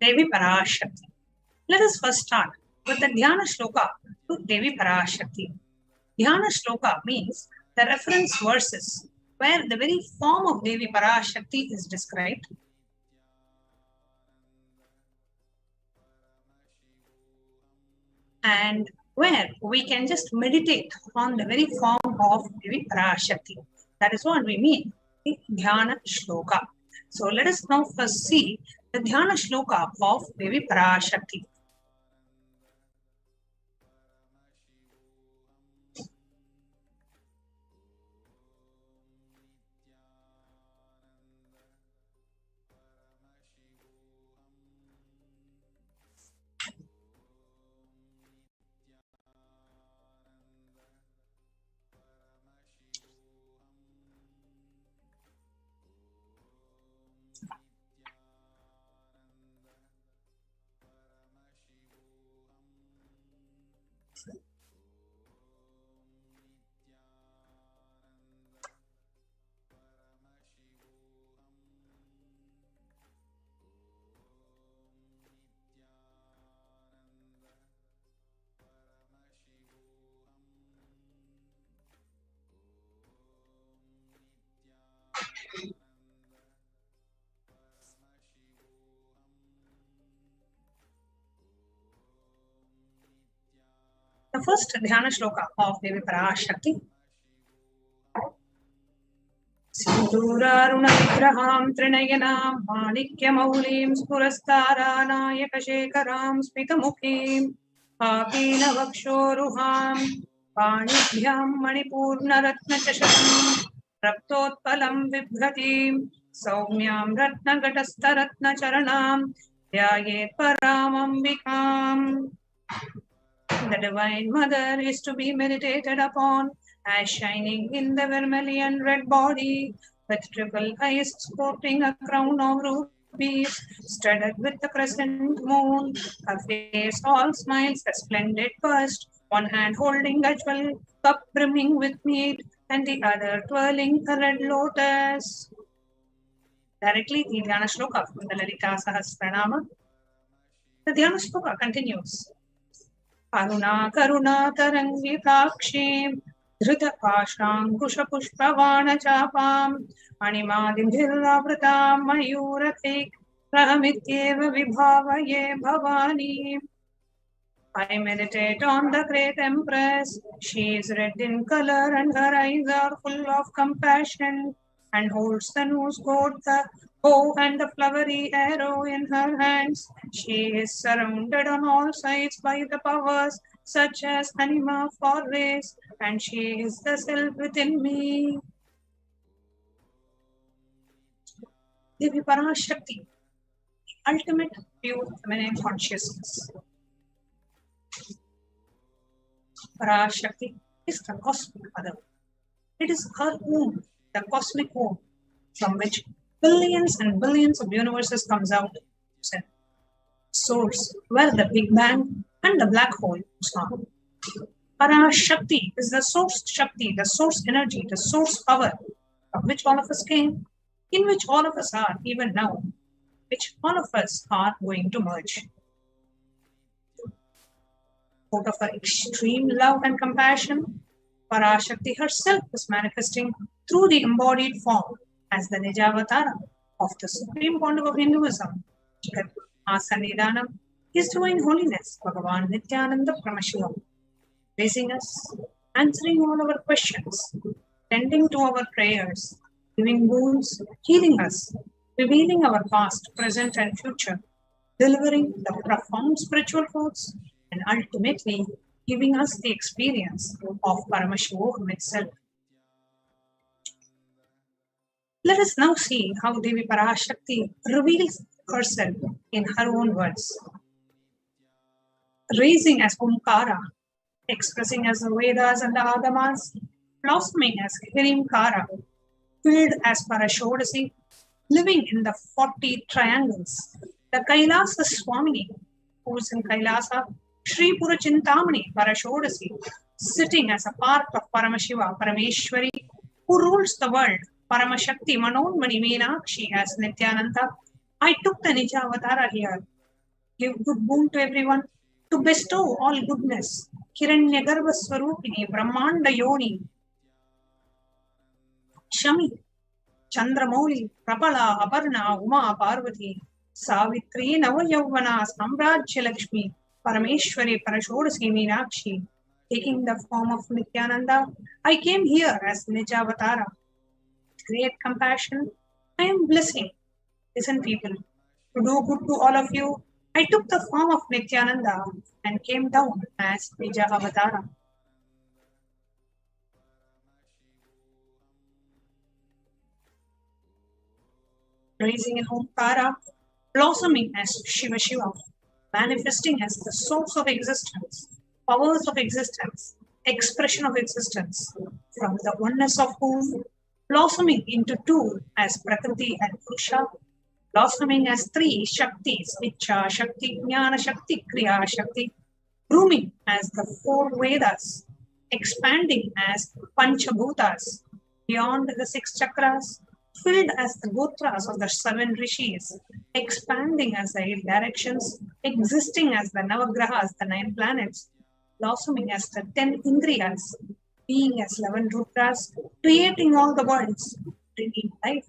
Devi Parashakti. Let us first start with the Dhyana Shloka to Devi Parashakti. Dhyana Shloka means the reference verses where the very form of Devi Parashakti is described. And where we can just meditate on the very form of Devi Parashakti. That is what we mean in Dhyana Shloka. So let us now first see the Dhyana Shloka of Devi Parashakti. The first Dhyana Shloka of Devi Parashakti. Sinduraruna Vigraham Trinayanam Manikya Spurastara Akashikaram Spitamukhim Apina Vakshoruham Panibhyam Manipurna Ratna Chasham Raptotpalam Vibhatim Saumyam Ratna Gatasta Ratna Charanam Yayet Paramambikam. The Divine Mother is to be meditated upon as shining in the vermilion red body, with triple eyes sporting a crown of rubies, studded with the crescent moon. Her face all smiles, a splendid bust, one hand holding a jewel cup brimming with mead, and the other twirling a red lotus. Directly, the Dhyana Shloka from the Lalita Sahasranama. The Dhyana Shloka continues. Aruna Karuna Tarangitakshim Dhrita Pashankusha Pushpavana Chapam Animadimhilavratam Mayuratik Rahamityeva Vibhavaye Bhavani. I meditate on the great Empress. She is red in color and her eyes are full of compassion, and holds the noose cord, the bow and the flowery arrow in her hands. She is surrounded on all sides by the powers such as anima for race, and she is the self within me. Devi Parashakti, ultimate pure feminine consciousness. Parashakti is the cosmic mother. It is her womb, the cosmic womb, from which billions and billions of universes comes out. Source where the Big Bang and the black hole is found. Parashakti is the source Shakti, the source energy, the source power from which all of us came, in which all of us are even now, which all of us are going to merge. Out of her extreme love and compassion, Parashakti herself is manifesting through the embodied form as the Nijavatara of the Supreme Pontiff of Hinduism, Asanidhanam, His Divine Holiness, Bhagavan Nithyananda Paramashivam, raising us, answering all our questions, tending to our prayers, giving boons, healing us, revealing our past, present, and future, delivering the profound spiritual truths, and ultimately giving us the experience of Paramashivoham itself. Let us now see how Devi Parashakti reveals herself in her own words. Raising as Omkara, expressing as the Vedas and the Agamas, blossoming as Hirimkara, filled as Parashodasi, living in the 40 triangles, the Kailasa Swamini, who is in Kailasa, Sri Purachintamani Parashodasi, sitting as a part of Paramashiva, Parameshwari, who rules the world, Paramashakti Manonmani Meenakshi as Nithyananda. I took the Nija Avatara here give good boon to everyone, to bestow all goodness. Hiranyagarbha Swarupini, Brahmanda Yoni, Shami, Chandramouli, Prabala, Aparna, Uma, Parvati, Savitri, Navayavana, Samrajya Lakshmi, Parameshwari, Parashodasi, Meenakshi, taking the form of Nithyananda, I came here as Nijavatara. Great compassion, I am blessing. Listen, people, to do good to all of you, I took the form of Nithyananda and came down as Nijavatara. Rising in Omkara, blossoming as Shiva Shiva, manifesting as the source of existence, powers of existence, expression of existence, from the oneness of whom, blossoming into two as Prakriti and Purusha, blossoming as three Shaktis, Icha Shakti, Jnana Shakti, Kriya Shakti, blooming as the four Vedas, expanding as Panchabhutas, beyond the six chakras, filled as the gotras of the seven rishis, expanding as the eight directions, existing as the navagrahas, the nine planets, blossoming as the 10 indriyas, being as 11 rudras, creating all the worlds, bringing life,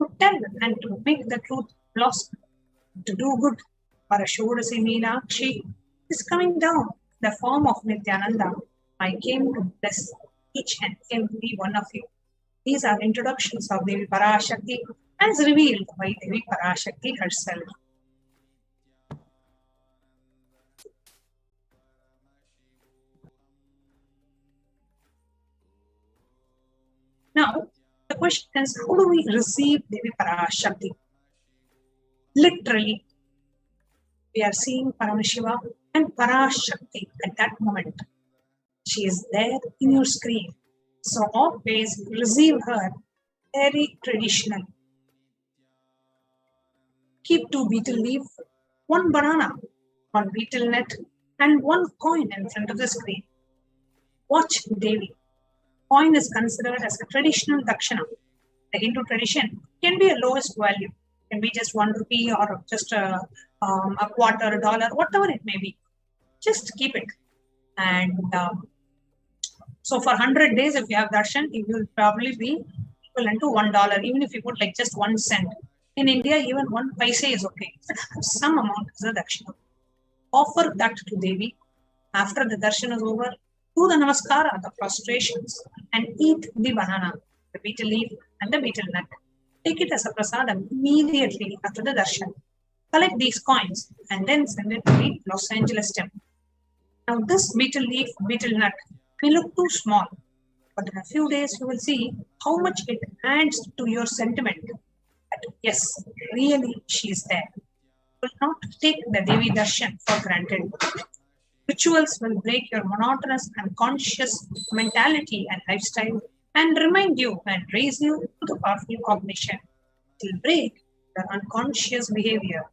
to tell and to make the truth blossom, to do good. Parashodasi Meenakshi is coming down, the form of Nithyananda. I came to bless each and every one of you. These are introductions of Devi Parashakti as revealed by Devi Parashakti herself. Now, the question is, how do we receive Devi Parashakti? Literally, we are seeing Paramashiva and Parashakti at that moment. She is there in your screen. So always receive her very traditional. Keep 2 betel leaf, 1 banana, 1 betel nut, and 1 coin in front of the screen. Watch Devi. Coin is considered as a traditional dakshana. The Hindu tradition can be a lowest value. It can be just 1 rupee or just a quarter, $1, whatever it may be. Just keep it. And so for 100 days, if you have darshan, it will probably be equivalent to $1, even if you put like just 1 cent. In India, even 1 paise is okay. But some amount is a dakshana. Offer that to Devi. After the darshan is over, do the namaskara, the prostrations, and eat the banana, the betel leaf, and the betel nut. Take it as a prasadam immediately after the darshan. Collect these coins and then send it to the Los Angeles temple. Now, this betel leaf, betel nut may look too small, but in a few days you will see how much it adds to your sentiment that yes, really she is there. You will not take the Devi Darshan for granted. Rituals will break your monotonous and conscious mentality and lifestyle and remind you and raise you to the powerful cognition. It will break your unconscious behavior.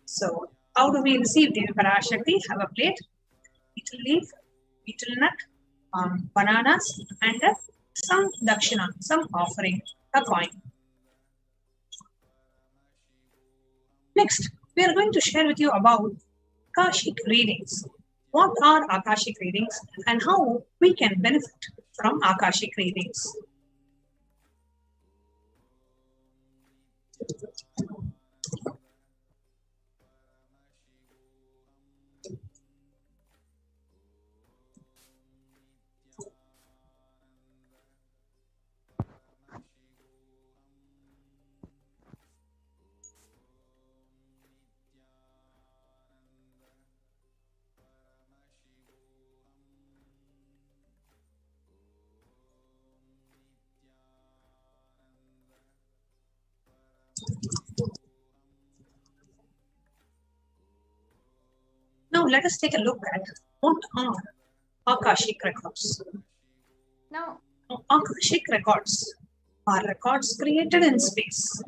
So, how do we receive Devi Parashakti? Have a plate, betel leaf, betel nut, bananas, and some dakshina, some offering, a coin. Next, we are going to share with you about Akashic readings. What are Akashic readings and how we can benefit from Akashic readings? Now let us take a look at what are Akashic records. Now, Akashic records are records created in space.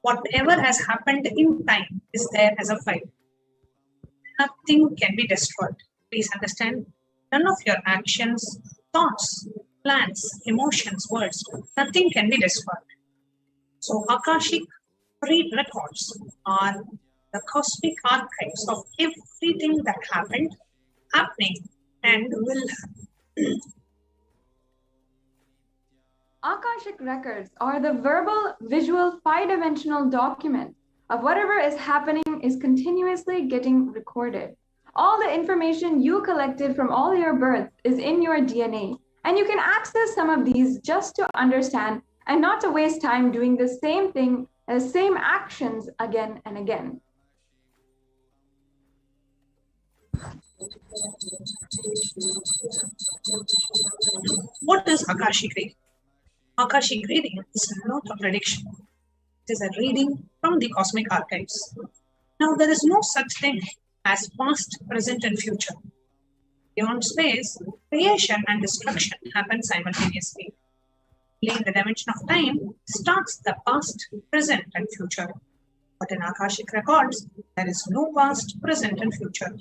Whatever has happened in time is there as a file. Nothing can be destroyed. Please understand, none of your actions, thoughts, plans, emotions, words, nothing can be destroyed. So Akashic Records are the cosmic archives of everything that happened, happening, and will happen. Akashic records are the verbal, visual, five-dimensional document of whatever is happening is continuously getting recorded. All the information you collected from all your births is in your DNA, and you can access some of these just to understand and not to waste time doing the same thing, the same actions again and again. What is Akashic reading? Akashic reading is not a prediction. It is a reading from the cosmic archives. Now, there is no such thing as past, present, and future. Beyond space, creation and destruction happen simultaneously. In the dimension of time starts the past, present, and future. But in Akashic records, there is no past, present, and future.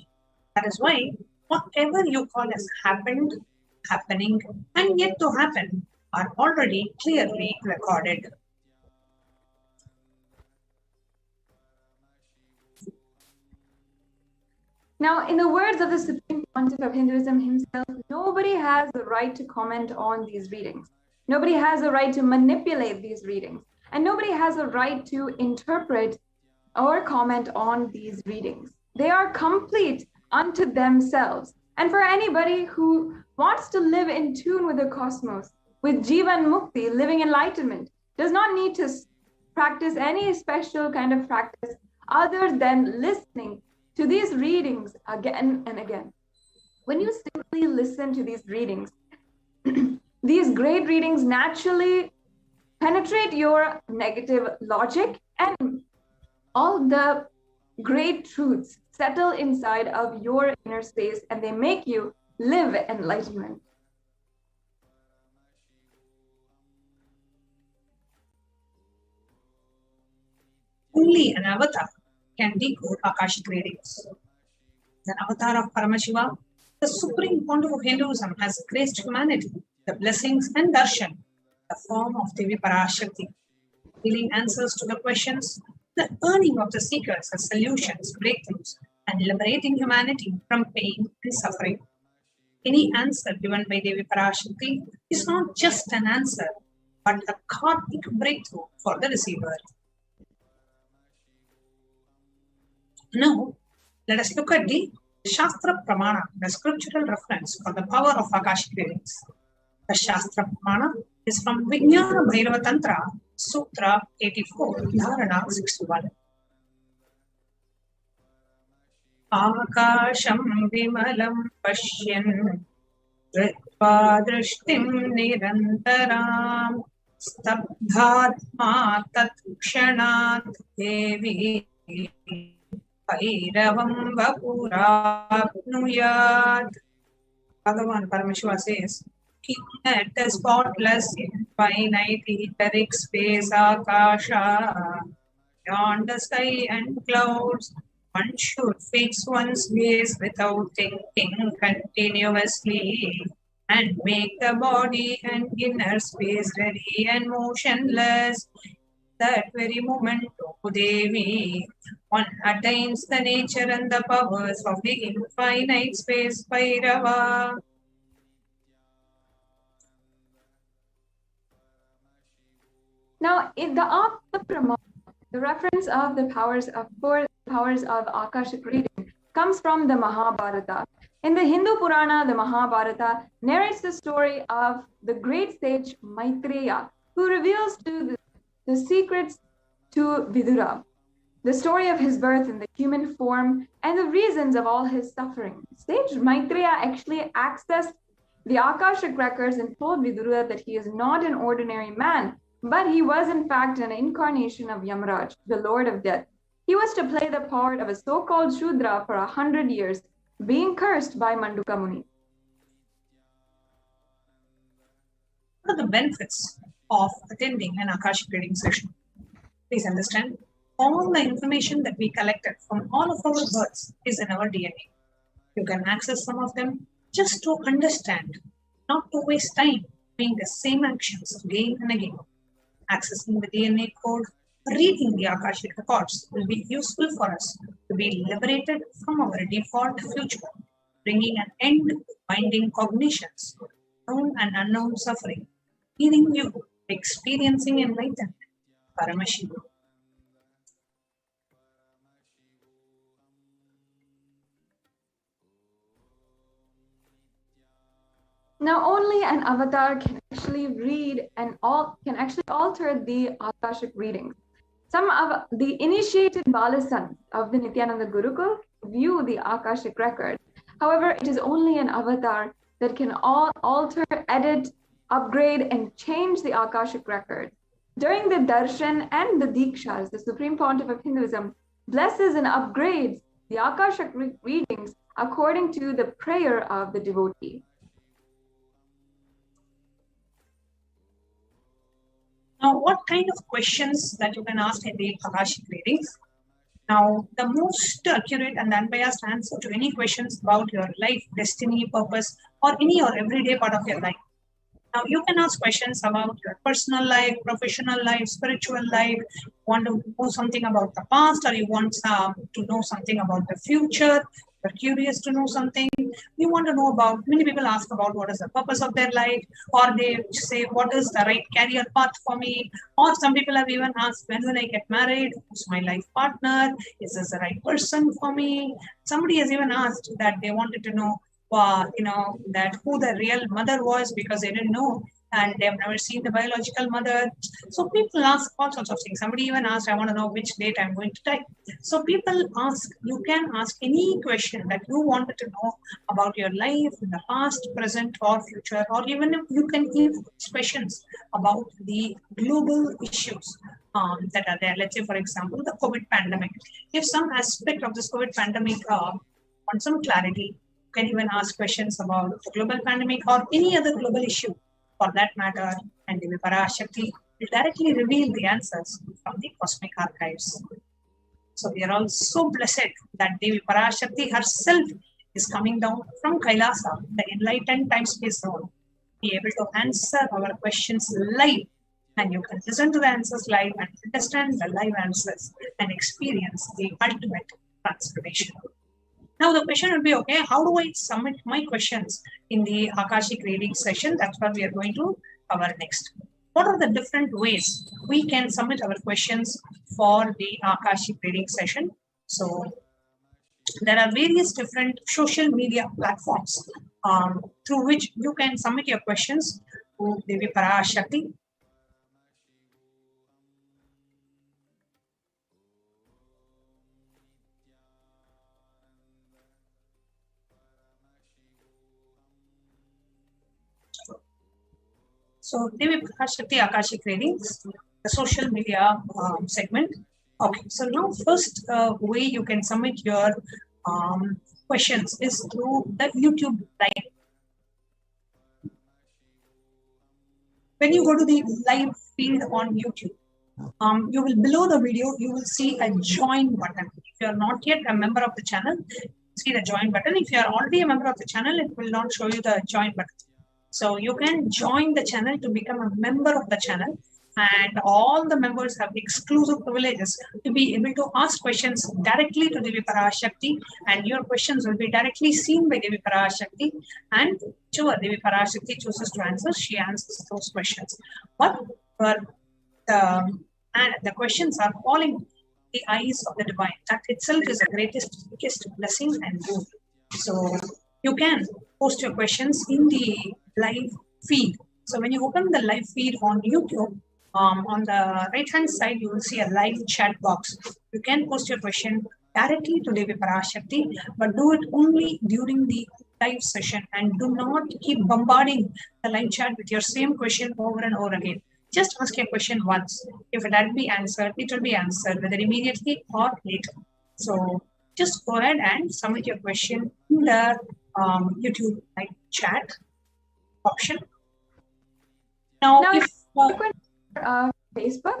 That is why whatever you call as happened, happening, and yet to happen are already clearly recorded. Now, in the words of the Supreme Pontiff of Hinduism himself, nobody has the right to comment on these readings. Nobody has a right to manipulate these readings. And nobody has a right to interpret or comment on these readings. They are complete unto themselves. And for anybody who wants to live in tune with the cosmos, with Jivan Mukti, living enlightenment, does not need to practice any special kind of practice other than listening to these readings again and again. When you simply listen to these readings, these great readings naturally penetrate your negative logic, and all the great truths settle inside of your inner space, and they make you live enlightenment. Only an avatar can decode Akashic readings. The avatar of Paramashivoham, the Supreme Pontiff of Hinduism, has graced humanity the blessings and darshan, the form of Devi Parashakti, revealing answers to the questions, the earning of the seekers as solutions, breakthroughs, and liberating humanity from pain and suffering. Any answer given by Devi Parashakti is not just an answer, but a karmic breakthrough for the receiver. Now, let us look at the Shastra Pramana, the scriptural reference for the power of Akashic readings. The Shastra Pramana is from Vijnana Bhairava Tantra, Sutra 84, Dharana 61. Akasham vimalam pashyan Dritva drishtim nirantaram Stabdhatma tat kshanat devi Kairavam vapurapnuyat. Bhagavan Paramashiva says, King at the spotless infinite etheric space Akasha, beyond the sky and clouds, one should fix one's gaze without thinking continuously and make the body and inner space ready and motionless. That very moment, O Devi, one attains the nature and the powers of the infinite space Bhairava. Now, in the Pramana, the reference of the powers of Akashic reading comes from the Mahabharata. In the Hindu Purana, the Mahabharata narrates the story of the great sage Maitreya, who reveals to the secrets to Vidura, the story of his birth in the human form and the reasons of all his suffering. Sage Maitreya actually accessed the Akashic records and told Vidura that he is not an ordinary man, but he was in fact an incarnation of Yamraj, the Lord of Death. He was to play the part of a so-called Shudra for 100 years, being cursed by Manduka Muni. What are the benefits of attending an Akashic reading session? Please understand, all the information that we collected from all of our births is in our DNA. You can access some of them just to understand, not to waste time doing the same actions again and again. Accessing the DNA code Reading the Akashic records will be useful for us to be liberated from our default future, bringing an end to binding cognitions, known and unknown suffering, leading you to experiencing enlightenment. Paramashivoham. Now, only an avatar can actually read and can actually alter the Akashic readings. Some of the initiated Balasans of the Nithyananda Gurukul view the Akashic record. However, it is only an avatar that can alter, edit, upgrade, and change the Akashic record. During the darshan and the dikshas, the Supreme Pontiff of Hinduism blesses and upgrades the Akashic readings according to the prayer of the devotee. Now, what kind of questions that you can ask in the Akashic readings? Now, the most accurate and unbiased answer to any questions about your life, destiny, purpose, or any or everyday part of your life. Now, you can ask questions about your personal life, professional life, spiritual life. You want to know something about the past, or you want to know something about the future. You're curious to know something. You want to know about, many people ask about what is the purpose of their life, or they say, what is the right career path for me? Or some people have even asked, when will I get married? Who's my life partner? Is this the right person for me? Somebody has even asked that they wanted to know, that who the real mother was, because they didn't know and they've never seen the biological mother. So people ask all sorts of things. Somebody even asked, I want to know which date I'm going to die. So people ask, you can ask any question that you wanted to know about your life in the past, present, or future, or even if you can even ask questions about the global issues that are there. Let's say, for example, the COVID pandemic. If some aspect of this COVID pandemic want some clarity, you can even ask questions about the global pandemic or any other global issue for that matter, and Devi Parashakti will directly reveal the answers from the cosmic archives. So we are all so blessed that Devi Parashakti herself is coming down from Kailasa, the enlightened time-space zone, be able to answer our questions live, and you can listen to the answers live and understand the live answers and experience the ultimate transformation. Now the question will be, okay, how do I submit my questions in the Akashic reading session? That's what we are going to cover next. What are the different ways we can submit our questions for the Akashic reading session? So there are various different social media platforms through which you can submit your questions to Devi Parashakti. So Devi Parashakti Akashic readings, the social media segment. Okay, so now first way you can submit your questions is through the YouTube live. When you go to the live feed on YouTube, you will, below the video, you will see a join button. If you are not yet a member of the channel, see the join button. If you are already a member of the channel, it will not show you the join button. So you can join the channel to become a member of the channel, and all the members have exclusive privileges to be able to ask questions directly to Devi Parashakti, and your questions will be directly seen by Devi Parashakti, and whichever Devi Parashakti chooses to answer, she answers those questions. But the questions are falling the eyes of the divine. That itself is the biggest blessing and good. So you can post your questions in the live feed. So when you open the live feed on YouTube, on the right hand side, you will see a live chat box. You can post your question directly to Devi Parashakti, but do it only during the live session, and do not keep bombarding the live chat with your same question over and over again. Just ask your question once. If it will be answered, it will be answered, whether immediately or later. So just go ahead and submit your question in the YouTube live chat option. Now if Facebook,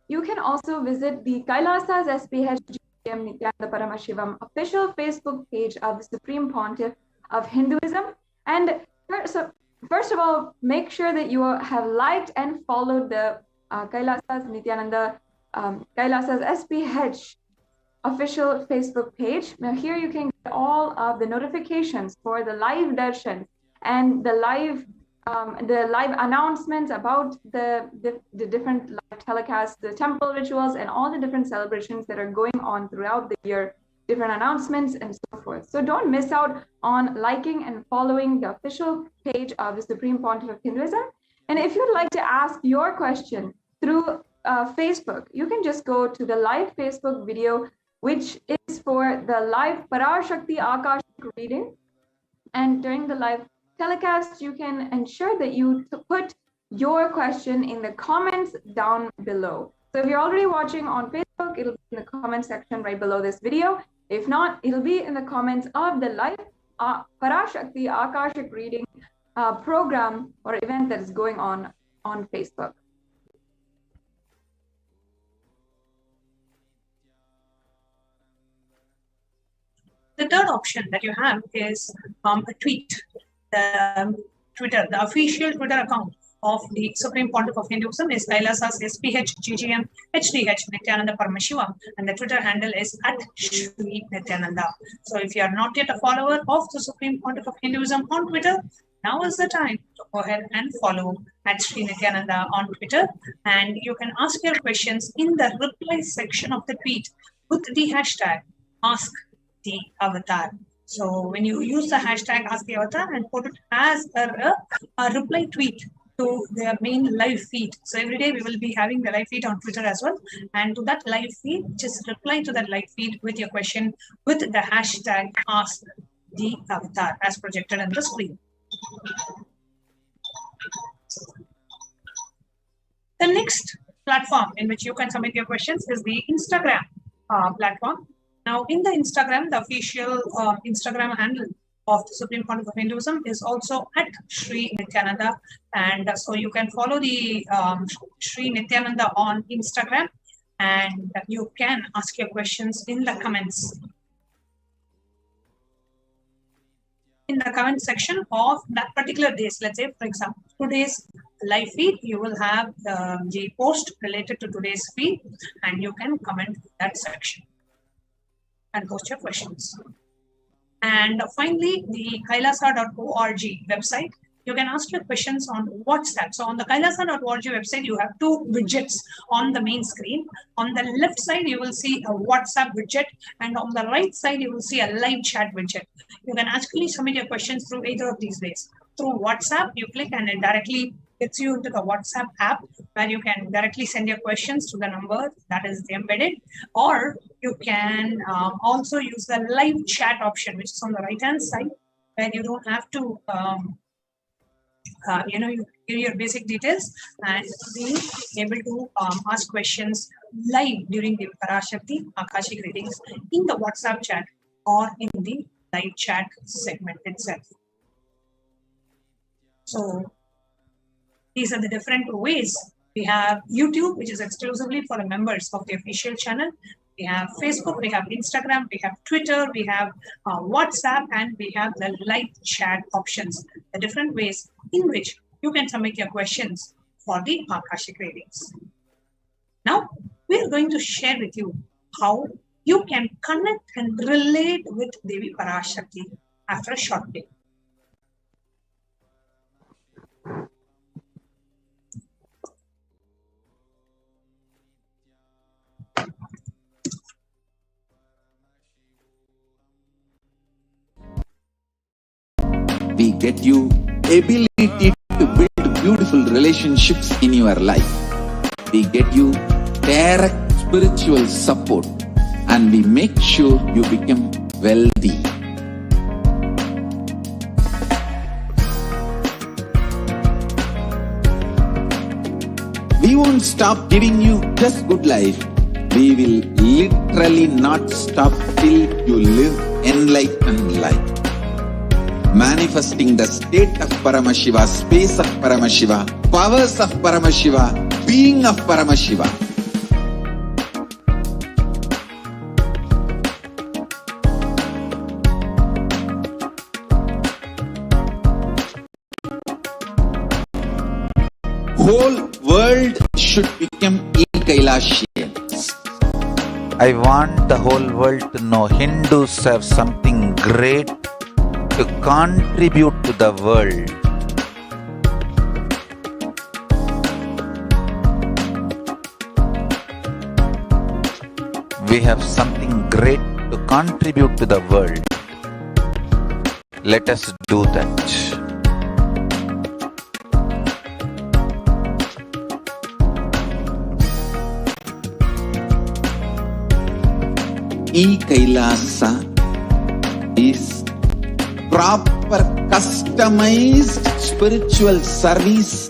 you can also visit the Kailasa's HDH Nithyananda Paramashivam official Facebook page of the Supreme Pontiff of Hinduism. And first of all, make sure that you have liked and followed the Kailasa's Nithyananda Kailasa's SPH official Facebook page. Now here you can get all of the notifications for the live darshan and the live announcements about the different live telecasts, the temple rituals, and all the different celebrations that are going on throughout the year, different announcements and so forth. So don't miss out on liking and following the official page of the Supreme Pontiff of Hinduism. And if you'd like to ask your question through Facebook, you can just go to the live Facebook video, which is for the live Parashakti Akashik reading. And during the live telecast, you can ensure that you put your question in the comments down below. So if you're already watching on Facebook, it'll be in the comment section right below this video. If not, it'll be in the comments of the live Parashakti Akashik reading program or event that is going on Facebook. The third option that you have is a tweet. The official Twitter account of the Supreme Pontiff of Hinduism is Kailasa's SPH GGM HDH Nithyananda Paramashivam, and the Twitter handle is @Shri Nithyananda. So if you are not yet a follower of the Supreme Pontiff of Hinduism on Twitter, now is the time to go ahead and follow @Shri Nithyananda on Twitter, and you can ask your questions in the reply section of the tweet with the hashtag #AskTheAvatar. So when you use the hashtag #AskTheAvatar and put it as a reply tweet to their main live feed. So every day we will be having the live feed on Twitter as well. And to that live feed, just reply to that live feed with your question with the hashtag #AskTheAvatar as projected on the screen. The next platform in which you can submit your questions is the Instagram platform. Now, in the Instagram, the official Instagram handle of the Supreme Pontiff of Hinduism is also @Shri Nithyananda, and so you can follow the Shri Nithyananda on Instagram, and you can ask your questions in the comments. In the comment section of that particular days, let's say, for example, today's live feed, you will have the post related to today's feed, and you can comment that section and post your questions. And finally, the kailasa.org website, you can ask your questions on WhatsApp. So on the kailasa.org website, you have two widgets on the main screen. On the left side, you will see a WhatsApp widget, and on the right side, you will see a live chat widget. You can actually submit your questions through either of these ways. Through WhatsApp, you click and it directly gets you into the WhatsApp app, where you can directly send your questions to the number that is embedded, or you can also use the live chat option, which is on the right hand side, where you don't have to you give your basic details and be able to ask questions live during the Parashakti Akashic readings in the WhatsApp chat or in the live chat segment itself. So these are the different ways. We have YouTube, which is exclusively for the members of the official channel. We have Facebook, we have Instagram, we have Twitter, we have WhatsApp, and we have the live chat options. The different ways in which you can submit your questions for the Akashic readings. Now, we are going to share with you how you can connect and relate with Devi Parashakti after a short break. We get you ability to build beautiful relationships in your life. We get you direct spiritual support, and we make sure you become wealthy. We won't stop giving you just good life. We will literally not stop till you live enlightened life. Manifesting the state of Paramashiva, space of Paramashiva, powers of Paramashiva, being of Paramashiva. Whole world should become Kailasian. I want the whole world to know Hindus have something great to contribute to the world. We have something great to contribute to the world. Let us do that. Kailasa is proper customized spiritual service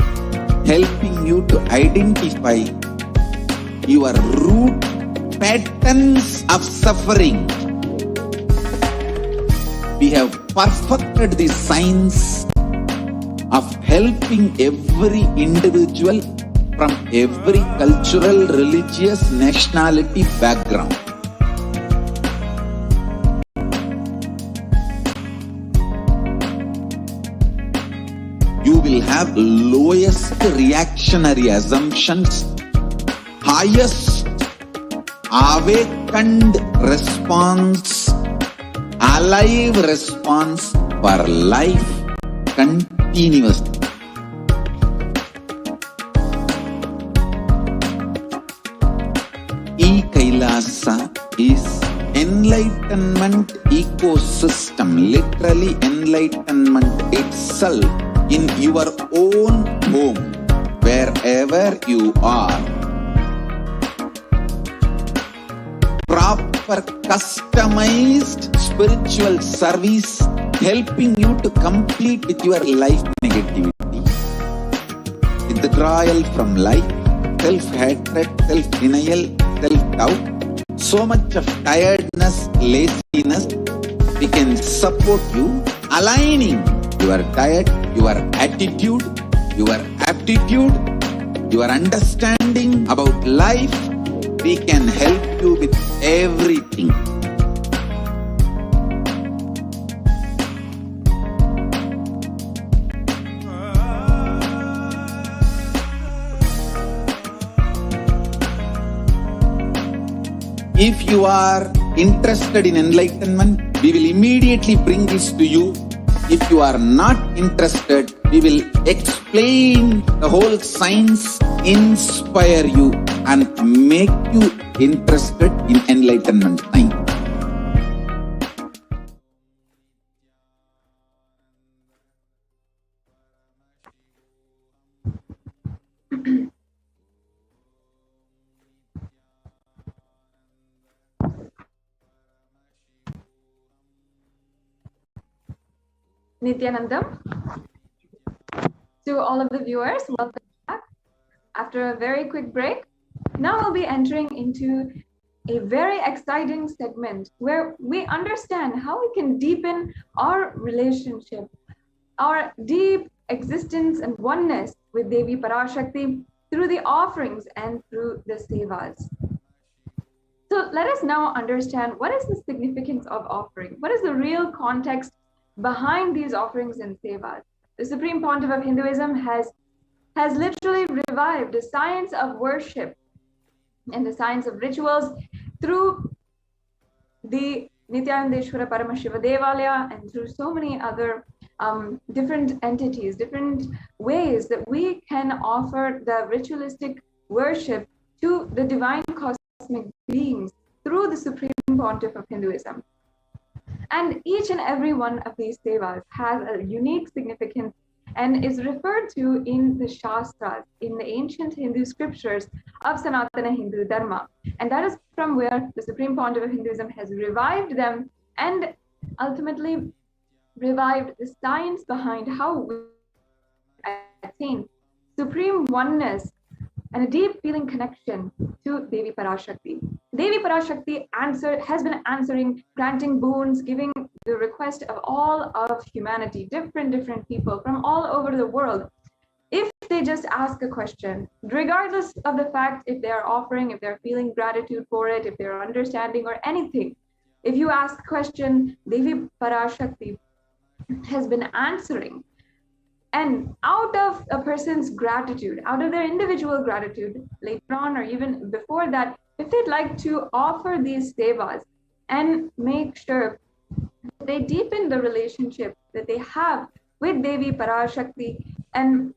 helping you to identify your root patterns of suffering. We have perfected the science of helping every individual from every cultural, religious, nationality background. You will have lowest reactionary assumptions, highest awakened response, alive response for life continuously. Kailasa is enlightenment ecosystem, literally enlightenment itself in your own home, wherever you are. Proper customized spiritual service helping you to complete with your life negativity, withdrawal from life, self-hatred, self-denial, self-doubt, so much of tiredness, laziness. We can support you aligning your diet, your attitude, your aptitude, your understanding about life. We can help you with everything. If you are interested in enlightenment, we will immediately bring this to you. If you are not interested, we will explain the whole science, inspire you and make you interested in enlightenment time. Nithyanandam. To all of the viewers, welcome back. After a very quick break, now we'll be entering into a very exciting segment where we understand how we can deepen our relationship, our deep existence and oneness with Devi Parashakti through the offerings and through the sevas. So let us now understand what is the significance of offering. What is the real context behind these offerings and sevas? The Supreme Pontiff of Hinduism has literally revived the science of worship and the science of rituals through the Nithyananda Paramashivam Devalaya and through so many other different entities, different ways that we can offer the ritualistic worship to the divine cosmic beings through the Supreme Pontiff of Hinduism. And each and every one of these sevas has a unique significance and is referred to in the Shastras, in the ancient Hindu scriptures of Sanatana Hindu Dharma. And that is from where the Supreme Pontiff of Hinduism has revived them and ultimately revived the science behind how we attain supreme oneness and a deep feeling connection to Devi Parashakti. Devi Parashakti has been answering, granting boons, giving the request of all of humanity, different people from all over the world. If they just ask a question, regardless of the fact if they're offering, if they're feeling gratitude for it, if they're understanding or anything, if you ask a question, Devi Parashakti has been answering. And out of a person's gratitude, out of their individual gratitude, later on or even before that, if they'd like to offer these sevas and make sure that they deepen the relationship that they have with Devi Parashakti and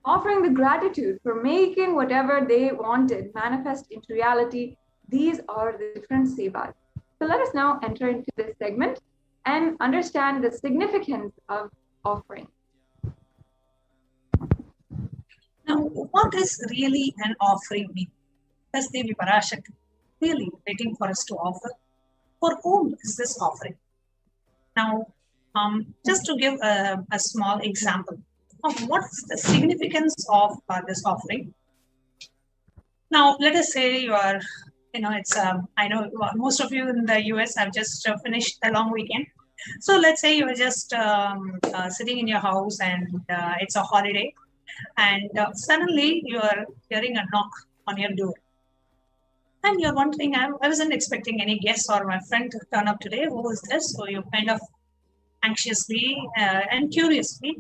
offering the gratitude for making whatever they wanted manifest into reality, these are the different sevas. So let us now enter into this segment and understand the significance of offering. Now, what is really an offering mean? Does Devi Parashakti really waiting for us to offer? For whom is this offering? Now, just to give a small example of what is the significance of this offering. Now, let us say you are, it's, I know most of you in the US have just finished a long weekend. So let's say you are just sitting in your house and it's a holiday, and suddenly you are hearing a knock on your door. And you're wondering, I wasn't expecting any guests or my friend to turn up today. Who is this? So you kind of anxiously and curiously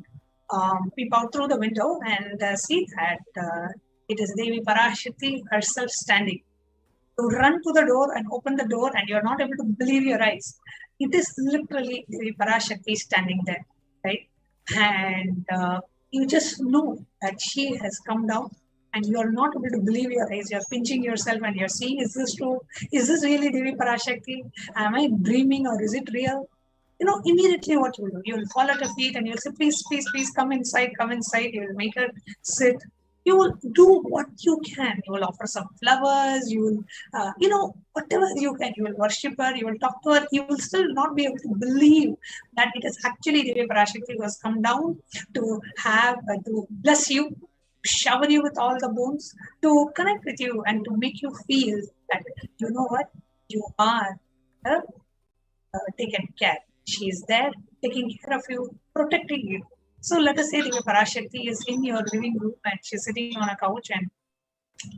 peep out through the window and see that it is Devi Parashakti herself standing. You run to the door and open the door, and you're not able to believe your eyes. It is literally Devi Parashakti standing there, right? And you just know that she has come down, and you're not able to believe your eyes. You're pinching yourself and you're seeing, is this true? Is this really Devi Parashakti? Am I dreaming or is it real? Immediately what you will do, you will fall at her feet and you'll say, please, please, please come inside, come inside. You will make her sit. You will do what you can. You will offer some flowers. You will, whatever you can. You will worship her. You will talk to her. You will still not be able to believe that it is actually Devi Parashakti who has come down to to bless you, shower you with all the boons, to connect with you and to make you feel that, you know what, you are taken care. She is there taking care of you, protecting you. So let us say Devi Parashakti is in your living room and she's sitting on a couch and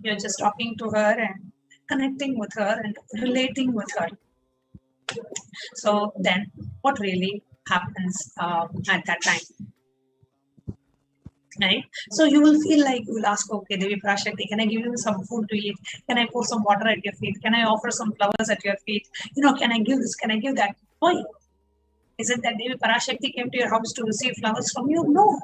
you're just talking to her and connecting with her and relating with her. So then what really happens at that time? Right? So you will feel like you will ask, okay, Devi Parashakti, can I give you some food to eat? Can I pour some water at your feet? Can I offer some flowers at your feet? Can I give this? Can I give that? Why? Is it that Devi Parashakti came to your house to receive flowers from you? No.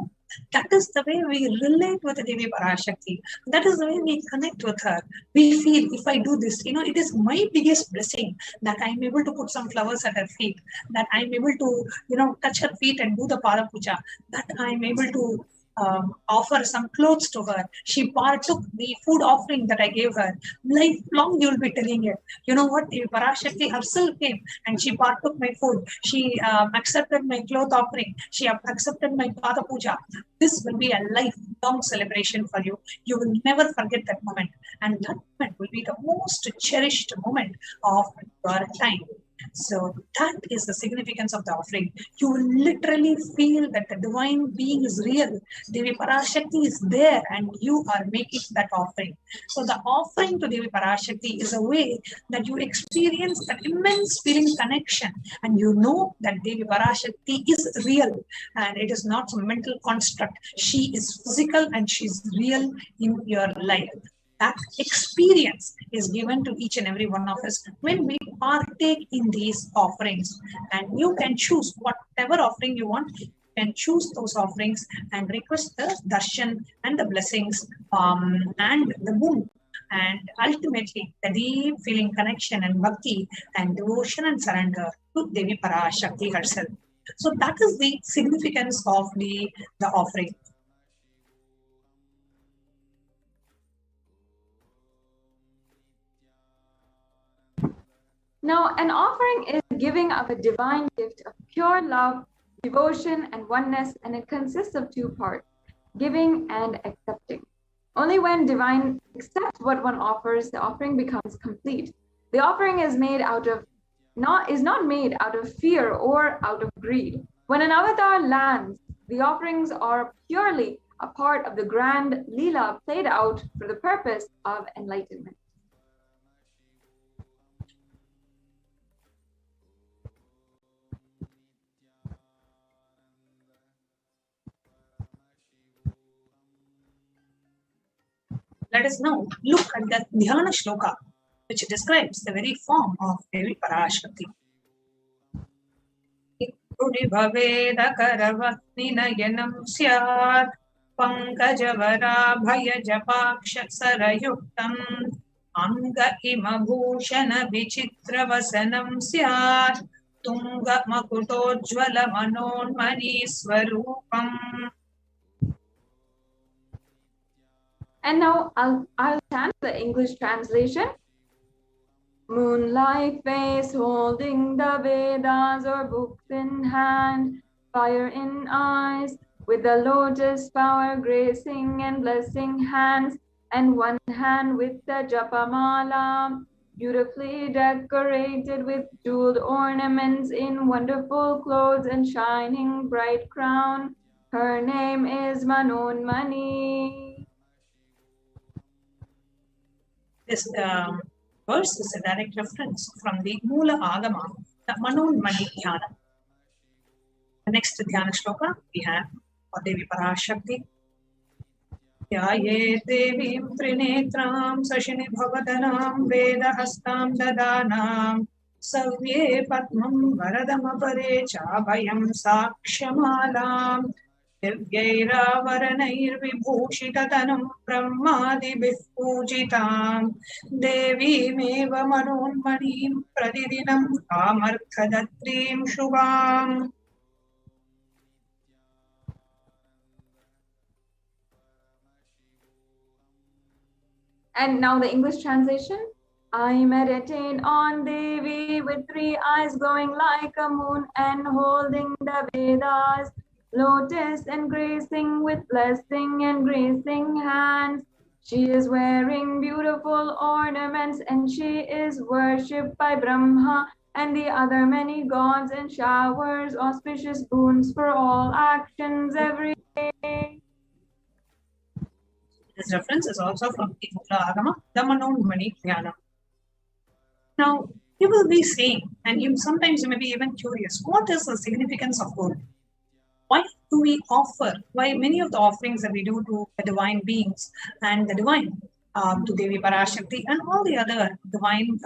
That is the way we relate with the Devi Parashakti. That is the way we connect with her. We feel, if I do this, it is my biggest blessing that I'm able to put some flowers at her feet, that I'm able to, touch her feet and do the Pada Puja, that I'm able to offer some clothes to her. She partook the food offering that I gave her. Lifelong you'll be telling it. You know what? Devi Parashakti herself came and she partook my food. She accepted my cloth offering. She accepted my Pada Puja. This will be a lifelong celebration for you. You will never forget that moment. And that moment will be the most cherished moment of your time. So that is the significance of the offering. You will literally feel that the divine being is real. Devi Parashakti is there and you are making that offering. So the offering to Devi Parashakti is a way that you experience that immense feeling connection and you know that Devi Parashakti is real and it is not some mental construct. She is physical and she is real in your life. That experience is given to each and every one of us when we partake in these offerings. And you can choose whatever offering you want. You can choose those offerings and request the darshan and the blessings and the boon. And ultimately, the deep feeling connection and bhakti and devotion and surrender to Devi Parashakti herself. So that is the significance of the offering. Now, an offering is giving of a divine gift of pure love, devotion, and oneness, and it consists of two parts, giving and accepting. Only when divine accepts what one offers, the offering becomes complete. The offering is not made out of fear or out of greed. When an avatar lands, the offerings are purely a part of the grand Leela played out for the purpose of enlightenment. Let us now look at the Dhyana Shloka which describes the very form of Devi Parashakti. Ikudi bhaveda karavatninayanam syat pankajavara bhaya japaksha sarayuktam anga ima bhushana vichitra vasanam syat tunga makutojjvala manonmani swarupam. And now I'll chant the English translation. Moonlight face holding the Vedas or books in hand, fire in eyes, with the lotus flower gracing and blessing hands, and one hand with the Japamala, beautifully decorated with jeweled ornaments in wonderful clothes and shining bright crown. Her name is Manonmani. This verse is a direct reference from the Mula Agama, the Manonmani Dhyana. The next Dhyana shloka we have for Devi Parashakti. Dhyaye Devim Trinetram Sashini Bhavadanam Vedahastam Dadanam Savye Patmam Varadamapare Chabhayam Sakshamalam Divyairavaranayir Vibhushitatanam Brahmadibhih Pujitam Devimeva Manonmanim Pradidinam Kamarthadatrim Shubham. And now the English translation. I meditate on Devi with 3 eyes glowing like a moon and holding the Vedas, lotus and gracing with blessing and gracing hands. She is wearing beautiful ornaments and she is worshipped by Brahma and the other many gods and showers auspicious boons for all actions every day. This reference is also from the Mula Agama, the Manonmani Dhyana. Now, you will be saying, and sometimes you may be even curious, what is the significance of gold? Why do we offer, why many of the offerings that we do to the divine beings and the divine, to Devi Parashakti and all the other divine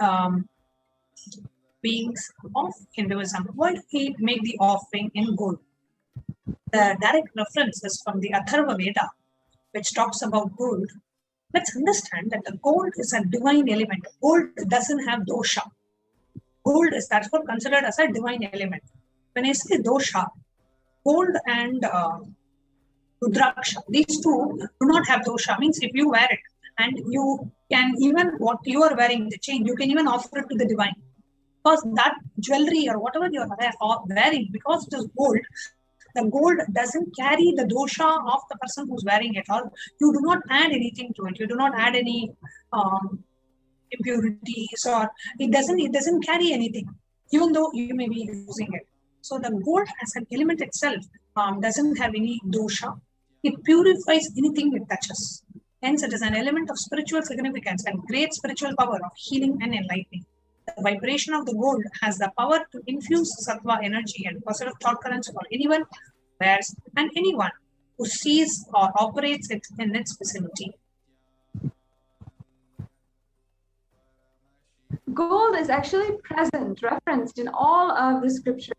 beings of Hinduism, why do we make the offering in gold? The direct reference is from the Atharva Veda, which talks about gold. Let's understand that the gold is a divine element. Gold doesn't have dosha. Gold is therefore considered as a divine element. When I say dosha, gold and rudraksha, these two do not have dosha. Means if you wear it and you can even what you are wearing, the chain, you can even offer it to the divine. Because that jewelry or whatever you are wearing, because it is gold, the gold doesn't carry the dosha of the person who's wearing it, or you do not add anything to it. You do not add any impurities, or it doesn't carry anything, even though you may be using it. So the gold as an element itself doesn't have any dosha. It purifies anything it touches. Hence, it is an element of spiritual significance and great spiritual power of healing and enlightening. The vibration of the gold has the power to infuse sattva energy and positive thought currents for anyone who wears and anyone who sees or operates it in its vicinity. Gold is actually present, referenced in all of the scriptures,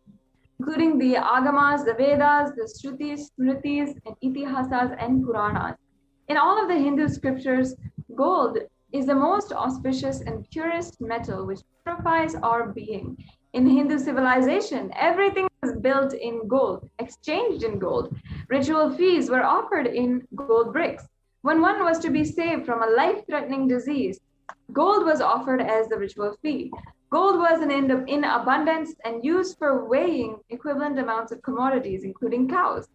including the Agamas, the Vedas, the Shrutis, Smritis, and Itihasas and Puranas. In all of the Hindu scriptures, gold is the most auspicious and purest metal which purifies our being. In Hindu civilization, everything was built in gold, exchanged in gold. Ritual feasts were offered in gold bricks. When one was to be saved from a life-threatening disease, gold was offered as the ritual fee. Gold was in abundance and used for weighing equivalent amounts of commodities, including cows.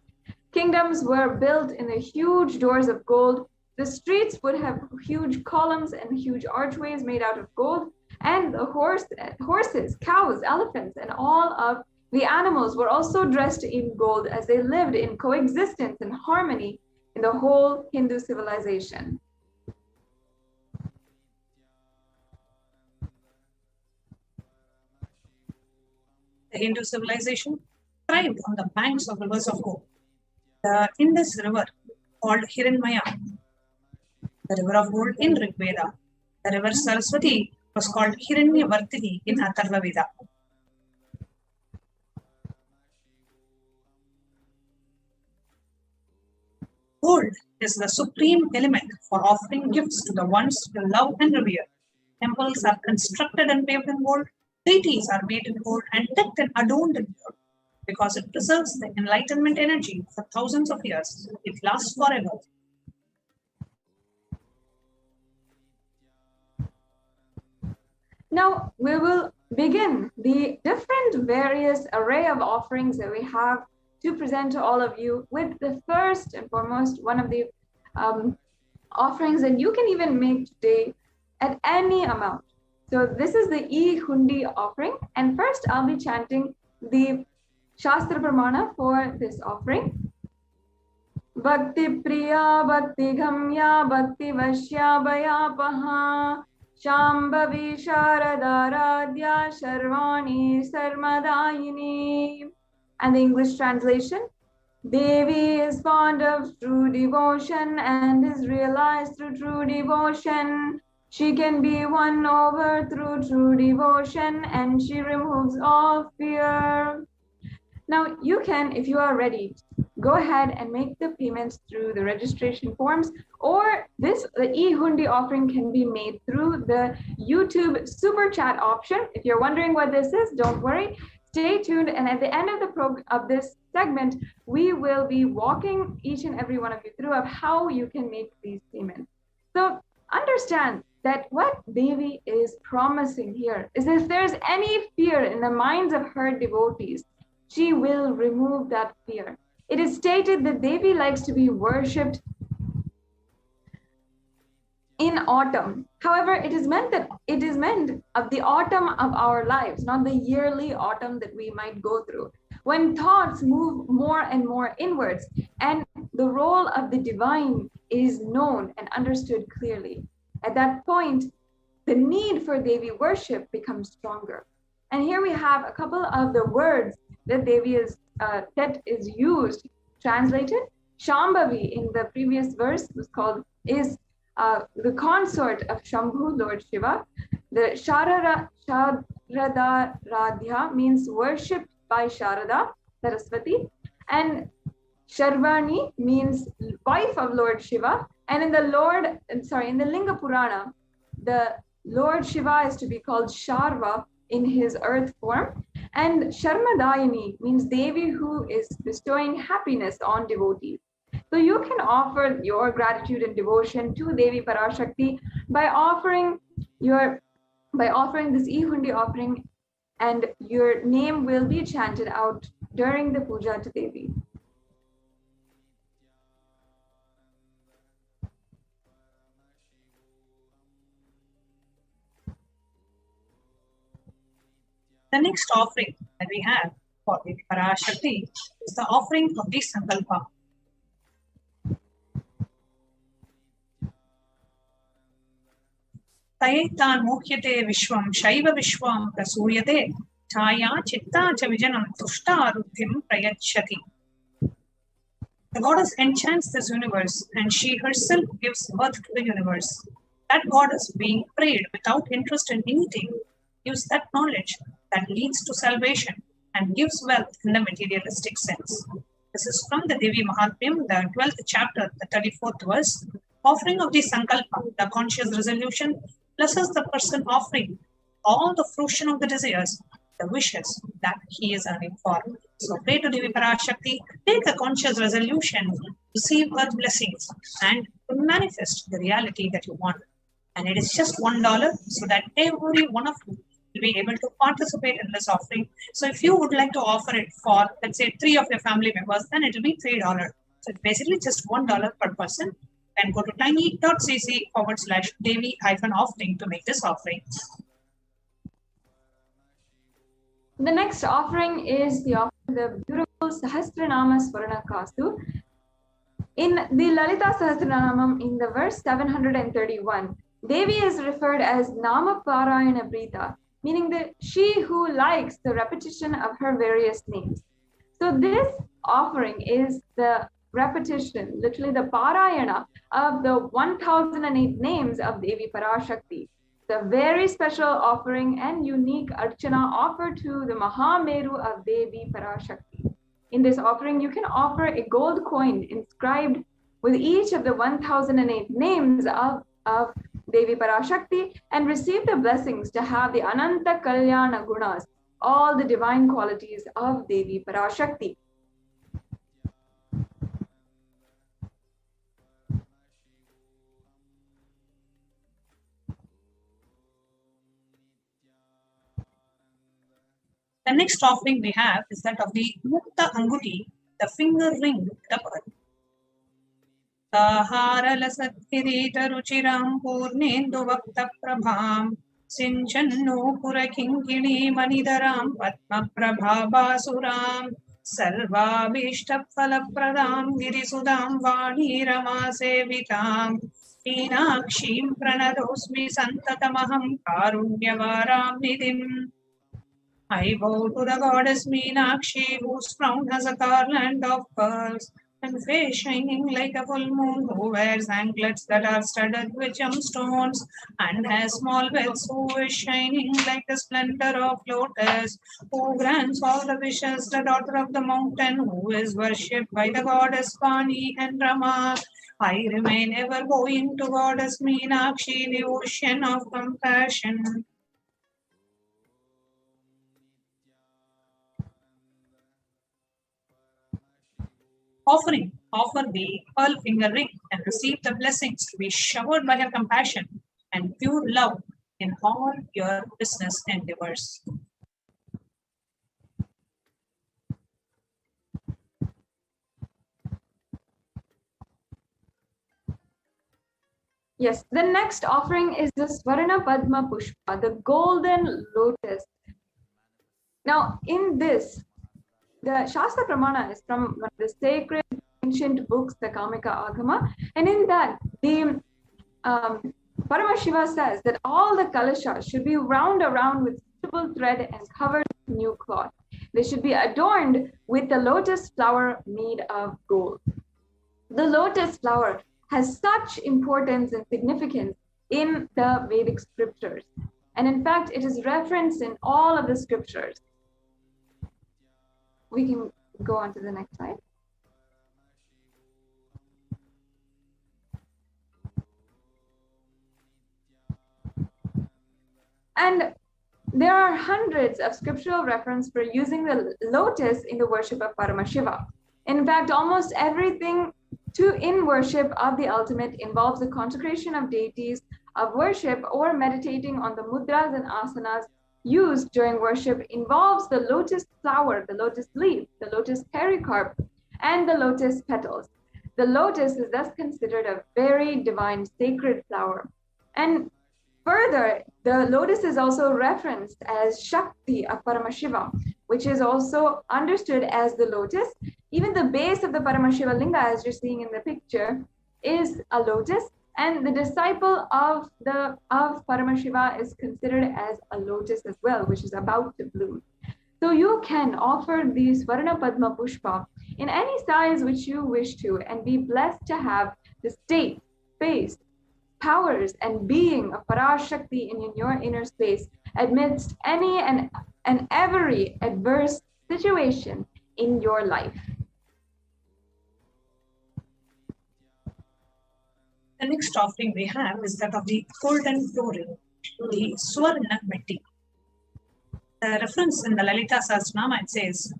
Kingdoms were built in the huge doors of gold. The streets would have huge columns and huge archways made out of gold, and the horses, cows, elephants, and all of the animals were also dressed in gold as they lived in coexistence and harmony in the whole Hindu civilization. The Hindu civilization thrived on the banks of rivers of gold. The Indus River, called Hiranmaya, the river of gold in Rig Veda, the river Saraswati, was called Hiranyavardhini in Atharva Veda. Gold is the supreme element for offering gifts to the ones you love and revere. Temples are constructed and paved in gold, deities are made in gold and decked and adorned in gold. Because it preserves the enlightenment energy for thousands of years. It lasts forever. Now we will begin the different various array of offerings that we have to present to all of you with the first and foremost one of the offerings that you can even make today at any amount. So this is the E-Hundi offering, and first I'll be chanting the Shastra Pramana for this offering. Bhakti Priya Bhakti Ghamya Bhakti Vashya Bhayapaha Shambhavi Sharadaradhya Sharvani Sarmadayini. And the English translation: Devi is fond of true devotion and is realized through true devotion. She can be won over through true devotion, and she removes all fear. Now you can, if you are ready, go ahead and make the payments through the registration forms, or the E-Hundi offering can be made through the YouTube super chat option. If you're wondering what this is, don't worry. Stay tuned, and at the end of this segment, we will be walking each and every one of you through of how you can make these payments. So understand that what Devi is promising here is if there's any fear in the minds of her devotees, she will remove that fear. It is stated that Devi likes to be worshipped in autumn. However, it is meant of the autumn of our lives, not the yearly autumn that we might go through, when thoughts move more and more inwards and the role of the divine is known and understood clearly. At that point, the need for Devi worship becomes stronger. And here we have a couple of the words that Devi that is used, translated. Shambhavi in the previous verse is the consort of Shambhu, Lord Shiva. The Sharada Radhya means worshipped by Sharada, Saraswati. And Sharvani means wife of Lord Shiva. And in the Linga Purana, the Lord Shiva is to be called Sharva in his earth form. And Sharmadayini means Devi who is bestowing happiness on devotees. So you can offer your gratitude and devotion to Devi Parashakti by offering this E-Hundi offering, and your name will be chanted out during the puja to Devi. The next offering that we have for the Parashakti is the offering of the Sankalpa. Tayetan Mohyate Vishwam Shaiva Vishwam Prasuyate Chaya Chitta Chavijanam Tushta Arudhim Prayachati. The goddess enchants this universe, and she herself gives birth to the universe. That goddess, being prayed without interest in anything, gives that knowledge that leads to salvation and gives wealth in the materialistic sense. This is from the Devi Mahatmyam, the 12th chapter, the 34th verse. Offering of the Sankalpa, the conscious resolution, blesses the person offering all the fruition of the desires, the wishes that he is earning for. So pray to Devi Parashakti, take a conscious resolution, receive earth blessings, and manifest the reality that you want. And it is just $1, so that every one of you will be able to participate in this offering. So if you would like to offer it for, let's say, 3 of your family members, then it will be $3. So it's basically just $1 per person. And go to tiny.cc/Devi-offering to make this offering. The next offering is the beautiful Sahasranama Swarnakastu. In the Lalita Sahasranamam, in the verse 731, Devi is referred as Nama Parayana Prita, meaning that she who likes the repetition of her various names. So this offering is the repetition, literally the Parayana of the 1008 names of Devi Parashakti. the very special offering and unique archana offered to the Mahameru of Devi Parashakti. In this offering, you can offer a gold coin inscribed with each of the 1008 names of Devi Parashakti and receive the blessings to have the Ananta Kalyana Gunas, all the divine qualities of Devi Parashakti. The next offering we have is that of the Mukta Anguti, the finger ring, the pearl. Saharalasatkirita ruchiram purnendu vakta prabham sinchanno purakinkini manidaram padma prabhabasuram sarvabhishta phalapradam girisudam vani ramasevitam Meenakshim pranadosmi santatamaham karunyavaram nidhim. I bow to the goddess Meenakshi, whose crown has a garland of pearls, and face shining like a full moon, who wears anklets that are studded with gemstones, and has small bells, who is shining like the splendor of lotus, who grants all the wishes, the daughter of the mountain, who is worshipped by the goddess Vani and Rama. I remain ever bowing to goddess Meenakshi, the ocean of compassion. Offering, offer the pearl finger ring and receive the blessings to be showered by her compassion and pure love in all your business endeavors. Yes, the next offering is the Swarna Padma Pushpa, the golden lotus. Now, in this, the Shastra Pramana is from one of the sacred ancient books, the Kamika Agama, and in that, the Paramashiva says that all the kalashas should be wound around with suitable thread and covered with new cloth. They should be adorned with the lotus flower made of gold. The lotus flower has such importance and significance in the Vedic scriptures. And in fact, it is referenced in all of the scriptures. We can go on to the next slide. And there are hundreds of scriptural references for using the lotus in the worship of Paramashiva. In fact, almost everything in worship of the ultimate involves the consecration of deities, of worship, or meditating on the mudras and asanas used during worship involves the lotus flower, the lotus leaf, the lotus pericarp, and the lotus petals. The lotus is thus considered a very divine, sacred flower. And further, the lotus is also referenced as Shakti of Paramashiva, which is also understood as the lotus. Even the base of the Paramashiva linga, as you're seeing in the picture, is a lotus, and the disciple of Paramashiva is considered as a lotus as well, which is about to bloom. So you can offer the Swarna Padma Pushpa in any size which you wish to, and be blessed to have the state, face, powers, and being of Parashakti in your inner space amidst any and every adverse situation in your life. The next offering we have is that of the golden florin, the Swarna Metti. The reference in the Lalita Sahasranama, it says,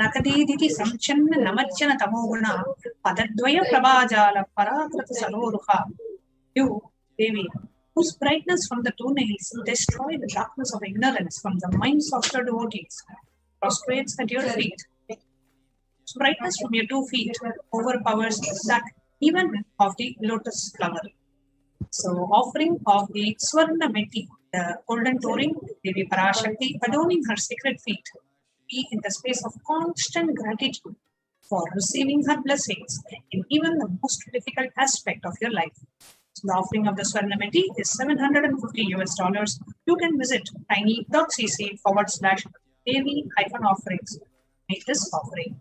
Nakadiditi Samchanna Namachana Tamoguna Padadvaya Prabhajala Parakrata Saroruha. You, Devi, whose brightness from the toenails destroy the darkness of ignorance from the minds of your devotees, prostrates at your feet. Whose brightness from your 2 feet overpowers that even of the lotus flower. So, offering of the Swarna Metti, the golden touring, Devi Parashakti, adorning her sacred feet, be in the space of constant gratitude for receiving her blessings in even the most difficult aspect of your life. So the offering of the Swarna Metti is $750. You can visit tiny.cc/Devi-offerings. Make this offering.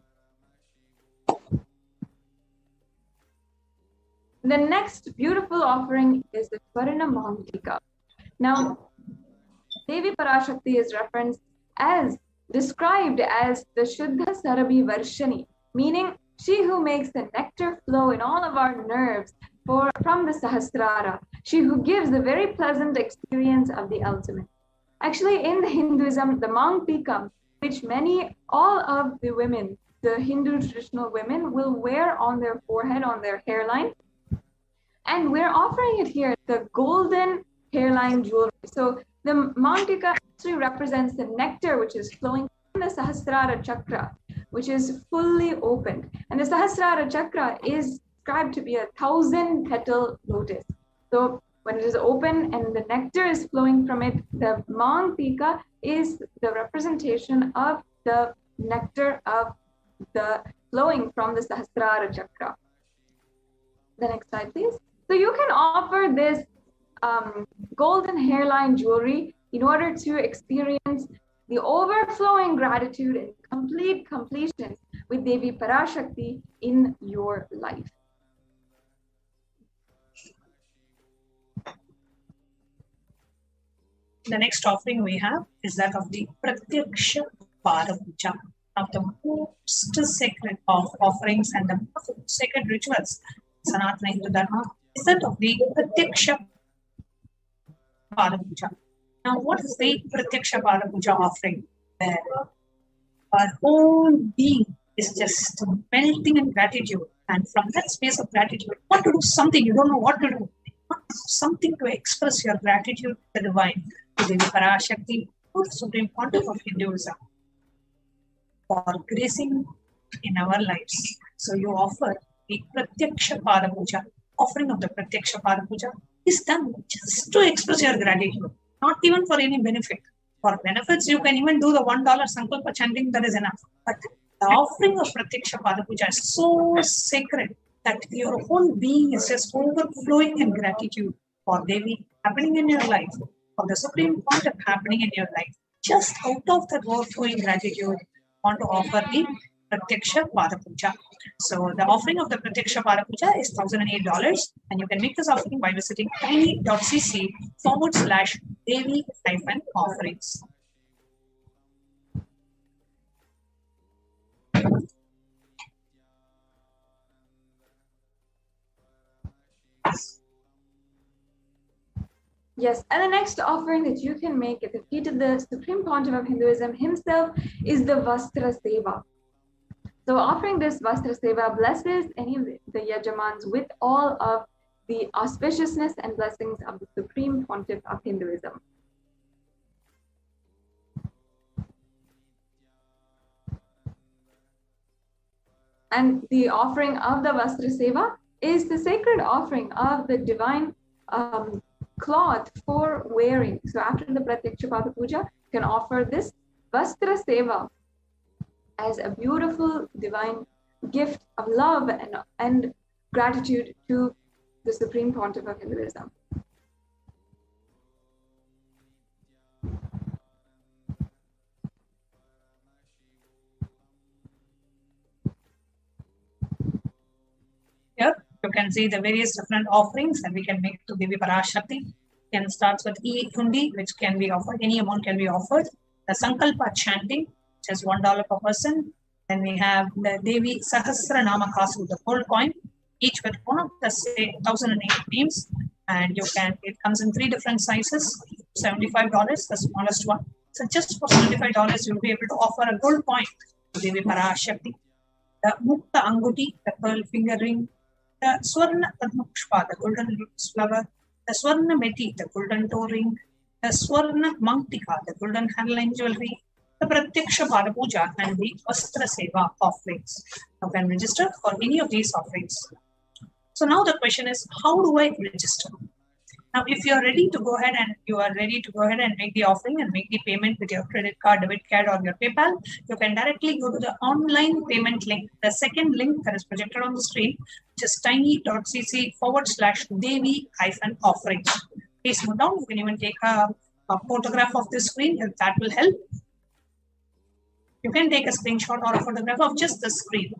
The next beautiful offering is the Swarna Mangalika. Now, Devi Parashakti is referenced as, described as the Shuddha Sarabhi Varshani, meaning she who makes the nectar flow in all of our nerves from the Sahasrara, she who gives the very pleasant experience of the ultimate. Actually, in Hinduism, the Mangtika, which all of the women, the Hindu traditional women, will wear on their forehead, on their hairline, and we're offering it here, the golden hairline jewelry. So the Mangtika actually represents the nectar which is flowing from the Sahasrara Chakra, which is fully opened. And the Sahasrara Chakra is described to be a 1,000-petal lotus. So when it is open and the nectar is flowing from it, the Mangtika is the representation of the nectar of the flowing from the Sahasrara Chakra. The next slide, please. So you can offer this golden hairline jewelry in order to experience the overflowing gratitude and complete completion with Devi Parashakti in your life. The next offering we have is that of the Pratyaksha Parapuja, of the most sacred of offerings and the most sacred rituals Sanatana Hindu Dharma is that of the Pratyaksha Parapuja. Now, what is the Pratyaksha Parapuja offering? Where our whole being is just melting in gratitude, and from that space of gratitude, you want to do something, you don't know what to do. Something to express your gratitude to the divine, to Devi Parashakti, to the Supreme Pontiff of Hinduism, for gracing in our lives. So you offer the Pratyaksha Parapuja. Offering of the Pratyaksha Parapuja is done just to express your gratitude, not even for any benefit. For benefits, you can even do the $1 Sankalpa chanting, that is enough. But the offering of Pratyaksha Parapuja is so sacred that your whole being is just overflowing in gratitude for Devi happening in your life, for the Supreme Pontiff happening in your life. Just out of that overflowing gratitude, want to offer the Pratyaksha Parapuja. So the offering of the Pratyaksha Parapuja is $1,008, and you can make this offering by visiting tiny.cc/Devi-offerings. Yes, and the next offering that you can make at the feet of the Supreme Pontiff of Hinduism himself is the Vastra Seva. So offering this Vastra Seva blesses any of the Yajamans with all of the auspiciousness and blessings of the Supreme Pontiff of Hinduism. And the offering of the Vastra Seva is the sacred offering of the divine cloth for wearing. So after the Pratyaksha Parapuja, you can offer this Vastra Seva as a beautiful divine gift of love and gratitude to the Supreme Pontiff of Hinduism. Here you can see the various different offerings that we can make to Devi Parashakti. It starts with E-Hundi, which can be offered, any amount can be offered. The Sankalpa chanting, which is $1 per person. Then we have the Devi Sahasra Nama Kasu, the gold coin, each with one of the 1,008 names. And it comes in 3 different sizes, $75, the smallest one. So just for $75, you'll be able to offer a gold coin to Devi Parashakti. The Mukta Anguti, the pearl finger ring, the Swarna Padmapushpa, the golden lotus flower, the Swarna Meti, the golden toe ring, the Swarna Mangtika, the golden hairline jewelry, the Pratyaksha Parapuja, and the Vastra Seva offerings. You can register for any of these offerings. So now the question is, how do I register? Now, if you are ready to go ahead and make the offering and make the payment with your credit card, debit card, or your PayPal, you can directly go to the online payment link, the second link that is projected on the screen, which is tiny.cc/Devi-offerings. Please note down. You can even take a photograph of this screen if that will help. You can take a screenshot or a photograph of just the screen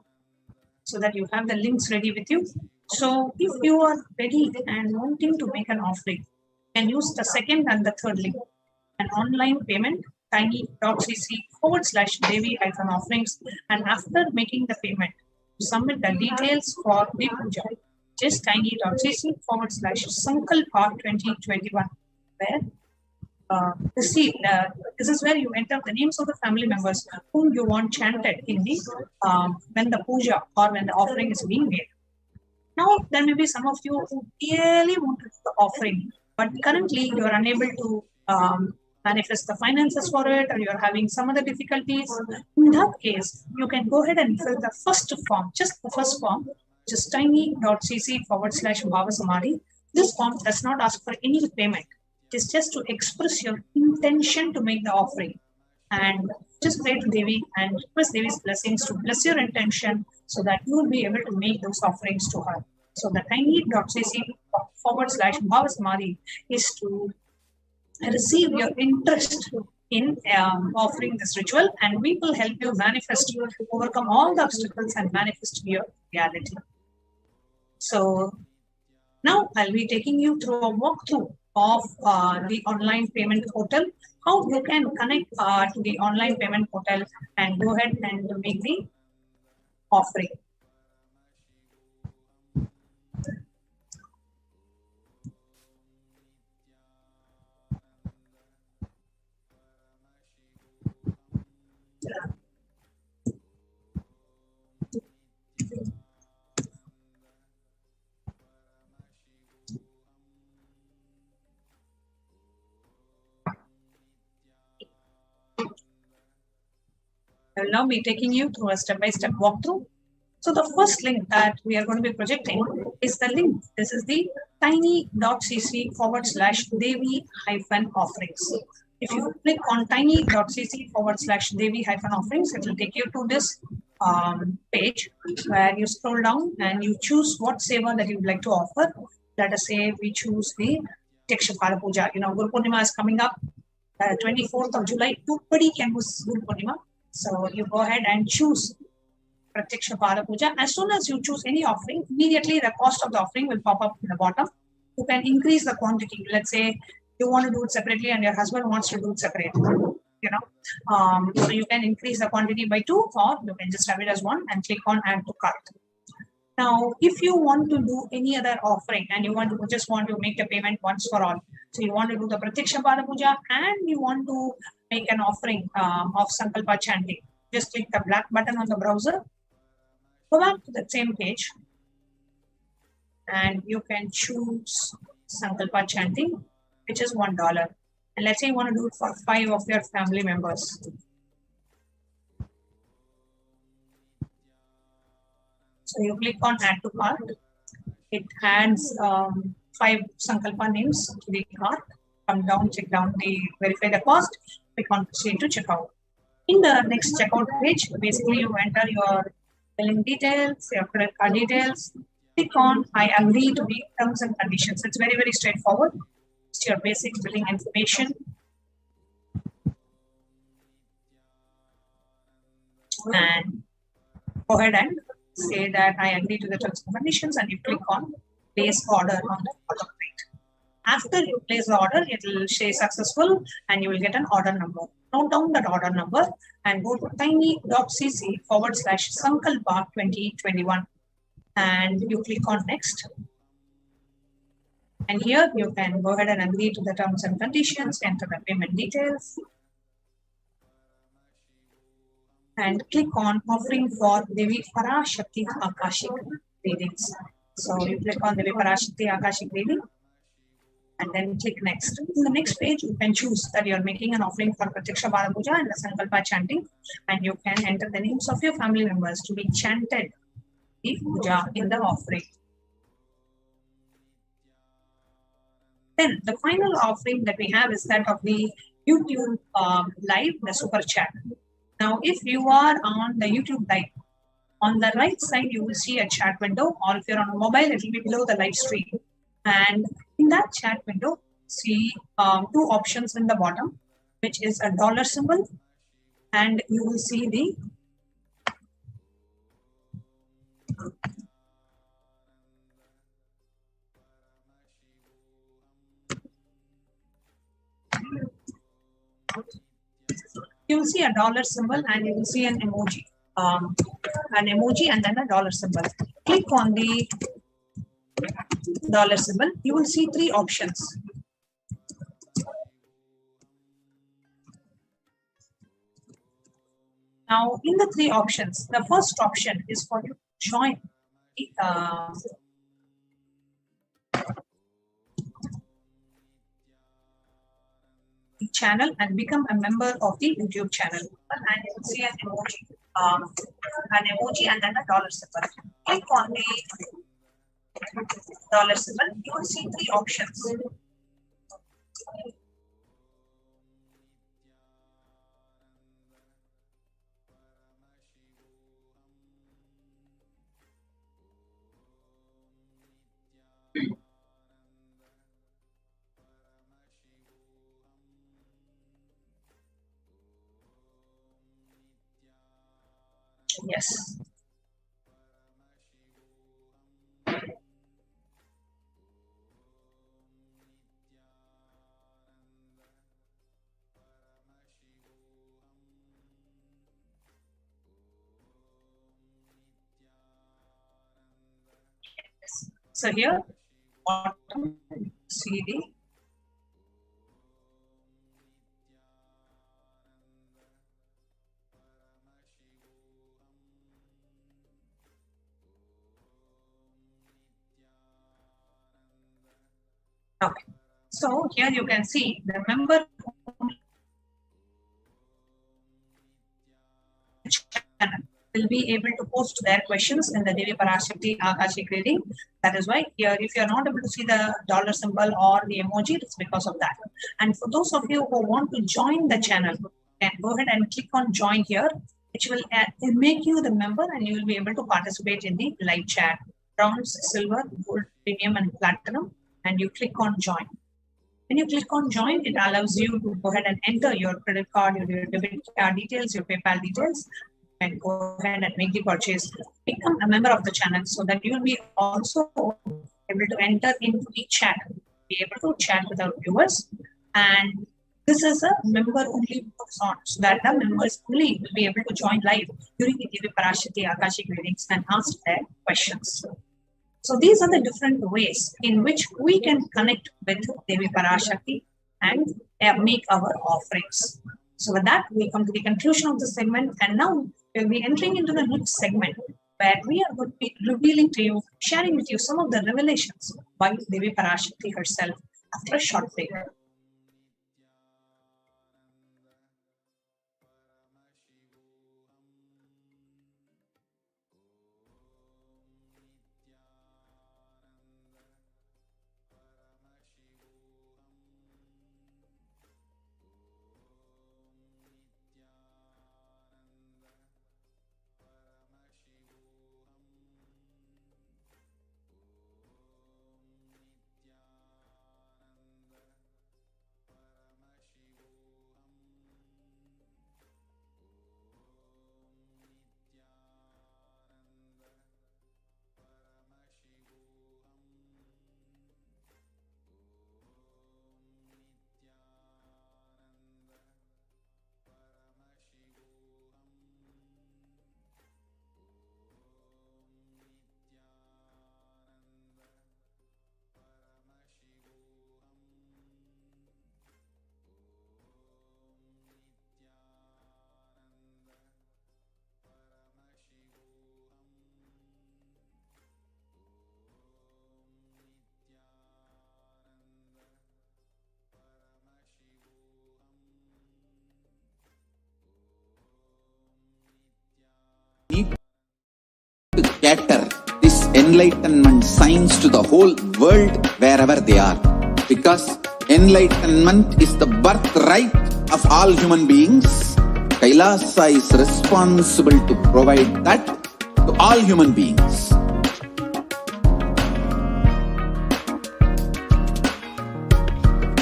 so that you have the links ready with you. So if you are ready and wanting to make an offering, can use the second and the third link. An online payment, tiny.cc/Devi-offerings, and after making the payment, submit the details for the puja. Just tiny.cc/Sankalpa 2021, where this is where you enter the names of the family members whom you want chanted in the when the puja or when the offering is being made. Now, there may be some of you who really want to do the offering, but currently you are unable to manifest the finances for it, or you are having some other difficulties. In that case, you can go ahead and fill the first form, just the first form, just tiny.cc/Bhavasamadhi. This form does not ask for any payment. It is just to express your intention to make the offering. And just pray to Devi and request Devi's blessings to bless your intention so that you will be able to make those offerings to her. So the tiny.cc/Bhavasamadhi is to receive your interest in offering this ritual, and we will help you manifest, overcome all the obstacles and manifest your reality. So now I'll be taking you through a walkthrough of the online payment portal, how you can connect to the online payment portal and go ahead and make the offering. I will now be taking you through a step-by-step walkthrough. So the first link that we are going to be projecting is the link. This is the tiny.cc/Devi-offerings. If you click on tiny.cc/Devi-offerings, it will take you to this page where you scroll down and you choose what seva that you would like to offer. Let us say we choose the Pratyakshapala Puja. Guru Purnima is coming up, 24th of July. Nobody can do Guru Purnima. So you go ahead and choose Pratyakshapala Puja. As soon as you choose any offering, immediately the cost of the offering will pop up in the bottom. You can increase the quantity. Let's say you want to do it separately and your husband wants to do it separately. So you can increase the quantity by 2, or you can just have it as 1 and click on add to cart. Now, if you want to do any other offering and you just want to make the payment once for all, so you want to do the Pratyakshapala Puja and you want to make an offering of Sankalpa chanting, just click the black button on the browser, go back to the same page, and you can choose Sankalpa chanting, which is $1. And let's say you want to do it for 5 of your family members. So you click on add to cart. It adds 5 Sankalpa names to the cart. Come down, check down verify the cost. Click on proceed to checkout. In the next checkout page, basically you enter your billing details, your credit card details. Click on I agree to the terms and conditions. It's very, very straightforward. It's your basic billing information. And go ahead and say that I agree to the terms and conditions, and you click on place order on the bottom right. After you place the order, it will say successful and you will get an order number. Note down that order number and go to tiny.cc/Sankalpa 2021 and you click on next. And here you can go ahead and agree to the terms and conditions, enter the payment details, and click on offering for Devi Parashakti Akashik readings. So you click on Devi Parashakti Akashik reading and then click next. In the next page, you can choose that you're making an offering for Pratyakshapala Puja and the Sankalpa chanting, and you can enter the names of your family members to be chanted the puja in the offering. Then the final offering that we have is that of the YouTube live, the super chat. Now, if you are on the YouTube live, on the right side, you will see a chat window, or if you're on a mobile, it will be below the live stream. And in that chat window, see 2 options in the bottom, which is a dollar symbol, and you will see the you will see a dollar symbol and you will see an emoji. An emoji and then a dollar symbol. Click on the dollar symbol. You will see three options. Now, in the three options, the first option is for you to join the channel and become a member of the YouTube channel. And you will see an emoji and then a dollar symbol. Click on the dollar symbol. You will see three options. Yes. So here, bottom, see the okay. So here you can see the member channel will be able to post their questions in the Devi Parashakti Akashik reading. That is why here, if you are not able to see the dollar symbol or the emoji, it's because of that. And for those of you who want to join the channel, then go ahead and click on join here, which will make you the member and you will be able to participate in the live chat. Bronze, silver, gold, premium, and platinum. And you click on join. When you click on join, it allows you to go ahead and enter your credit card, your debit card details, your PayPal details, and go ahead and make the purchase. Become a member of the channel so that you will be also able to enter into the chat, be able to chat with our viewers. And this is a member only on, so that the members only will be able to join live during the Devi Parashakti Akashic readings and ask their questions. So these are the different ways in which we can connect with Devi Parashakti and make our offerings. So with that, we come to the conclusion of the segment, and now we'll be entering into the next segment where we are going to be revealing to you, sharing with you some of the revelations by Devi Parashakti herself after a short break. Need to cater this enlightenment signs to the whole world wherever they are, because enlightenment is the birthright of all human beings. Kailasa is responsible to provide that to all human beings.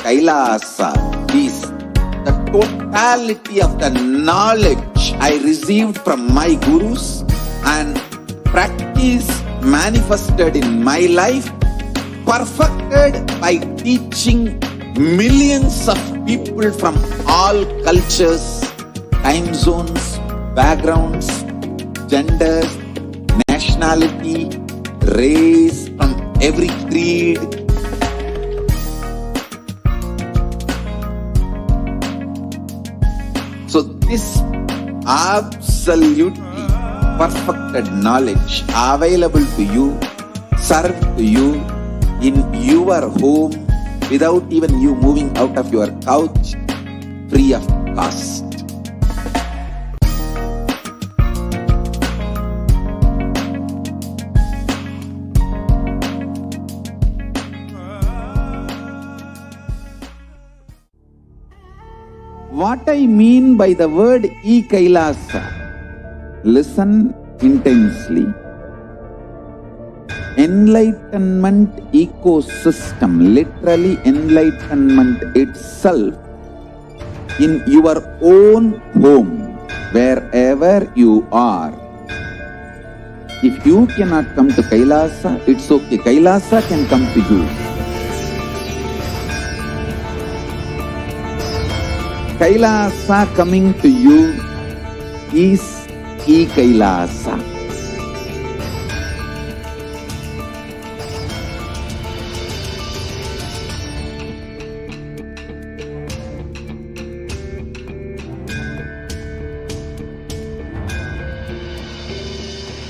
Kailasa is the totality of the knowledge I received from my gurus and practice manifested in my life, perfected by teaching millions of people from all cultures, time zones, backgrounds, genders, nationality, race, from every creed. So this absolutely perfected knowledge available to you, served to you in your home without even you moving out of your couch, free of cost. What I mean by the word Kailasa, listen intensely. Enlightenment ecosystem, literally enlightenment itself in your own home, wherever you are. If you cannot come to Kailasa, it's okay. Kailasa can come to you. Kailasa coming to you is Kailasa.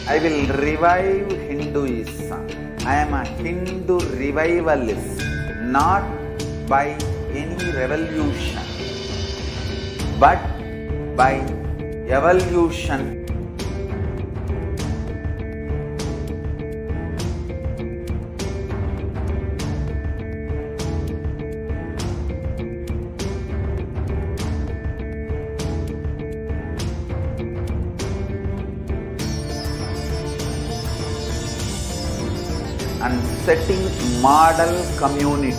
I will revive Hinduism. I am a Hindu revivalist, not by any revolution, but by evolution. And setting model community.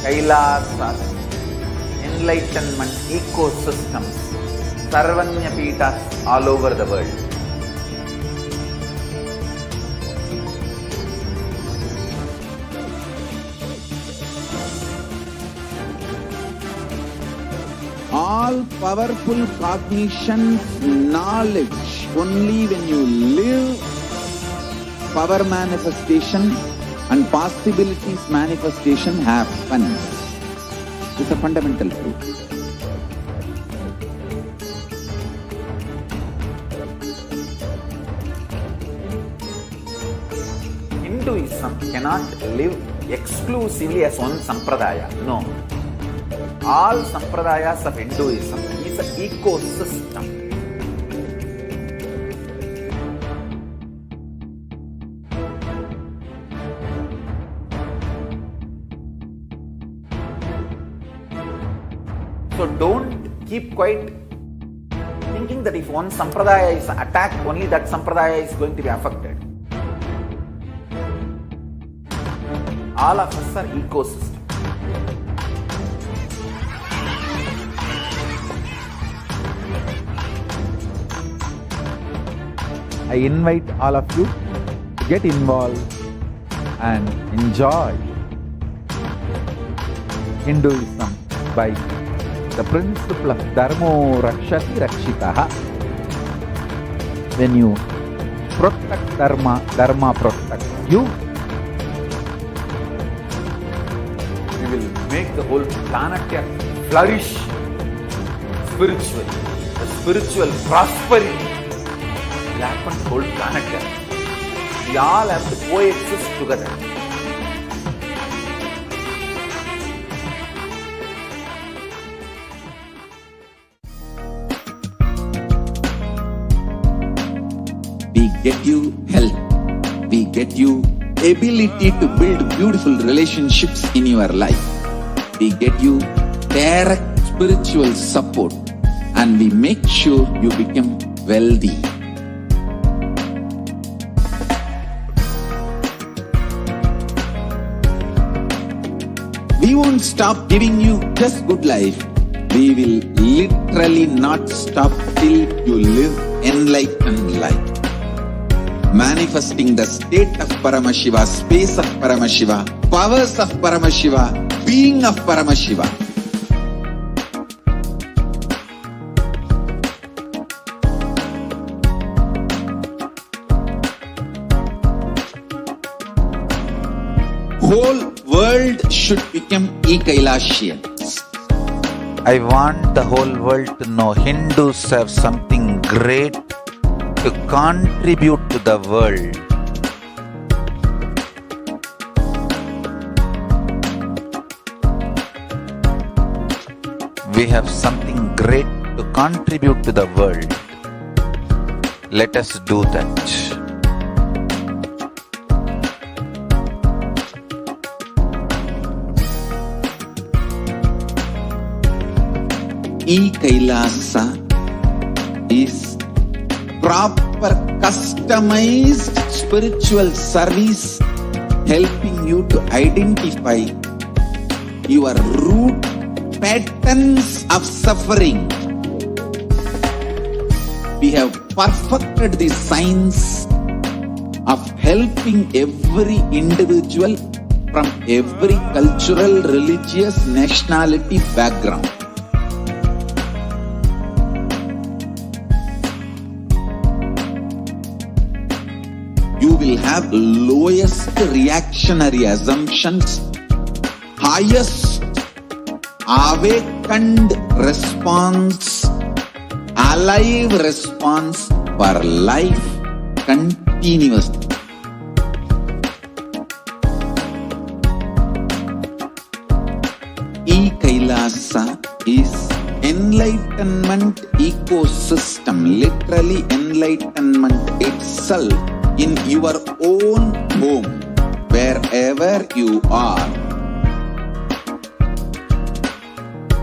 Kailasa, enlightenment ecosystems, Sarvanya Pitas all over the world. All powerful cognition, knowledge, only when you live, power manifestation and possibilities manifestation happens. It's a fundamental truth. Hinduism cannot live exclusively as one sampradaya. No. All sampradayas of Hinduism is an ecosystem. So don't keep quiet thinking that if one sampradaya is attacked, only that sampradaya is going to be affected. All of us are ecosystems. I invite all of you to get involved and enjoy Hinduism by the principle of Dharmo Rakshati Rakshitaha. When you protect Dharma, Dharma protects you. We will make the whole planet flourish spiritually. The spiritual prosperity will happen to the whole planet. We all have to coexist together. We get you health. We get you ability to build beautiful relationships in your life. We get you direct spiritual support, and we make sure you become wealthy. We won't stop giving you just good life. We will literally not stop till you live enlightened life. manifesting the state of Paramashiva, space of Paramashiva, powers of Paramashiva, being of Paramashiva. Whole world should become Kailasians. I want the whole world to know Hindus have something great to contribute to the world. We have something great to contribute to the world. Let us do that. Kailasa is proper customized spiritual service helping you to identify your root patterns of suffering. We have perfected the science of helping every individual from every cultural, religious, nationality background. You will have lowest reactionary assumptions, highest awakened response, alive response for life continuously. Kailasa is enlightenment ecosystem, literally enlightenment itself in your own home, wherever you are.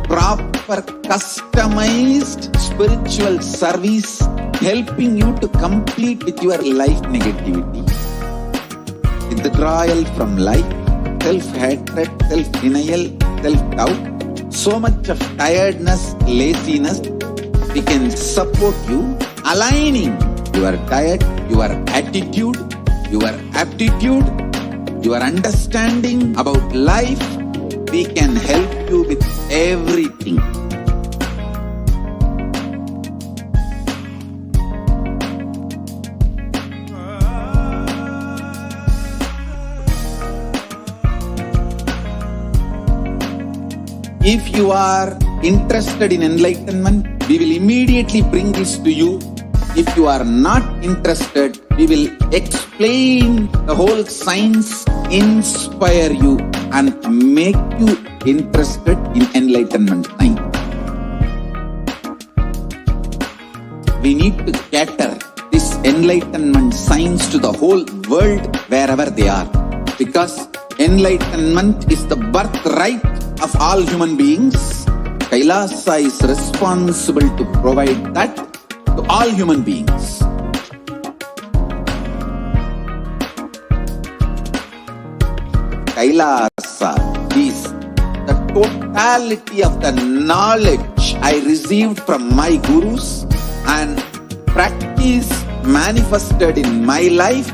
Proper customized spiritual service helping you to complete with your life negativity. Withdrawal from life, self-hatred, self-denial, self-doubt, so much of tiredness, laziness. We can support you aligning your diet, your attitude, your aptitude, your understanding about life. We can help you with everything. If you are interested in enlightenment, we will immediately bring this to you. If you are not interested, we will explain the whole science, inspire you and make you interested in enlightenment time. We need to cater this enlightenment science to the whole world wherever they are, because enlightenment is the birthright of all human beings. Kailasa is responsible to provide that to all human beings. Kailasa is the totality of the knowledge I received from my gurus and practice manifested in my life,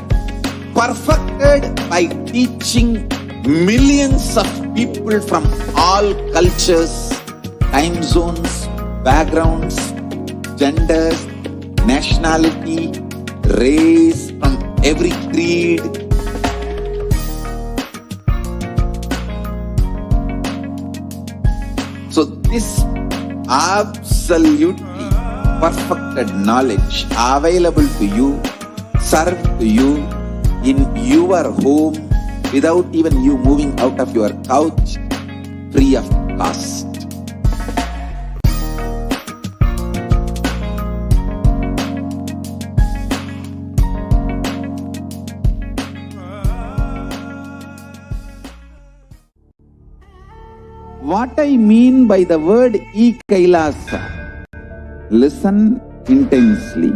perfected by teaching millions of people from all cultures, time zones, backgrounds, genders, nationality, race, from every creed. So this absolutely perfected knowledge available to you, served to you in your home without even you moving out of your couch, free of cost. What I mean by the word Kailasa, listen intensely.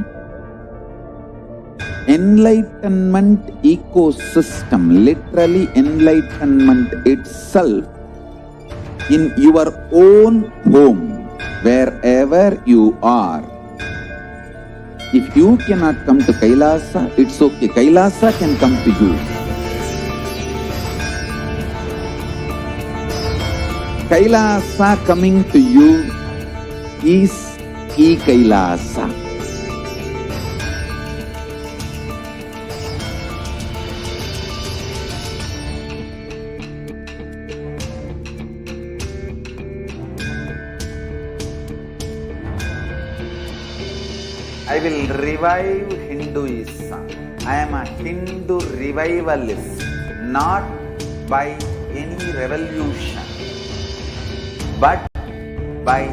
Enlightenment ecosystem, literally enlightenment itself in your own home, wherever you are. If you cannot come to Kailasa, it's okay. Kailasa can come to you. Kailasa coming to you is Kailasa. I will revive Hinduism. I am a Hindu revivalist, not by any revolution, but by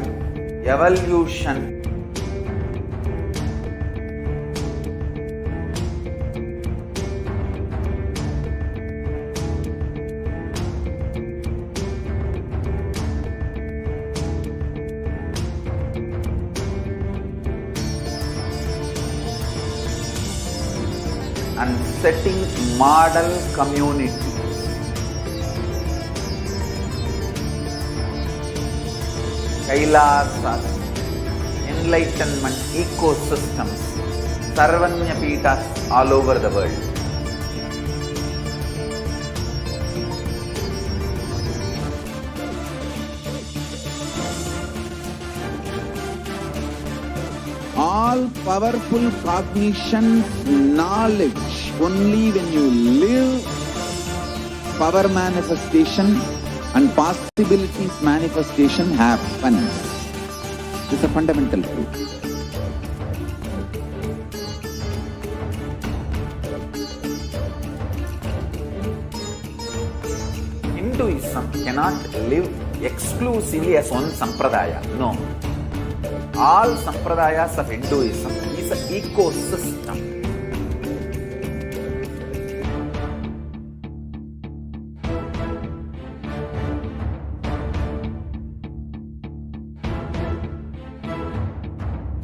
evolution. And setting model community. Kailasa, enlightenment ecosystems, Sarvanya Peethas all over the world. All powerful cognition, knowledge, only when you live, power manifestation and possibilities manifestation happens. It's a fundamental truth. Hinduism cannot live exclusively as one sampradaya. No. All sampradayas of Hinduism is an ecosystem.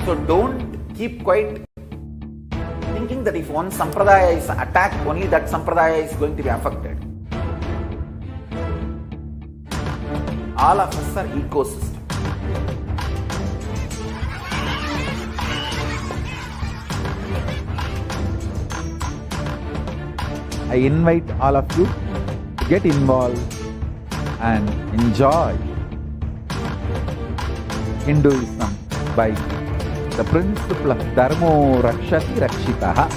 So don't keep quiet thinking that if one sampradaya is attacked, only that sampradaya is going to be affected. All of us are ecosystem. I invite all of you to get involved and enjoy Hinduism by the principle of Dharmo Rakshati Rakshitaha.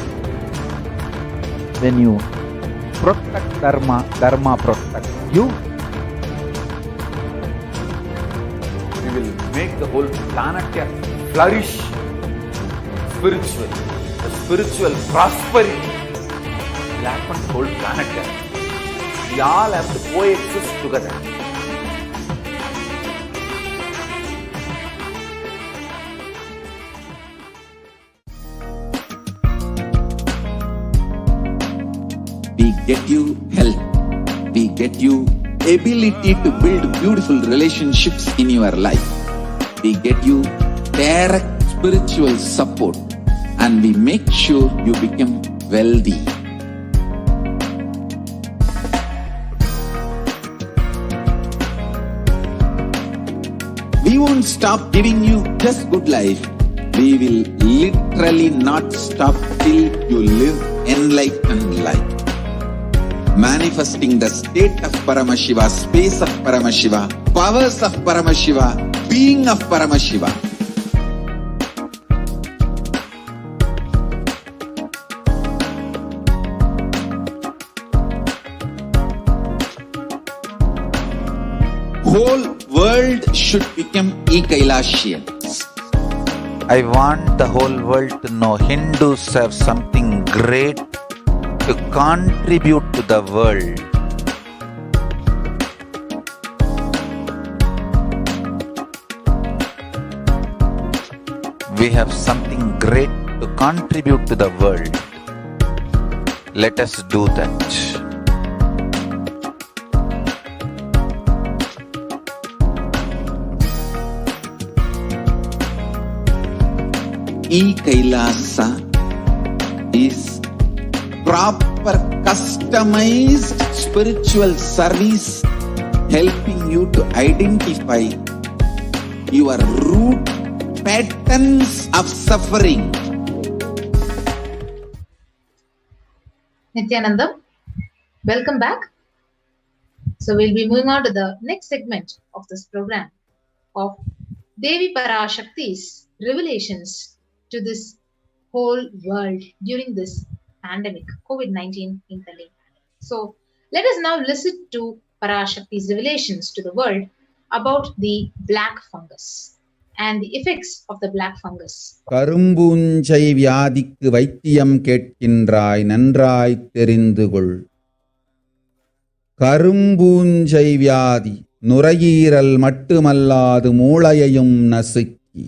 When you protect Dharma, Dharma protects you. We will make the whole planet flourish spiritually. The spiritual prosperity will happen to the whole planet. We all have to coexist together. We get you health. We get you ability to build beautiful relationships in your life. We get you direct spiritual support, and we make sure you become wealthy. We won't stop giving you just good life. We will literally not stop till you live enlightened life. Manifesting the state of Paramashiva, space of Paramashiva, powers of Paramashiva, being of Paramashiva. Whole world should become Kailasians. I want the whole world to know Hindus have something great to contribute to the world. We have something great to contribute to the world. Let us do that. Kailasa is proper customized spiritual service helping you to identify your root patterns of suffering Nithyanandam, welcome back. So we'll be moving on to the next segment of this program of Devi Parashakti's revelations to this whole world during this pandemic, COVID-19 pandemic. So let us now listen to Parashakti's revelations to the world about the black fungus and the effects of the black fungus. கரும்பூஞ்சை வியாதிக்கு வைத்தியம் கேட்கின்றாய், நன்றாய் தெரிந்து கொள். கரும்பூஞ்சை வியாதி நுரையீரல் மட்டுமல்லாது மூளையையும் நசுக்கி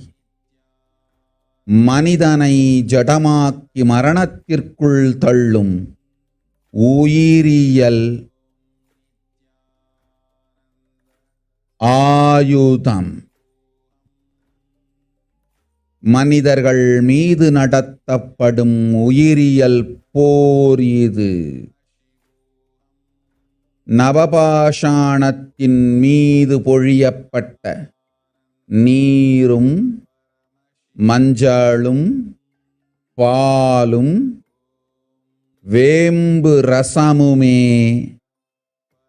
மனிதனை ஜடமாக்கி மரணத்திற்குள் தள்ளும் உயிரியல் ஆயுதம். மனிதர்கள் மீது நடத்தப்படும் உயிரியல் போர் இது. நவபாஷாணத்தின் மீது பொழியப்பட்ட நீரும் மஞ்சளும் பாலும் வேம்பு ரசமுமே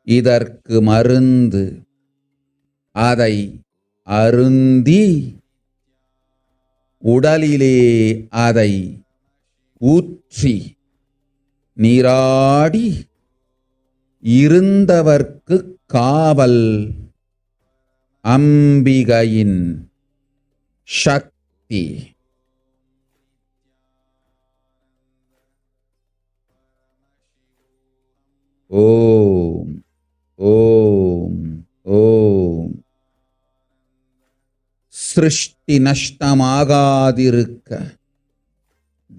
இதற்கு மருந்து. அதை அருந்தி உடலிலே அதை ஊற்றி நீராடி இருந்தவர்க்கு காவல் அம்பிகையின் சக்தி. ஓம் ஓம் ஓம். சிருஷ்டி நஷ்டமாகாதிருக்க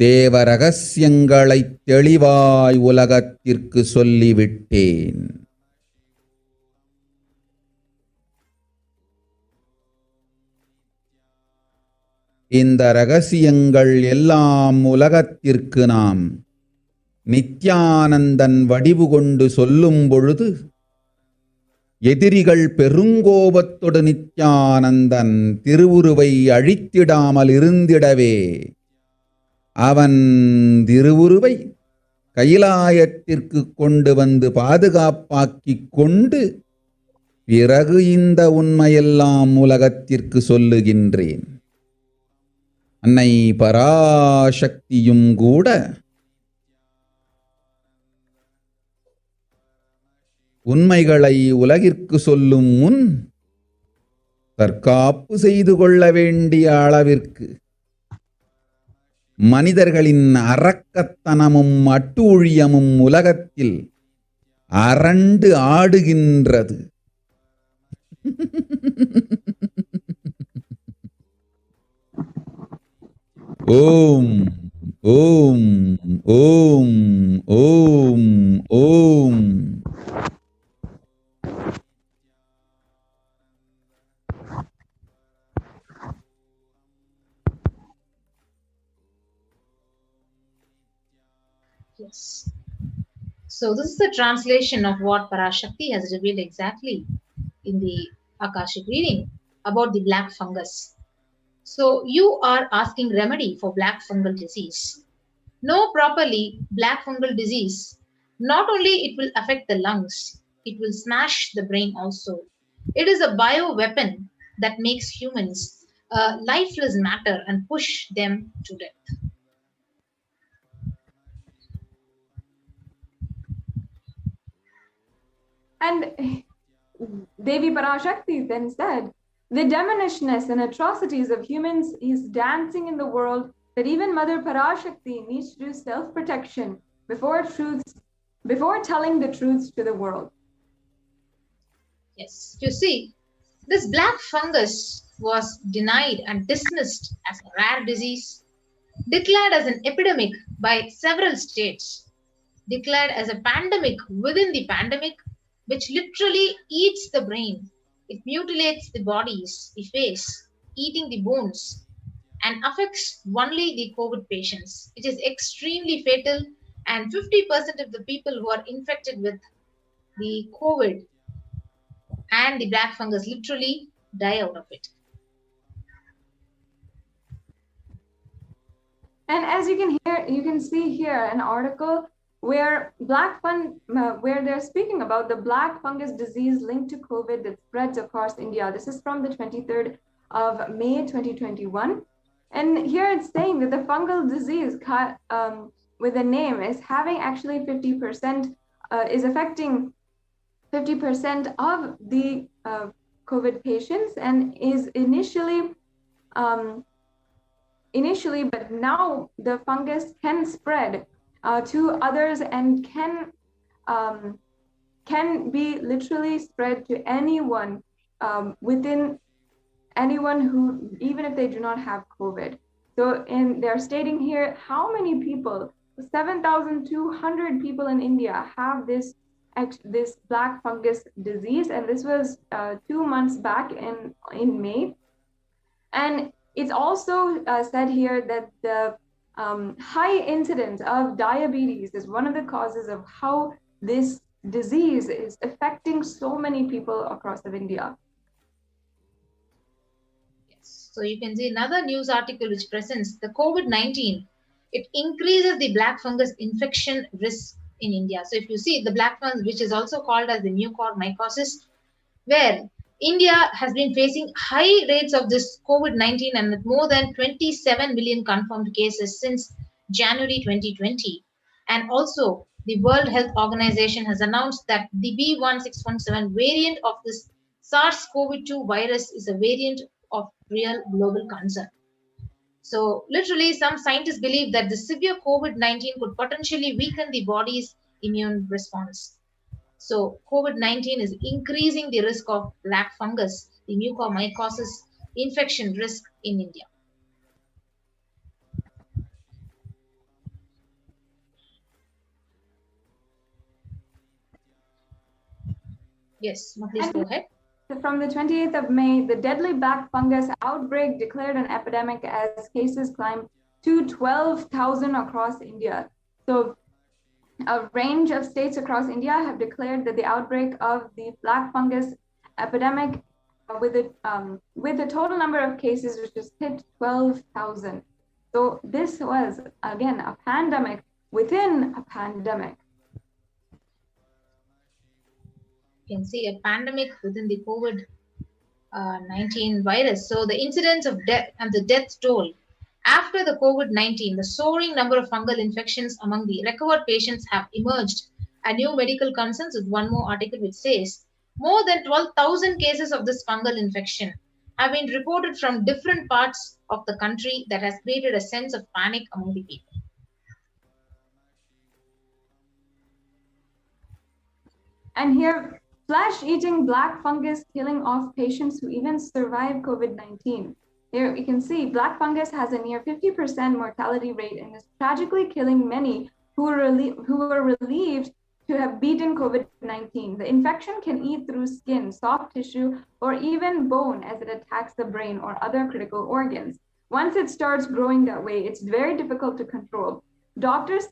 தேவ ரகசியங்களை தெளிவாய் உலகத்திற்கு சொல்லிவிட்டேன். இந்த ரகசியங்கள் எல்லாம் உலகத்திற்கு நாம் நித்யானந்தன் வடிவு கொண்டு சொல்லும் பொழுது எதிரிகள் பெருங்கோபத்தொடு நித்யானந்தன் திருவுருவை அழித்திடாமல் இருந்திடவே அவன் திருவுருவை கைலாயத்திற்கு கொண்டு வந்து பாதுகாப்பாக்கிக் கொண்டு பிறகு இந்த உண்மையெல்லாம் உலகத்திற்கு சொல்லுகின்றேன். அன்னை பராசக்தியும் கூட உண்மைகளை உலகிற்கு சொல்லும் முன் தற்காப்பு செய்து கொள்ள வேண்டிய அளவிற்கு மனிதர்களின் அரக்கத்தனமும் அட்டூழியமும் உலகத்தில் அரண்டு ஆடுகின்றது. ஓம் ஓம் ஓம் ஓம் ஓம். Yes. So this is the translation of what Parashakti has revealed exactly in the Akashic reading about the black fungus. So you are asking remedy for black fungal disease. Know properly black fungal disease. Not only it will affect the lungs, it will smash the brain also. It is a bio weapon that makes humans lifeless matter and push them to death. And Devi Parashakti then said, the demonishness and atrocities of humans is dancing in the world, that even Mother Parashakti needs to do self-protection before telling the truths to the world. Yes, you see, this black fungus was denied and dismissed as a rare disease, declared as an epidemic by several states, declared as a pandemic within the pandemic, which literally eats the brain. It mutilates the bodies, the face, eating the bones, and affects only the COVID patients. It is extremely fatal, and 50% of the people who are infected with the COVID and the black fungus literally die out of it. And as you can see here an article where where they're speaking about the black fungus disease linked to COVID that spreads across India. This is from the 23rd of May 2021. And here it's saying that the fungal disease with a name is having actually 50%, is affecting 50% of the COVID patients, and is initially, but now the fungus can spread to others and can be literally spread to anyone within anyone who, even if they do not have COVID. So they're stating here how many people, 7,200 people in India have this black fungus disease, and this was 2 months back in May. And it's also said here that the high incidence of diabetes is one of the causes of how this disease is affecting so many people across India. Yes. So you can see another news article which presents the COVID-19. It increases the black fungus infection risk in India. So if you see the black fungus, which is also called as the mucormycosis, where India has been facing high rates of this COVID-19 and with more than 27 million confirmed cases since January 2020. And also, the World Health Organization has announced that the B1617 variant of this SARS-CoV-2 virus is a variant of real global concern. So, literally, some scientists believe that the severe COVID-19 could potentially weaken the body's immune response. So COVID-19 is increasing the risk of black fungus, the mucormycosis infection risk in India. Yes, please go ahead. From the 28th of May, the deadly black fungus outbreak declared an epidemic as cases climbed to 12,000 across India. So a range of states across India have declared that the outbreak of the black fungus epidemic with the total number of cases which has hit 12,000. So this was, again, a pandemic within a pandemic. You can see a pandemic within the COVID-19 virus. So the incidence of death and the death toll after the COVID-19, the soaring number of fungal infections among the recovered patients have emerged. A new medical concerns with one more article which says more than 12,000 cases of this fungal infection have been reported from different parts of the country that has created a sense of panic among the people. And here, flesh-eating black fungus killing off patients who even survive COVID-19. Here you can see black fungus has a near 50% mortality rate and is tragically killing many who were relieved to have beaten COVID-19. The infection can eat through skin, soft tissue, or even bone as it attacks the brain or other critical organs. Once it starts growing that way, it's very difficult to control. Doctors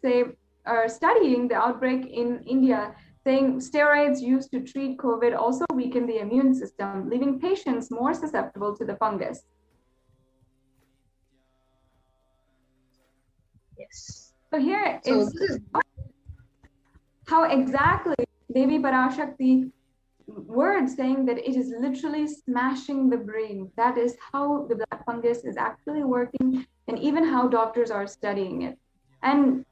are studying the outbreak in India, saying steroids used to treat COVID also weaken the immune system, leaving patients more susceptible to the fungus. Yes. So here is how exactly Devi Parashakti words saying that it is literally smashing the brain. That is how the black fungus is actually working, and even how doctors are studying it. And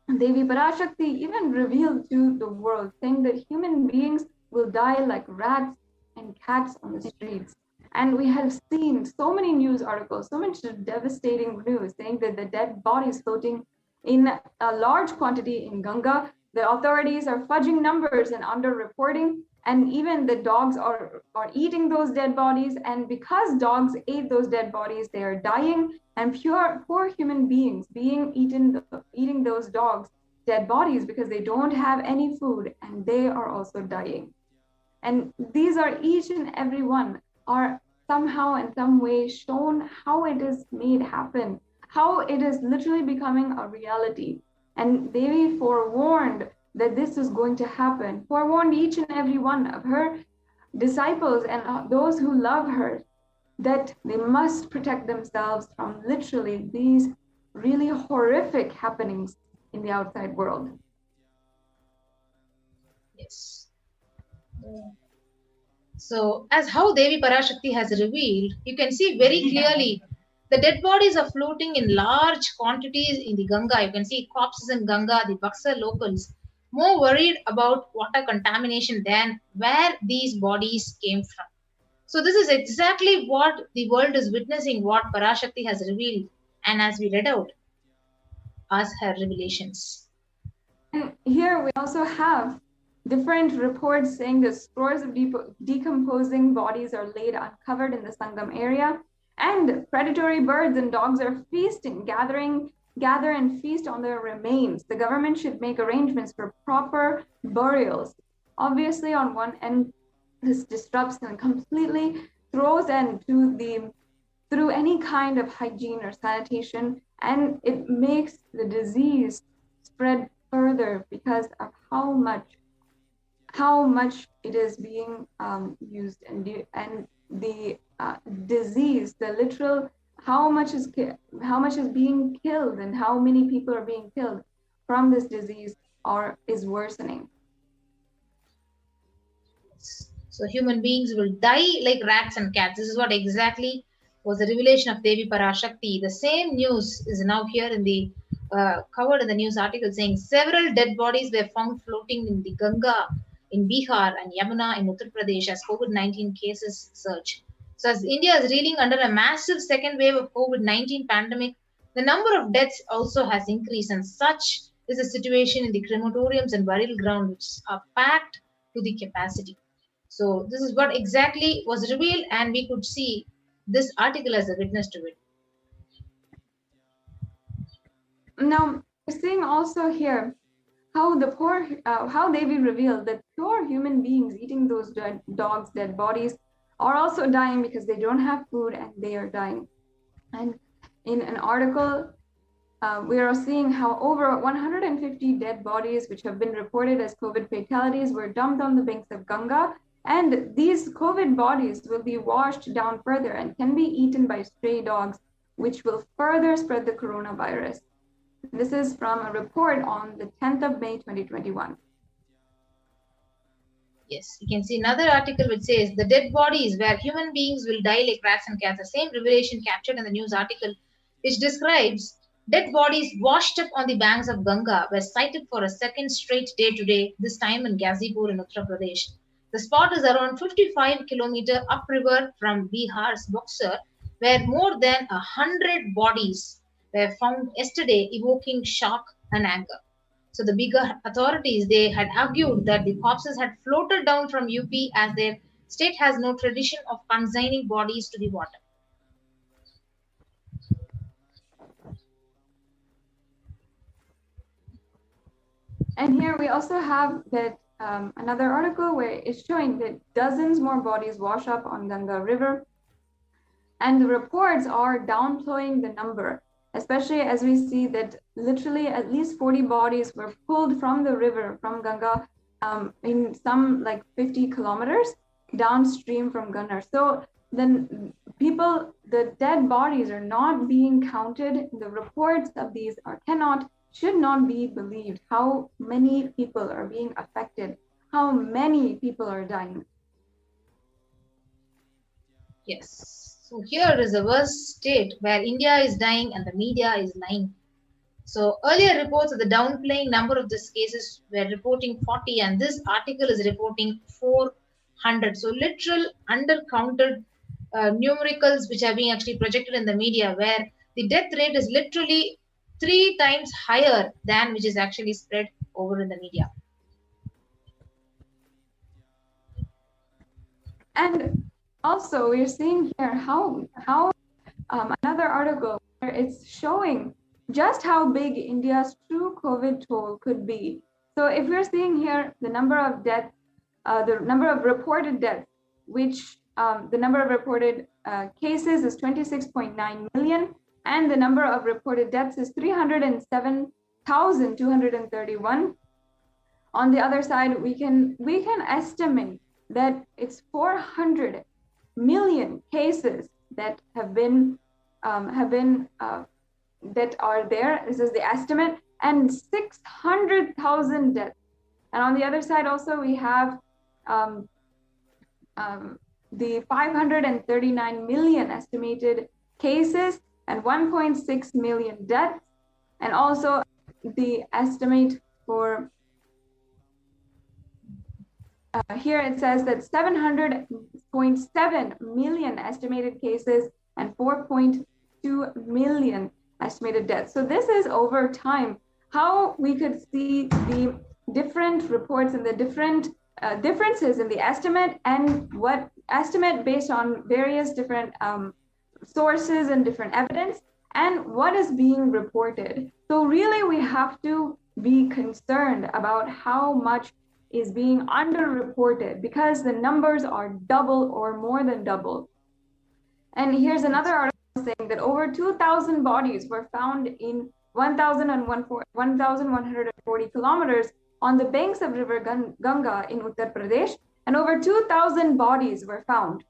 Devi Parashakti even revealed to the world, saying that human beings will die like rats and cats on the streets. And we have seen so many news articles, so much devastating news saying that the dead bodies floating in a large quantity in Ganga. The authorities are fudging numbers and under-reporting, and even the dogs are eating those dead bodies. And because dogs ate those dead bodies, they are dying, and poor human beings eating those dogs' dead bodies because they don't have any food, and they are also dying. And these are each and every one are somehow in some way shown how it is made happen, how it is literally becoming a reality. And Devi forewarned that this is going to happen, forewarned each and every one of her disciples and those who love her that they must protect themselves from literally these really horrific happenings in the outside world. Yes. So, as how Devi Parashakti has revealed, you can see very clearly the dead bodies are floating in large quantities in the Ganga. You can see corpses in Ganga, the Buxar locals, more worried about water contamination than where these bodies came from. So, this is exactly what the world is witnessing, what Parashakti has revealed, and as we read out as her revelations. And here we also have different reports saying that scores of decomposing bodies are laid uncovered in the Sangam area, and predatory birds and dogs are feasting, gather and feast on their remains. The government should make arrangements for proper burials. Obviously, on one end, this disrupts and completely throws end to through any kind of hygiene or sanitation, and it makes the disease spread further because of how much it is being used, and the disease, the literal how much is being killed and how many people are being killed from this disease is worsening. So human beings will die like rats and cats. This is what exactly was the revelation of Devi Parashakti. The same news is now here in the covered in the news article, saying several dead bodies were found floating in the Ganga in Bihar and Yamuna in Uttar Pradesh as COVID-19 cases surge. So as India is reeling under a massive second wave of COVID-19 pandemic, the number of deaths also has increased, and such is the situation in the crematoriums and burial grounds, which are packed to the capacity. So this is what exactly was revealed, and we could see this article as a witness to it. Now, we're seeing also here how how Devi revealed that poor human beings eating those dogs' dead bodies are also dying because they don't have food and they are dying. And in an article, we are seeing how over 150 dead bodies, which have been reported as COVID fatalities, were dumped on the banks of Ganga. And these COVID bodies will be washed down further and can be eaten by stray dogs, which will further spread the coronavirus. This is from a report on the 10th of May, 2021. Yes, you can see another article which says the dead bodies where human beings will die like rats and cats. The same revelation captured in the news article, which describes dead bodies washed up on the banks of Ganga were sighted for a second straight day today, this time in Ghazipur in Uttar Pradesh. The spot is around 55 kilometers upriver from Bihar's Buxar, where more than 100 bodies were found yesterday, evoking shock and anger. So the bigger authorities, they had argued that the corpses had floated down from UP as their state has no tradition of consigning bodies to the water. And here we also have that another article where it's showing that dozens more bodies wash up on Ganga River, and the reports are downplaying the number, especially as we see that literally at least 40 bodies were pulled from the river, from Ganga, in some like 50 kilometers downstream from Gunnar. So then the dead bodies are not being counted. The reports of these should not be believed. How many people are being affected? How many people are dying? Yes. So here is the worst state where India is dying and the media is lying. So earlier reports of the downplaying number of these cases were reporting 40, and this article is reporting 400. So literal undercounted numericals which are being actually projected in the media, where the death rate is literally 3 times higher than which is actually spread over in the media. And also we're seeing here how another article where it's showing just how big India's true COVID toll could be. So if we're seeing here the number of deaths, the number of reported deaths, which the number of reported cases is 26.9 million, and the number of reported deaths is 307,231. On the other side, we can estimate that it's 400 million cases that have been that are there. This is the estimate, and 600,000 deaths And on the other side also, we have the 539 million estimated cases and 1.6 million deaths, and also the estimate for here it says that 700.7 million estimated cases and 4.2 million estimated deaths. So this is over time how we could see the different reports and the different differences in the estimate, and what estimate based on various different sources and different evidence, and what is being reported. So really we have to be concerned about how much is being underreported, because the numbers are double or more than double. And here's another article saying that over 2,000 bodies were found in 1,140 kilometers on the banks of River Ganga in Uttar Pradesh, and over 2,000 bodies were found.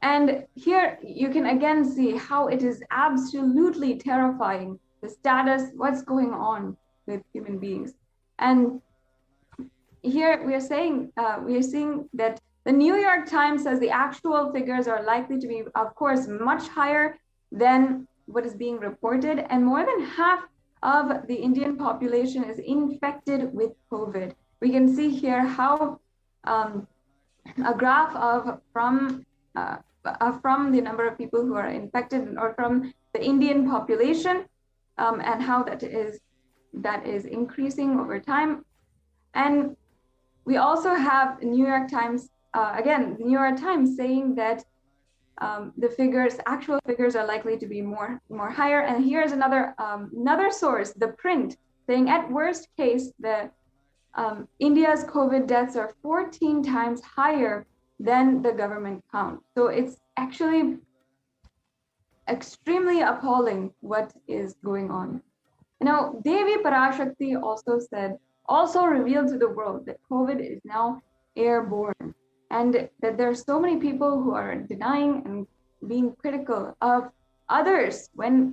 And here you can again see how it is absolutely terrifying, the status, what's going on with human beings. And here we are seeing that the New York Times says the actual figures are likely to be, of course, much higher than what is being reported, and more than half of the Indian population is infected with COVID. We can see here how a graph of from the number of people who are infected, or from the Indian population, and how that is increasing over time. And we also have the New York Times, again, the New York Times saying that the actual figures are likely to be more higher. And here's another source, The Print, saying at worst case, India's COVID deaths are 14 times higher than the government count. So it's actually extremely appalling what is going on. Now, Devi Parashakti also revealed to the world that COVID is now airborne, and that there are so many people who are denying and being critical of others when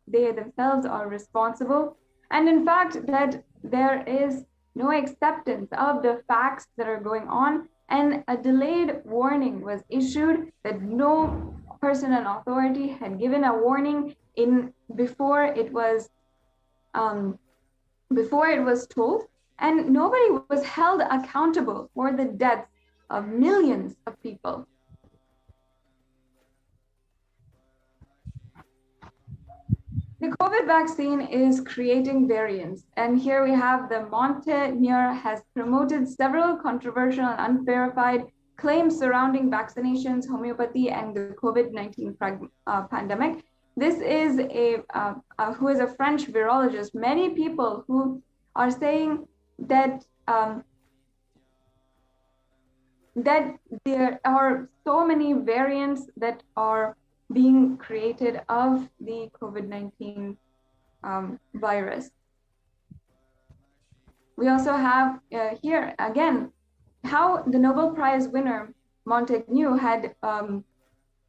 they themselves are responsible. And in fact, that there is no acceptance of the facts that are going on, and a delayed warning was issued that no person in authority had given a warning before it was told, and nobody was held accountable for the deaths of millions of people. The COVID vaccine is creating variants, and here we have the Montenegro has promoted several controversial and unverified claims surrounding vaccinations, homeopathy, and the COVID-19 pandemic. This is who is a French virologist. Many people who are saying that that there are so many variants that are being created of the COVID-19 virus. We also have here again how the Nobel Prize winner Montaigne had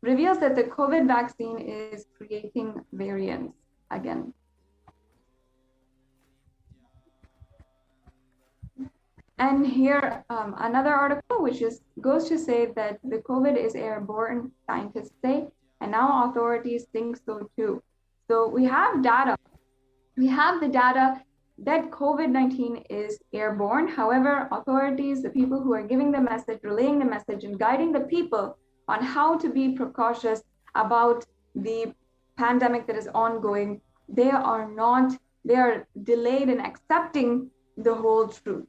reveals that the COVID vaccine is creating variants again. And here another article which goes to say that the COVID is airborne, scientists say, and now authorities think so too. So we have data. We have the data that COVID-19 is airborne. However, authorities, the people who are giving the message, relaying the message, and guiding the people on how to be precautious about the pandemic that is ongoing, they are delayed in accepting the whole truth.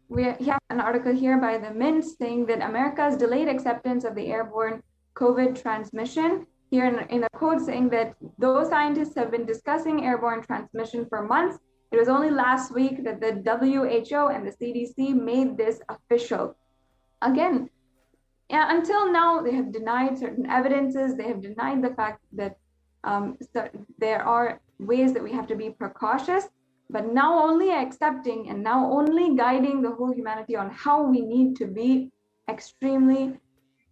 We have an article here by the Mint saying that America's delayed acceptance of the airborne COVID transmission. Here in a quote saying that those scientists have been discussing airborne transmission for months. It was only last week that the WHO and the CDC made this official. Again, until now, they have denied certain evidences. They have denied the fact that there are ways that we have to be precautious. But now only accepting and now only guiding the whole humanity on how we need to be extremely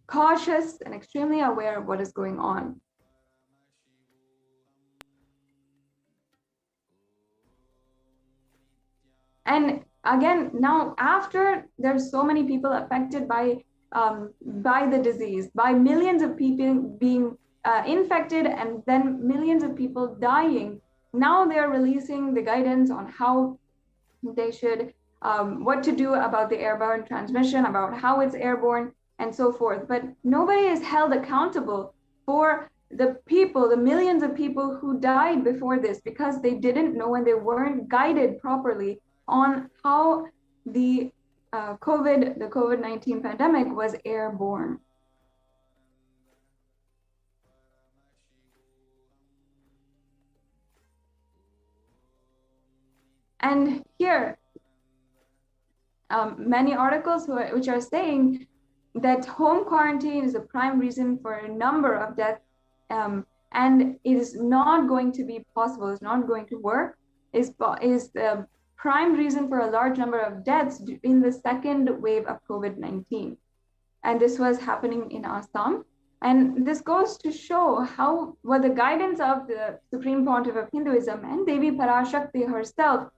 cautious and extremely aware of what is going on. And again, now after there's so many people affected by the disease, by millions of people being infected and then millions of people dying, now they're releasing the guidance on how they should, what to do about the airborne transmission, about how it's airborne, and so forth. But nobody is held accountable for the people, the millions of people who died before this because they didn't know and they weren't guided properly on how the COVID-19 pandemic was airborne. And here, many articles which are saying that home quarantine is a prime reason for a number of deaths, and it is not going to be possible, it's not going to work, is the prime reason for a large number of deaths in the second wave of COVID-19. And this was happening in Assam. And this goes to show what the guidance of the Supreme Pontiff of Hinduism and Devi Parashakti herself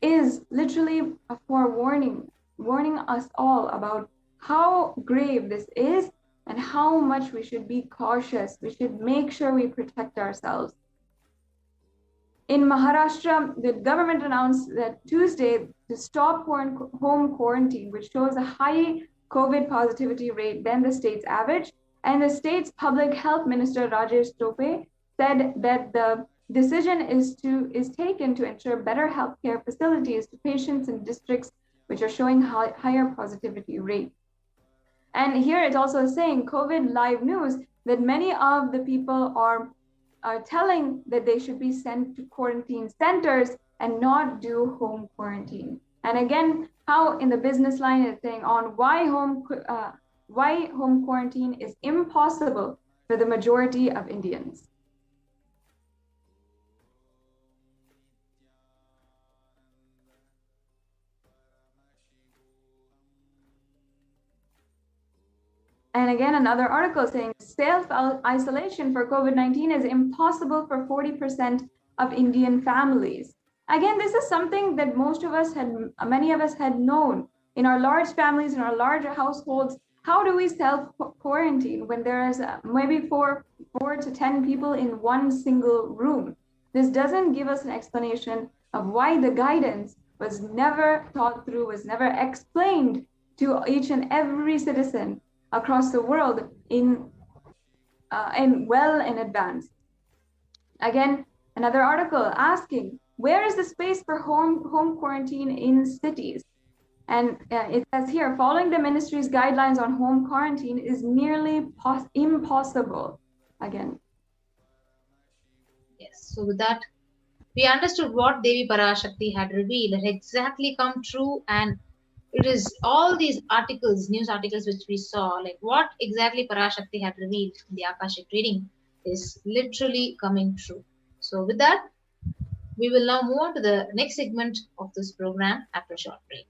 is literally a forewarning, warning us all about how grave this is and how much we should be cautious. We should make sure we protect ourselves. In Maharashtra, the government announced that Tuesday to stop home quarantine, which shows a high COVID positivity rate than the state's average. And the state's public health minister, Rajesh Tope, said that the decision is taken to ensure better healthcare facilities to patients in districts which are showing higher positivity rate. And here it's also saying COVID live news that many of the people are telling that they should be sent to quarantine centers and not do home quarantine. And again, how in the business line it's saying on why home quarantine is impossible for the majority of Indians. And again, another article saying self-isolation for COVID-19 is impossible for 40% of Indian families. Again, this is something that many of us had known in our large families, in our larger households. How do we self-quarantine when there is maybe four to 10 people in one single room? This doesn't give us an explanation of why the guidance was never thought through, was never explained to each and every citizen across the world in advance. Again, another article asking, where is the space for home quarantine in cities? And it says here, following the ministry's guidelines on home quarantine is nearly impossible. Again. Yes, so with that, we understood what Devi Parashakti had revealed had exactly come true, and it is all these articles, news articles which we saw, like what exactly Parashakti had revealed in the Akashic reading is literally coming true. So with that, we will now move on to the next segment of this program after a short break.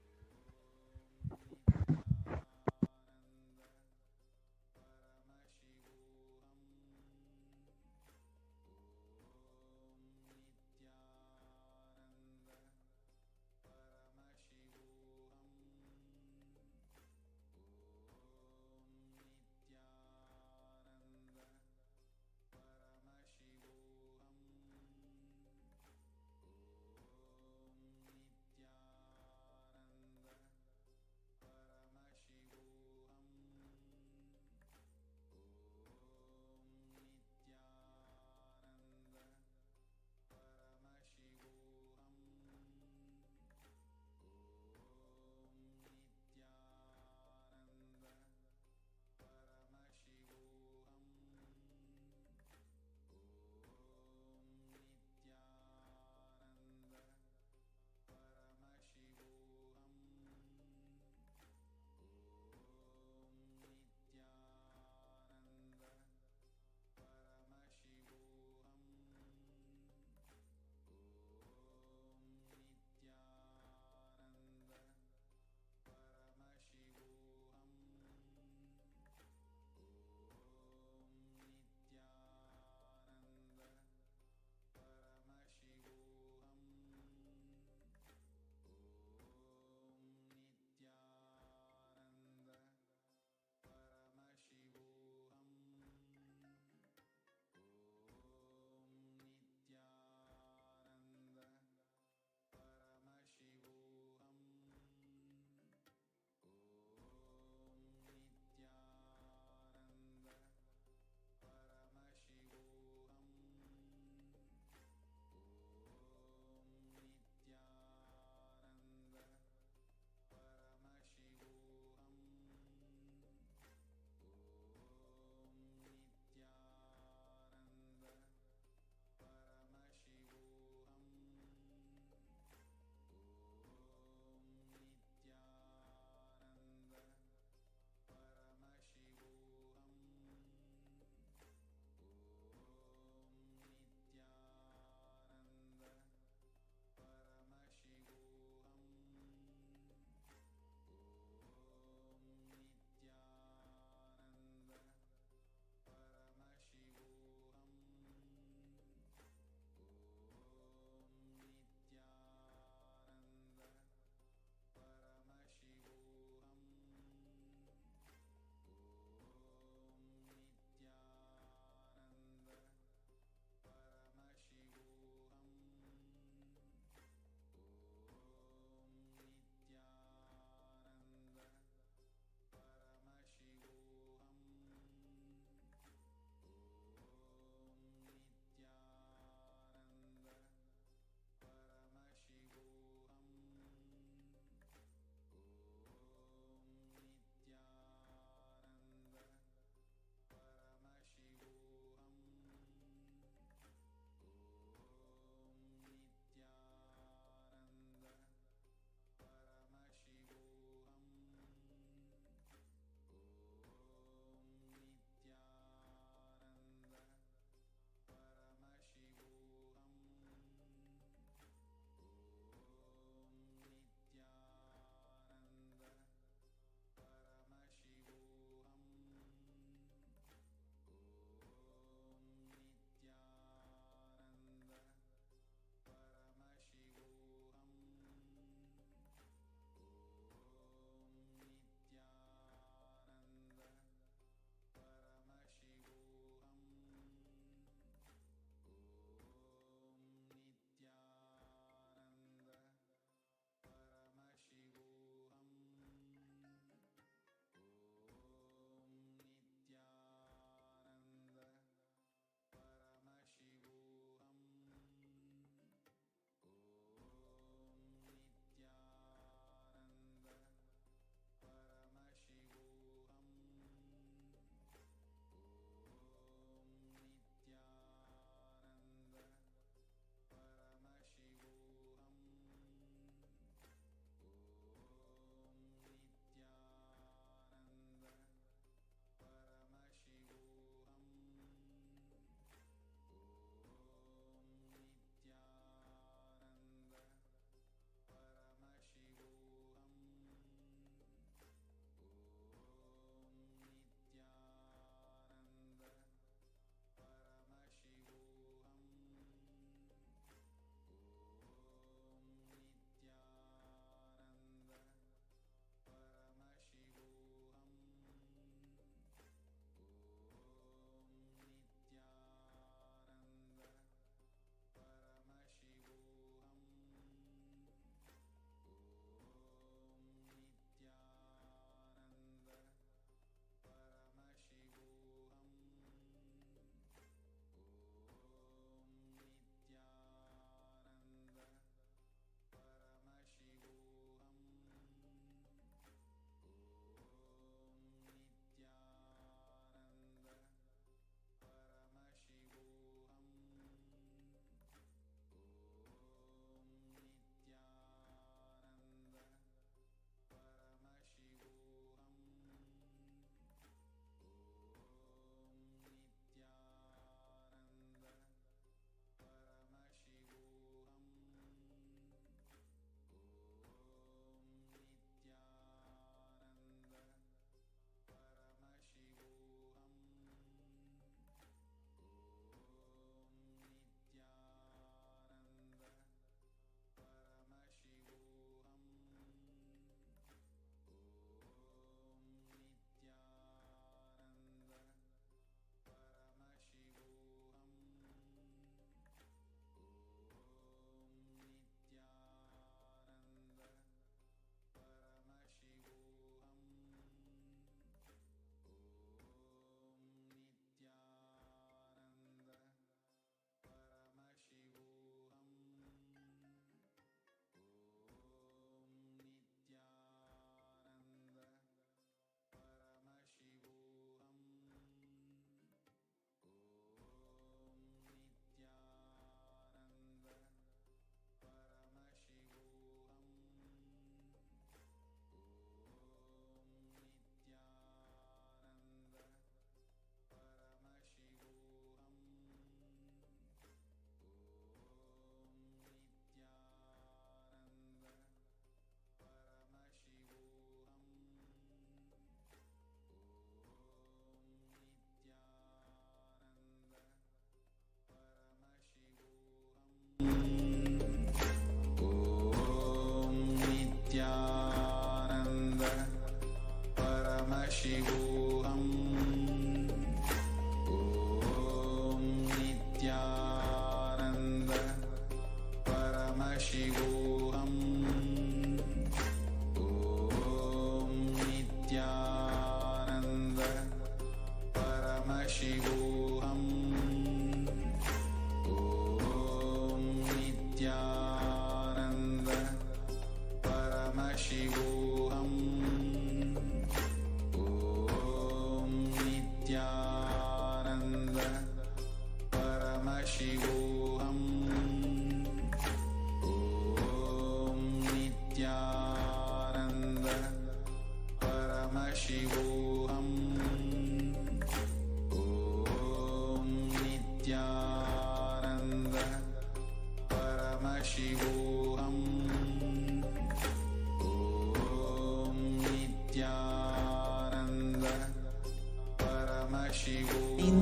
Paramashivoham. Om Nithyananda Paramashivoham. Om Nithyananda Paramashivoham.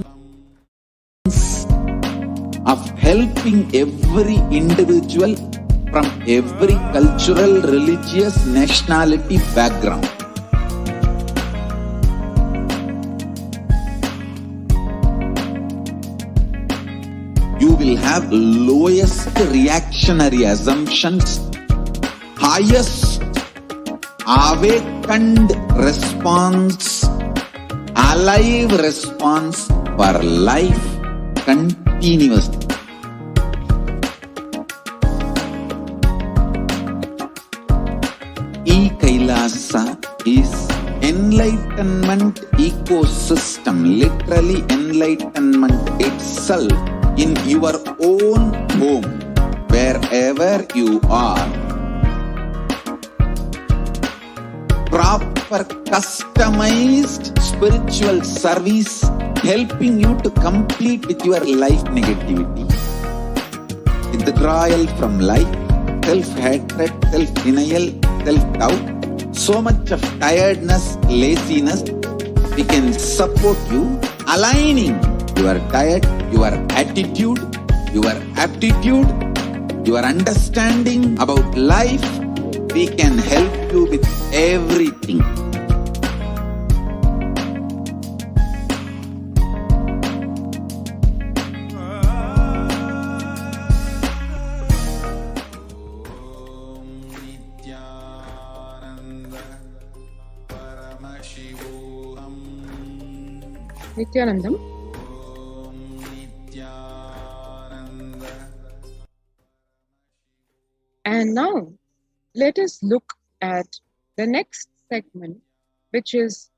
Of helping every individual from every cultural, religious, nationality background. You will have lowest reactionary assumptions, highest awakened response, alive response for life continuously. Kailasa is enlightenment ecosystem, literally enlightenment itself in your own home, wherever you are. Proper customized spiritual service helping you to complete with your life negativity. Withdrawal from life, self-hatred, self-denial, self-doubt, so much of tiredness, laziness, we can support you, aligning your diet, your attitude, your aptitude, your understanding about life. We can help you with everything. Nithyanandam. And now let us look at the next segment, which is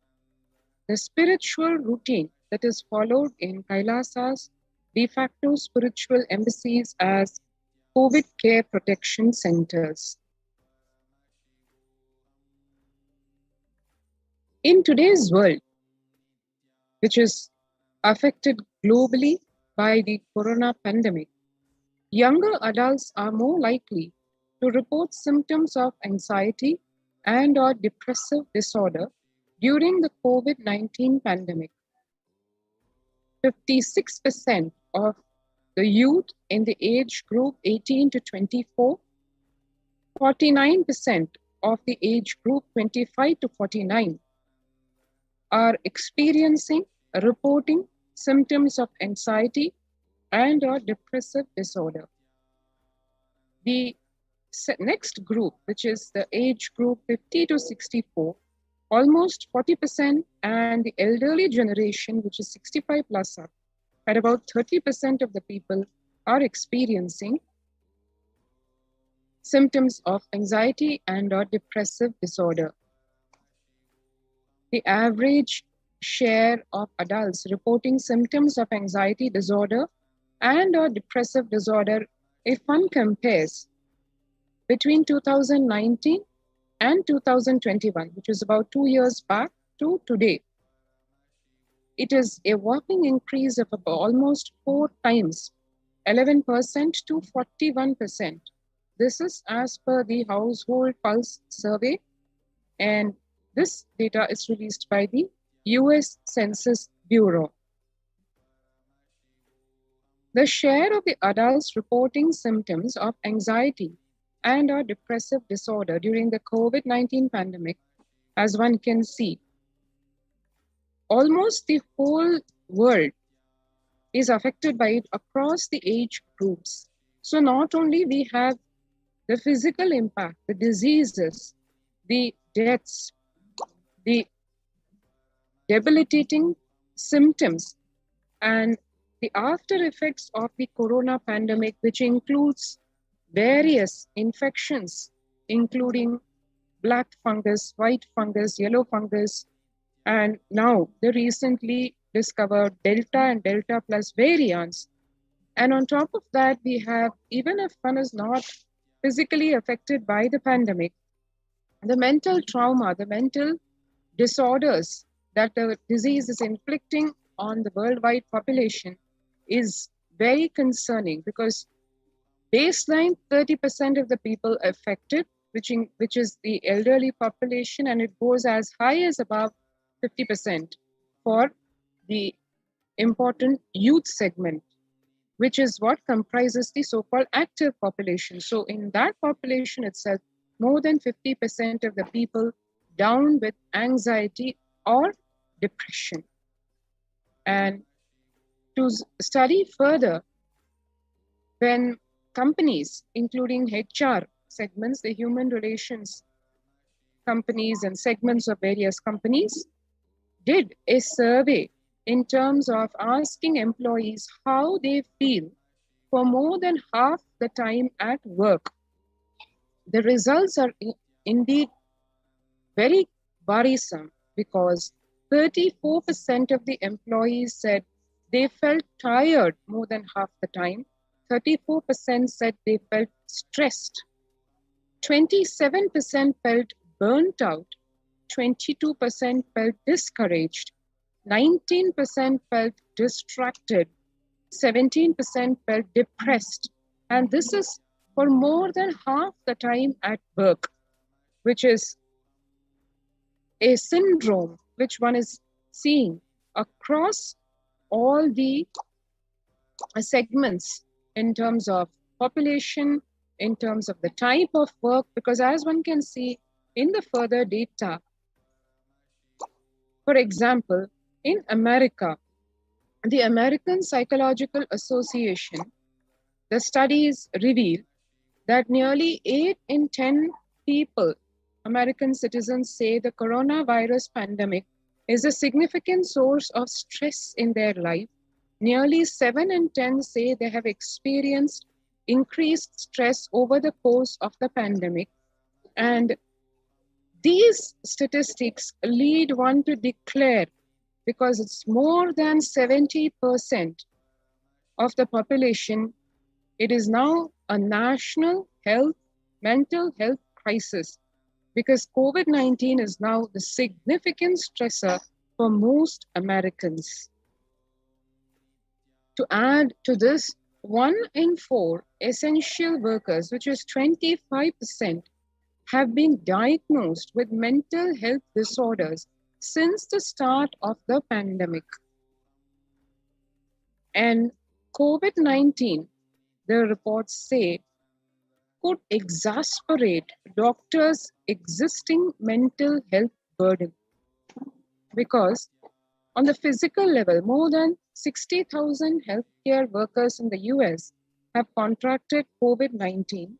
the spiritual routine that is followed in Kailasa's de facto spiritual embassies as COVID care protection centers. In today's world, which is affected globally by the corona pandemic, younger adults are more likely to report symptoms of anxiety and or depressive disorder during the COVID-19 pandemic. 56% of the youth in the age group 18 to 24, 49% of the age group 25 to 49 are reporting symptoms of anxiety and or depressive disorder. The next group, which is the age group 50 to 64, almost 40%, and the elderly generation, which is 65 plus up, at about 30% of the people are experiencing symptoms of anxiety and or depressive disorder. The average share of adults reporting symptoms of anxiety disorder and or depressive disorder, if one compares between 2019 and 2021, which is about 2 years back to today, it is a whopping increase of about almost 4 times, 11% to 41%. This is as per the Household Pulse survey, and this data is released by the US Census Bureau. The share of the adults reporting symptoms of anxiety and or depressive disorder during the COVID-19 pandemic, as one can see, almost the whole world is affected by it across the age groups. So not only we have the physical impact, the diseases, the deaths, the debilitating symptoms, and the after effects of the corona pandemic, which includes various infections, including black fungus, white fungus, yellow fungus, and now the recently discovered Delta and Delta plus variants. And on top of that, we have, even if one is not physically affected by the pandemic, the mental trauma, the mental disorders that the disease is inflicting on the worldwide population is very concerning, because baseline 30% of the people affected, which is the elderly population, and it goes as high as above 50% for the important youth segment, which is what comprises the so-called active population. So in that population itself, more than 50% of the people down with anxiety or depression. And to study further, when companies, including HR segments, the human relations companies and segments of various companies, did a survey in terms of asking employees how they feel for more than half the time at work, the results are indeed very worrisome, because 34% of the employees said they felt tired more than half the time. 34% said they felt stressed. 27% felt burnt out. 22% felt discouraged. 19% felt distracted. 17% felt depressed. And this is for more than half the time at work, which is a syndrome which one is seeing across all the segments in terms of population, in terms of the type of work, because as one can see in the further data, for example, in America, the American Psychological Association, the studies reveal that nearly 8 in 10 people, American citizens, say the coronavirus pandemic is a significant source of stress in their life. Nearly 7 in 10 say they have experienced increased stress over the course of the pandemic. And these statistics lead one to declare, because it's more than 70% of the population, it is now a national mental health crisis, because COVID-19 is now the significant stressor for most Americans. To add to this, 1 in 4 essential workers, which is 25%, have been diagnosed with mental health disorders since the start of the pandemic. And COVID-19, the reports say, could exacerbate doctors' existing mental health burden, because on the physical level, more than 60,000 healthcare workers in the US have contracted COVID-19,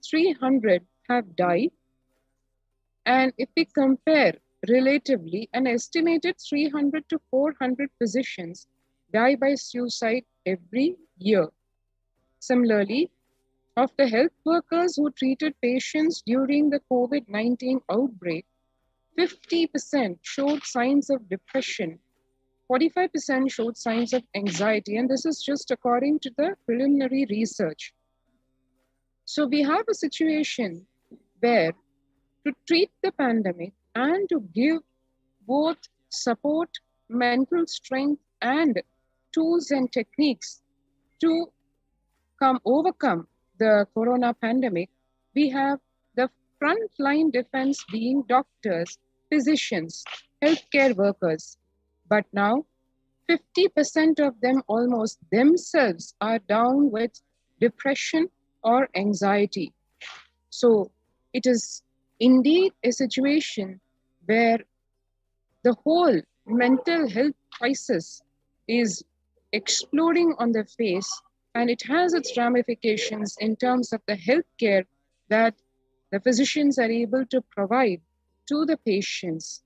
300 have died, and if we compare relatively, an estimated 300 to 400 physicians die by suicide every year. Similarly, of the health workers who treated patients during the COVID-19 outbreak, 50% showed signs of depression, 45% showed signs of anxiety, and this is just according to the preliminary research. So we have a situation where to treat the pandemic and to give both support, mental strength, and tools and techniques to overcome the corona pandemic, we have the frontline defense being doctors, physicians, healthcare workers. But now 50% of them almost themselves are down with depression or anxiety. So it is indeed a situation where the whole mental health crisis is exploding on the face, and it has its ramifications in terms of the healthcare that the physicians are able to provide to the patients.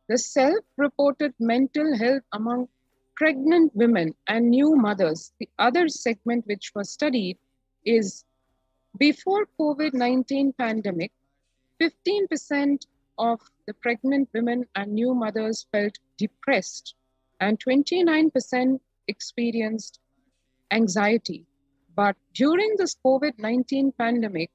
The self-reported mental health among pregnant women and new mothers, the other segment which was studied, is before COVID-19 pandemic, 15% of the pregnant women and new mothers felt depressed, and 29% experienced anxiety. But during this COVID-19 pandemic,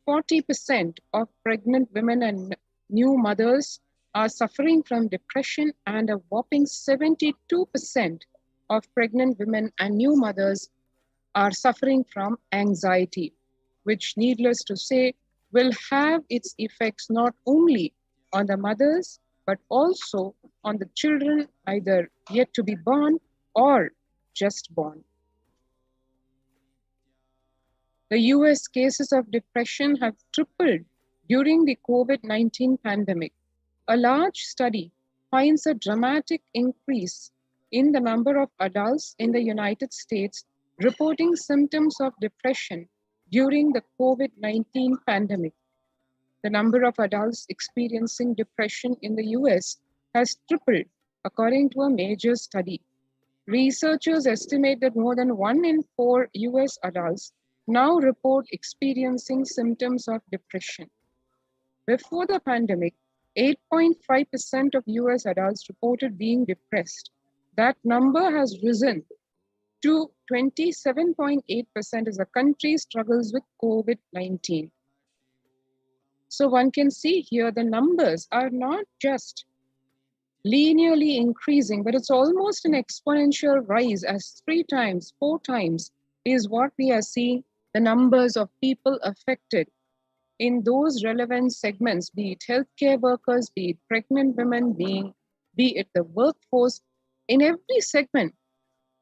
40% of pregnant women and new mothers are suffering from depression, and a whopping 72% of pregnant women and new mothers are suffering from anxiety, which, needless to say, will have its effects not only on the mothers, but also on the children either yet to be born or just born. The US cases of depression have tripled during the COVID-19 pandemic. A large study finds a dramatic increase in the number of adults in the United States reporting symptoms of depression during the COVID-19 pandemic. The number of adults experiencing depression in the US has tripled, according to a major study. Researchers estimate that more than 1 in 4 US adults now report experiencing symptoms of depression. Before the pandemic, 8.5% of US adults reported being depressed. That number has risen to 27.8% as the country struggles with COVID-19. So one can see here the numbers are not just linearly increasing, but it's almost an exponential rise, as 3 times, 4 times is what we are seeing the numbers of people affected in those relevant segments, be it healthcare workers, be it pregnant women, be it the workforce. In every segment,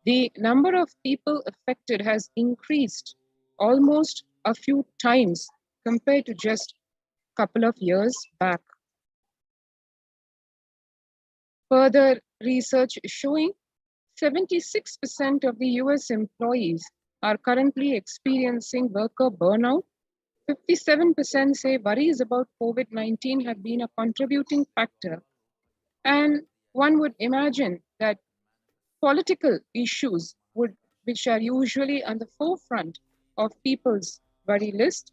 the number of people affected has increased almost a few times compared to just a couple of years back. Further research is showing 76% of the US employees are currently experiencing worker burnout. 57% say worries about COVID-19 have been a contributing factor. And one would imagine that political issues, which are usually on the forefront of people's worry list,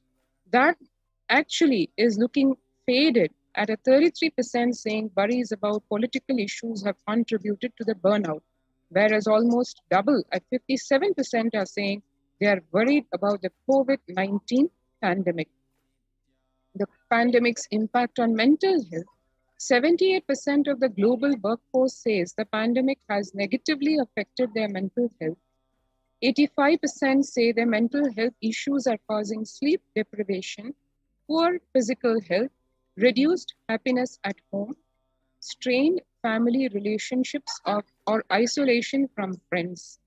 that actually is looking faded at a 33% saying worries about political issues have contributed to the burnout, whereas almost double at 57% are saying they are worried about the COVID-19 pandemic. The pandemic's impact on mental health. 78% of the global workforce says the pandemic has negatively affected their mental health. 85% say their mental health issues are causing sleep deprivation, poor physical health, reduced happiness at home, strained family relationships, or isolation from friends.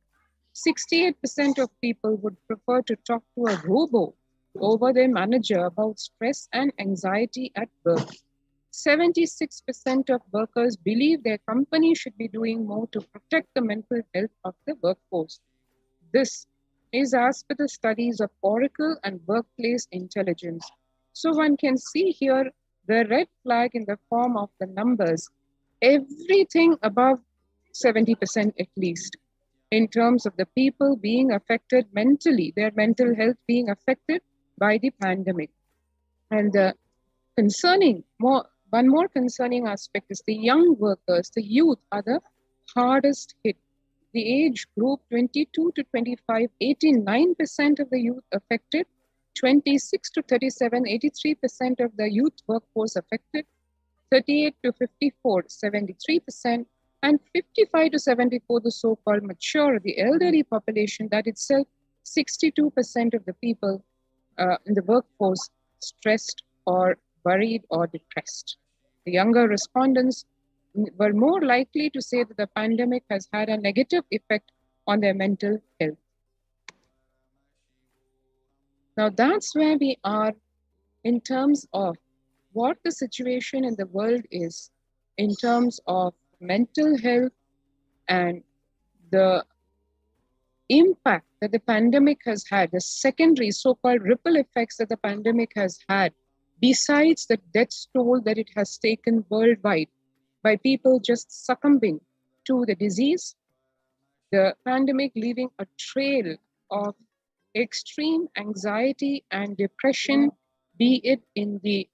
68% of people would prefer to talk to a robo over their manager about stress and anxiety at work. 76% of workers believe their company should be doing more to protect the mental health of the workforce. This is as per the studies of Oracle and Workplace Intelligence. So one can see here the red flag in the form of the numbers, everything above 70% at least, in terms of the people being affected mentally, their mental health being affected by the pandemic. And the one more concerning aspect is the young workers, the youth are the hardest hit. The age group 22 to 25, 89% of the youth affected, 26 to 37, 83% of the youth workforce affected, 38 to 54, 73%, and 55 to 74, the so-called mature, the elderly population, that itself 62% of the people in the workforce stressed or worried or depressed. The younger respondents were more likely to say that the pandemic has had a negative effect on their mental health. Now that's where we are in terms of what the situation in the world is in terms of mental health and the impact that the pandemic has had, the secondary so-called ripple effects that the pandemic has had, besides the death toll that it has taken worldwide by people just succumbing to the disease, the pandemic leaving a trail of extreme anxiety and depression, be it in the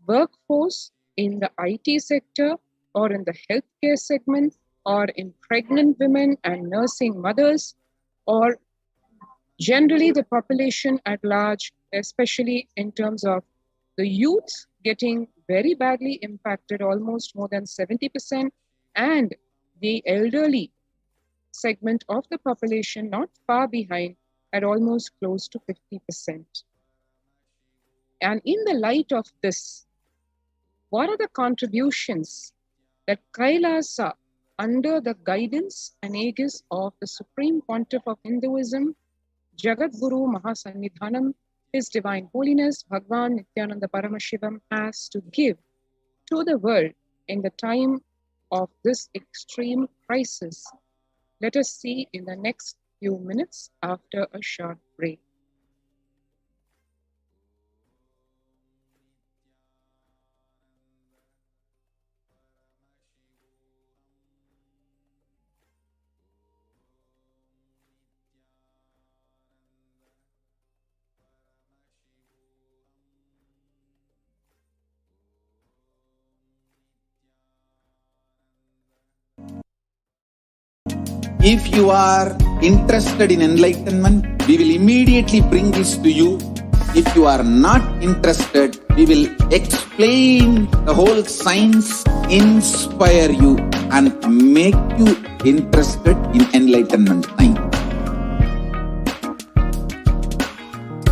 workforce, in the IT sector, or in the healthcare segment, or in pregnant women and nursing mothers, or generally the population at large, especially in terms of the youth getting very badly impacted, almost more than 70%, and the elderly segment of the population not far behind at almost close to 50%. And in the light of this, what are the contributions that Kailasa, under the guidance and aegis of the Supreme Pontiff of Hinduism, Jagat Guru Mahasannidhanam, His Divine Holiness Bhagwan Nithyananda Paramashivam, has to give to the world in the time of this extreme crisis? Let us see in the next few minutes after a short break. If you are interested in enlightenment, we will immediately bring this to you. If you are not interested, we will explain the whole science, inspire you and make you interested in enlightenment time.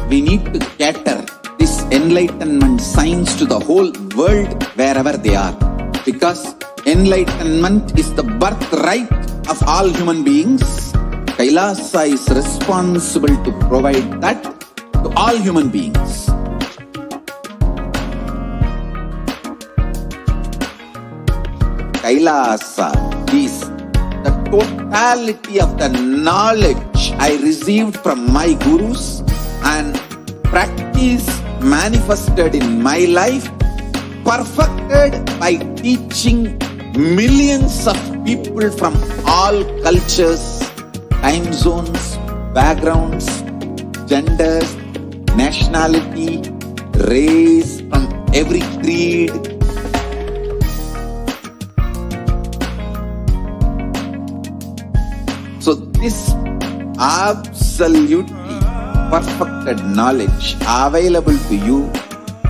We need to cater this enlightenment science to the whole world wherever they are, because enlightenment is the birthright of all human beings. Kailasa is responsible to provide that to all human beings. Kailasa is the totality of the knowledge I received from my gurus and practice manifested in my life, perfected by teaching millions of people from all cultures, time zones, backgrounds, genders, nationality, race, from every creed. So this absolutely perfected knowledge available to you,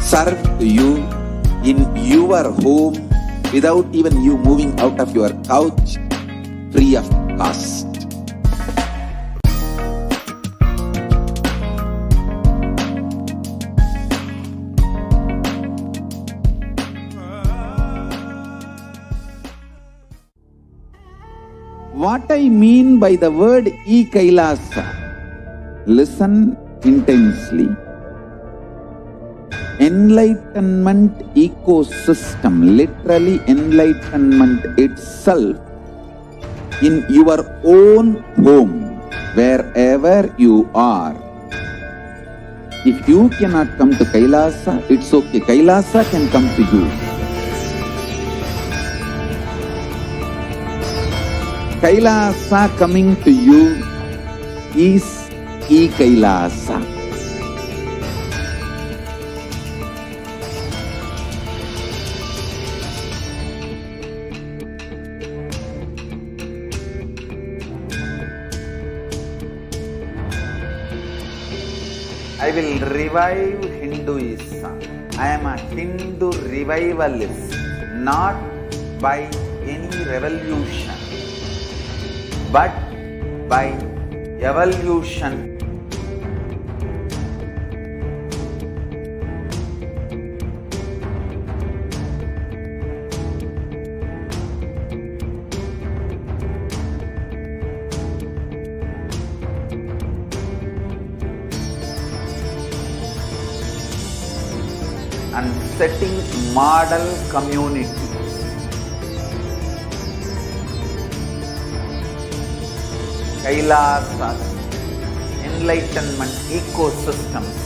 served to you in your home, without even you moving out of your couch, free of cost. What I mean by the word Kailasa, listen intensely. Enlightenment ecosystem, literally enlightenment itself, in your own home, wherever you are. If you cannot come to Kailasa, it's okay. Kailasa can come to you. Kailasa coming to you is Kailasa. I will revive Hinduism. I am a Hindu revivalist, not by any revolution, but by evolution. And setting model community. Kailasa, enlightenment ecosystems,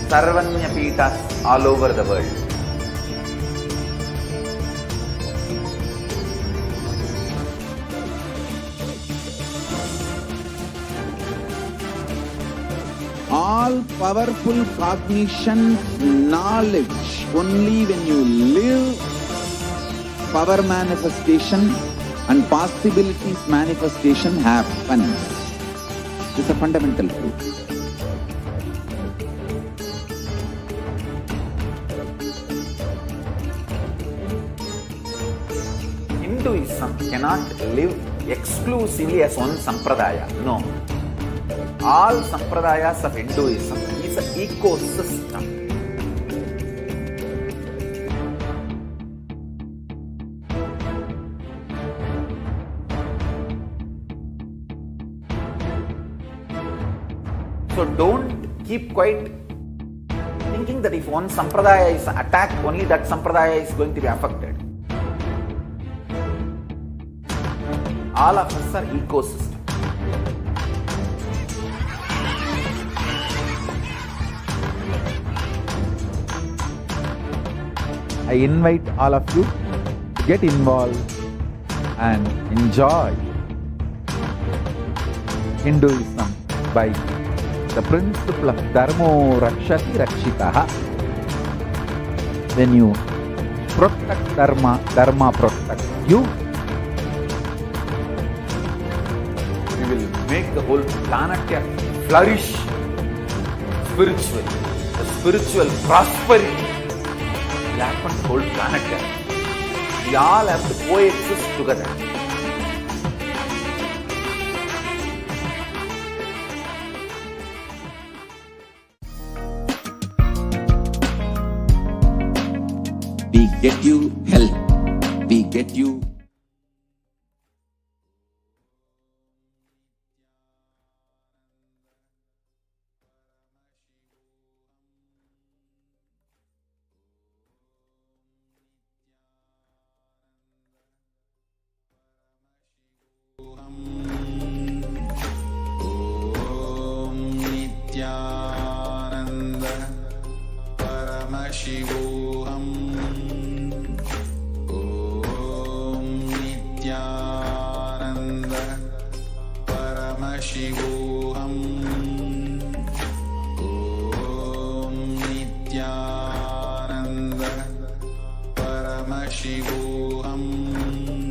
Sarvanya Pitas all over the world. All powerful cognition, knowledge, only when you live, power manifestation and possibilities manifestation happens. This is a fundamental truth. Hinduism cannot live exclusively as one sampradaya. No. All sampradayas of Hinduism is an ecosystem. So don't keep quiet thinking that if one sampradaya is attacked, only that sampradaya is going to be affected. All of us are ecosystem. I invite all of you to get involved and enjoy Hinduism by the principle of Dharmo Rakshati Rakshitaha. When you protect Dharma, Dharma protects you. We will make the whole planet flourish spiritually. The spiritual prosperity will happen to the whole planet. We all have to coexist together. We get you help. We get you. Nithyananda Paramashivoham. Om Nithyananda Paramashivoham. Om Nithyananda Paramashivoham. Om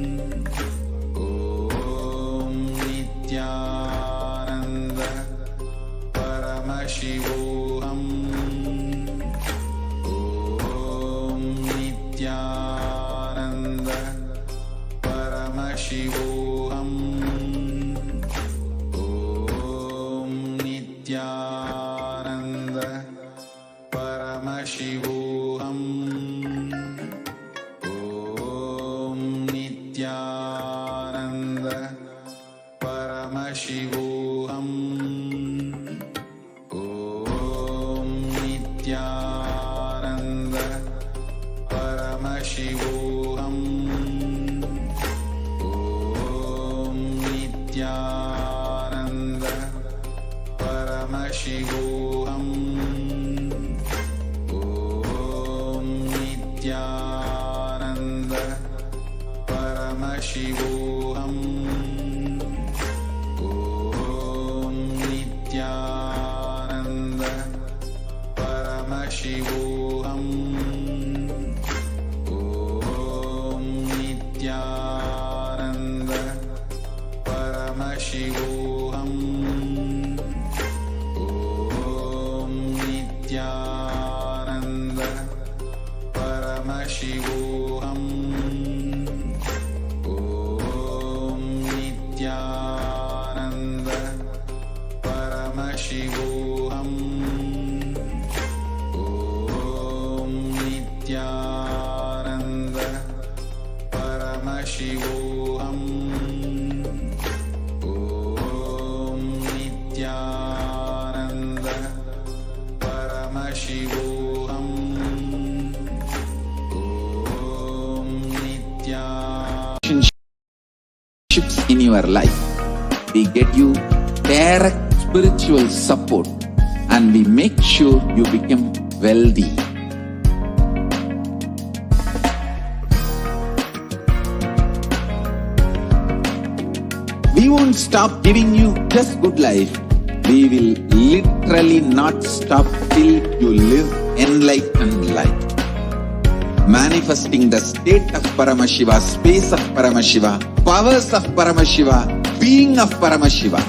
Nithyananda Paramashivoham. Om Nithyananda Paramashivoham. Om Nithyananda Paramashivoham. Om Nithyananda Paramashivoham. Om Nithyananda Paramashivoham. Om Nithyananda Paramashivoham. Om Nithyananda Paramashivoham. Om Nithyananda Paramashivoham. Om Nithyananda Paramashivoham. Om Nithyananda Paramashivoham. Om Nithyananda Paramashivoham. Om Nithyananda Paramashivoham. Om Nithyananda Paramashivoham. Om Nithyananda Relationships in your life. We get you direct spiritual support and we make sure you become wealthy. We won't stop giving you just good life. We will literally not stop till you live enlightened life. Manifesting the state of Paramashiva, space of Paramashiva, powers of Paramashiva, being of Paramashiva.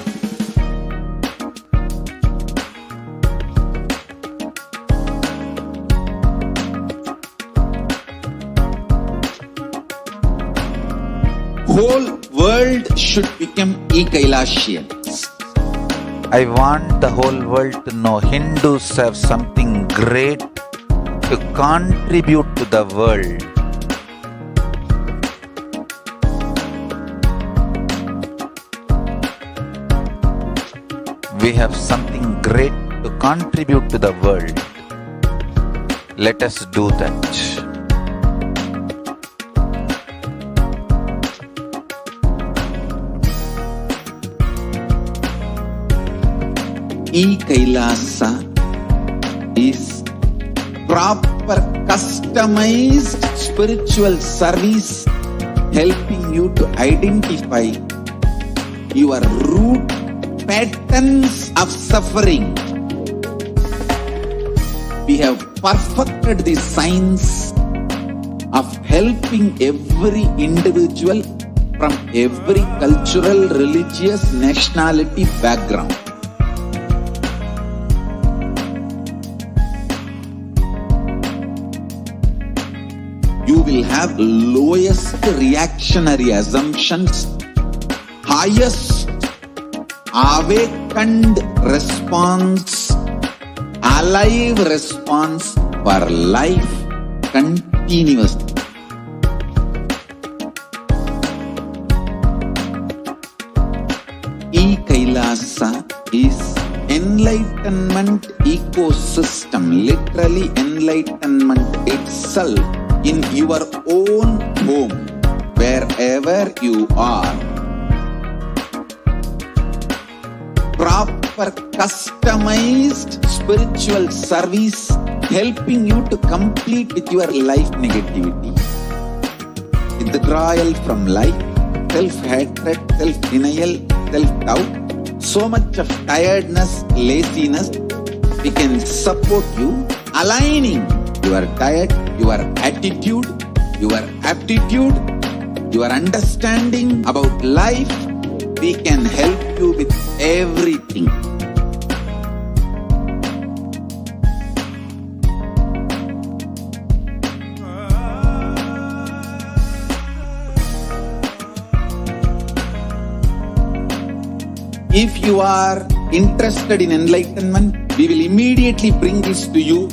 whole world should become Kailasians. I want the whole world to know Hindus have something great to contribute to the world. We have something great to contribute to the world. Let us do that. Kailasa is proper customized spiritual service helping you to identify your root patterns of suffering. We have perfected the science of helping every individual from every cultural, religious, nationality background. You will have lowest reactionary assumptions, highest awakened response, alive response for life continuously. Kailasa is enlightenment ecosystem, literally enlightenment itself in your own home, wherever you are. Proper customized spiritual service helping you to complete with your life negativity, withdrawal from life, self-hatred, self-denial, self-doubt, so much of tiredness, laziness. We can support you aligning your diet, your attitude, your aptitude, your understanding about life. We can help you with everything. If you are interested in enlightenment, we will immediately bring this to you.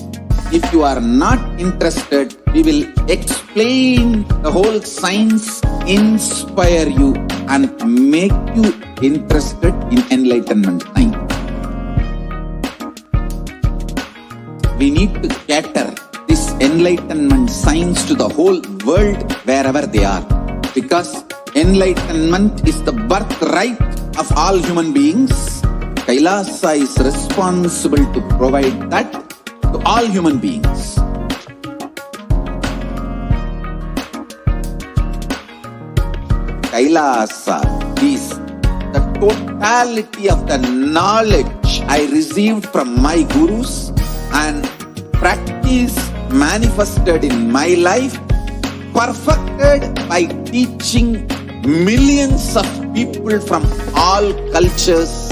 If you are not interested, we will explain the whole science, inspire you and make you interested in enlightenment time. We need to cater this enlightenment science to the whole world wherever they are, because enlightenment is the birthright of all human beings. Kailasa is responsible to provide that to all human beings. Kailasa is the totality of the knowledge I received from my gurus and practice manifested in my life, perfected by teaching millions of people from all cultures,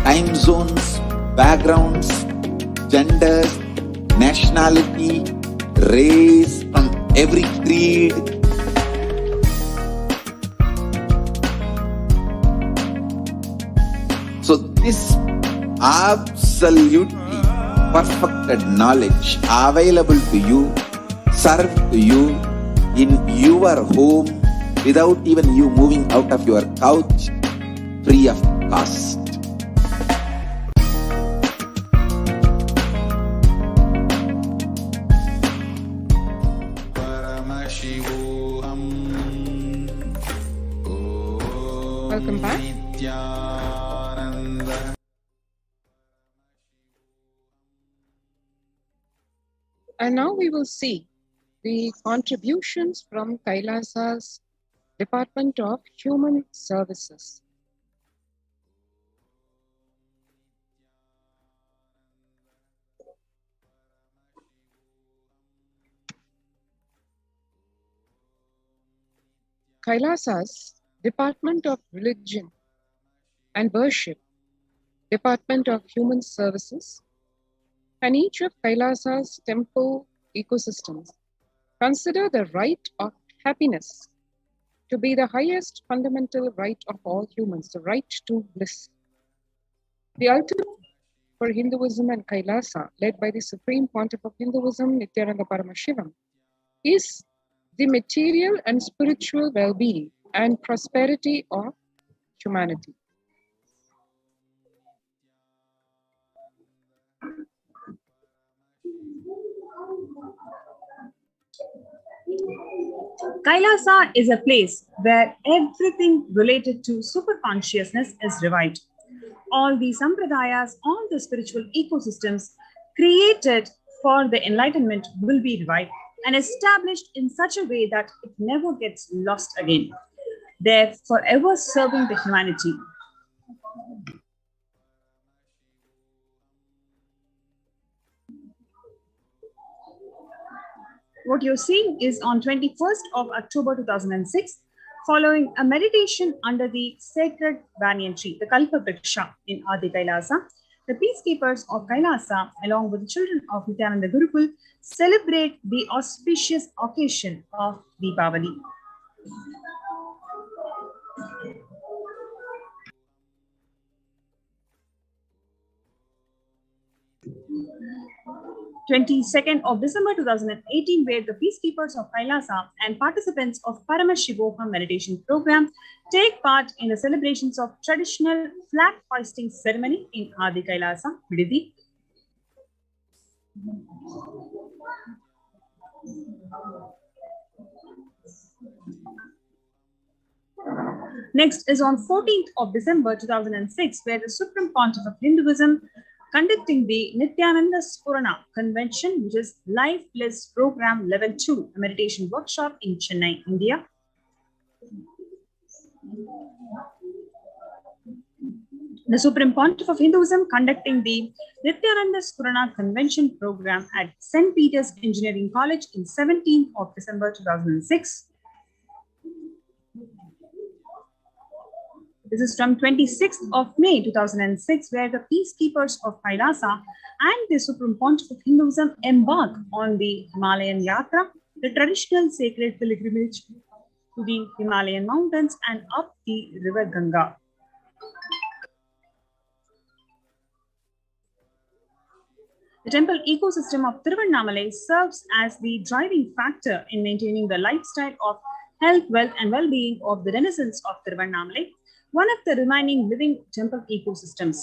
time zones, backgrounds, genders, nationality, race, from every creed. So this absolutely perfected knowledge available to you, served to you in your home without even you moving out of your couch, free of cost. Paramashivoham. Welcome back. Nithyananda. And now we will see the contributions from Kailasa's Department of Human Services. Kailasa's Department of Religion and Worship, Department of Human Services, and each of Kailasa's temple ecosystems consider the right of happiness to be the highest fundamental right of all humans, the right to bliss. The ultimate for Hinduism and Kailasa, led by the Supreme Pontiff of Hinduism, Nithyananda Paramashivam, is the material and spiritual well-being and prosperity of humanity. Kailasa is a place where everything related to superconsciousness is revived. All the sampradayas, all the spiritual ecosystems created for the enlightenment will be revived and established in such a way that it never gets lost again. They're forever serving the humanity. What you're seeing is on 21st of October 2006, following a meditation under the sacred banyan tree, the Kalpa Vriksha in Adi Kailasa, the peacekeepers of Kailasa, along with the children of Nithyananda Gurukul, celebrate the auspicious occasion of Deepavali. December 22nd, 2018, where the peacekeepers of Kailasa and participants of Paramashivoham meditation program take part in the celebrations of traditional flag hoisting ceremony in Adi Kailasa, Vididi. Next is on 14th of December 2006, where the Supreme Pontiff of Hinduism conducting the Nithyananda Purana Convention, which is Life Bliss Program Level 2, a meditation workshop in Chennai, India. The Supreme Pontiff of Hinduism conducting the Nithyananda Purana Convention program at St. Peter's Engineering College in 17th of December 2006. This is from 26th of May 2006, where the peacekeepers of Kailasa and the Supreme Pontiff of Hinduism embark on the Himalayan Yatra, the traditional sacred pilgrimage to the Himalayan mountains and up the river Ganga. The temple ecosystem of Tiruvannamalai serves as the driving factor in maintaining the lifestyle of health, wealth, and well-being of the denizens of Tiruvannamalai, one of the remaining living temple ecosystems.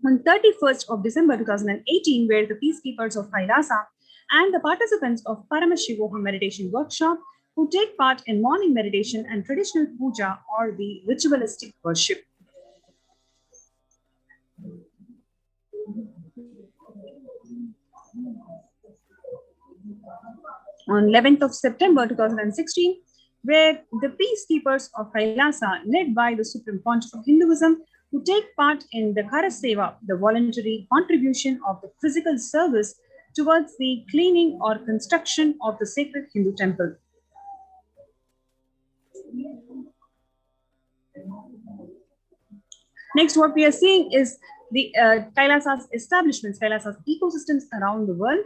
On 31st of December 2018, where the peacekeepers of Kailasa and the participants of Paramashivoham meditation workshop who take part in morning meditation and traditional puja or the ritualistic worship. On 11th of September 2016, where the peacekeepers of Kailasa, led by the Supreme Pontiff of Hinduism, who take part in the Karaseva, the voluntary contribution of the physical service towards the cleaning or construction of the sacred Hindu temple. Next, what we are seeing is the Kailasa's establishments, Kailasa's ecosystems around the world.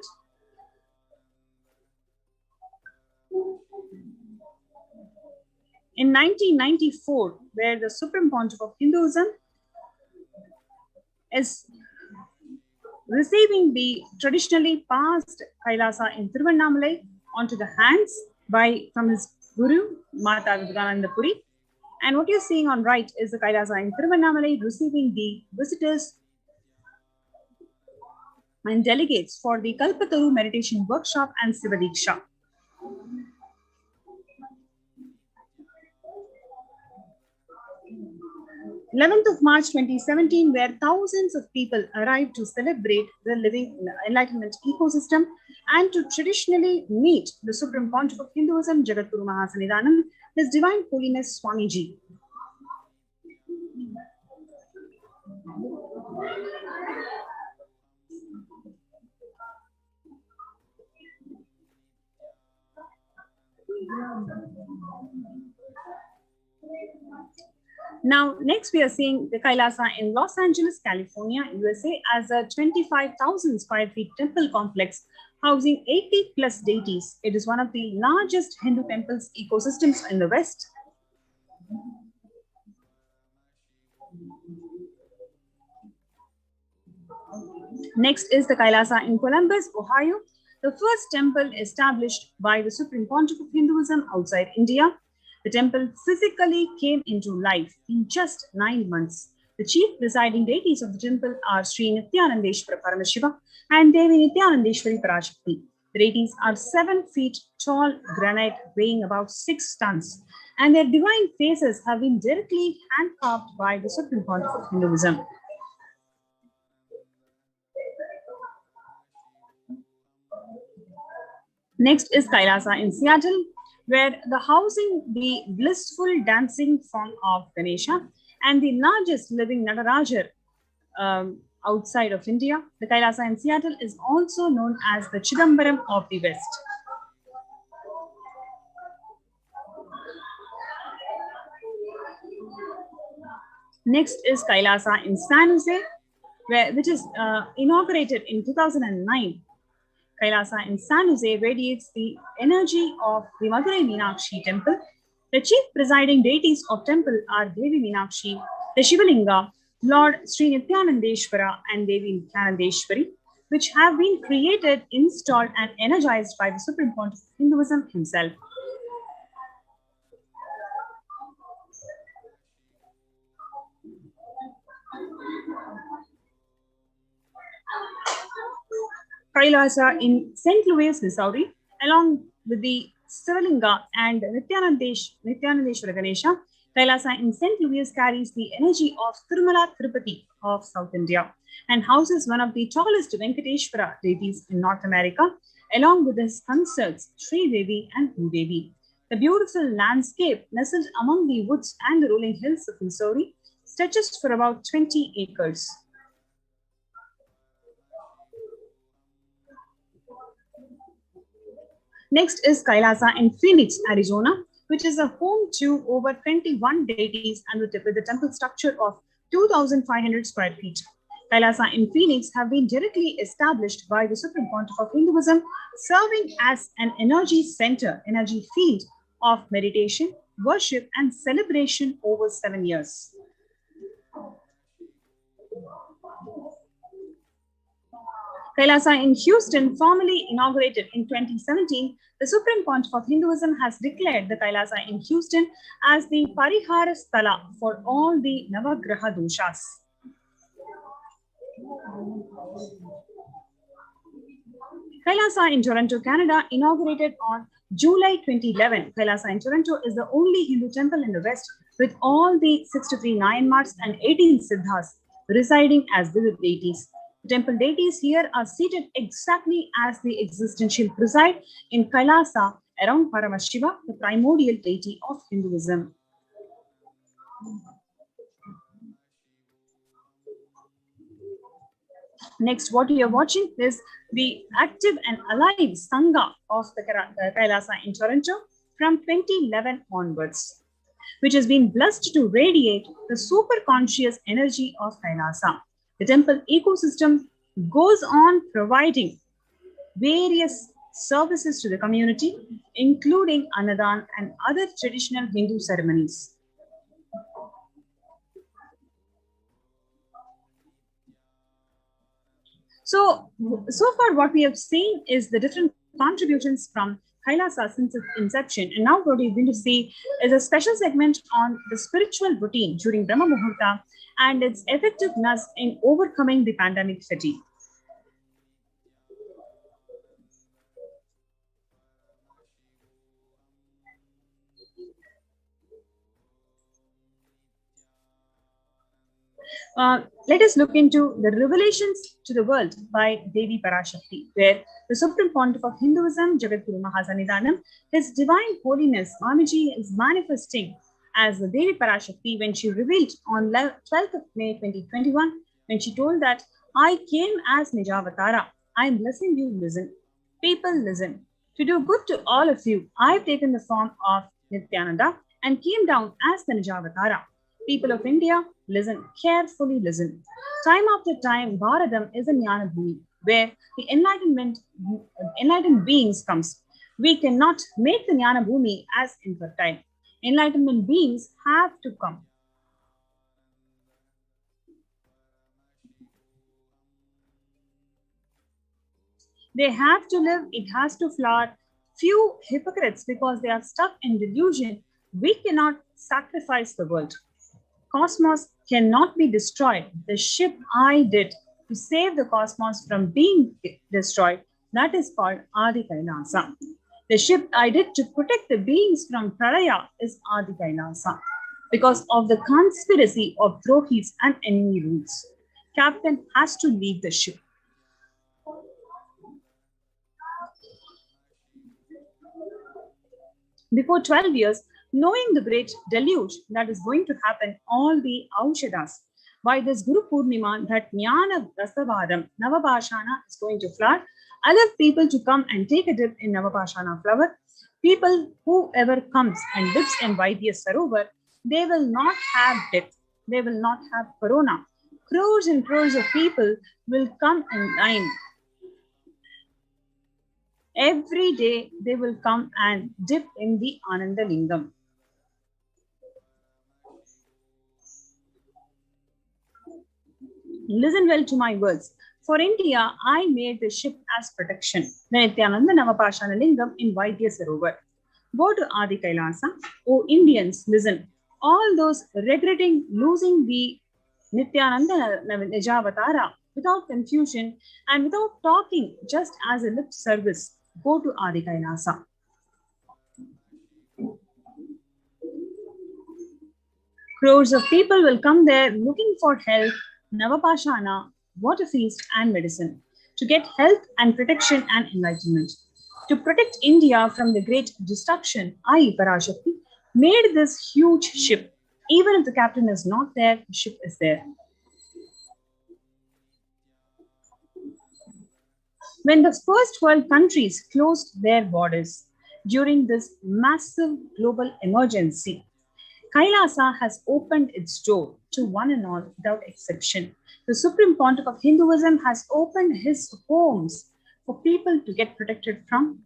In 1994, where the Supreme Pontiff of Hinduism is receiving the traditionally passed Kailasa in Tiruvannamalai onto the hands from his Guru, Mata Vivekananda Puri. And what you're seeing on right is the Kailasa in Tiruvannamalai receiving the visitors and delegates for the Kalpataru meditation workshop and Sivadiksha. 11th of March 2017, where thousands of people arrived to celebrate the living enlightenment ecosystem and to traditionally meet the Supreme Pontiff of Hinduism, Jagadguru Mahasannidhanam, His Divine Holiness Swamiji. Now, next we are seeing the Kailasa in Los Angeles, California, USA, as a 25,000 square feet temple complex housing 80 plus deities. It is one of the largest Hindu temples ecosystems in the West. Next is the Kailasa in Columbus, Ohio, the first temple established by the Supreme Pontiff of Hinduism outside India. The temple physically came into life in just 9 months. The chief presiding deities of the temple are Sri Nithyananda Paramashivam and Devi Nithyanandeshwari Parashakti. The deities are 7 feet tall granite weighing about 6 tons, and their divine faces have been directly hand-carved by the Supreme Pontiff of Hinduism. Next is Kailasa in Seattle, where the housing the blissful dancing form of Ganesha and the largest living Nataraja outside of India. The Kailasa in Seattle is also known as the Chidambaram of the West. Next is Kailasa in San Jose, which is inaugurated in 2009. Kailasa in San Jose radiates the energy of the Madurai Meenakshi temple. The chief presiding deities of temple are Devi Meenakshi, the Shivalinga, Lord Sri Nithyanandeshwara and Devi Nithyanandeshwari, which have been created, installed and energized by the Supreme Pontiff of Hinduism himself. Kailasa in St. Louis, Missouri, along with the Sivalinga and Nithyanandeshwara Ganesha. Kailasa in St. Louis carries the energy of Tirumala Tirupati of South India and houses one of the tallest Venkateshwara deities in North America, along with his consorts Sri Devi and Bhudevi. The beautiful landscape nestled among the woods and the rolling hills of Missouri stretches for about 20 acres. Next is Kailasa in Phoenix, Arizona, which is a home to over 21 deities and with a temple structure of 2,500 square feet. Kailasa in Phoenix have been directly established by the Supreme Pontiff of Hinduism, serving as an energy center, energy field of meditation, worship, and celebration over 7 years. Kailasa in Houston, formally inaugurated in 2017, the Supreme Pontiff of Hinduism has declared the Kailasa in Houston as the Parihara Sthala for all the Navagraha doshas. Kailasa in Toronto, Canada, inaugurated on July 2011. Kailasa in Toronto is the only Hindu temple in the West with all the 63 Nayanmars and 18 Siddhas residing as vivid deities. The temple deities here are seated exactly as the existential preside in Kailasa around Paramashiva, the primordial deity of Hinduism. Next, what we are watching is the active and alive Sangha of the Kailasa in Toronto from 2011 onwards, which has been blessed to radiate the super conscious energy of Kailasa. The temple ecosystem goes on providing various services to the community, including Annadan and other traditional Hindu ceremonies. So far what we have seen is the different contributions from Kailasa since its inception. And now what we're going to see is a special segment on the spiritual routine during Brahma Muhurta and its effectiveness in overcoming the pandemic fatigue. Let us look into the revelations to the world by Devi Parashakti, where the Supreme Pontiff of Hinduism, Jagadguru Mahasannidhanam, His Divine Holiness Swamiji is manifesting as the Devi Parashakti when she revealed on 12th of May 2021, when she told that, I came as Nijavatara. I am blessing you, listen. People, listen. To do good to all of you, I have taken the form of Nithyananda and came down as the Nijavatara. People of India, listen, carefully listen. Time after time, Bharadam is a Jnana Bhumi, where the enlightened beings comes. We cannot make the Jnana Bhumi as infertile. Enlightenment beings have to come. They have to live, it has to flower. Few hypocrites, because they are stuck in delusion, we cannot sacrifice the world. Cosmos cannot be destroyed. The ship I did to save the cosmos from being destroyed, that is called Adi Kailasa. The ship I did to protect the beings from Pralaya is Adi Kailasa. Because of the conspiracy of Drohis and enemy rules, captain has to leave the ship. Before 12 years, knowing the great deluge that is going to happen, all the Aushadas, by this Guru Purnima, that Jnana Rasavadam, Navabhashana is going to flower. I love people to come and take a dip in Navabhashana flower. People, whoever comes and dips in Vaidya Sarovar, they will not have death. They will not have corona. Crores and crores of people will come in line. Every day they will come and dip in the Ananda Lingam. Listen well to my words. For India, I made the ship as protection. The Nithyananda Navapashana Lingam in Vaidya Sarovar. Go to Adi Kailasa. O Indians, listen. All those regretting losing the Nithyananda Nijavatara without confusion and without talking, just as a lip service, go to Adi Kailasa. Crores of people will come there looking for help, Navapashana, water feast and medicine, to get health and protection and enlightenment. To protect India from the great destruction, I, Parashakti, made this huge ship. Even if the captain is not there, the ship is there. When the first world countries closed their borders during this massive global emergency, Kailasa has opened its door to one and all without exception. The Supreme Pontiff of Hinduism has opened his homes for people to get protected from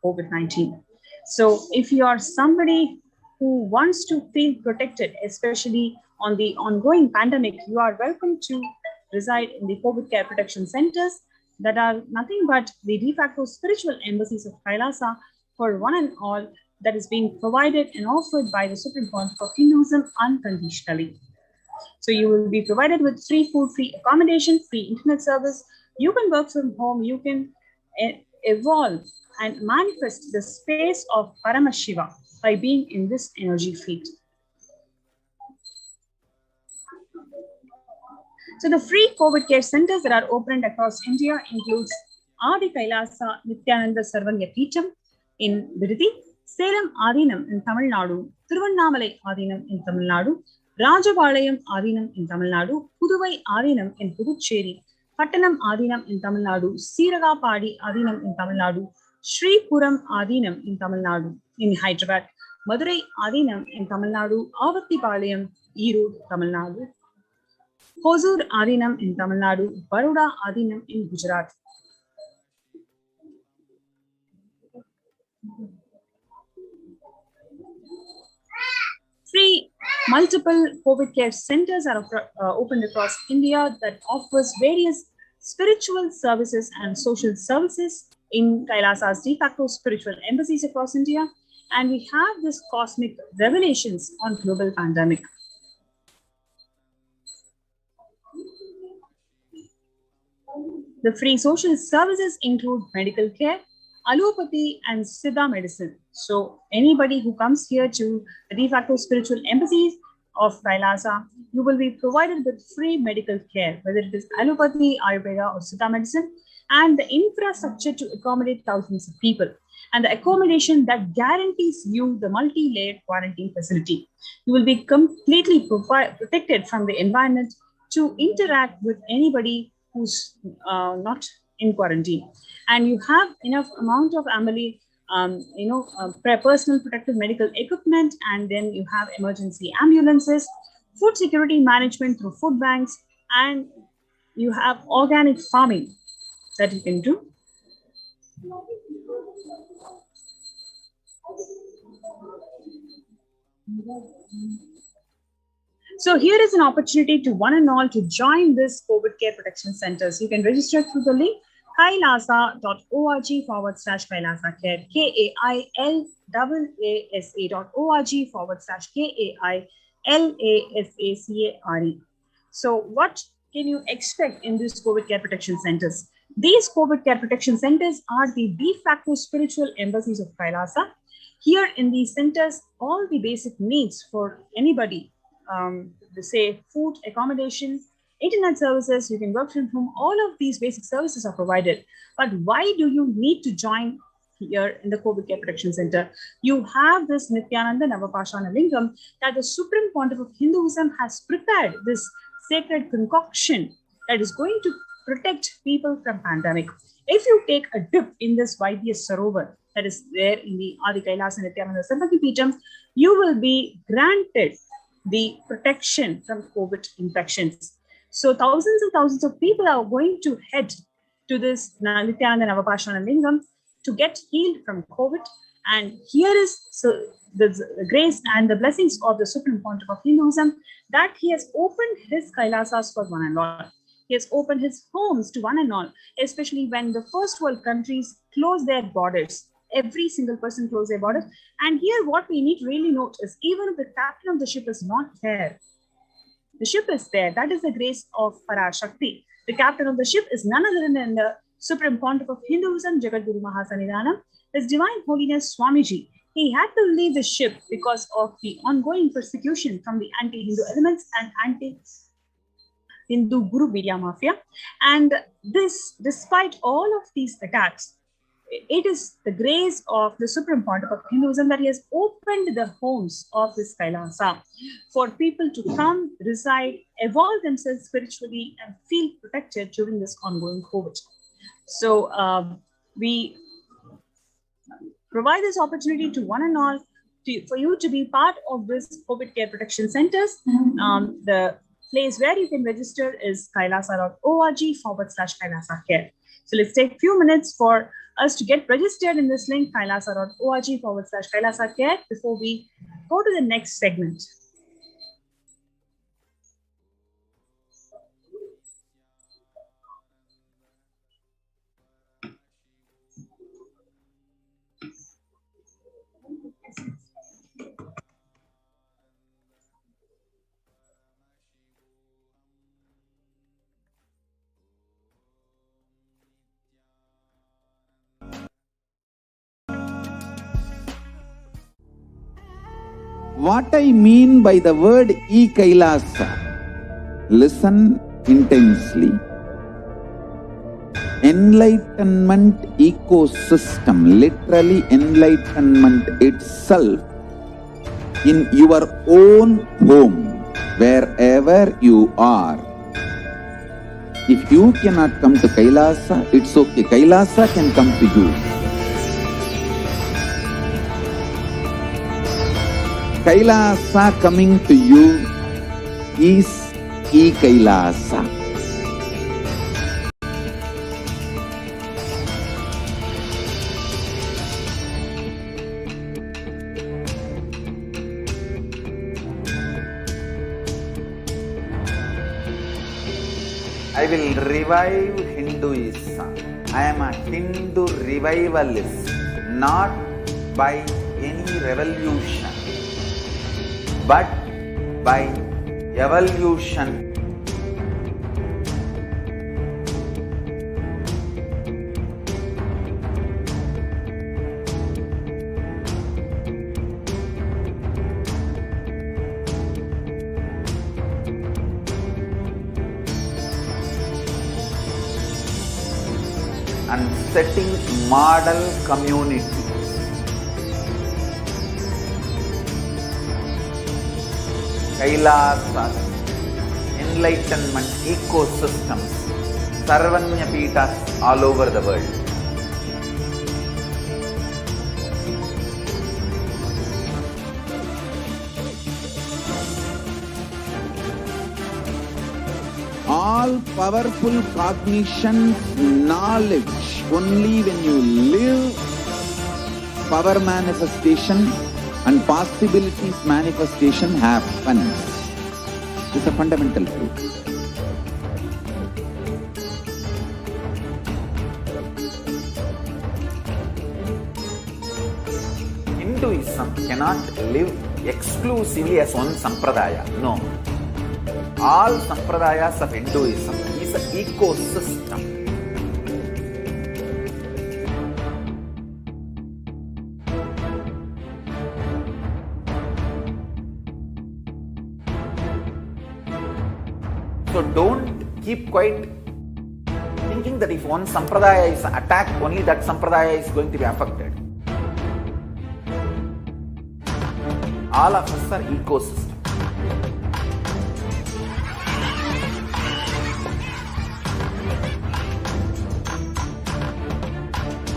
COVID-19. So if you are somebody who wants to feel protected, especially on the ongoing pandemic, you are welcome to reside in the COVID care protection centers that are nothing but the de facto spiritual embassies of Kailasa for one and all, that is being provided and offered by the Supreme Pontiff of Hinduism unconditionally. So you will be provided with free food, free accommodation, free internet service. You can work from home. You can evolve and manifest the space of Paramashiva by being in this energy field. So the free COVID care centers that are opened across India includes Adi Kailasa Nithyananda Sarvanya Peetham in Viridi, Salem Adinam in Tamil Nadu, Thiruvannamalai Adinam in Tamil Nadu, Rajapalayam Adinam in Tamil Nadu, Puduvai Adinam in Puducherry, Pattanam Adinam in Tamil Nadu, Siragapadi Adinam in Tamil Nadu, Sri Puram Adinam in Tamil Nadu, in Hyderabad, Madurai Adinam in Tamil Nadu, Avattipalayam, Erode, Tamil Nadu, Hosur Adinam in Tamil Nadu, Baroda Adinam in Gujarat. Free multiple COVID care centers are opened across India that offers various spiritual services and social services in Kailasa's de facto spiritual embassies across India. And we have this cosmic revelations on global pandemic. The free social services include medical care, allopathy, and Siddha medicine. So anybody who comes here to the de facto spiritual embassies of Kailasa, you will be provided with free medical care, whether it is allopathy, Ayurveda, or Siddha medicine, and the infrastructure to accommodate thousands of people, and the accommodation that guarantees you the multi-layered quarantine facility. You will be completely protected from the environment to interact with anybody who's not in quarantine. And you have enough amount of personal protective medical equipment, and then you have emergency ambulances food security management through food banks, and you have organic farming that you can do. So here is an opportunity to one and all to join this COVID care protection centers. You can register through the link kailasa.org/Kailasa care, KAILASA.org/KAILASACARE. So what can you expect in these COVID care protection centers? These COVID care protection centers are the de facto spiritual embassies of Kailasa. Here in these centers, all the basic needs for anybody, say food, accommodation, internet services, you can work from home, all of these basic services are provided. But why do you need to join here in the COVID Care Protection Center? You have this Nithyananda Navapashana Lingam that the Supreme Pontiff of Hinduism has prepared this sacred concoction that is going to protect people from pandemic. If you take a dip in this Vaidya Sarovar that is there in the Adi Kailasa Nithyananda Sampathi, you will be granted the protection from COVID infections. So thousands and thousands of people are going to head to this Nithyananda Navapashana Lingam to get healed from COVID. And here is the grace and the blessings of the Supreme Pontiff of Hinduism that he has opened his Kailasas for one and all. He has opened his homes to one and all, especially when the first world countries close their borders. Every single person close their borders. And here what we need to really note is even if the captain of the ship is not there, the ship is there. That is the grace of Parashakti. The captain of the ship is none other than the Supreme Pontiff of Hinduism, Jagadguru Mahasannidhanam, His Divine Holiness Swamiji. He had to leave the ship because of the ongoing persecution from the anti-Hindu elements and anti-Hindu Guru Media Mafia. And this, despite all of these attacks, it is the grace of the Supreme Pontiff of Hinduism that he has opened the homes of this Kailasa for people to come, reside, evolve themselves spiritually, and feel protected during this ongoing COVID. So we provide this opportunity to one and all for you to be part of this COVID care protection centers. The place where you can register is kailasa.org/Kailasa care. So let's take a few minutes for us to get registered in this link, kailasa.org/Kailasa care, before we go to the next segment. What I mean by the word Kailasa, listen intensely. Enlightenment ecosystem, literally enlightenment itself, in your own home, wherever you are. If you cannot come to Kailasa, it's okay. Kailasa can come to you. Kailasa coming to you is Kailasa. I will revive Hinduism. I am a Hindu revivalist, not by any revolution, but by evolution. And setting model community. Kailasa, enlightenment ecosystems, Sarvanya Peethas all over the world. all powerful cognition, knowledge. Only when you live, power manifestation and possibilities manifestation happens. It's a fundamental truth. Hinduism cannot live exclusively as one sampradaya. No. All sampradayas of Hinduism is an ecosystem. So don't keep quiet thinking that if one sampradaya is attacked, only that sampradaya is going to be affected. All of us are ecosystem.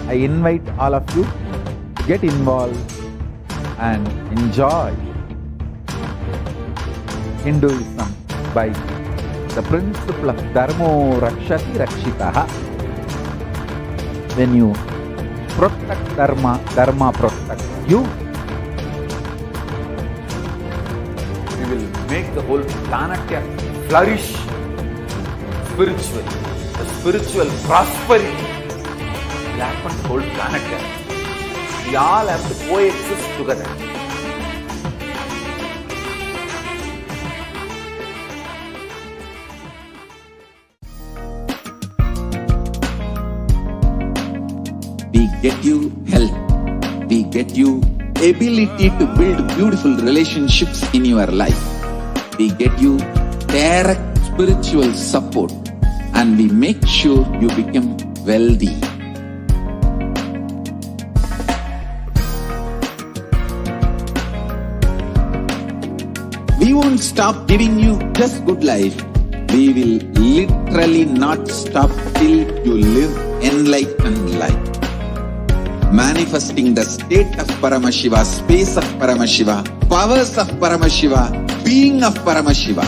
I invite all of you to get involved and enjoy Hinduism by the principle of Dharmo Rakshati Rakshitaha. When you protect Dharma, Dharma protects you. We will make the whole planet flourish spiritually. The spiritual prosperity will happen to the whole planet. We all have to coexist together. We get you health. We get you ability to build beautiful relationships in your life. We get you direct spiritual support, and we make sure you become wealthy. We won't stop giving you just good life. We will literally not stop till you live enlightened life. Manifesting the state of Paramashiva, space of Paramashiva, powers of Paramashiva, being of Paramashiva.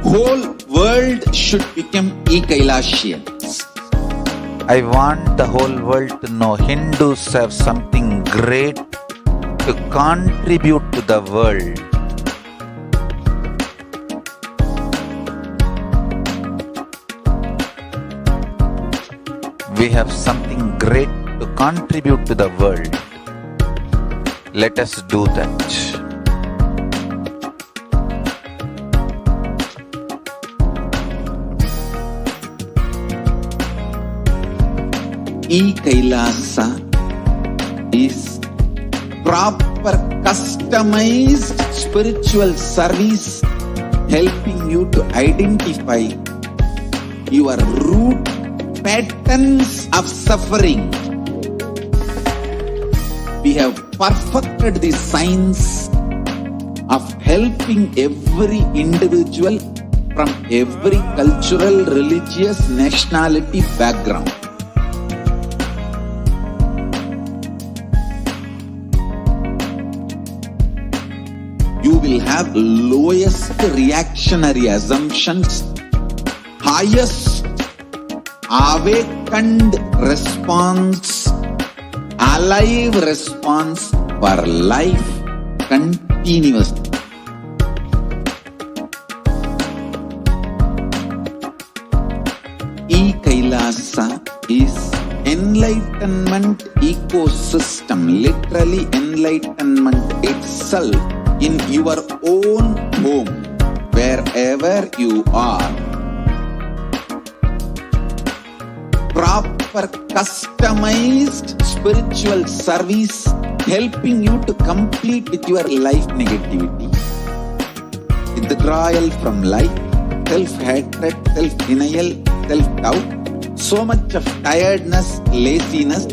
Whole world should become Kailasians. I want the whole world to know Hindus have something great to contribute to the world. We have something great to contribute to the world. Let us do that. Kailasa is proper customized spiritual service helping you to identify your root patterns of suffering. We have perfected the science of helping every individual from every cultural, religious, nationality background. You will have lowest reactionary assumptions, highest awakened response, alive response for life continuously. Kailasa is enlightenment ecosystem, literally enlightenment itself in your own home, wherever you are. Proper customized spiritual service helping you to complete with your life negativity, withdrawal from life, self-hatred, self-denial, self-doubt, so much of tiredness, laziness.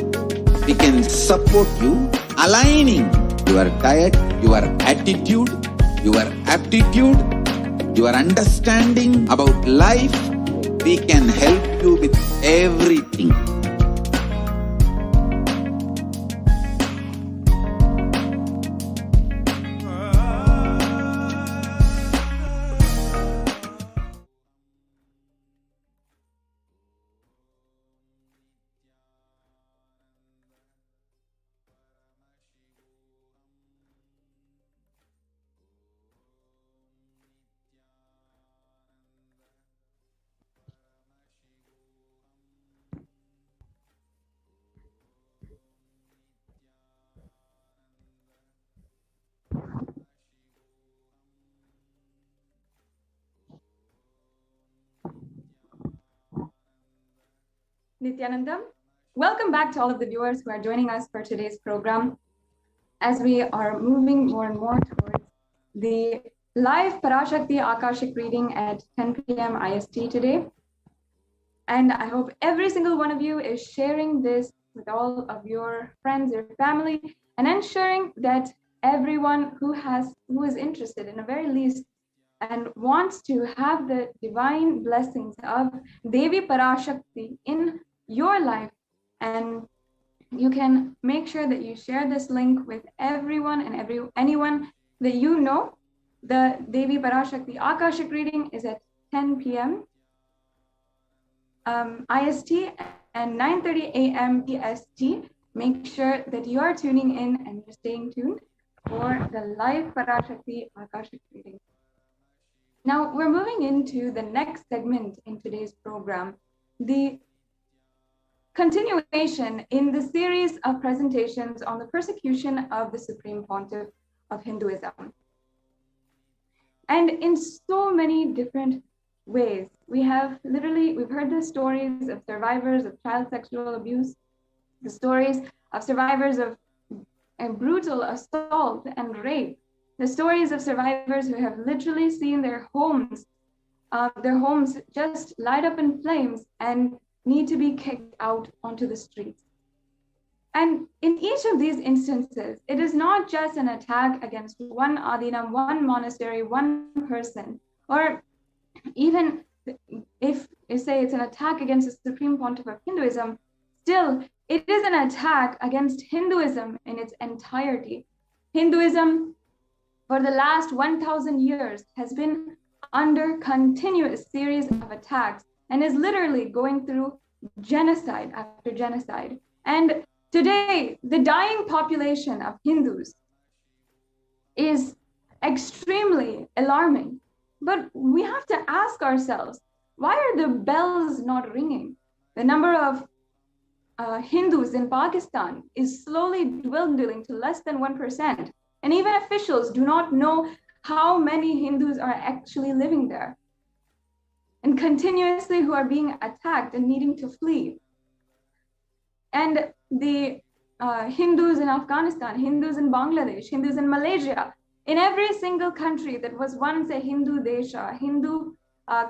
We can support you aligning your diet, your attitude, your aptitude, your understanding about life. We can help you with everything. Nithyananda. Welcome back to all of the viewers who are joining us for today's program as we are moving more and more towards the live Parashakti Akashik reading at 10 p.m. IST today. And I hope every single one of you is sharing this with all of your friends, your family, and ensuring that everyone who is interested in the very least and wants to have the divine blessings of Devi Parashakti in your life, and you can make sure that you share this link with everyone and anyone that you know. The Devi Parashakti Akashik reading is at 10 p.m. IST and 9:30 a.m. PST. Make sure that you are tuning in and you're staying tuned for the live Parashakti Akashik reading. Now we're moving into the next segment in today's program, the continuation in the series of presentations on the persecution of the Supreme Pontiff of Hinduism. And in so many different ways, we've heard the stories of survivors of child sexual abuse, the stories of survivors of brutal assault and rape, the stories of survivors who have literally seen their homes just light up in flames and need to be kicked out onto the streets. And in each of these instances, it is not just an attack against one adina, one monastery, one person, or even if you say it's an attack against the Supreme Pontiff of Hinduism, still it is an attack against Hinduism in its entirety. Hinduism for the last 1,000 years has been under continuous series of attacks and is literally going through genocide after genocide. And today, the dying population of Hindus is extremely alarming. But we have to ask ourselves, why are the bells not ringing? The number of Hindus in Pakistan is slowly dwindling to less than 1%. And even officials do not know how many Hindus are actually living there and continuously who are being attacked and needing to flee. And the Hindus in Afghanistan, Hindus in Bangladesh, Hindus in Malaysia, in every single country that was once a Hindu desha, Hindu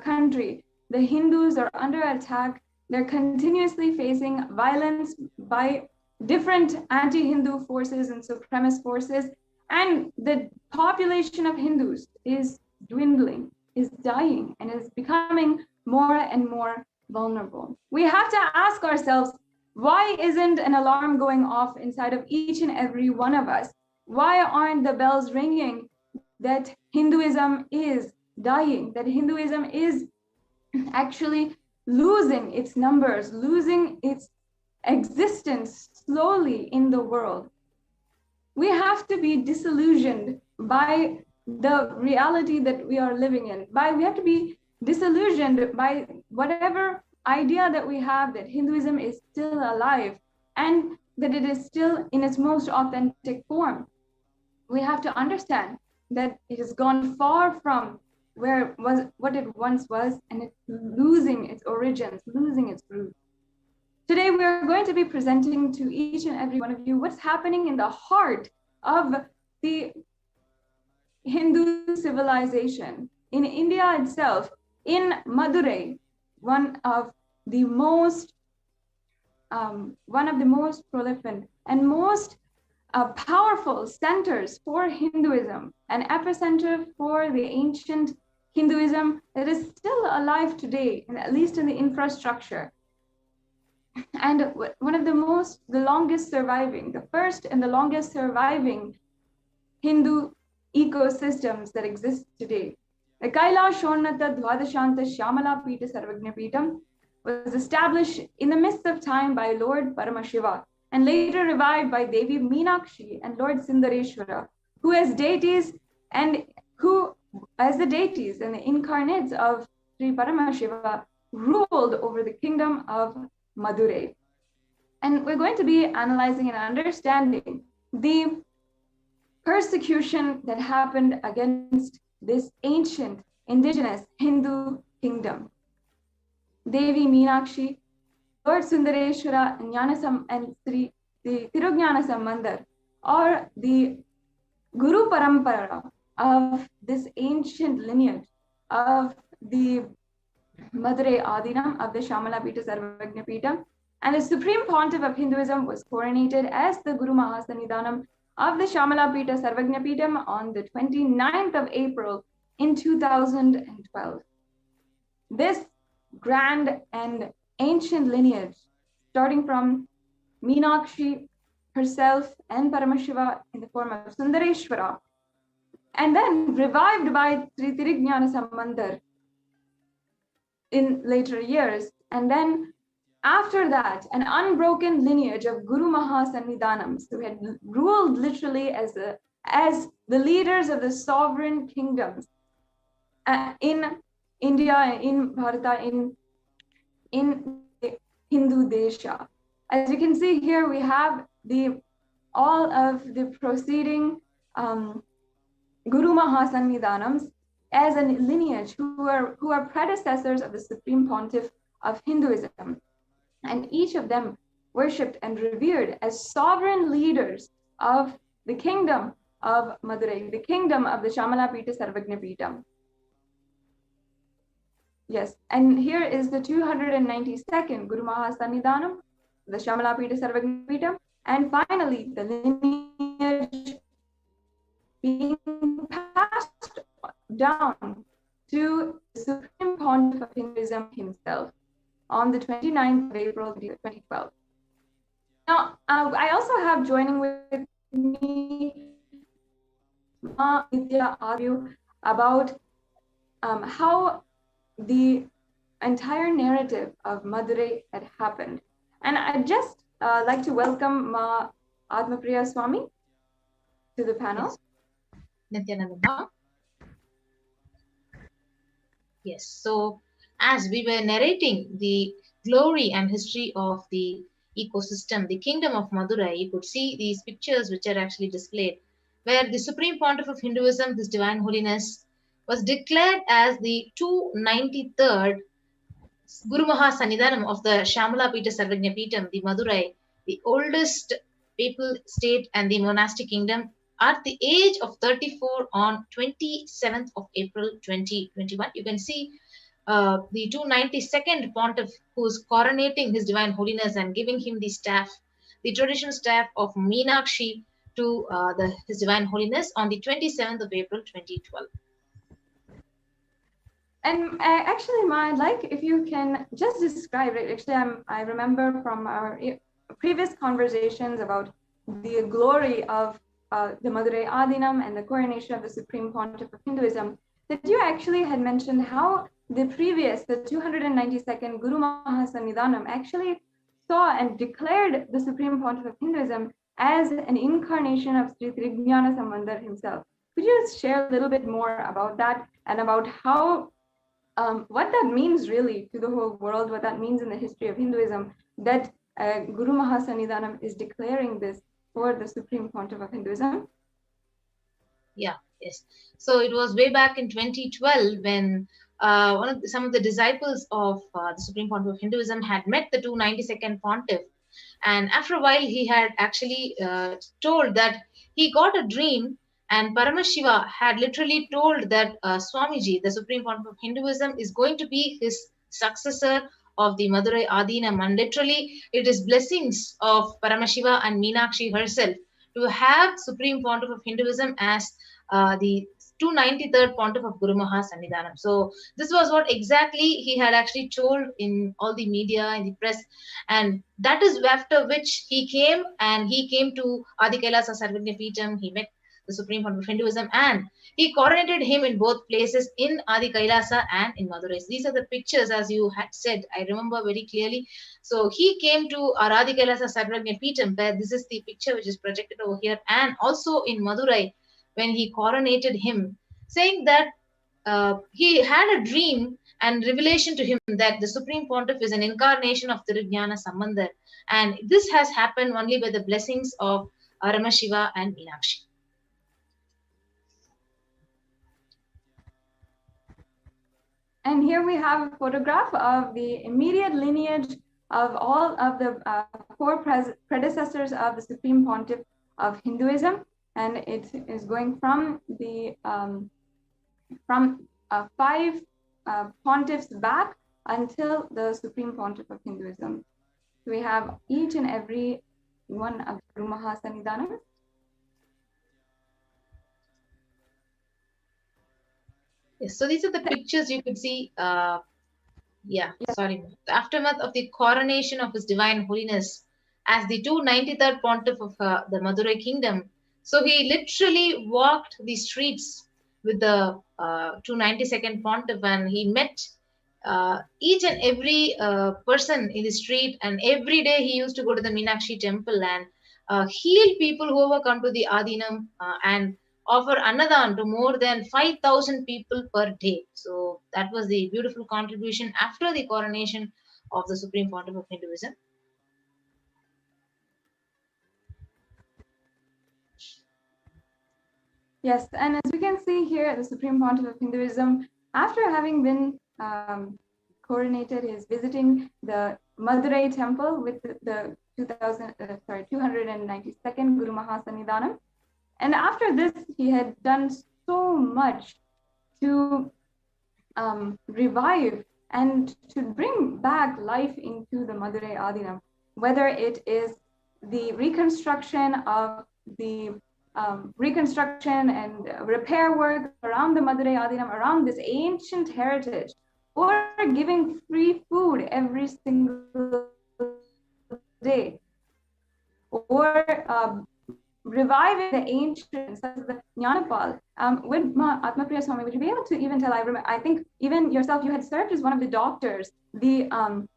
country, the Hindus are under attack. They're continuously facing violence by different anti-Hindu forces and supremacist forces. And the population of Hindus is dwindling, is dying, and is becoming more and more vulnerable. We have to ask ourselves, why isn't an alarm going off inside of each and every one of us? Why aren't the bells ringing that Hinduism is dying, that Hinduism is actually losing its numbers, losing its existence slowly in the world? We have to be disillusioned by the reality that we are living in. We have to be disillusioned by whatever idea that we have that Hinduism is still alive and that it is still in its most authentic form. We have to understand that it has gone far from what it once was, and it's losing its origins, losing its roots. Today, we are going to be presenting to each and every one of you what's happening in the heart of the Hindu civilization in India itself, in Madurai, one of the most prolific and most powerful centers for Hinduism, an epicenter for the ancient Hinduism that is still alive today, and at least in the infrastructure. And one of the first and the longest surviving Hindu ecosystems that exist today. The Kailasa Dvadashanta Shyamala Pita Sarvagna Pitam was established in the midst of time by Lord Paramashiva and later revived by Devi Meenakshi and Lord Sundareshwara, who as deities and the incarnates of Sri Paramashiva ruled over the kingdom of Madurai. And we're going to be analyzing and understanding the persecution that happened against this ancient indigenous Hindu kingdom. Devi Meenakshi Lord Sundareshwara and the Tirugnana Sambandar, or the Guru Parampara of this ancient lineage of the Madurai Adinam of the Shamala Pita Sarvagna Pita, and the Supreme Pontiff of Hinduism was coronated as the Guru Mahasannidhanam of the Shamala Pita Sarvagna Pitam on the 29th of April in 2012. This grand and ancient lineage, starting from Meenakshi herself and Paramashiva in the form of Sundareshwara, and then revived by Sri Tirujnana Sambandar in later years, and then after that, an unbroken lineage of Guru Mahasannidhanams who had ruled literally as the leaders of the sovereign kingdoms in India, in Bharata, in the Hindu Desha. As you can see here, we have all of the proceeding Guru Mahasannidhanams as a lineage who are predecessors of the Supreme Pontiff of Hinduism. And each of them worshipped and revered as sovereign leaders of the kingdom of Madurai, the kingdom of the Shamala Pita Sarvagna Pita. Yes, and here is the 292nd Guru Mahasannidhanam, the Shamala Pita Sarvagna Pita, and finally the lineage being passed down to the Supreme Pontiff of Hinduism himself on the 29th of April 2012. Now, I also have joining with me Ma Nithya argue about how the entire narrative of Madurai had happened. And I'd just like to welcome Ma Atmapriya Swami to the panel. Nithyananda. Yes, so as we were narrating the glory and history of the ecosystem, the kingdom of Madurai, you could see these pictures which are actually displayed, where the Supreme Pontiff of Hinduism, His Divine Holiness, was declared as the 293rd Guru Mahasannidhanam of the Shamala Pita Sarvagna Pitam, the Madurai, the oldest papal state and the monastic kingdom, at the age of 34 on 27th of April 2021. You can see the 292nd Pontiff who is coronating His Divine Holiness and giving him the staff, the traditional staff of Meenakshi to His Divine Holiness on the 27th of April 2012. And actually, Ma, I'd like if you can just describe it. Actually, I remember from our previous conversations about the glory of the Madurai Adinam and the coronation of the Supreme Pontiff of Hinduism, that you actually had mentioned how the 292nd Guru Mahasannidhanam actually saw and declared the Supreme Pontiff of Hinduism as an incarnation of Sri Tirujnana Sambandar himself. Could you just share a little bit more about that and about how what that means really to the whole world, what that means in the history of Hinduism, that Guru Mahasannidhanam is declaring this for the Supreme Pontiff of Hinduism? Yeah, yes. So it was way back in 2012 when some of the disciples of the Supreme Pontiff of Hinduism had met the 292nd Pontiff. And after a while, he had actually told that he got a dream, and Paramashiva had literally told that Swamiji, the Supreme Pontiff of Hinduism, is going to be his successor of the Madurai Adinam. And literally, it is blessings of Paramashiva and Meenakshi herself to have Supreme Pontiff of Hinduism as the 293rd Pontiff of Guru Mahasannidhanam. So this was what exactly he had actually told in all the media, in the press, and that is after which he came to Adi Kailasa Sarvagna Pitam. He met the Supreme Pontiff of Hinduism, and he coronated him in both places, in Adi Kailasa and in Madurai. These are the pictures, as you had said, I remember very clearly. So he came to our Adi Kailasa Sarvagna Pitam, where this is the picture which is projected over here, and also in Madurai when he coronated him, saying that he had a dream and revelation to him that the Supreme Pontiff is an incarnation of Tirujnana Sambandar, and this has happened only by the blessings of Paramashiva and Meenakshi. And here we have a photograph of the immediate lineage of all of the four predecessors of the Supreme Pontiff of Hinduism, and it is going from the five pontiffs back until the Supreme Pontiff of Hinduism. So we have each and every one of the Guru Mahasanidhanam. Yes, so these are the pictures you could see. Sorry. The aftermath of the coronation of His Divine Holiness as the 293rd Pontiff of the Madurai Kingdom. So he literally walked the streets with the 292nd Pontiff, and he met each and every person in the street, and every day he used to go to the Meenakshi temple and heal people who ever come to the Adinam and offer annadan to more than 5,000 people per day. So that was the beautiful contribution after the coronation of the Supreme Pontiff of Hinduism. Yes, and as we can see here, the Supreme Pontiff of Hinduism, after having been coronated, is visiting the Madurai temple with the 292nd Guru Mahasanidhanam. And after this, he had done so much to revive and to bring back life into the Madurai Adinam, whether it is the reconstruction of the reconstruction and repair work around the Madurai Adinam, around this ancient heritage, or giving free food every single day, or reviving the ancients, such as the Jnanapal. With Atmapriya Swami, would you be able to even tell, I think even yourself, you had served as one of the doctors in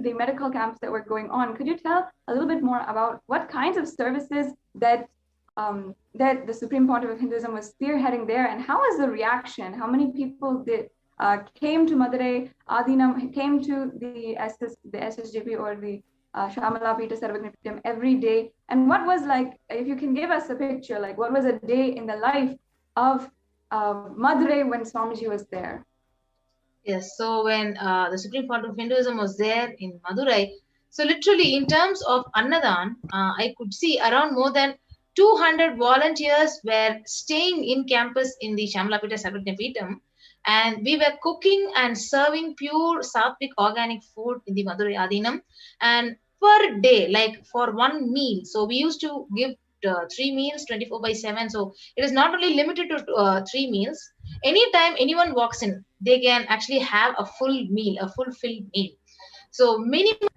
the medical camps that were going on. Could you tell a little bit more about what kinds of services that the Supreme Pontiff of Hinduism was spearheading there, and how was the reaction? How many people came to Madurai Adinam, came to the SSJP or the Shamala Pita Sarvagnipitam every day? And what was, like, if you can give us a picture, like what was a day in the life of Madurai when Swamiji was there? Yes, so when the Supreme Pontiff of Hinduism was there in Madurai, so literally in terms of Annadan, I could see around more than 200 volunteers were staying in campus in the Shamalapita Sarvagnipitam, and we were cooking and serving pure sattvic organic food in the Madurai Adinam, and per day, like for one meal. So we used to give 3 meals 24/7. So it is not only limited to 3 meals. Anytime anyone walks in, they can actually have a full meal, a fulfilled meal. So minimum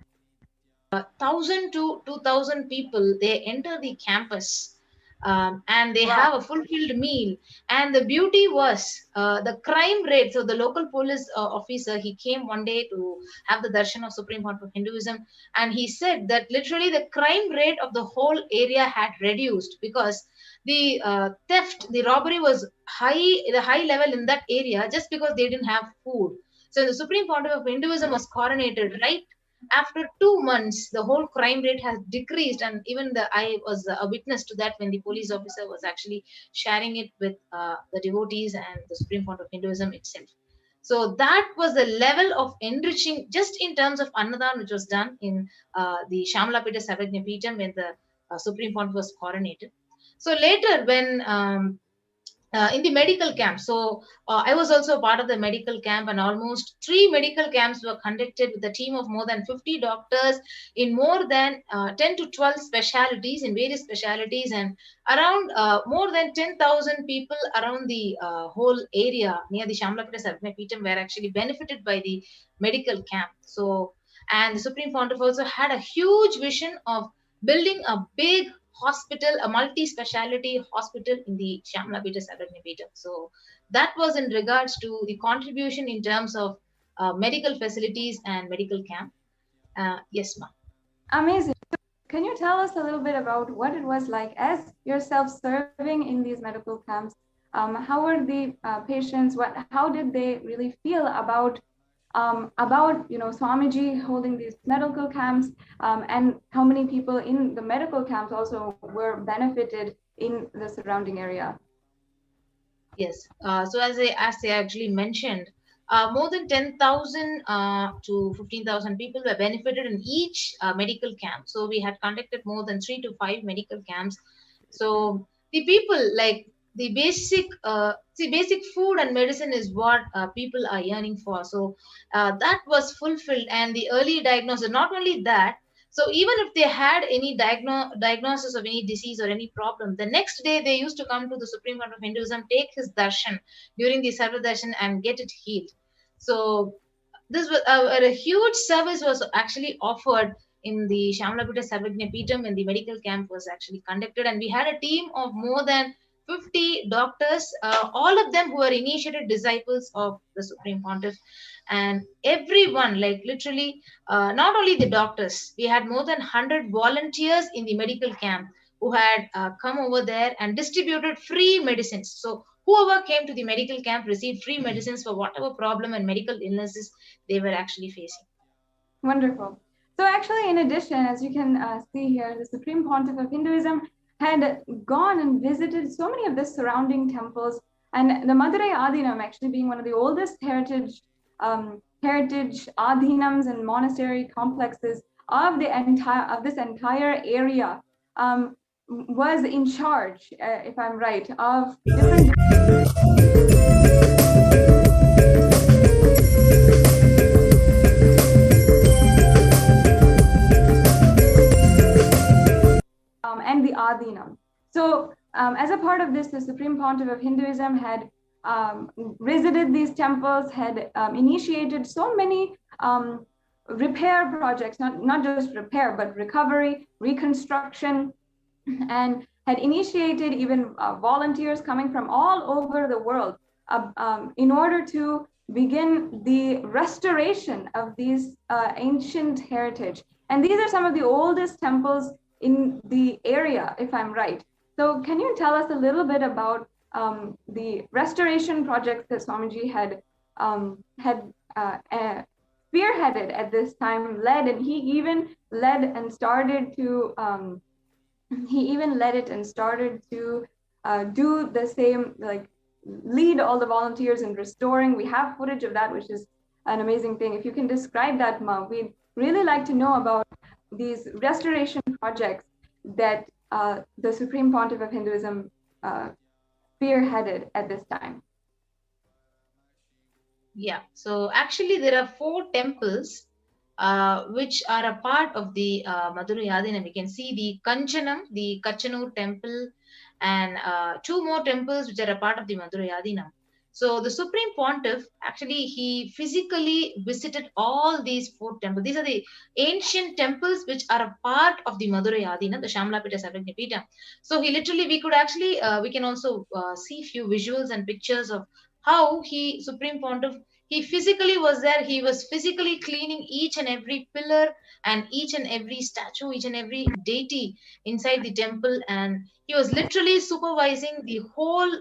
1,000 to 2,000 people, they enter the campus and they have a fulfilled meal. And the beauty was the crime rate. So the local police officer, he came one day to have the darshan of Supreme Pontiff of Hinduism, and he said that literally the crime rate of the whole area had reduced because the theft, the robbery was the high level in that area just because they didn't have food. So the Supreme Pontiff of Hinduism was coronated right after 2 months. The whole crime rate has decreased, and even I was a witness to that when the police officer was actually sharing it with the devotees and the Supreme Pontiff of Hinduism itself. So that was the level of enriching just in terms of Annadan which was done in the Shamalapita Sarvagnipitam when the Supreme Pontiff was coronated. So later when in the medical camp. So I was also a part of the medical camp, and almost 3 medical camps were conducted with a team of more than 50 doctors in more than 10 to 12 specialities, in various specialities, and around more than 10,000 people around the whole area near the Shamalapita Sarvagnipitam were actually benefited by the medical camp. So, and the Supreme Pontiff also had a huge vision of building a big hospital, a multi-speciality hospital in the Shamalapita Sarvagnipitam. So that was in regards to the contribution in terms of medical facilities and medical camp. Yes, ma'am. Amazing. Can you tell us a little bit about what it was like as yourself serving in these medical camps? How were the patients? How did they really feel about Swamiji holding these medical camps, and how many people in the medical camps also were benefited in the surrounding area? Yes. So as I actually mentioned, more than 10,000 to 15,000 people were benefited in each medical camp. So we had conducted more than 3 to 5 medical camps. So the people, like the basic food and medicine is what people are yearning for. So that was fulfilled, and the early diagnosis. Not only that, so even if they had any diagnosis of any disease or any problem, the next day they used to come to the Supreme Court of Hinduism, take his darshan during the Sarva darshan and get it healed. So this was a huge service was actually offered in the Shamalapita Sarvajna Peetham when the medical camp was actually conducted, and we had a team of more than 50 doctors, all of them who were initiated disciples of the Supreme Pontiff, and everyone, like literally, not only the doctors, we had more than 100 volunteers in the medical camp who had come over there and distributed free medicines. So whoever came to the medical camp received free medicines for whatever problem and medical illnesses they were actually facing. Wonderful. So actually, in addition, as you can see here, the Supreme Pontiff of Hinduism had gone and visited so many of the surrounding temples, and the Madurai Adhinam actually being one of the oldest heritage adhinams and monastery complexes of this entire area, was in charge, if I'm right, of different and the Adhinam. So as a part of this, the Supreme Pontiff of Hinduism had visited these temples, had initiated so many repair projects, not just repair, but recovery, reconstruction, and had initiated even volunteers coming from all over the world in order to begin the restoration of these ancient heritage. And these are some of the oldest temples in the area, if I'm right. So can you tell us a little bit about the restoration projects that Swamiji had spearheaded at this time, led, and he even led and started to do the same, like lead all the volunteers in restoring. We have footage of that, which is an amazing thing. If you can describe that, Ma, we'd really like to know about these restoration projects that the Supreme Pontiff of Hinduism spearheaded at this time. Yeah, so actually there are 4 temples which are a part of the Madurai Adhinam. We can see the Kanchanam, the Kachanur temple, and 2 more temples which are a part of the Madurai Adhinam. So the Supreme Pontiff, actually, he physically visited all these 4 temples. These are the ancient temples which are a part of the Madurai Adhinam, the Shamalapita Sarvajna Peetham. So he literally, we could actually, we can also see few visuals and pictures of how Supreme Pontiff, he physically was there. He was physically cleaning each and every pillar and each and every statue, each and every deity inside the temple, and he was literally supervising the whole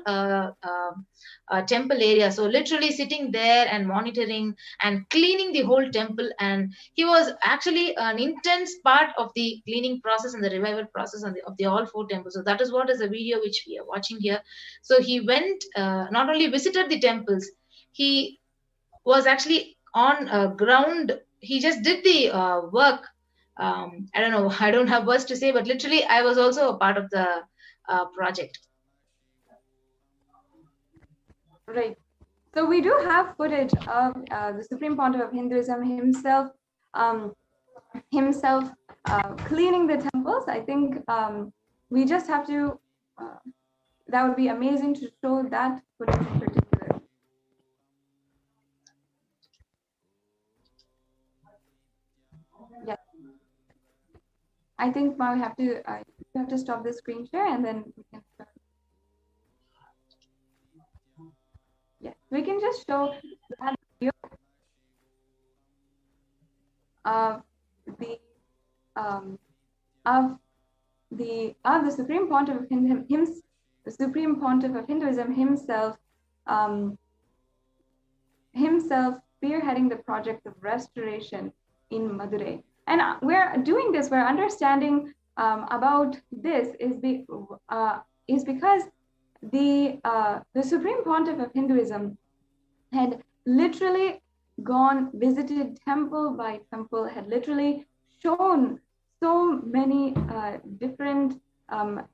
temple area. So literally sitting there and monitoring and cleaning the whole temple, and he was actually an intense part of the cleaning process and the revival process of the all 4 temples. So that is what is the video which we are watching here. So he went, not only visited the temples, he was actually on ground. He just did the work. I don't know, I don't have words to say, but literally I was also a part of the project. Right. So we do have footage of the Supreme Pontiff of Hinduism himself cleaning the temples. I think we just have to, that would be amazing to show that footage in particular. Yes. I think now we have to stop the screen share and then we can start. Yes, we can just show that video of the Supreme Pontiff of the Supreme Pontiff of Hinduism himself spearheading the project of restoration in Madurai. And we're doing this, we're understanding about this is because the Supreme Pontiff of Hinduism had literally gone, visited temple by temple, had literally shown so many different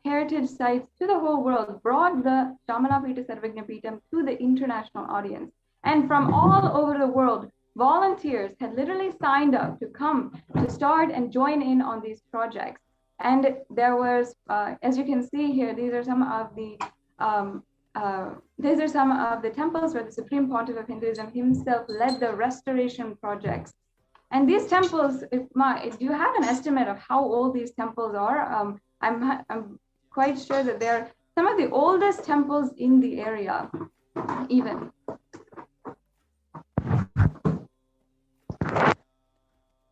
heritage sites to the whole world, brought the Shamanapita Sarvagnapitam to the international audience. And from all over the world, volunteers had literally signed up to come to start and join in on these projects. And there was, as you can see here, these are some of the temples where the Supreme Pontiff of Hinduism himself led the restoration projects. And these temples, if you have an estimate of how old these temples are, I'm quite sure that they're some of the oldest temples in the area, even.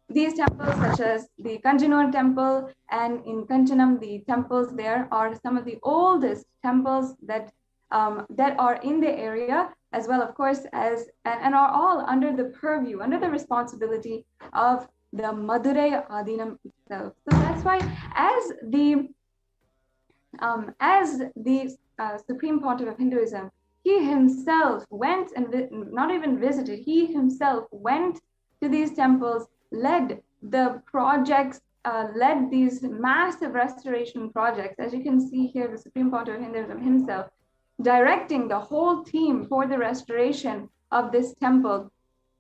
These temples, such as the Kanjanur temple and in Kanchanam, the temples there are some of the oldest temples that are in the area, as well, of course, as and are all under the purview, under the responsibility of the Madurai Adinam itself. So that's why, as the Supreme Pontiff of Hinduism, he himself went and not even visited, he himself went to these temples, led the projects, led these massive restoration projects. As you can see here, the Supreme Pontiff of Hinduism himself directing the whole team for the restoration of this temple.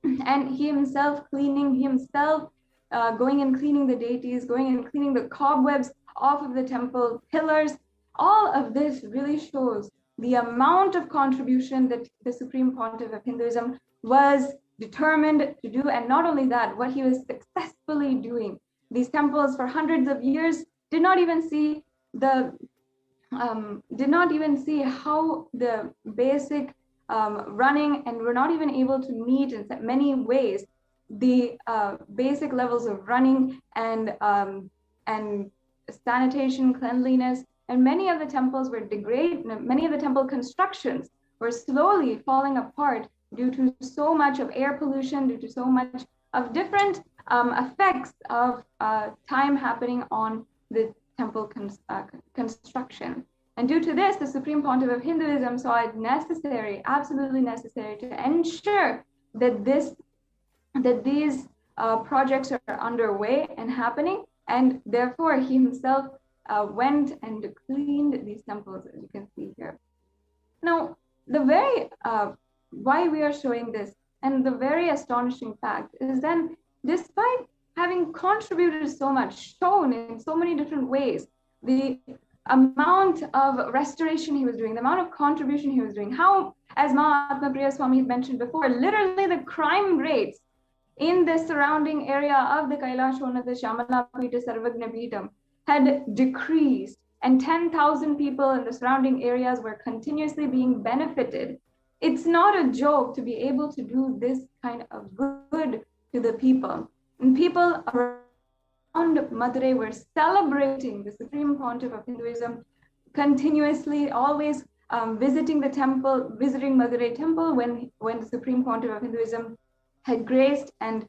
And he himself cleaning, going and cleaning the deities, going and cleaning the cobwebs off of the temple pillars. All of this really shows the amount of contribution that the Supreme Pontiff of Hinduism was determined to do. And not only that, what he was successfully doing. These temples for hundreds of years did not even see how the basic running, and were not even able to meet in many ways the basic levels of running and sanitation, cleanliness. And many of the temples were degraded. Many of the temple constructions were slowly falling apart due to so much of air pollution, due to so much of different effects of time happening on the temple construction. And due to this, the Supreme Pontiff of Hinduism saw it necessary, absolutely necessary, to ensure that these projects are underway and happening. And therefore, he himself went and cleaned these temples, as you can see here. Now, the very why we are showing this, and the very astonishing fact is then, despite having contributed so much, shown in so many different ways, the amount of restoration he was doing, the amount of contribution he was doing, how, as Mahatma Priya Swami had mentioned before, literally the crime rates in the surrounding area of the Kailasa, the Shamanapita Sarvagnapitam, had decreased, and 10,000 people in the surrounding areas were continuously being benefited. It's not a joke to be able to do this kind of good to the people. And people around Madurai were celebrating the Supreme Pontiff of Hinduism continuously, always visiting the temple, visiting Madurai temple when the Supreme Pontiff of Hinduism had graced and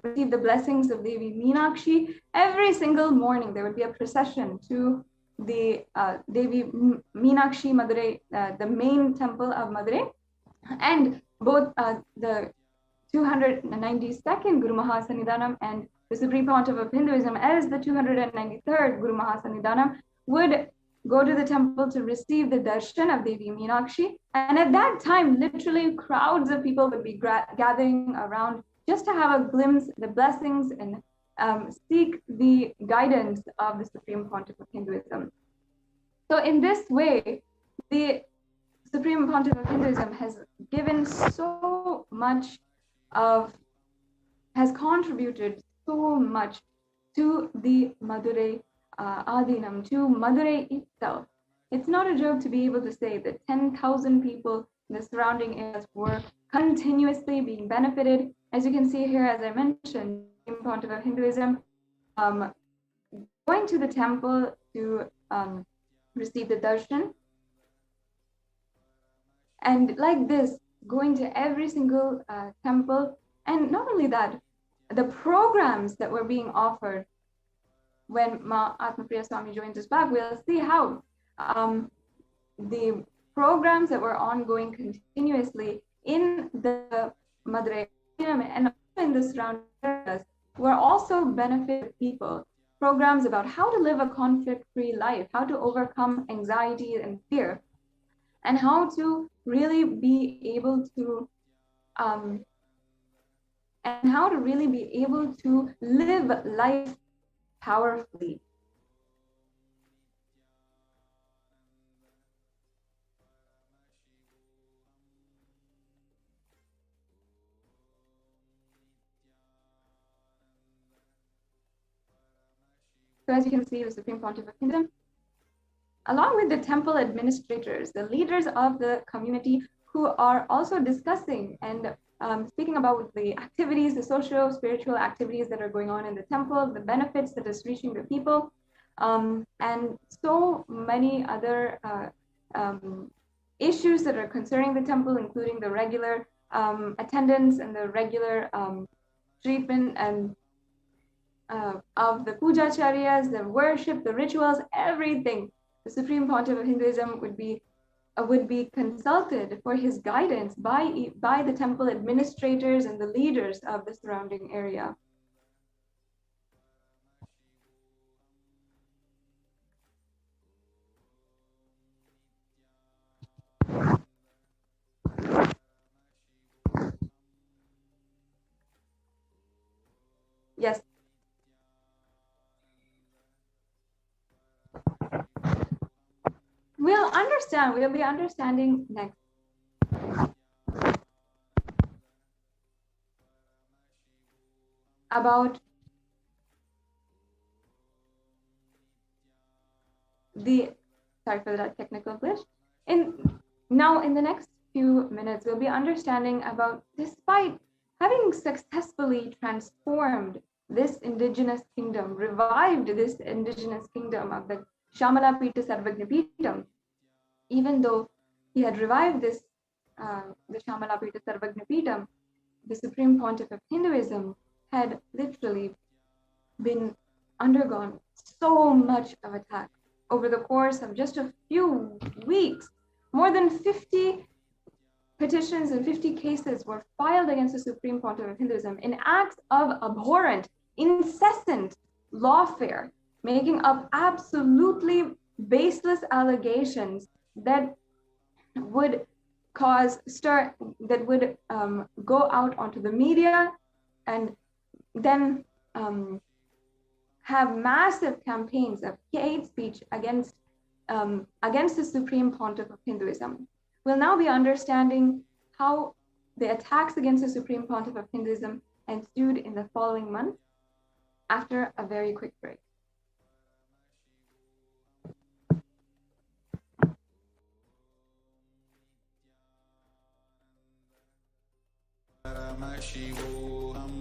received the blessings of Devi Meenakshi. Every single morning there would be a procession to the Devi Meenakshi Madurai, the main temple of Madurai, and both the 292nd Guru Mahasanidhanam and the Supreme Pontiff of Hinduism as the 293rd Guru Mahasanidhanam would go to the temple to receive the darshan of Devi Meenakshi. And at that time, literally crowds of people would be gathering around just to have a glimpse, the blessings, and seek the guidance of the Supreme Pontiff of Hinduism. So in this way, the Supreme Pontiff of Hinduism has given so much has contributed so much to the Madurai Adinam, to Madurai itself. It's not a joke to be able to say that 10,000 people in the surrounding areas were continuously being benefited. As you can see here, as I mentioned, the Pontiff of Hinduism going to the temple to receive the darshan. And like this, going to every single temple. And not only that, the programs that were being offered when Mahatma Priya Swami joins us back, we'll see how the programs that were ongoing continuously in the Madurai and also in the surrounding areas were also benefit people. Programs about how to live a conflict-free life, how to overcome anxiety and fear, and how to really be able to live life powerfully. So as you can see, the Supreme Pontiff of Hinduism, along with the temple administrators, the leaders of the community, who are also discussing and speaking about the activities, the socio-spiritual activities that are going on in the temple, the benefits that is reaching the people, and so many other issues that are concerning the temple, including the regular attendance and the regular treatment and of the pujacharyas, the worship, the rituals, everything. The Supreme Pontiff of Hinduism would be consulted for his guidance by the temple administrators and the leaders of the surrounding area. Yes. We'll be understanding next. About sorry for that technical glitch. Now in the next few minutes, we'll be understanding about, despite having successfully transformed this indigenous kingdom, revived this indigenous kingdom of the Shamala Pita Sarvagna Pitam, even though he had revived this, the Shamala Pita Sarvagna Pitam, the Supreme Pontiff of Hinduism had literally been undergone so much of attack over the course of just a few weeks. More than 50 petitions and 50 cases were filed against the Supreme Pontiff of Hinduism in acts of abhorrent, incessant lawfare, making up absolutely baseless allegations that would go out onto the media and then have massive campaigns of hate speech against the Supreme Pontiff of Hinduism. We'll now be understanding how the attacks against the Supreme Pontiff of Hinduism ensued in the following month after a very quick break. Paramashivoham.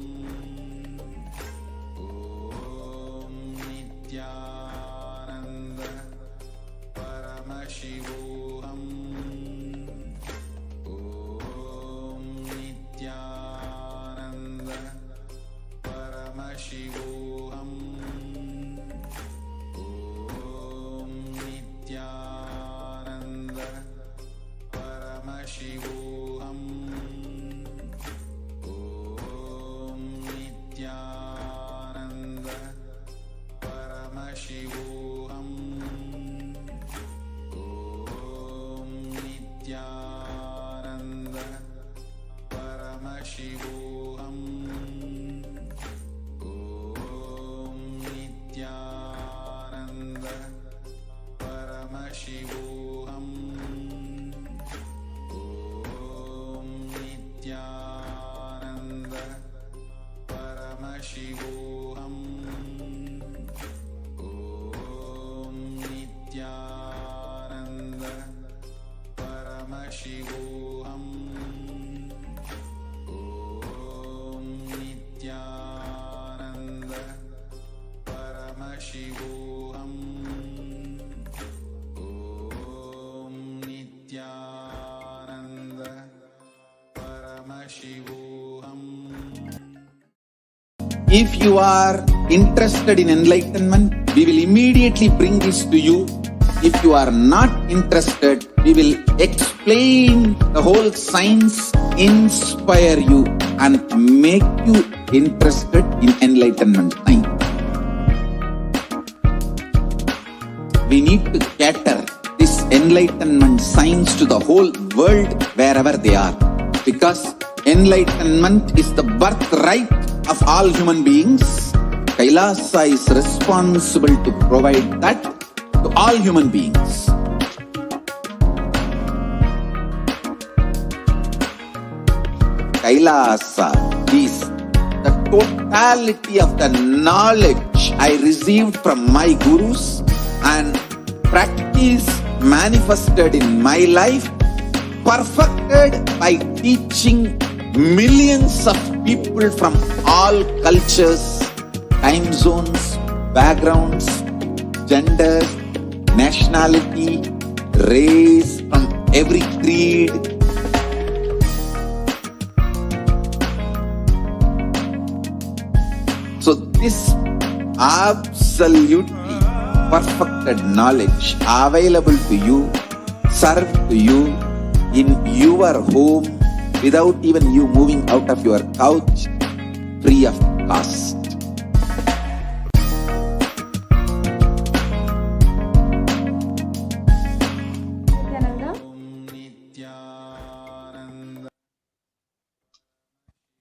Om Nithyananda Paramashivoham. Om Nithyananda Paramashivoham. Om Nithyananda Paramashivoham. Paramashivoham. Om Nithyananda Paramashivoham. Om Nithyananda Paramashivoham. Om Nithyananda Paramashivoham. Nithyananda Paramashivoham. Om Nithyananda Paramashivoham. Om Nithyananda Paramashivoham. If you are interested in enlightenment, we will immediately bring this to you. If you are not interested, we will explain the whole science inspire you and make you interested in enlightenment science. We need to cater this enlightenment science to the whole world wherever they are, because enlightenment is the birthright of all human beings. Kailasa is responsible to provide that to all human beings. Kailasa is the totality of the knowledge I received from my gurus and practice manifested in my life, perfected by teaching millions of people from all cultures, time zones, backgrounds, genders, nationality, race, from every creed. So this absolutely perfected knowledge available to you, served to you in your home without even you moving out of your couch, free of cost.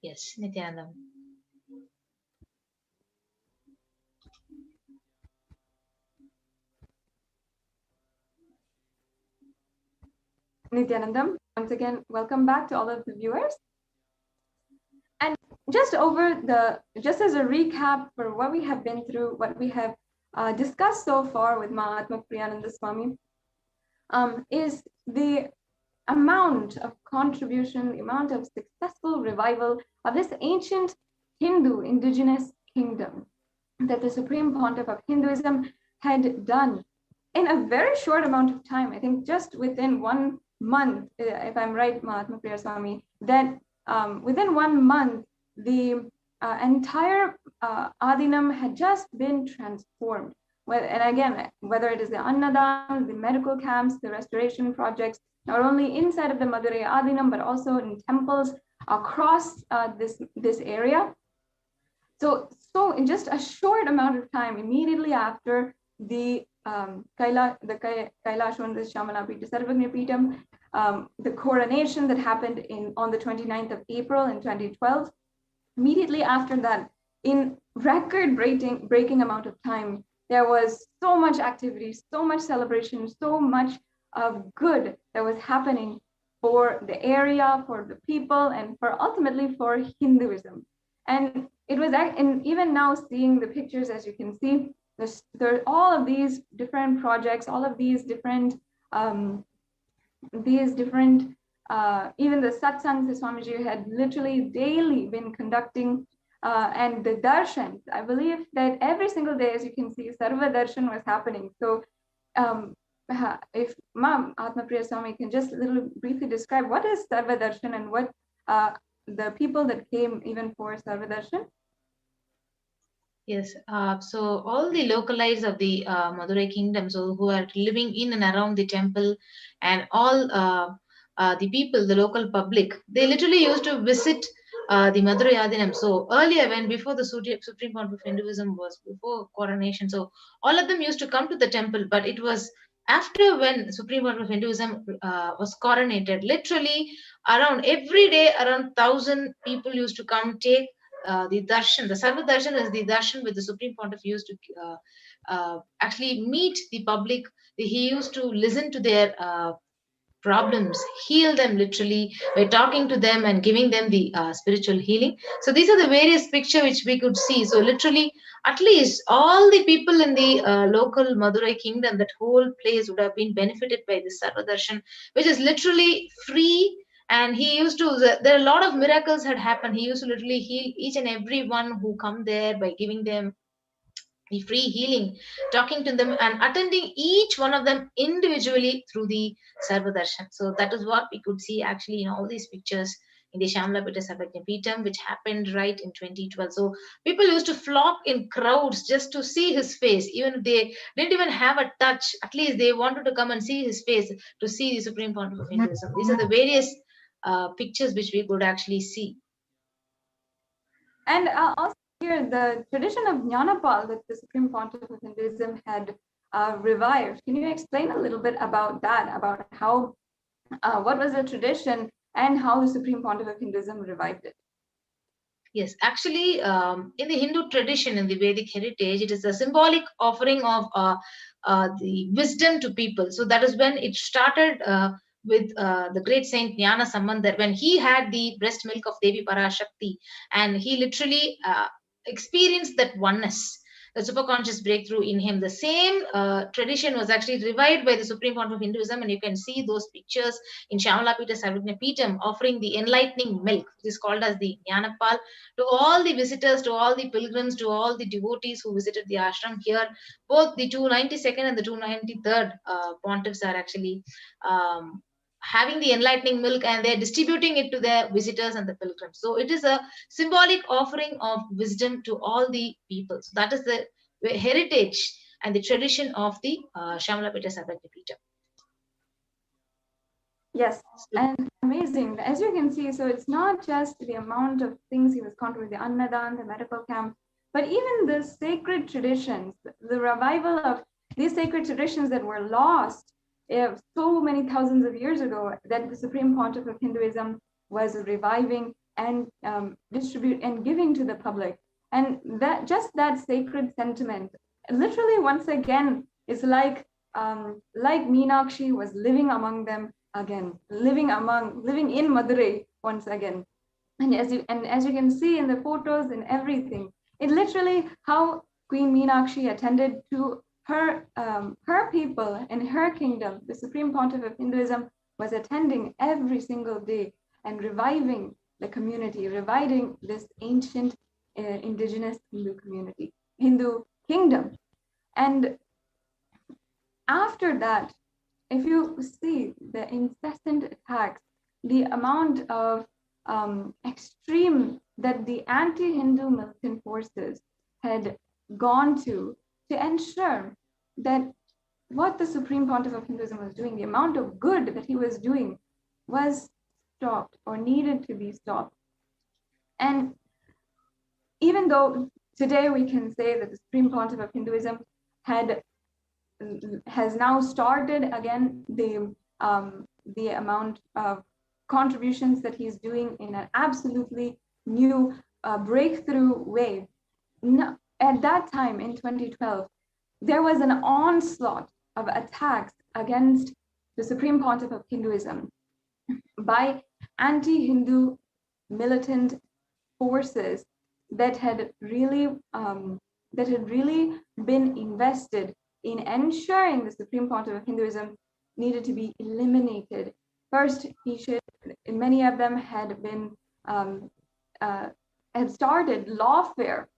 Yes, Nithyananda. Nithyanandam, once again, welcome back to all of the viewers. And just as a recap for what we have been through, what we have discussed so far with Mahatma Priyananda Swami, is the amount of contribution, the amount of successful revival of this ancient Hindu indigenous kingdom that the Supreme Pontiff of Hinduism had done in a very short amount of time. I think just within 1 month, if I'm right, Mahatma Priya Swami, that within 1 month, the entire Adinam had just been transformed. And again, whether it is the Annadan, the medical camps, the restoration projects, not only inside of the Madurai Adinam, but also in temples across this area. So in just a short amount of time, immediately after the Kailashwan, the Shamanapita Sarvagnapitam, the coronation that happened on the 29th of April in 2012, immediately after that, in record-breaking amount of time, there was so much activity, so much celebration, so much of good that was happening for the area, for the people, and ultimately for Hinduism. And it was, and even now seeing the pictures, as you can see, there are all of these different projects, all of these different, even the satsangs that Swamiji had literally daily been conducting, and the darshans. I believe that every single day, as you can see, Sarva Darshan was happening. So if Ma'am Atma Priya Swami can just briefly describe what is Sarva Darshan and what the people that came even for Sarva Darshan. Yes, so all the localites of the Madurai kingdom, so who are living in and around the temple, and all the people, the local public, they literally used to visit the Madurai Adinam. So earlier, before the Supreme Pontiff of Hinduism was before coronation, so all of them used to come to the temple, but it was after when Supreme Pontiff of Hinduism was coronated, literally around every day, around 1,000 people used to come take the darshan. The Sarva Darshan is the darshan with the Supreme Pontiff used to actually meet the public. He used to listen to their problems, heal them literally by talking to them and giving them the spiritual healing. So these are the various picture which we could see. So literally, at least all the people in the local Madurai kingdom, that whole place would have been benefited by this Sarva Darshan, which is literally free. And he used to, there are a lot of miracles had happened. He used to literally heal each and every one who come there by giving them the free healing, talking to them and attending each one of them individually through the Sarva Darshan. So that is what we could see actually in all these pictures in the Shamalapita Sarvagnapitam, which happened right in 2012. So people used to flock in crowds just to see his face, even if they didn't even have a touch. At least they wanted to come and see his face, to see the Supreme Pontiff of Hinduism. These are the various pictures which we could actually see. And also here, the tradition of Jnanapal that the Supreme Pontiff of Hinduism had revived. Can you explain a little bit about that, about how, what was the tradition and how the Supreme Pontiff of Hinduism revived it? Yes, actually, in the Hindu tradition, in the Vedic heritage, it is a symbolic offering of the wisdom to people. So that is when it started with the great saint Jnana Sambandar, when he had the breast milk of Devi Parashakti, and he literally experienced that oneness, the superconscious breakthrough in him. The same tradition was actually revived by the Supreme Pontiff of Hinduism, and you can see those pictures in Shamalapita Sarvagnapeetam offering the enlightening milk, which is called as the Jnanapal, to all the visitors, to all the pilgrims, to all the devotees who visited the ashram here. Both the 292nd and the 293rd pontiffs are actually having the enlightening milk, and they're distributing it to their visitors and the pilgrims. So it is a symbolic offering of wisdom to all the people. So that is the heritage and the tradition of the Shamalapita Sarvagnapeetam. Yes, and amazing. As you can see, so it's not just the amount of things he was contributing, the Annadan, the medical camp, but even the sacred traditions, the revival of these sacred traditions that were lost so many thousands of years ago, that the Supreme Pontiff of Hinduism was reviving and distribute and giving to the public. And that just that sacred sentiment, literally once again, is like Meenakshi was living among them again, living in Madurai once again. And as you can see in the photos and everything, it literally how Queen Meenakshi attended to her people in her kingdom. The Supreme Pontiff of Hinduism was attending every single day and reviving the community, reviving this ancient indigenous Hindu kingdom. And after that, if you see the incessant attacks, the amount of extreme that the anti-Hindu militant forces had gone to ensure that what the Supreme Pontiff of Hinduism was doing, the amount of good that he was doing, was stopped or needed to be stopped. And even though today we can say that the Supreme Pontiff of Hinduism has now started again the amount of contributions that he's doing in an absolutely new breakthrough way. No, at that time in 2012, there was an onslaught of attacks against the Supreme Pontiff of Hinduism by anti-Hindu militant forces that had really been invested in ensuring the Supreme Pontiff of Hinduism needed to be eliminated. First, many of them had been had started lawfare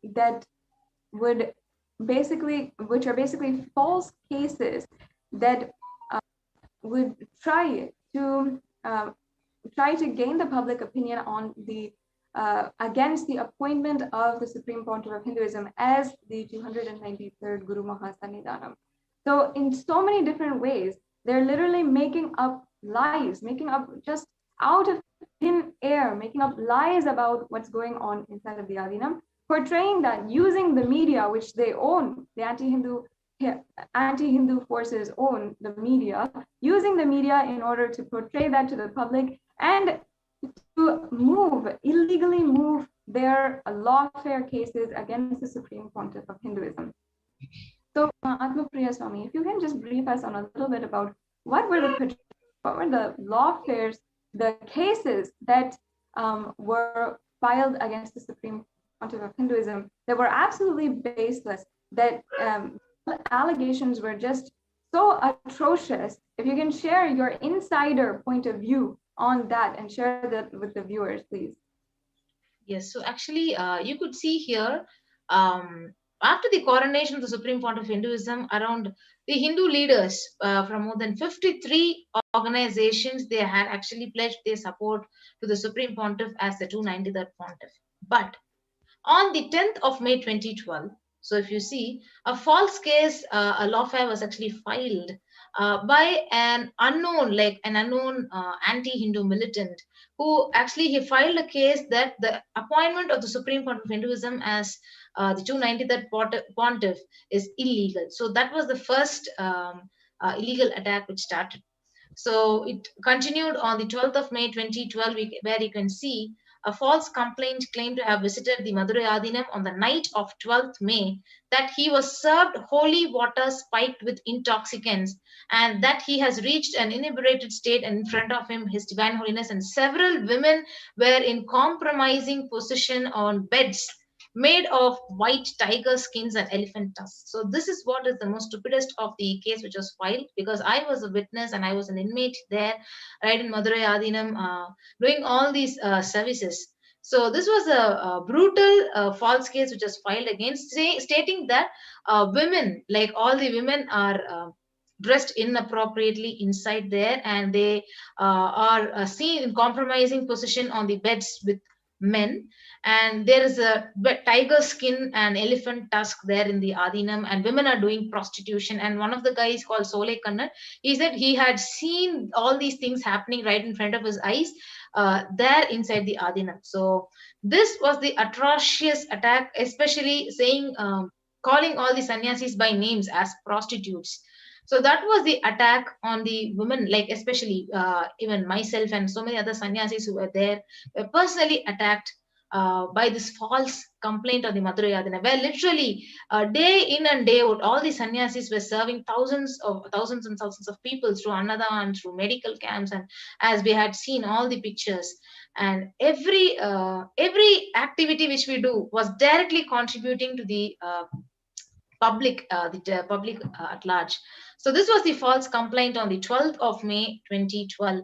that would which are basically false cases that would try to gain the public opinion on the against the appointment of the Supreme Pontiff of Hinduism as the 293rd Guru Mahasannidhanam. So in so many different ways, they're literally making up lies, making up just out of thin air, making up lies about what's going on inside of the Adinam, portraying that using the media, which they own, the anti-Hindu forces own the media, using the media in order to portray that to the public and to illegally move their lawfare cases against the Supreme Pontiff of Hinduism. So, Atmapriya Swami, if you can just brief us on a little bit about what were the lawfares, the cases that were filed against the Supreme Pontiff of Hinduism that were absolutely baseless, that allegations were just so atrocious. If you can share your insider point of view on that and share that with the viewers, please. Yes, so actually you could see here after the coronation of the Supreme Pontiff of Hinduism, around the Hindu leaders from more than 53 organizations, they had actually pledged their support to the Supreme Pontiff as the 293rd Pontiff. But on the 10th of May 2012, so if you see, a false case, a lawfare was actually filed by an unknown, anti-Hindu militant, who actually he filed a case that the appointment of the Supreme Court of Hinduism as the 293rd pontiff is illegal. So that was the first illegal attack which started. So it continued on the 12th of May 2012, where you can see a false complaint claimed to have visited the Madurai Adinam on the night of 12th May, that he was served holy water spiked with intoxicants, and that he has reached an inebriated state, and in front of him his divine holiness and several women were in compromising position on beds made of white tiger skins and elephant tusks. So this is what is the most stupidest of the case which was filed, because I was a witness and I was an inmate there, right in Madurai Adinam, doing all these services. So this was a brutal false case which was filed against, stating that women, like all the women, are dressed inappropriately inside there, and they are seen in compromising position on the beds with men, and there is a tiger skin and elephant tusk there in the Adinam, and women are doing prostitution. And one of the guys called Sole Kannan, he said he had seen all these things happening right in front of his eyes there inside the Adinam. So this was the atrocious attack, especially saying calling all the sannyasis by names as prostitutes. So that was the attack on the women, like especially even myself and so many other sannyasis who were there were personally attacked by this false complaint on the Madurai Adinam, where literally day in and day out, all the sannyasis were serving thousands and thousands of people through Annadan, through medical camps, and as we had seen all the pictures. And every activity which we do was directly contributing to the public at large. So this was the false complaint on the 12th of May 2012.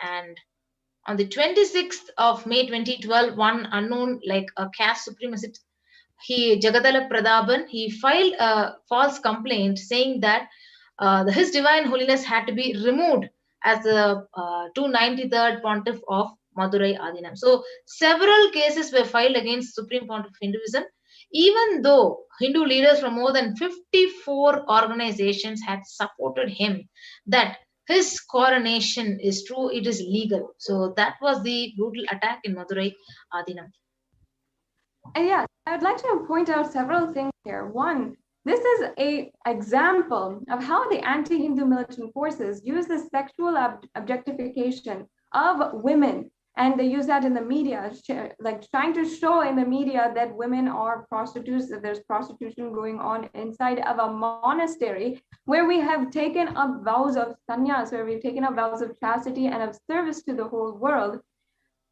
And on the 26th of May 2012, one unknown, like a caste supremacist, Jagadala Pradhaban, he filed a false complaint saying that His Divine Holiness had to be removed as the 293rd pontiff of Madurai Adinam. So several cases were filed against Supreme Pontiff of Hinduism, even though Hindu leaders from more than 54 organizations had supported him, that his coronation is true, it is legal. So that was the brutal attack in Madurai Adinam. Yeah, I would like to point out several things here. One, this is an example of how the anti-Hindu militant forces use the sexual objectification of women, and they use that in the media, like trying to show in the media that women are prostitutes, that there's prostitution going on inside of a monastery where we have taken up vows of sannyas, where we've taken up vows of chastity and of service to the whole world,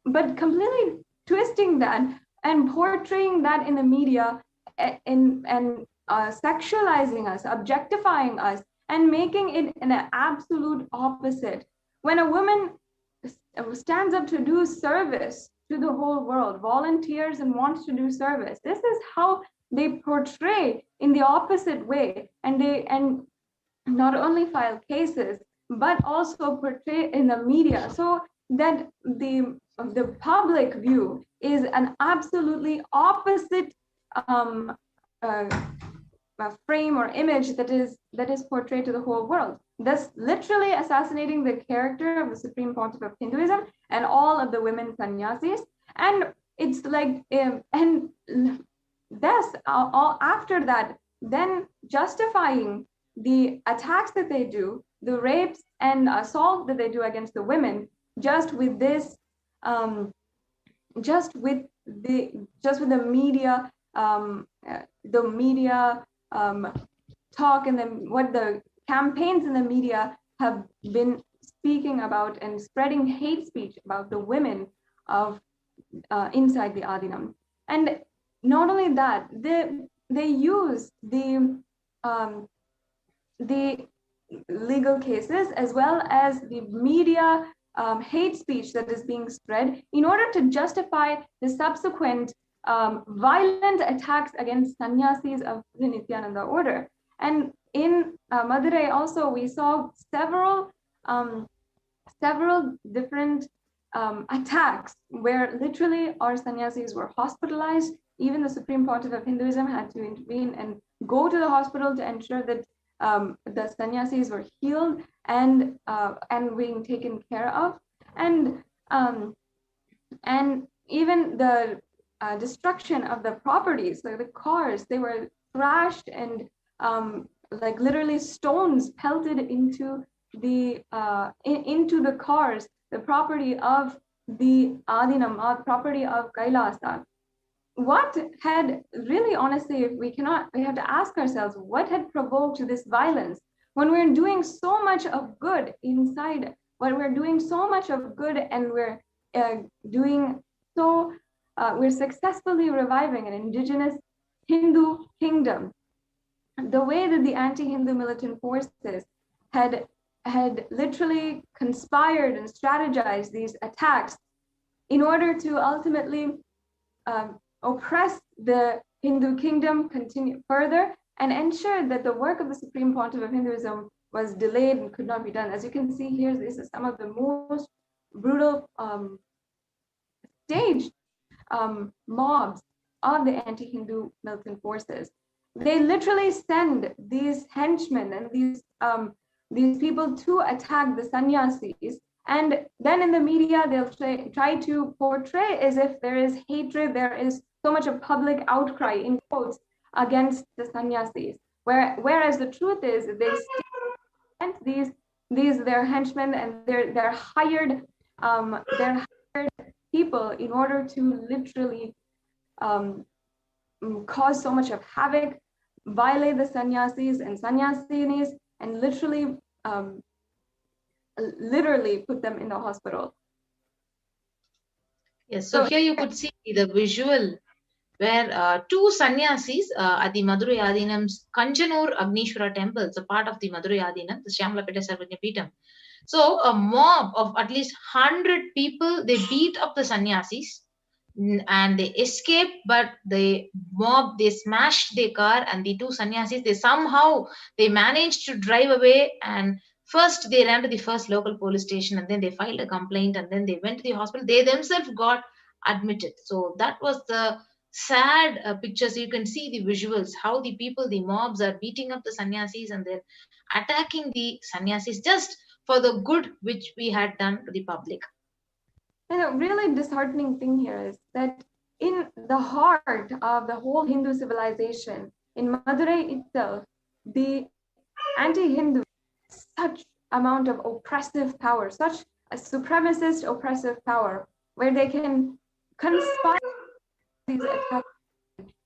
but completely twisting that and portraying that in the media and sexualizing us, objectifying us, and making it an absolute opposite. When a woman stands up to do service to the whole world, volunteers and wants to do service, this is how they portray in the opposite way. And not only file cases, but also portray in the media, so that the public view is an absolutely opposite frame or image that is portrayed to the whole world, thus literally assassinating the character of the Supreme Pontiff of Hinduism and all of the women sannyasis. And it's like, and thus all after that, then justifying the attacks that they do, the rapes and assault that they do against the women, just with this, just with the media, talk, and what the campaigns in the media have been speaking about and spreading hate speech about the women of inside the Adinam. And not only that, they use the legal cases as well as the media hate speech that is being spread in order to justify the subsequent violent attacks against sannyasis of the Nithyananda order. And in Madurai also, we saw several different attacks where literally our sannyasis were hospitalized. Even the Supreme Pontiff of Hinduism had to intervene and go to the hospital to ensure that the sannyasis were healed and being taken care of, and even the destruction of the properties, like the cars, they were thrashed and like literally stones pelted into the cars, the property of the Adinam, property of Kailasa. What had really, honestly, if we have to ask ourselves, what had provoked this violence when we're doing so much of good inside, when we're doing so much of good and we're we're successfully reviving an indigenous Hindu kingdom. The way that the anti-Hindu militant forces had literally conspired and strategized these attacks in order to ultimately oppress the Hindu kingdom, continue further, and ensure that the work of the Supreme Pontiff of Hinduism was delayed and could not be done. As you can see here, this is some of the most brutal staged mobs of the anti-Hindu militant forces. They literally send these henchmen and these people to attack the sannyasis, and then in the media they'll try to portray as if there is hatred, there is so much of public outcry in quotes against the sannyasis, whereas the truth is they sent these their henchmen and their hired people in order to literally cause so much of havoc, violate the sannyasis and sannyasinis, and literally put them in the hospital. Yes, so here you could see the visual where two sannyasis at the Madurai Adinam's Kanjanur Agnishwara temple, it's a part of the Madurai Adinam, the Shyamlapeta Sarvajna Peetham. So a mob of at least 100 people, they beat up the sannyasis and they escaped, but the mob, they smashed their car, and the two sannyasis, they managed to drive away. And first they ran to the first local police station, and then they filed a complaint, and then they went to the hospital. They themselves got admitted. So that was the sad pictures. You can see the visuals, how the people, the mobs are beating up the sannyasis and they're attacking the sannyasis just for the good which we had done to the public. And a really disheartening thing here is that in the heart of the whole Hindu civilization, in Madurai itself, the anti-Hindu, such amount of oppressive power, such a supremacist oppressive power, where they can conspire these attacks,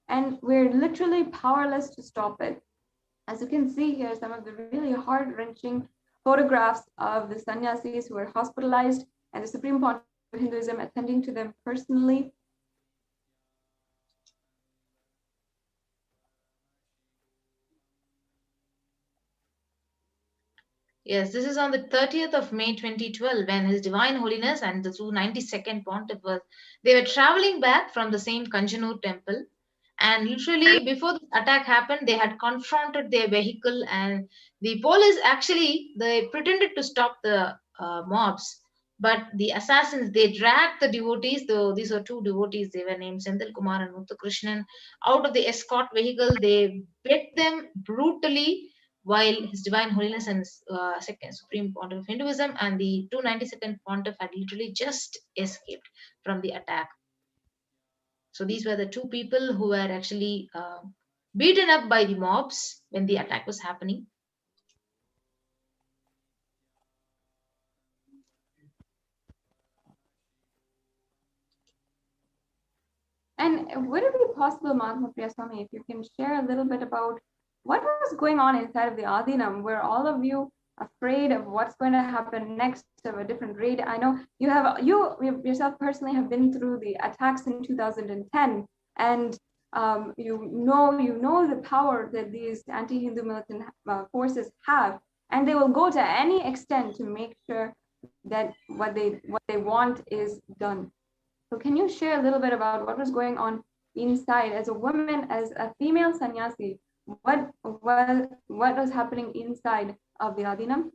and we're literally powerless to stop it. As you can see here, some of the really heart-wrenching photographs of the sannyasis who were hospitalized and the Supreme Pontiff of Hinduism attending to them personally. Yes, this is on the 30th of May 2012 when His Divine Holiness and the 292nd Pontiff they were traveling back from the same Kanjanur temple, and literally before the attack happened, they had confronted their vehicle, and the police actually, they pretended to stop the mobs, but the assassins, they dragged the devotees, though these were two devotees, they were named Senthil Kumar and Muthu Krishnan, out of the escort vehicle. They beat them brutally, while His Divine Holiness and Second Supreme Pontiff of Hinduism and the 292nd Pontiff had literally just escaped from the attack. So these were the two people who were actually beaten up by the mobs when the attack was happening. And would it be possible, Mahatma Priya Swami, if you can share a little bit about what was going on inside of the Adinam? Were all of you afraid of what's going to happen next, of a different raid? I know you yourself personally have been through the attacks in 2010, and you know the power that these anti-Hindu militant forces have, and they will go to any extent to make sure that what they want is done. So can you share a little bit about what was going on inside as a woman, as a female sannyasi? What was happening inside of the Adinam?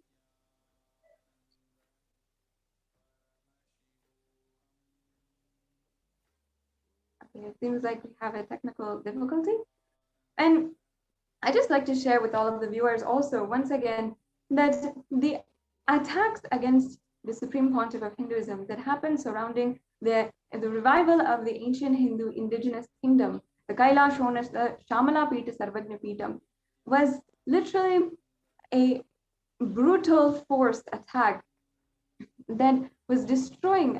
Okay, it seems like we have a technical difficulty. And I just like to share with all of the viewers also, once again, that the attacks against the Supreme Pontiff of Hinduism that happened surrounding the revival of the ancient Hindu indigenous kingdom, the Kailasa, the Shamala Pita Sarvagna Pitam, was literally a brutal forced attack that was destroying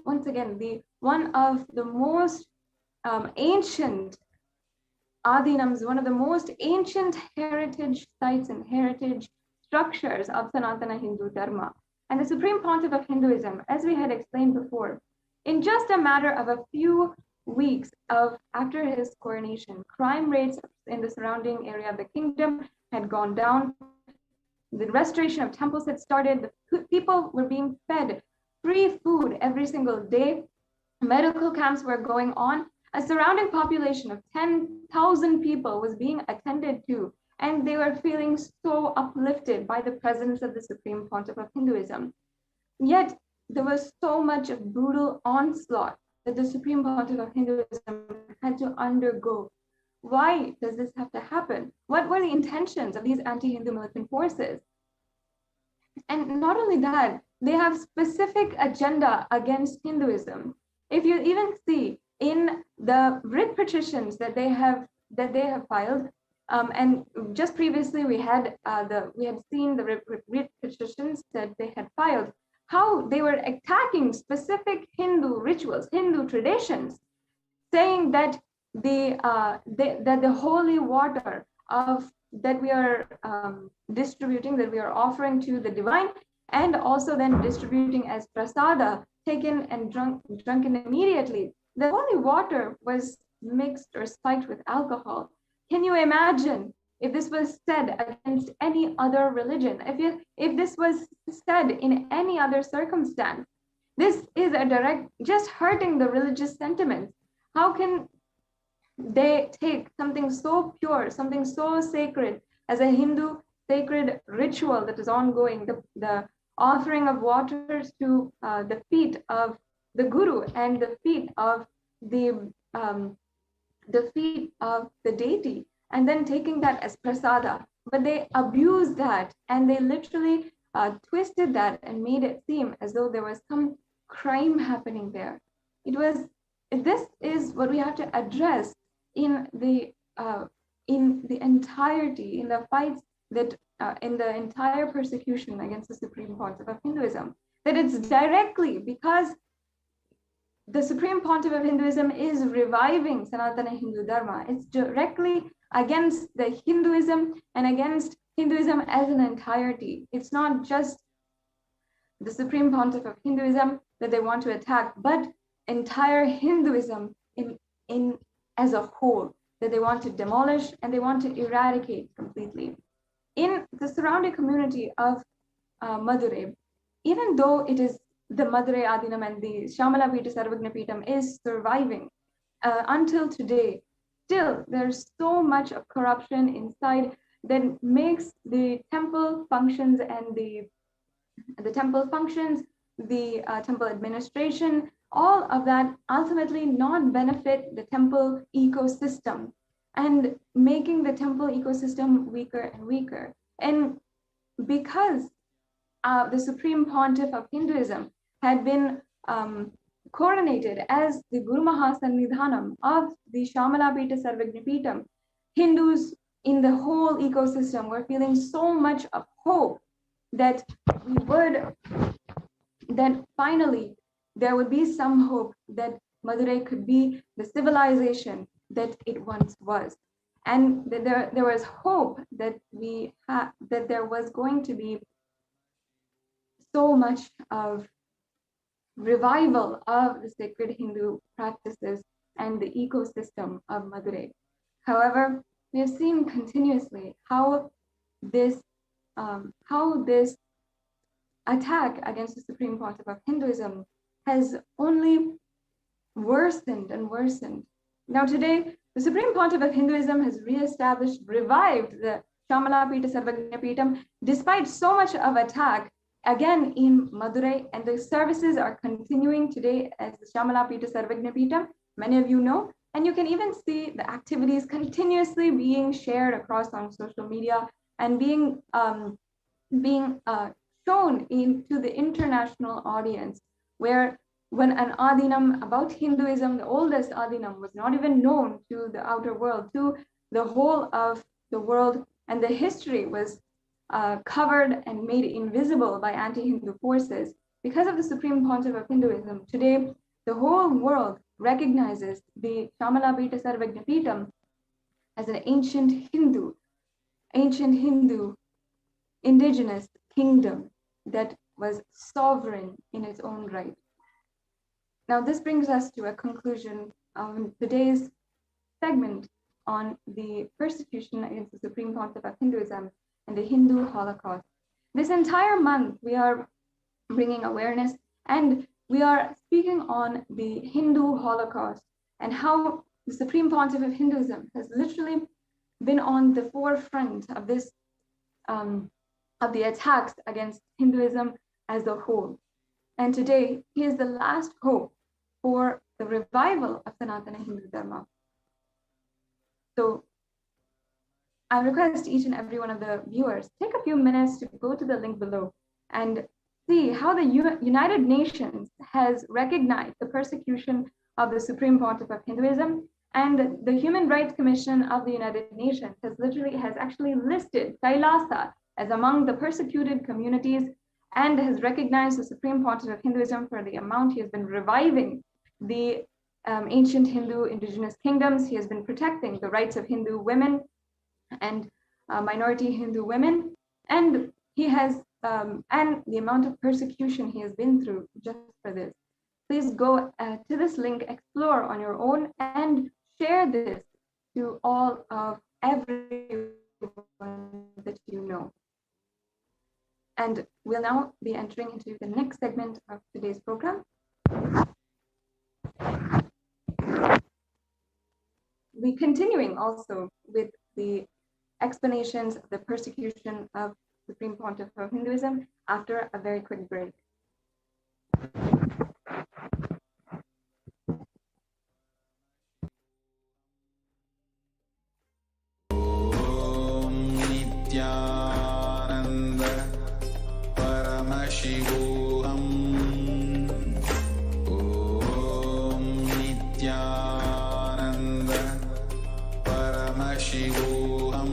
once again, one of the most ancient Adinams, one of the most ancient heritage sites and heritage structures of Sanatana Hindu Dharma. And the Supreme Pontiff of Hinduism, as we had explained before, in just a matter of a few weeks after his coronation, crime rates in the surrounding area of the kingdom had gone down. The restoration of temples had started. The people were being fed free food every single day. Medical camps were going on. A surrounding population of 10,000 people was being attended to, and they were feeling so uplifted by the presence of the Supreme Pontiff of Hinduism. Yet there was so much of brutal onslaught that the Supreme Pontiff of Hinduism had to undergo. Why does this have to happen? What were the intentions of these anti-Hindu militant forces? And not only that, they have specific agenda against Hinduism. If you even see in the writ petitions that they have filed, and just previously we had seen the writ petitions that they had filed, how they were attacking specific Hindu rituals, Hindu traditions, saying that the holy water that we are distributing, that we are offering to the divine, and also then distributing as prasada, taken and drunken immediately, the holy water was mixed or spiked with alcohol. Can you imagine if this was said against any other religion? If this was said in any other circumstance? This is a direct, just hurting the religious sentiments. How can they take something so pure, something so sacred as a Hindu sacred ritual that is ongoing, the offering of waters to the feet of the Guru and the feet of the deity, and then taking that as prasada? But they abused that, and they literally twisted that and made it seem as though there was some crime happening there. This is what we have to address in the entirety, in the fights that in the entire persecution against the Supreme Pontiff of Hinduism, that it's directly because the Supreme Pontiff of Hinduism is reviving Sanatana Hindu Dharma. It's directly against the Hinduism and against Hinduism as an entirety. It's not just the Supreme Pontiff of Hinduism that they want to attack, but entire Hinduism in as a whole, that they want to demolish and they want to eradicate completely. In the surrounding community of Madurai, even though it is the Madurai Adinam and the Shamala Pita Sarvagna Pitam is surviving until today, still there's so much of corruption inside that makes the temple functions and the temple functions, the temple administration, all of that ultimately not benefit the temple ecosystem and making the temple ecosystem weaker and weaker. And because the Supreme Pontiff of Hinduism had been coronated as the Guru Mahasannidhanam of the Shamala Pita Sarvagna Pitam, Hindus in the whole ecosystem were feeling so much of hope that finally there would be some hope that Madurai could be the civilization that it once was. And that there was hope that that there was going to be so much of revival of the sacred Hindu practices and the ecosystem of Madurai. However, we have seen continuously how this attack against the Supreme Pontiff of Hinduism has only worsened and worsened. Now today, the Supreme Pontiff of Hinduism has revived the Shamala Pita Sarvagna Pitam despite so much of attack again in Madurai, and the services are continuing today as the Shamala Pita Sarvagna Pitam, many of you know, And you can even see the activities continuously being shared across on social media and being shown into the international audience, where when an Adinam about Hinduism, the oldest Adinam, was not even known to the outer world, to the whole of the world, and the history was covered and made invisible by anti-Hindu forces. Because of the Supreme Pontiff of Hinduism, today the whole world recognizes the Shamalapita Sarvajnapitam as an ancient Hindu indigenous kingdom that was sovereign in its own right. Now, this brings us to a conclusion of today's segment on the persecution against the Supreme Pontiff of Hinduism and the Hindu Holocaust. This entire month, we are bringing awareness and we are speaking on the Hindu Holocaust and how the Supreme Pontiff of Hinduism has literally been on the forefront of this, of the attacks against Hinduism as a whole. And today, he is the last hope for the revival of Sanatana Hindu Dharma. So I request each and every one of the viewers, take a few minutes to go to the link below and see how the United Nations has recognized the persecution of the Supreme Pontiff of Hinduism, and the Human Rights Commission of the United Nations has actually listed Kailasa as among the persecuted communities and has recognized the Supreme Pontiff of Hinduism for the amount he has been reviving the ancient Hindu indigenous kingdoms. He has been protecting the rights of Hindu women and minority Hindu women, and he has and the amount of persecution he has been through just for this. Please go to this link, explore on your own, and share this to all of everyone that you know. And we'll now be entering into the next segment of today's program. We're continuing also with the explanations of the persecution of Supreme Pontiff of Hinduism after a very quick break. Nithyananda Paramashivoham. Om Nithyananda Paramashivoham.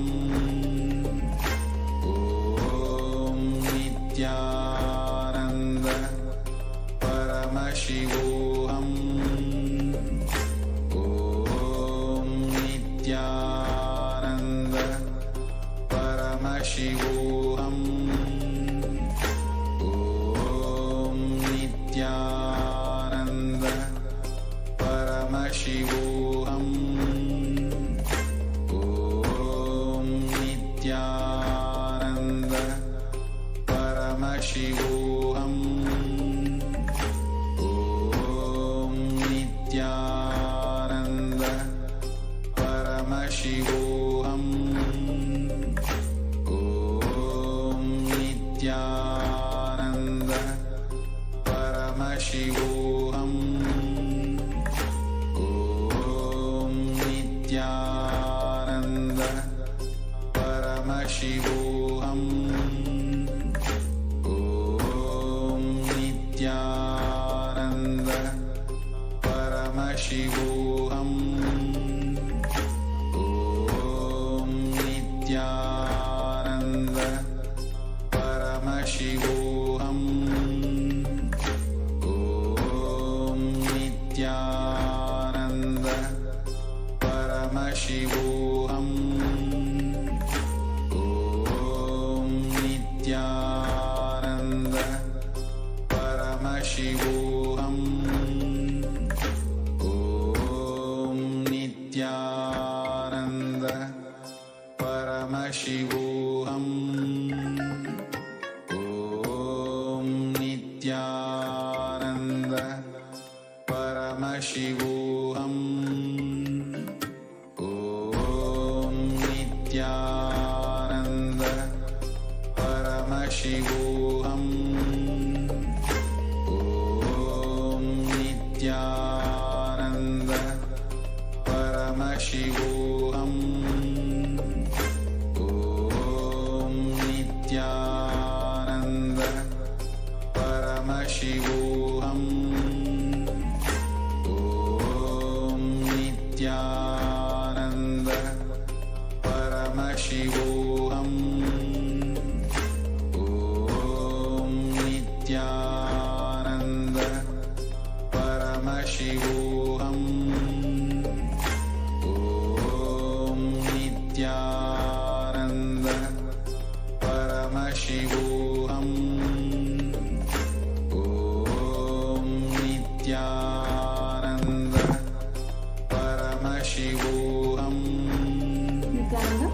Om Nithyananda Paramashivoham. Om Nithyananda Paramashivoham. Om Nithyananda Paramashivoham. Om Nithyananda Paramashivoham. Om Nithyananda Paramashivoham. Om Nithyananda Paramashivoham. Om Nithyananda Paramashivoham. Om Nithyananda Paramashivoham. Om Nithyananda Paramashivoham. Om Nithyananda Paramashivoham. Om Nithyananda Paramashivoham. Om Nithyananda Paramashivoham. Om Nithyananda Paramashivoham. Om Nithyananda Paramashivoham. Om Nithyananda Nityanand परमशिवोऽहम् ॐ नित्यानन्द परमशिवोऽहम् ॐ नित्यानन्द परमशिवोऽहम् ॐ नित्यानन्द परमशिवोऽहम् Nithyananda.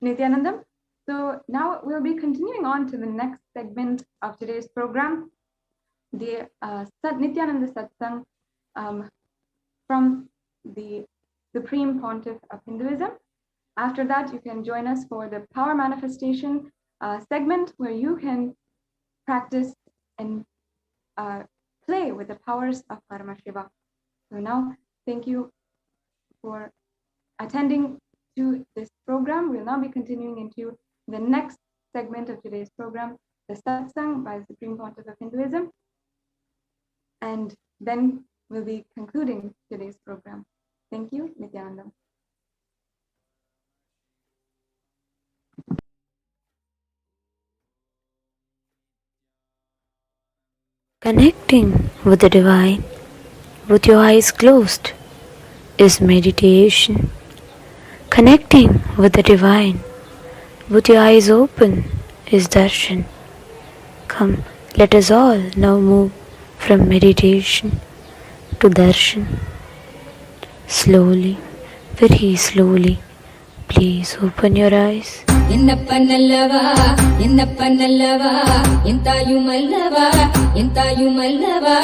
Nithyanandam. So now we'll be continuing on to the next segment of today's program, the Nithyananda Satsang from the Supreme Pontiff of Hinduism. After that, you can join us for the Power Manifestation segment, where you can practice and play with the powers of Paramashiva. So now, thank you for attending to this program. We'll now be continuing into the next segment of today's program, the Satsang by the Supreme Pontiff of Hinduism. And then we'll be concluding today's program. Thank you, Nithyanandam. Connecting with the divine with your eyes closed is meditation. Connecting with the divine with your eyes open is darshan. Come, let us all now move from meditation to darshan. Slowly, very slowly, please open your eyes. என்னப்பனல்லவா என்னப்பனல்லவா எந்தாயுமல்லவா எந்தாயுமல்லவா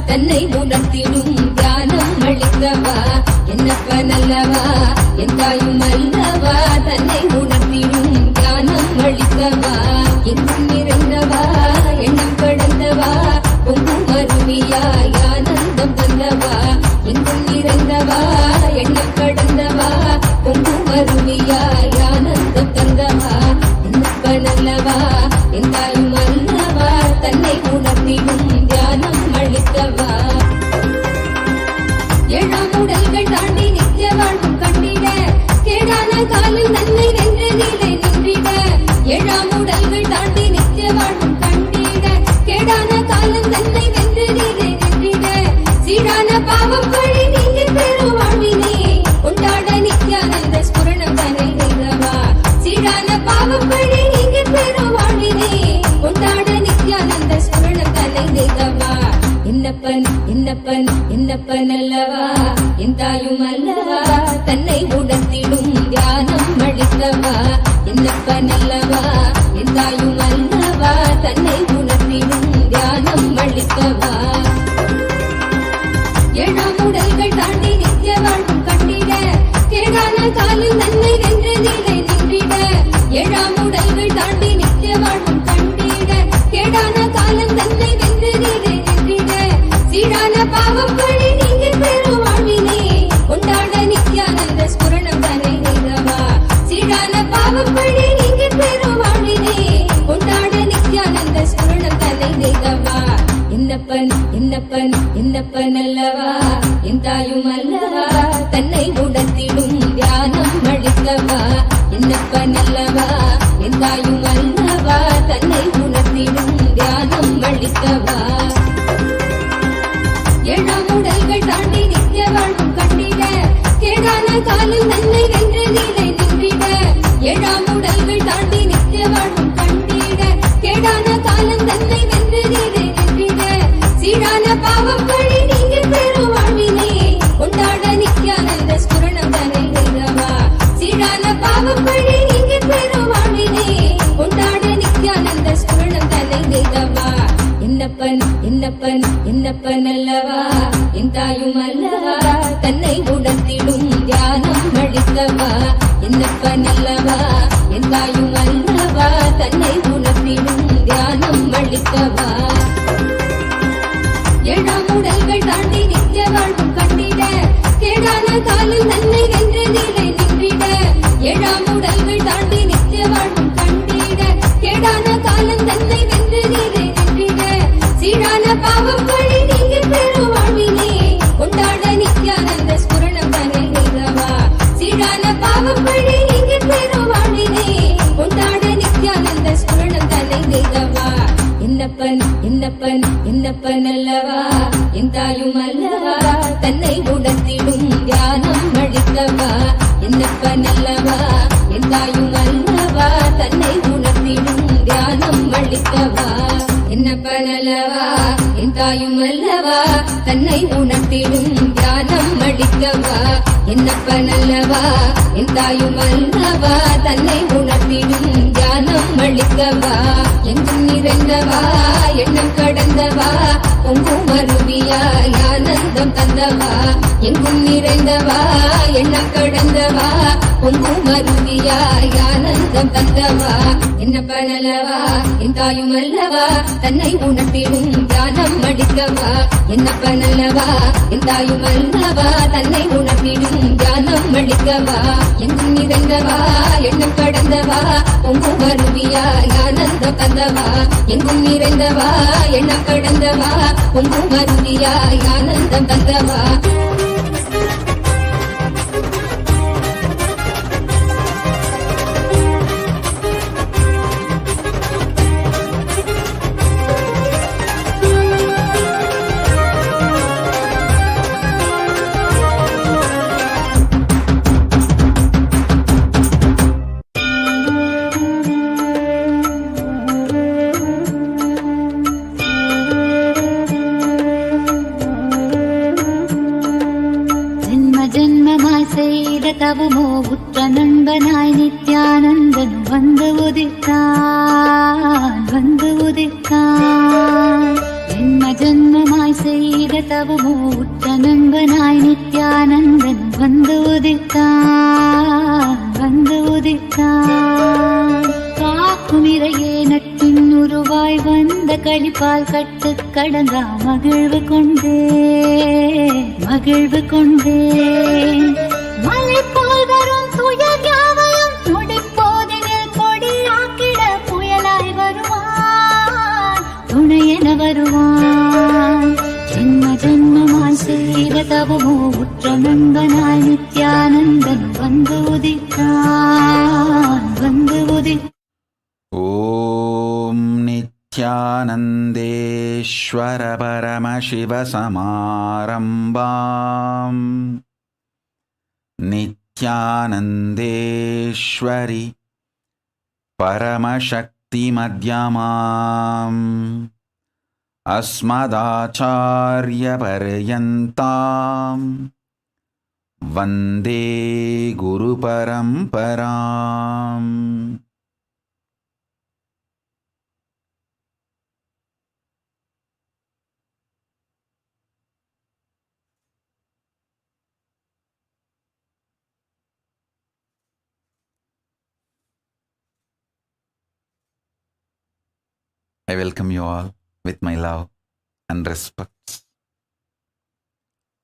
தன்னை உணர்த்திடும் தியானம் அளித்தவா என்னப்பனல்லவா எந்தாயுமல்லவா தன்னை உணர்த்திடும் தியானம் அளித்தவா எங்கும் நிறைந்தவா எண்ணம் கடந்தவா பொங்கும் அருவியாய் ஆனந்தம் தந்தவா எங்கும் நிறைந்தவா எண்ணம் கடந்தவா பொங்கும் அருவியாய் ஆனந்தம் தந்தவா என்னப்பனல்லவா எந்தாயுமல்லவா தன்னை உணர்த்திடும் தியானம் அளித்தவா ஏழாம் உடல்கள் தாண்டி நித்திய வாழ்வும் கண்டிட கேடான காலில் நன்மை வென்ற நிலை நின்றிட ஏழாம் உடல்கள் தாண்டி நித்திய வாழ்வும் கண்டிட கேடான காலம் நன்மை வென்ற நிலை நின்றிட சீரான பாவம் பழி நீங்க பெரும் வாழ்வினே கொண்டாட நித்யானந்த ஸ்புரணம் தனை நின்றவா சீரான பாவம் பழி நீங்க பெரும் வாழ்வினே கொண்டாட நித்யானந்த ஸ்புரணம் தனை நின்றவா என்னப்பன் என்னப்பன் என்னப்பன் அல்லவா என் தாயும் அல்லவா தன்னை உணர்த்திடும் தியானம் அளித்தவா என்னப்பன் அல்லவா என் தாயும் அல்லவா தன்னை உணர்த்திடும் தியானம் அளித்தவா ஏழாம் உடல்கள் தாண்டி நித்திய வாழ்வும் கண்டிட கேடான காலில் நன்மை வென்ற நிலை நின்றிட ஏழாம் உடல்கள் தாண்டி நித்திய வாழ்வும் கண்டிட கேடான காலம் நன்மை வென்ற நிலை நின்றிட சீரான பாவம் பழி நீங்க பெரும் வாழ்வினே கொண்டாட நித்யானந்த ஸ்புரணம் தனை நின்றவா சீரான பாவம் பழி நீங்க பெரும் வாழ்வினே கொண்டாட நித்யானந்த ஸ்புரணம் தனை நின்றவா என்னப்பன் என்னப்பன் என்னப்பன் அல்லவா என் தாயும் அல்லவா தன்னை உணர்த்திடும் தியானம் அளித்தவா என்னப்பன் அல்லவா என் தாயும் அல்லவா தன்னை உணர்த்திடும் தியானம் அளித்தவா ஏழாம் உடல்கள் தாண்டி நித்திய வாழ்வும் கண்டிட கேடான காலில் நன்மை வென்ற நிலை நின்றிட ஏழாம் உடல்கள் தாண்டி நித்திய வாழ்வும் கண்டிட கேடான காலம் நன்மை வென்ற நிலை நின்றிட சீரான பாவம் பழி நீங்க பெரும் வாழ்வினே கொண்டாட நித்யானந்த ஸ்புரணம் தனை நின்றவா சீரான பாவம் பழி நீங்க பெரும் வாழ்வினே கொண்டாட நித்யானந்த ஸ்புரணம் தனை நின்றவா என்னப்பன் என்னப்பன் என்னப்பன் அல்லவா என் தாயும் அல்லவா தன்னை உணர்த்திடும் தியானம் அளித்தவா என்னப்பன் அல்லவா என் தாயும் அல்லவா தன்னை உணர்த்திடும் தியானம் அளித்தவா ஏழாம் உடல்கள் தாண்டி நித்திய வாழ்வும் கண்டிட கேடான காலில் நன்மை வென்ற நிலை நின்றிட ஏழாம் உடல்கள் தாண்டி நித்திய வாழ்வும் கண்டிட என்னப்பன் என்னப்பன் அல்லவா என் தாயும் அல்லவா தன்னை உணர்த்திடும் ஞானம் அளித்தவா என்னப்பன் அல்லவா என் தாயும் அல்லவா தன்னை உணர்த்திடும் ஞானம் அளித்தவா என்னப்பன் அல்லவா என் தாயும் அல்லவா தன்னை உணர்த்திடும் ஞானம் அளித்தவா என்னப்பன் அல்லவா என் தாயும் அல்லவா தன்னை உணர்த்திடும் ஞானம் அளித்தவா எங்கும் நிறைந்தவா எண்ணம் கடந்தவா பொங்கும் அருவியாய் ஆனந்தம் தந்தவா எங்கும் நிறைந்தவா எண்ணம் கடந்தவா பொங்கும் அருவியாய் ஆனந்தம் தந்தவா என்னப்பன் அல்லவா என் தாயும் அல்லவா தன்னை உணர்த்திடும் ஞானம் அளித்தவா என்னப்பன் அல்லவா என் தாயும் அல்லவா தன்னை உணர்த்திடும் ஞானம் அளித்தவா எங்கும் நிறைந்தவா எண்ணம் கடந்தவா பொங்கும் அருவியாய் ஆனந்தம் தந்தவா எங்கும் நிறைந்தவா எண்ணம் கடந்தவா பொங்கும் அருவியாய் ஆனந்தம் தந்தவா தவமோ உற்ற நண்பனாய் நித்யானந்தன் வந்து உதித்தான் ஜென்ம ஜென்மமாய் செய்த தவமோ உற்ற நண்பனாய் நித்யானந்தன் வந்து உதித்தான் காக்கும் இறையே நட்டின் உருவாய் வந்த கழிப்பால் கட்டு கடந்தா மகிழ்வு கொண்டே மலை போல் வரும் துயர் யாவையும் துடிப்போதினில் கொடியாக்கிட புயலாய் வருவான் துணையென வருவான் ஜென்ம ஜென்மமாய் செய்த தவமோ உற்ற நண்பனாய் நித்யானந்தன் வந்து உதித்தான் ஓம் நித்யானந்தேஸ்வர பரமசிவ சமாரம்பாம் நித்யானந்தேஸ்வரி பரமசக்தி மத்யமாம் அஸ்மதாச்சார்ய பர்யந்தாம் வந்தே குரு பரம்பராம். I welcome you all with my love and respect.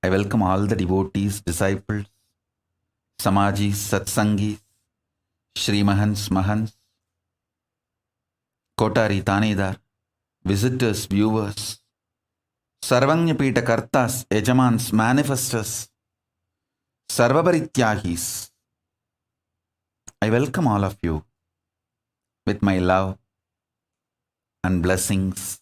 I welcome all the devotees, disciples, Samajis, Satsangis, Shri Mahans, Mahans, Kotari, Tanedar, visitors, viewers, Sarvanyapita Kartas, Ejamans, manifestors, Sarvaparityagis. I welcome all of you with my love and blessings.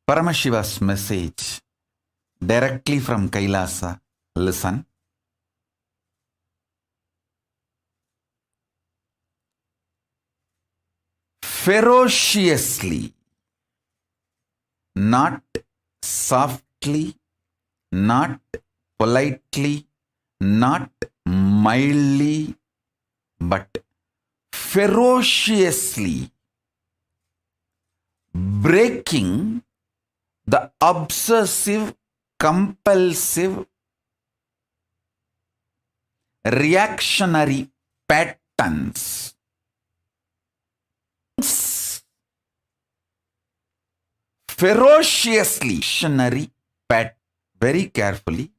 Paramashiva's message directly from Kailasa. Listen. Ferociously, not softly, not politely, not mildly, but ferociously breaking the obsessive, compulsive, reactionary patterns. Ferociously reactionary pattern. Very carefully.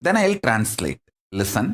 Then I'll translate. Listen.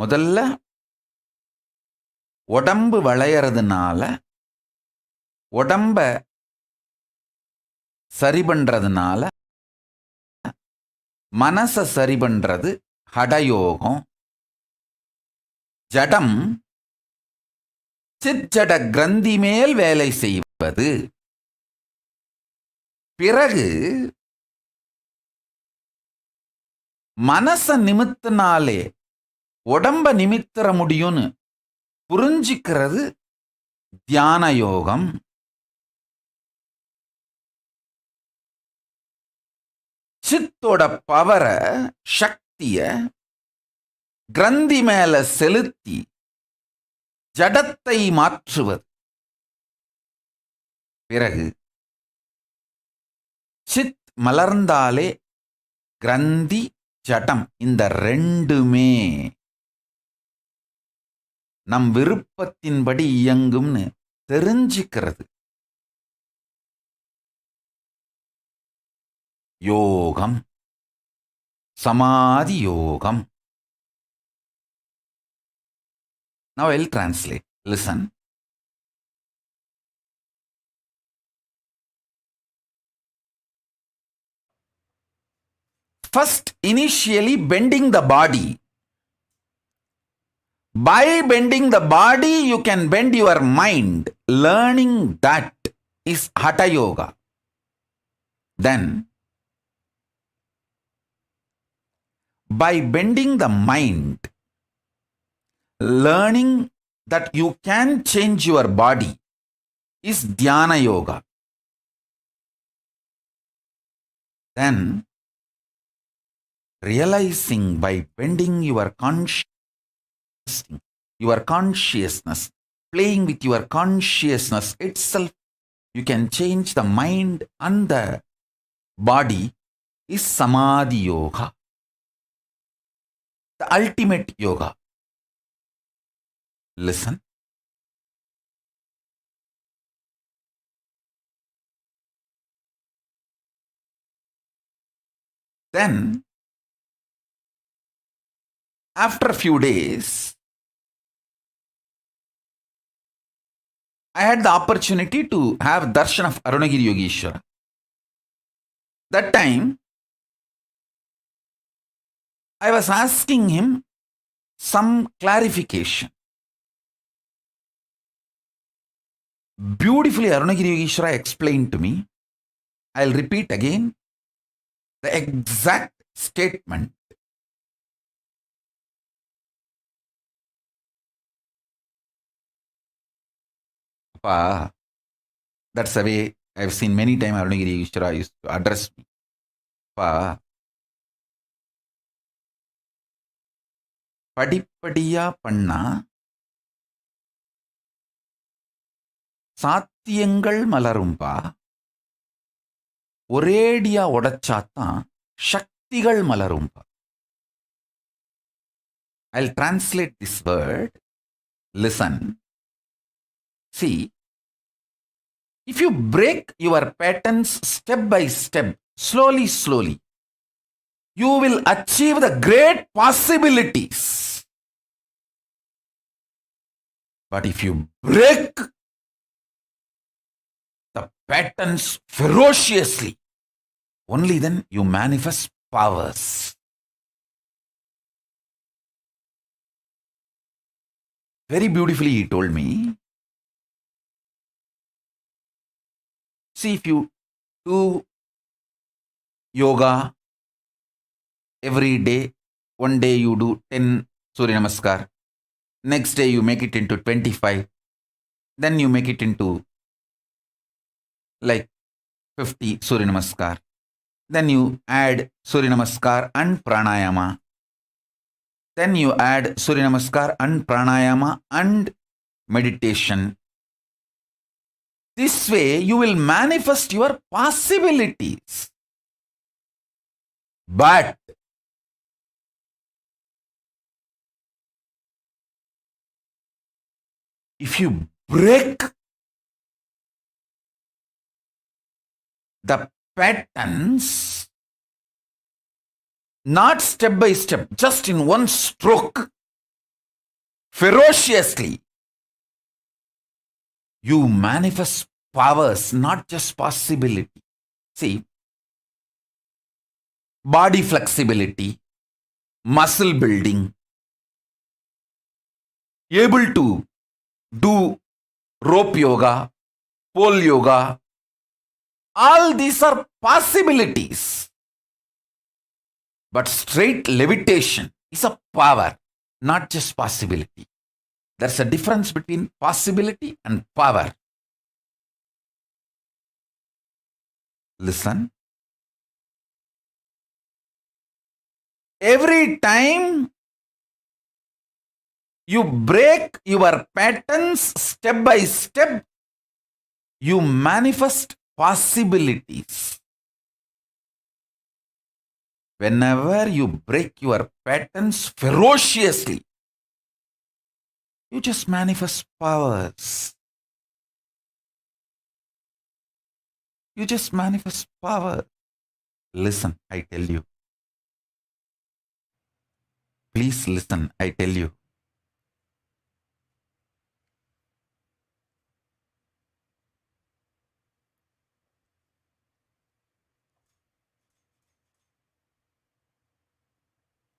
முதல்ல உடம்பு வளையறதுனால உடம்ப சரி பண்றதுனால மனச சரி பண்றது ஹடயோகம். ஜடம் சிற்ஜட கிரந்தி மேல் வேலை செய்வது. பிறகு மனச நிமித்தினாலே உடம்ப நிமித்திர முடியும்னு புரிஞ்சிக்கிறது தியான யோகம். சித்தோட பவரை சக்திய கிரந்தி மேல செலுத்தி ஜடத்தை மாற்றுவது. பிறகு சித் மலர்ந்தாலே கிரந்தி ஜடம் இந்த ரெண்டுமே நம் விருப்பத்தின்படி இயங்கும்னு தெரிஞ்சுக்கிறது யோகம், சமாதி யோகம். Now I'll translate. Listen. First, initially bending the body. By bending the body, you can bend your mind. Learning that is Hatha Yoga. Then, by bending the mind, learning that you can change your body is Dhyana Yoga. Then, realizing by bending your consciousness, playing with your consciousness itself, you can change the mind and the body is Samadhi Yoga, the ultimate yoga. Listen. Then, after a few days, I had the opportunity to have darshan of Arunagiri Yogeshwara. That time, I was asking him some clarification. Beautifully, Arunagiri Yogeshwara explained to me. I'll repeat again the exact statement. That's the way I've seen many times Arunagiri Yogeshwara used to address me. படிப்படியா பண்ணா சாத்தியங்கள் மலரும்பா, ஒரேடியா உடைச்சாத்தான் சக்திகள் மலரும்பா. I'll translate this word. Listen. See, if you break your patterns step by step, slowly, you will achieve the great possibilities. But if you break the patterns ferociously, only then you manifest powers. Very beautifully he told me. See, if you do yoga every day, one day you do 10 Surya Namaskar, next day you make it into 25, then you make it into like 50 Surya Namaskar, then you add Surya Namaskar and Pranayama, then you add Surya Namaskar and Pranayama and meditation. This way you will manifest your possibilities. But if you break the patterns, not step by step, just in one stroke, ferociously, you manifest powers, not just possibility. See, body flexibility, muscle building, able to do rope yoga, pole yoga, all these are possibilities. But straight levitation is a power, not just possibility. There's a difference between possibility and power. Listen. Every time you break your patterns step by step, you manifest possibilities. Whenever you break your patterns ferociously, you just manifest powers. You just manifest power. Listen, I tell you. Please listen, I tell you.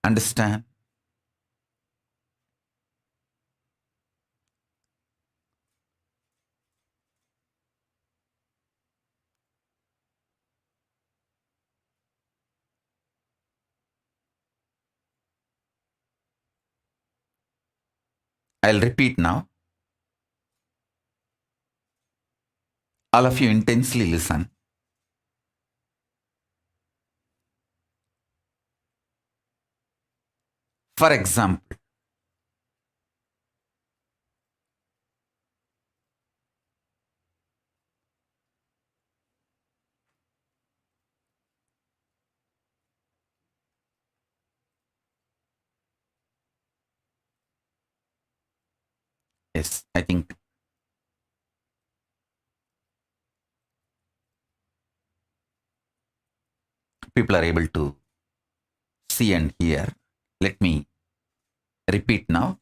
Understand? I'll repeat now. All of you intensely listen. For example, yes, I think people are able to see and hear. Let me repeat now.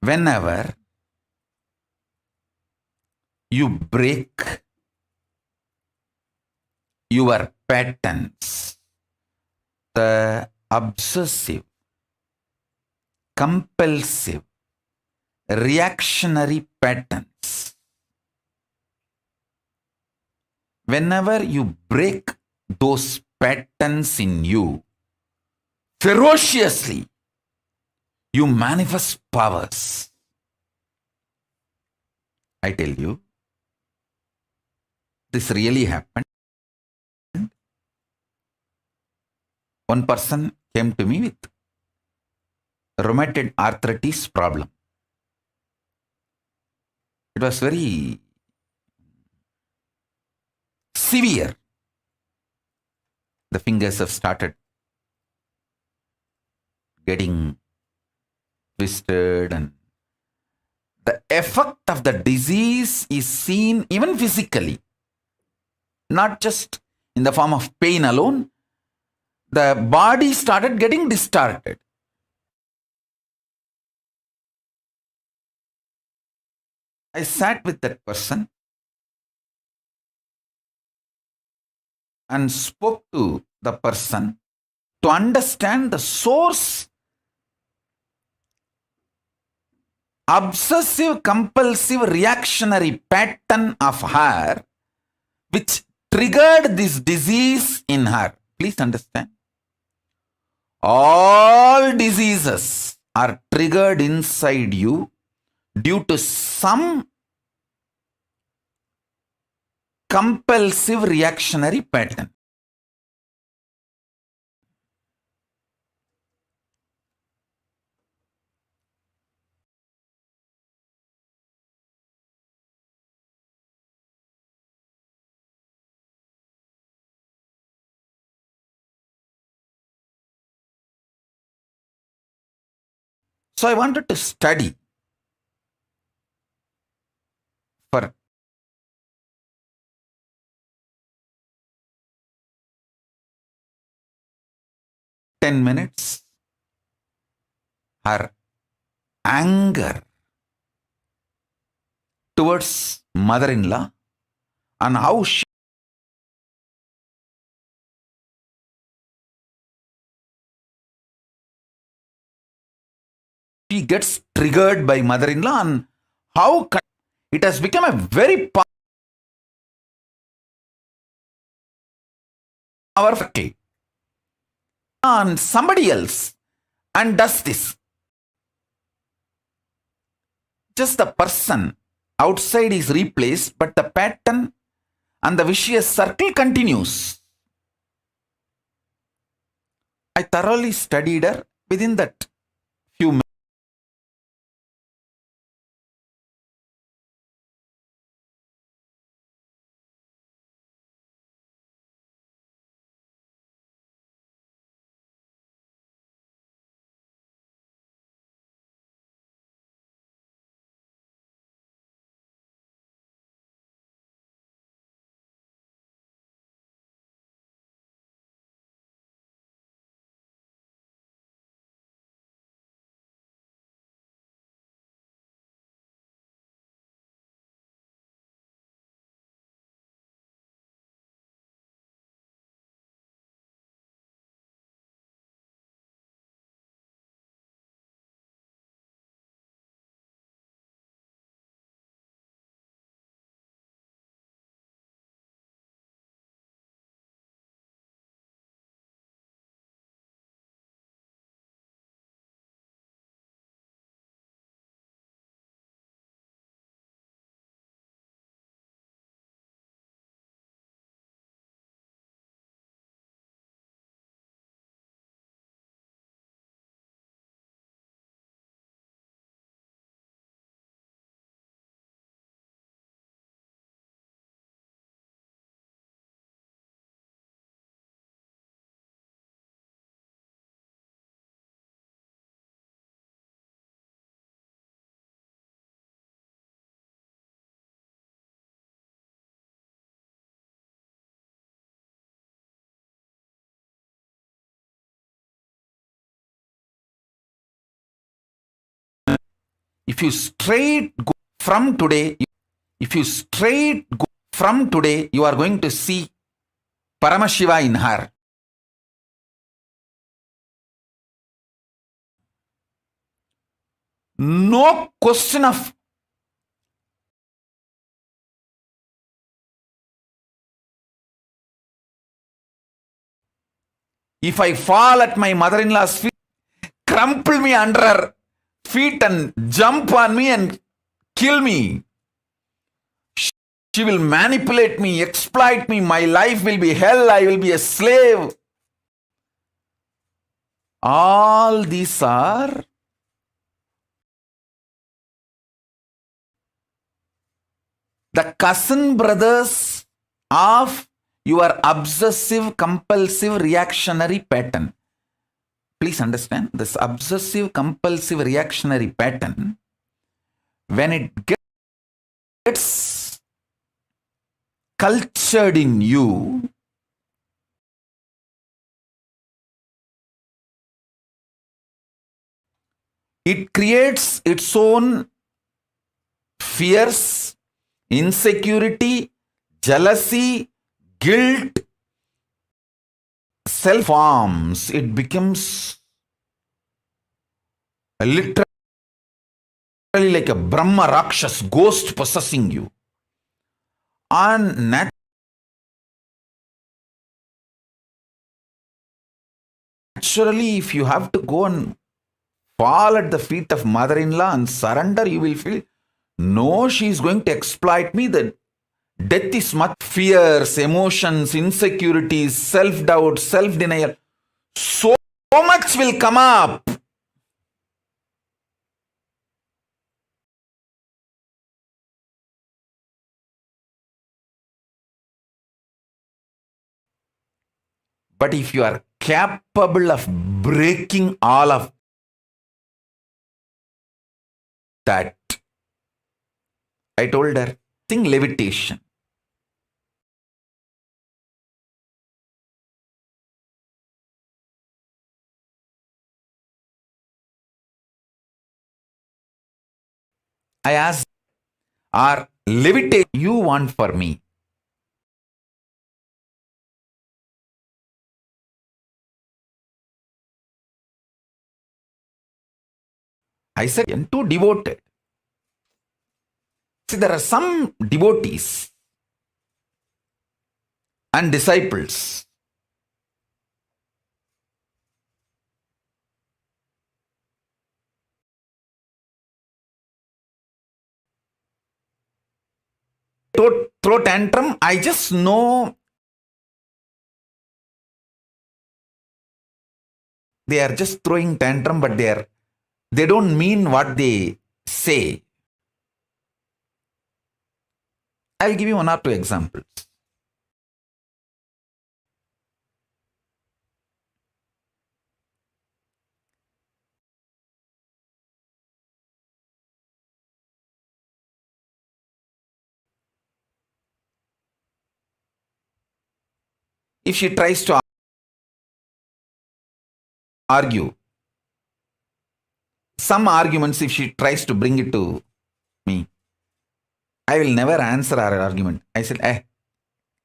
Whenever you break your patterns, the obsessive, compulsive, reactionary patterns, whenever you break those patterns in you ferociously, you manifest powers. I tell you, this really happened. One person came to me with rheumatoid arthritis problem. It was very severe. The fingers have started getting twisted, and the effect of the disease is seen even physically, not just in the form of pain alone. The body started getting distorted. I sat with that person and spoke to the person to understand the source. Obsessive compulsive reactionary pattern of her which triggered this disease in her. Please understand. All diseases are triggered inside you due to some compulsive reactionary pattern. So I wanted to study for 10 minutes her anger towards mother-in-law and how she gets triggered by mother-in-law and how it has become a very powerful on somebody else and does this. Just the person outside is replaced, but the pattern and the vicious circle continues. I thoroughly studied her within that few minutes. If you straight go from today, you are going to see Paramashiva in her. No question of if I fall at my mother-in-law's feet, crumple me under her feet and jump on me and kill me. She will manipulate me, exploit me. My life will be hell. I will be a slave. All these are the cousin brothers of your obsessive compulsive reactionary pattern. Please understand, this obsessive compulsive reactionary pattern, when it gets cultured in you, it creates its own fears, insecurity, jealousy, guilt, self-harms. It becomes literally like a Brahma Rakshas ghost possessing you. And naturally, if you have to go and fall at the feet of mother-in-law and surrender, you will feel, no, she is going to exploit me. The death is much fears, emotions, insecurities, self-doubt, self-denial. So much will come up. But if you are capable of breaking all of that, I told her, think levitation. I asked, or levitate you want for me? I said, I'm too devoted. See, there are some devotees and disciples. Throw tantrum, I just know they are just throwing tantrum, but they don't mean what they say. I'll give you one or two examples. If she tries to argue, some arguments, if she tries to bring it to me, I will never answer her argument. I said,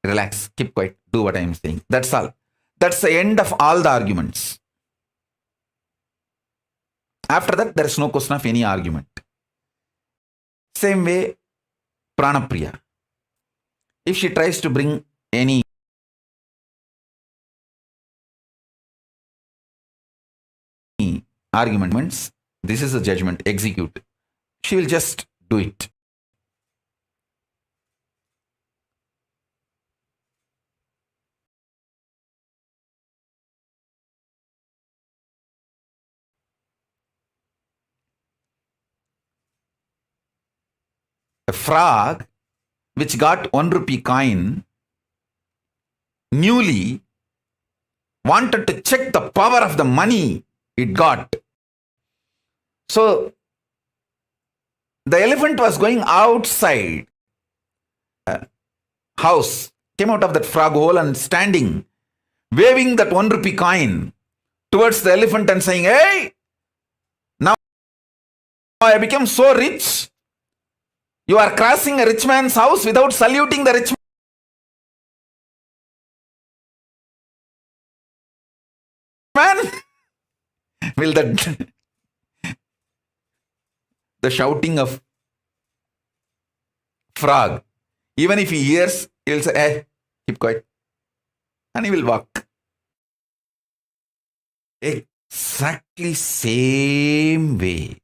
relax, keep quiet, do what I am saying. That's all. That's the end of all the arguments. After that, there is no question of any argument. Same way, Pranapriya. If she tries to bring any arguments, this is a judgment, execute. She will just do it. A frog which got 1 rupee coin newly wanted to check the power of the money it got. So the elephant was going outside house, came out of that frog hole and standing, waving that 1 rupee coin towards the elephant and saying, hey, now I became so rich. You are crossing a rich man's house without saluting the rich man. Will that the shouting of frog, even if he hears, he will say, hey, keep quiet. And he will walk. Exactly same way.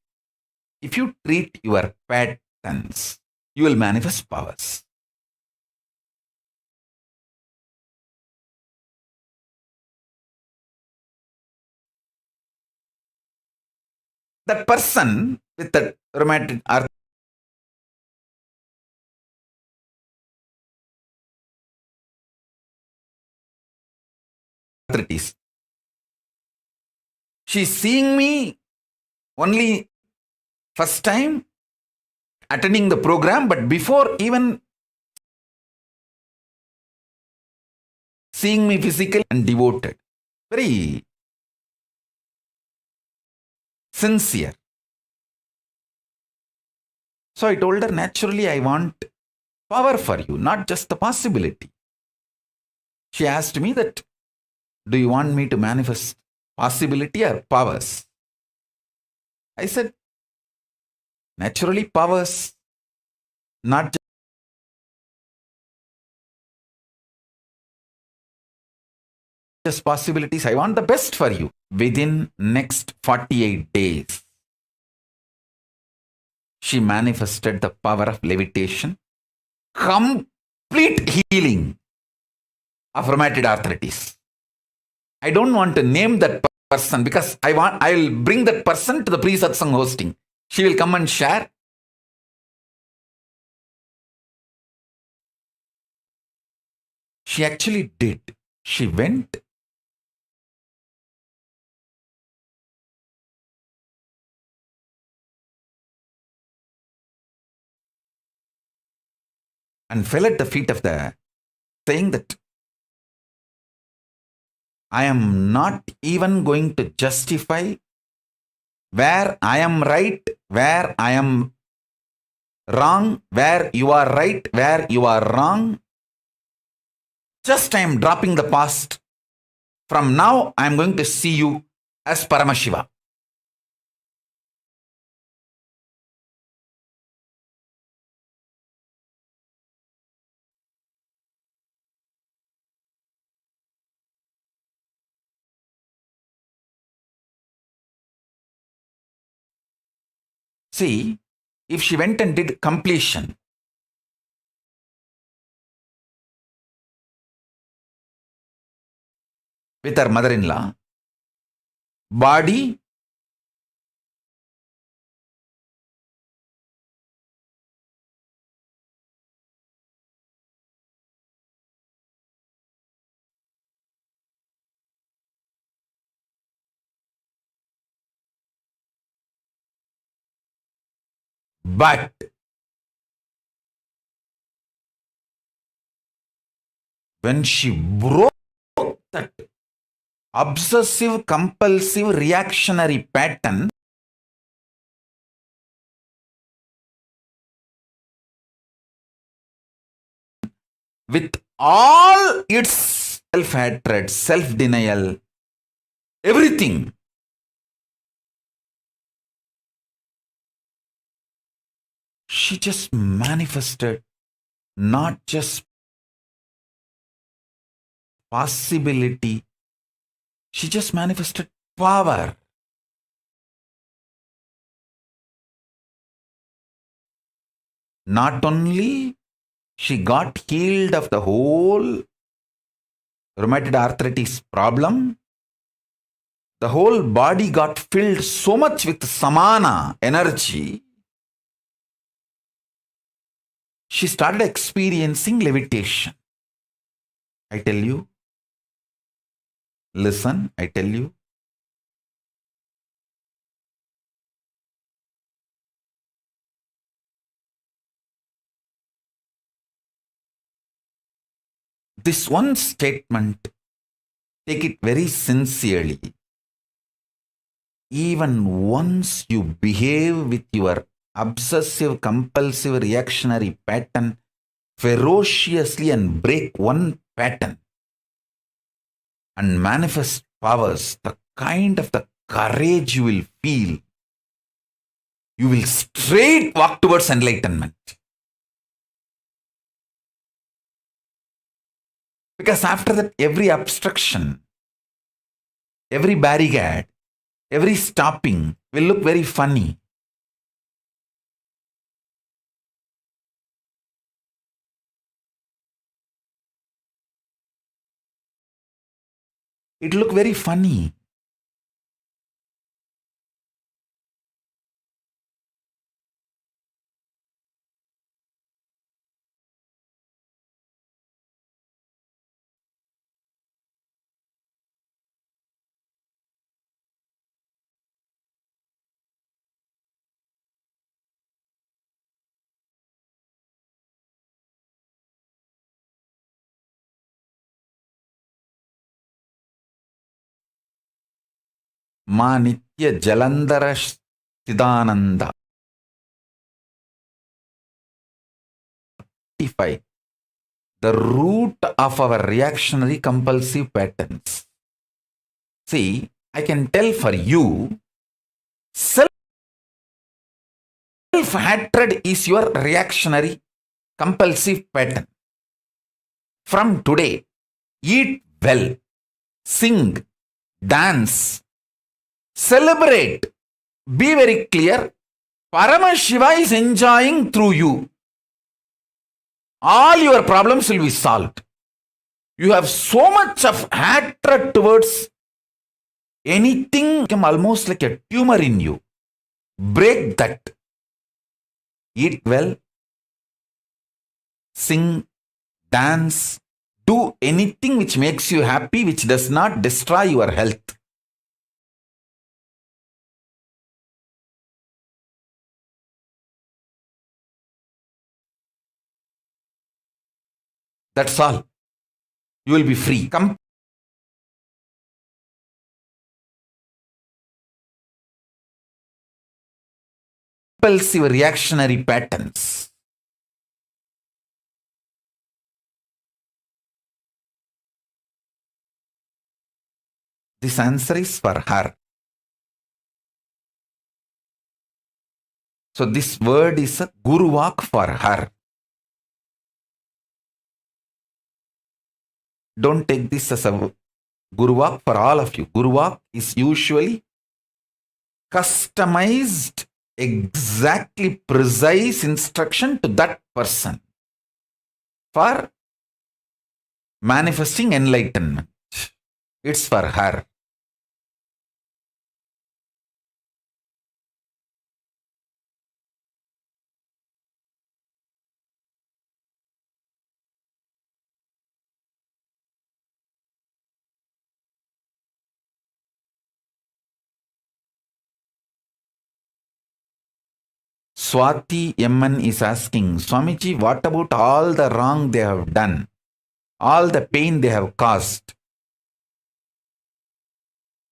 If you treat your patterns, you will manifest powers. That person with that rheumatic She's seeing me only first time attending the program, but before even seeing me physically and devoted. Very sincere. So I told her, naturally, I want power for you, not just the possibility. She asked me that, do you want me to manifest possibility or powers? I said, naturally, powers, not just possibilities. I want the best for you. Within next 48 days, she manifested the power of levitation, complete healing of rheumatoid arthritis. I don't want to name that person because I will bring that person to the pre-satsang hosting. She will come and share. She actually did. She went. And fell at the feet of the, saying that I am not even going to justify where I am right, where I am wrong, where you are right, where you are wrong. Just I am dropping the past. From now, I am going to see you as Paramashiva. See, if she went and did completion, with her mother-in-law, body but when she broke that obsessive compulsive reactionary pattern, with all its self-hatred, self-denial, everything, she just manifested not just possibility, she just manifested power. Not only she got healed of the whole rheumatoid arthritis problem, the whole body got filled so much with samana energy, she started experiencing levitation. I tell you, listen, I tell you, this one statement, take it very sincerely. Even once you behave with your obsessive compulsive reactionary pattern ferociously and break one pattern and manifest powers, the kind of the courage you will feel, you will straight walk towards enlightenment. Because after that, every obstruction, every barricade, every stopping will look very funny. It look very funny. Ma Nitya Jalandhara Siddhananda. 55. The root of our reactionary compulsive patterns. See, I can tell for you, self-hatred is your reactionary compulsive pattern. From today, eat well, sing, dance, celebrate. Be very clear. Paramashiva is enjoying through you. All your problems will be solved. You have so much of hatred towards anything, become almost like a tumor in you. Break that. Eat well, sing, dance, do anything which makes you happy, which does not destroy your health. That's all. You will be free. Compulsive reactionary patterns. This answer is for her. So this word is a Guru Walk for her. Don't take this as a Guru Walk for all of you. Guru Walk is usually customized, exactly precise instruction to that person for manifesting enlightenment. It's for her. Swati Yamman is asking, Swamiji, what about all the wrong they have done? All the pain they have caused?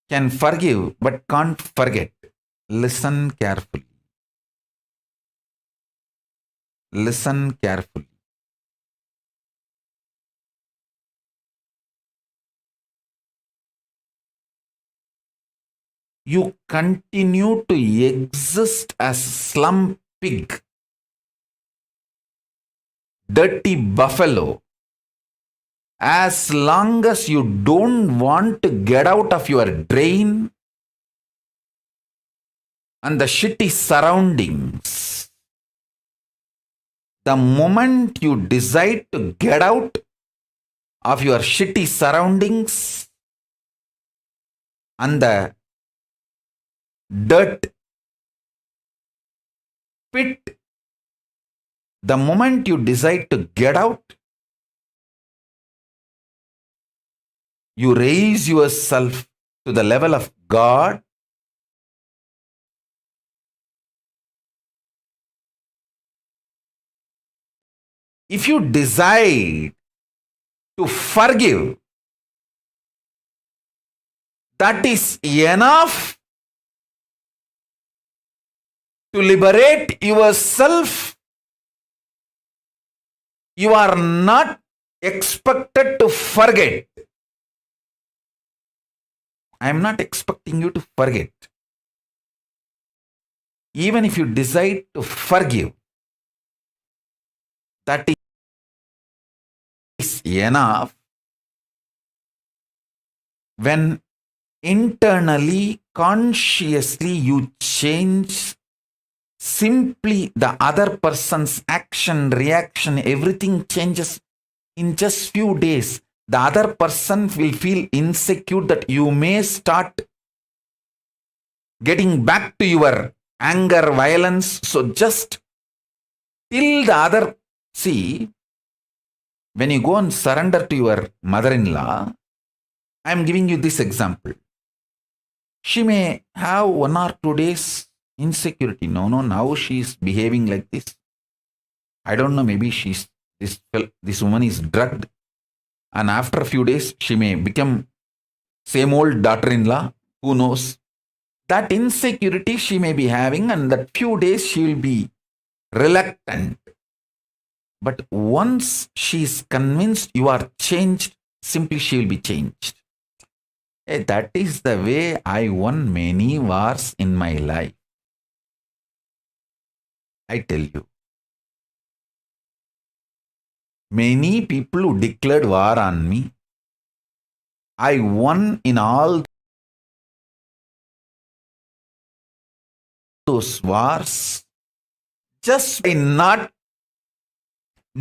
Can forgive but can't forget. Listen carefully. Listen carefully. You continue to exist as slum pig, dirty buffalo, as long as you don't want to get out of your drain and the shitty surroundings. The moment you decide to get out of your shitty surroundings and the dirt pit, the moment you decide to get out, you raise yourself to the level of God. If you decide to forgive, that is enough to liberate yourself. You are not expected to forget. I am not expecting you to forget. Even if you decide to forgive, that is enough. When internally, consciously you change, simply the other person's action, reaction, everything changes in just few days. The other person will feel insecure that you may start getting back to your anger, violence. So just till the other, see, when you go and surrender to your mother-in-law, I am giving you this example. She may have 1 or 2 days insecurity. No, now she is behaving like this. I don't know, maybe this woman is drugged. And after a few days, she may become same old daughter-in-law. Who knows? that insecurity she may be having, and that few days she will be reluctant. But once she is convinced you are changed, simply she will be changed. That is the way I won many wars in my life. I tell you. Many people who declared war on me, I won in all those wars just by not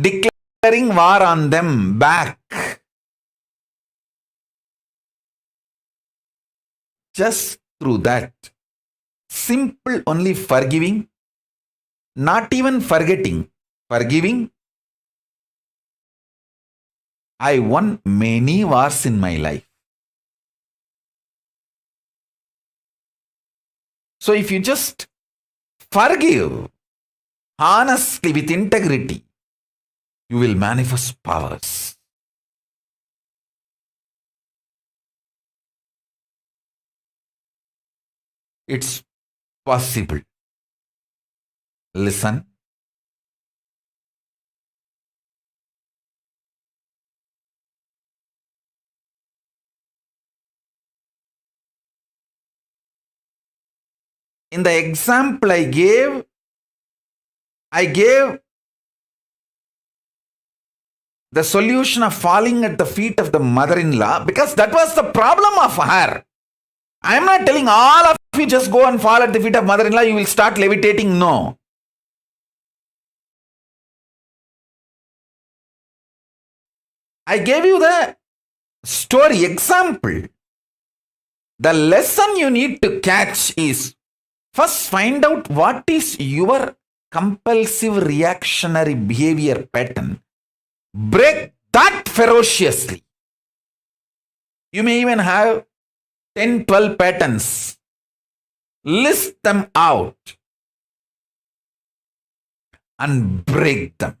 declaring war on them back. Just through that simple only forgiving, not even forgetting, forgiving, I won many wars in my life. So if you just forgive honestly with integrity, you will manifest powers. It's possible. Listen. In the example I gave the solution of falling at the feet of the mother-in-law because that was the problem of her. I am not telling all of you just go and fall at the feet of mother-in-law, you will start levitating. No. I gave you the story example. The lesson you need to catch is first find out what is your compulsive reactionary behavior pattern. Break that ferociously. You may even have 10, 12 patterns. List them out and break them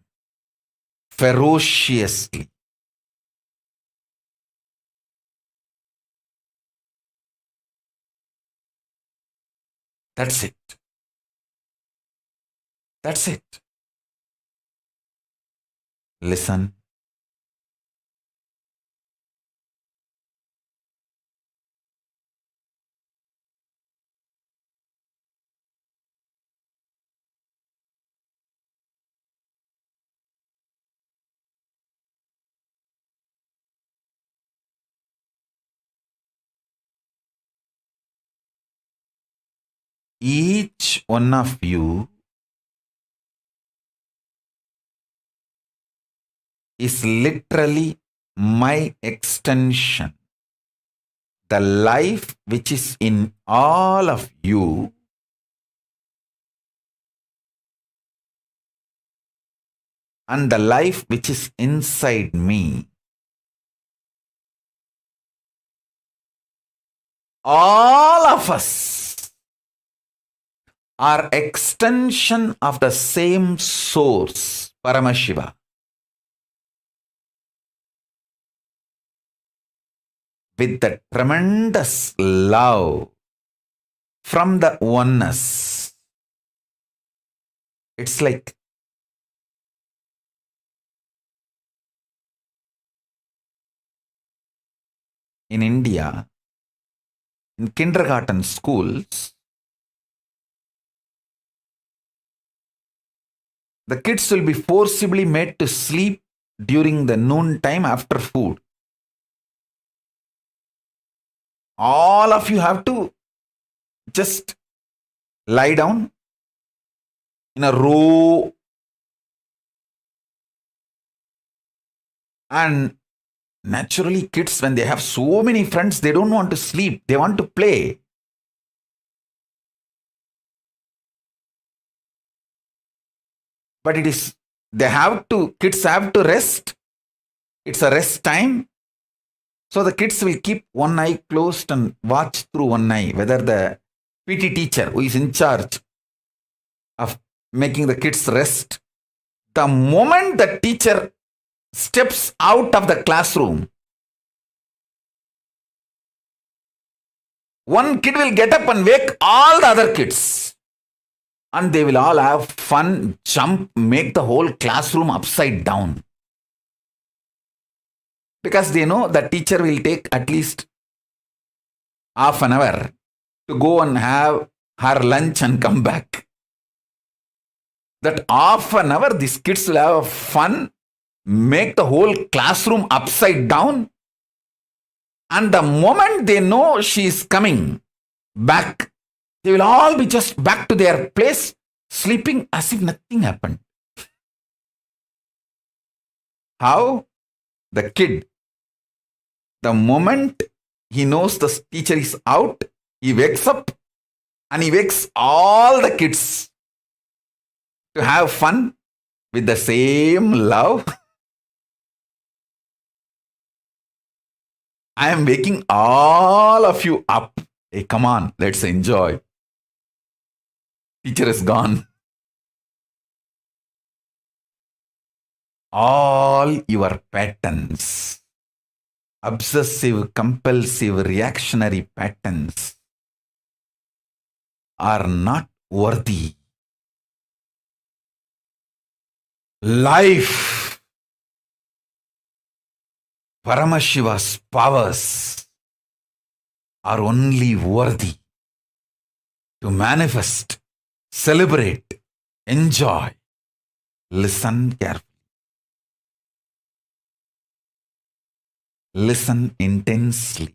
ferociously. That's it. That's it. Listen. Each one of you is literally my extension. The life which is in all of you and the life which is inside me, all of us are extension of the same source, Paramashiva. With the tremendous love from the oneness. It's like in India, in kindergarten schools, the kids will be forcibly made to sleep during the noon time after food. All of you have to just lie down in a row and naturally kids, when they have so many friends, they don't want to sleep, they want to play. But kids have to rest. It's a rest time. So the kids will keep one eye closed and watch through one eye whether the PT teacher who is in charge of making the kids rest, the moment the teacher steps out of the classroom, One kid will get up and wake all the other kids. And they will all have fun, jump, make the whole classroom upside down. Because they know the teacher will take at least half an hour to go and have her lunch and come back. That half an hour, these kids will have fun, make the whole classroom upside down. And the moment they know she is coming back, they will all be just back to their place, sleeping as if nothing happened. How? The kid, the moment he knows the teacher is out, he wakes up and he wakes all the kids to have fun with the same love. I am waking all of you up. Hey, come on, let's enjoy. Teacher is gone. All your patterns, obsessive, compulsive, reactionary patterns, are not worthy. Life, Paramashiva's powers are only worthy to manifest, celebrate, enjoy. Listen carefully. Listen intensely.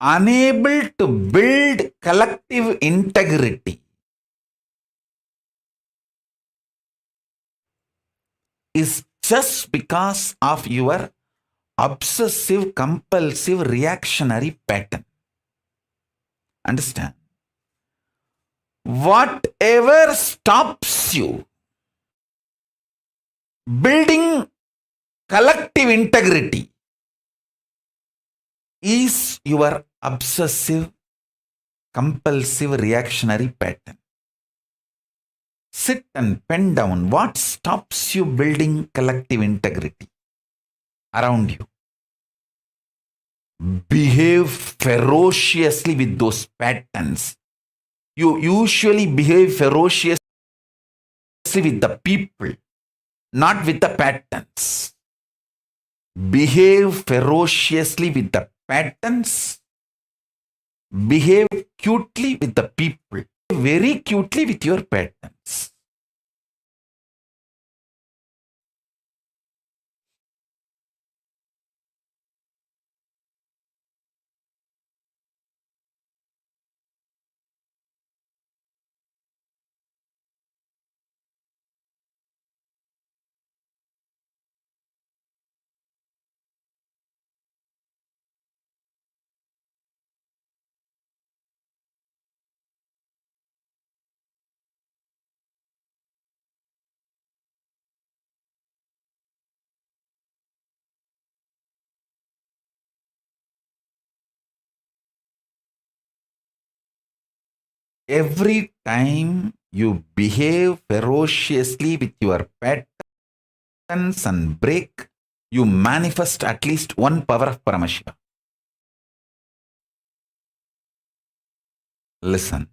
Unable to build collective integrity is just because of your obsessive, compulsive, reactionary pattern. Understand? Whatever stops you building collective integrity is your obsessive, compulsive, reactionary pattern. Sit and pen down what stops you building collective integrity around you. Behave ferociously with those patterns. You usually behave ferociously with the people, not with the patterns. Behave ferociously with the patterns. Behave cutely with the people. Very cutely with your patterns. Every time you behave ferociously with your patterns and break, you manifest at least one power of Paramashiva. Listen.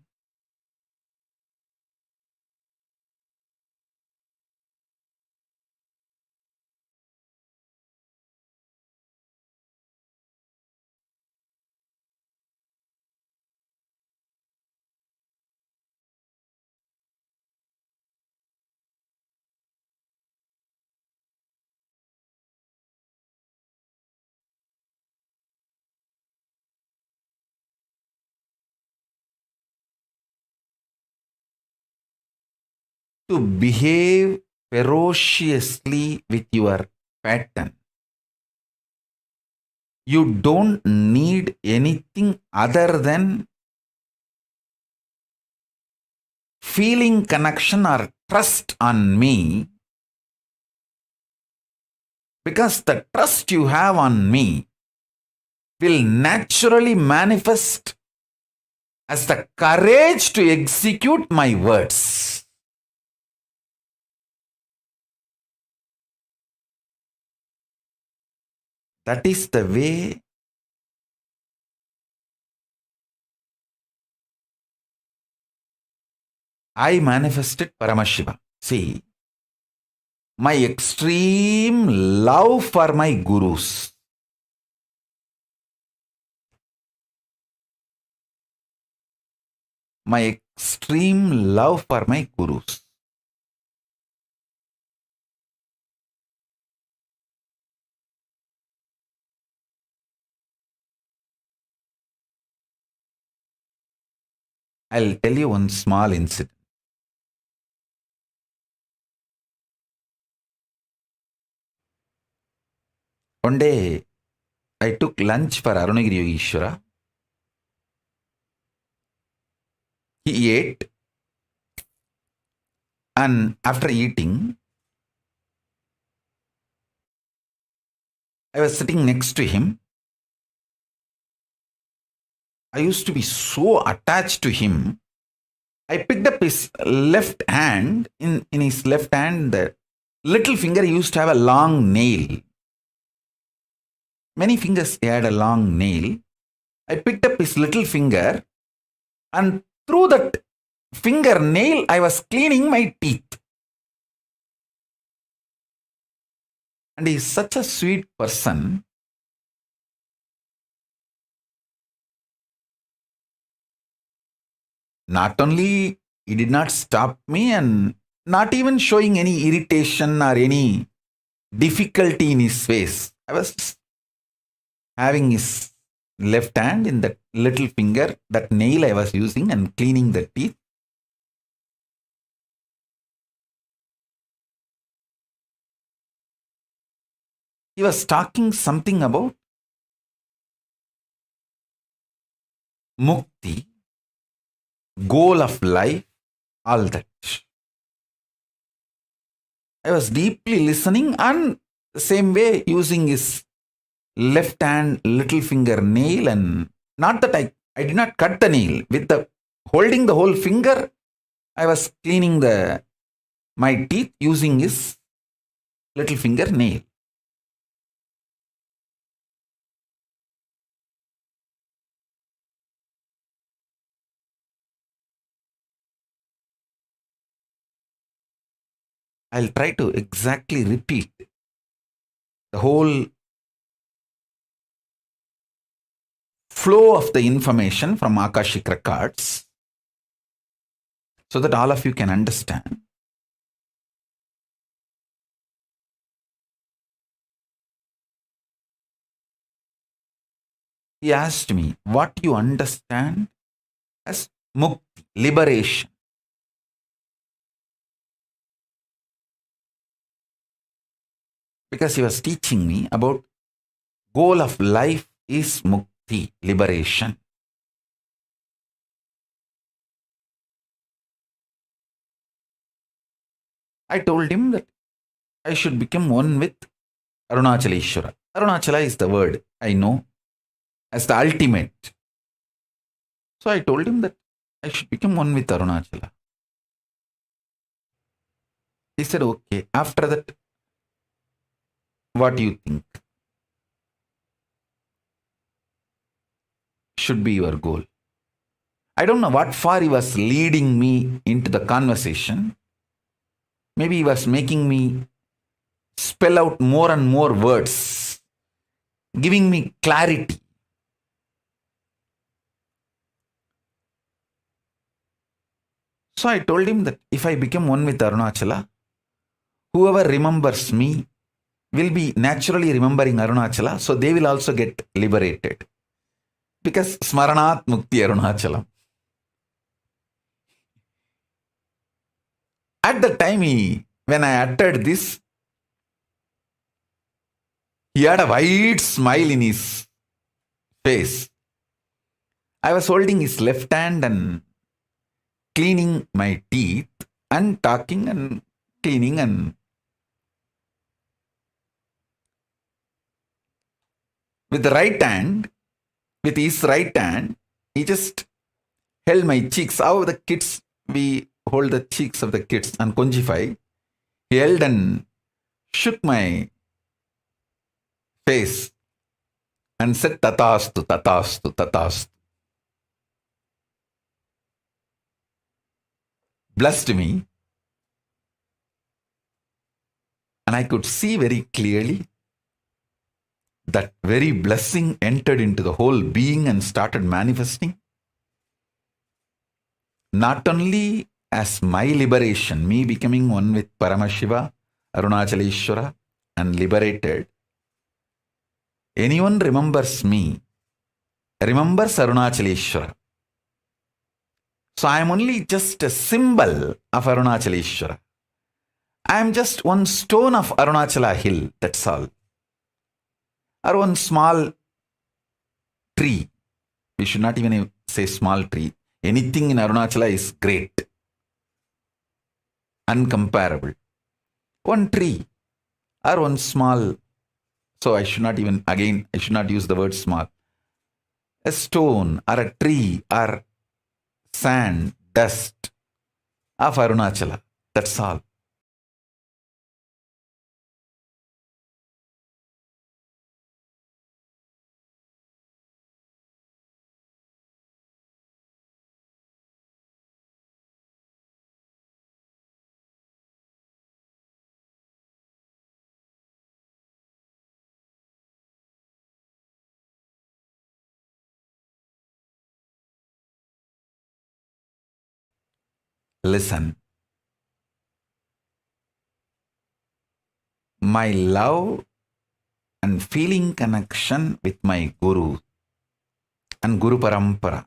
To behave ferociously with your pattern. You don't need anything other than feeling connection or trust on me, because the trust you have on me will naturally manifest as the courage to execute my words. That is the way I manifested Paramashiva. See, my extreme love for my gurus, my extreme love for my gurus. I'll tell you one small incident. One day, I took lunch for Arunagiri Yogeshwara. He ate, and after eating, I was sitting next to him. I used to be so attached to him. I picked up his left hand. In his left hand, the little finger used to have a long nail. Many fingers had a long nail. I picked up his little finger, and through that fingernail, I was cleaning my teeth. And he is such a sweet person. Not only he did not stop me and not even showing any irritation or any difficulty in his face. I was just having his left hand in that little finger, that nail I was using, and cleaning the teeth. He was talking something about mukti, goal of life, all that. I was deeply listening, and the same way using his left hand little finger nail, and not that I did not cut the nail. With the holding the whole finger, I was cleaning my teeth using his little finger nail. I'll try to exactly repeat the whole flow of the information from Akashic records so that all of you can understand. He asked me, what you understand as mukti, liberation? Because he was teaching me about goal of life is mukti, liberation. I told him that I should become one with Arunachaleshwara. Arunachala is the word I know as the ultimate. So I told him that I should become one with Arunachala. He said, okay, after that, what do you think should be your goal? I don't know what far he was leading me into the conversation. Maybe he was making me spell out more and more words, giving me clarity. So I told him that if I become one with Arunachala, whoever remembers me will be naturally remembering Arunachala, so they will also get liberated. Because Smaranat Mukti Arunachalam. At the time when I uttered this, He had a wide smile in his face. I was holding his left hand and cleaning my teeth and talking and cleaning, and with his right hand, he just held my cheeks. How the kids, we hold the cheeks of the kids and conjify. He held and shook my face and said, Tatastu, Tatastu, Tatastu. Blessed me. And I could see very clearly that very blessing entered into the whole being and started manifesting. Not only as my liberation, me becoming one with Paramashiva, Arunachaleshwara, and liberated. Anyone remembers me, remembers Arunachaleshwara. So I am only just a symbol of Arunachaleshwara. I am just one stone of Arunachala hill, that's all. Or one small tree. We should not even say small tree. Anything in Arunachala is great, uncomparable. One tree or one small, so I should not use the word small. A stone or a tree or sand, dust of Arunachala. That's all. Listen. My love and feeling connection with my Guru and Guru Parampara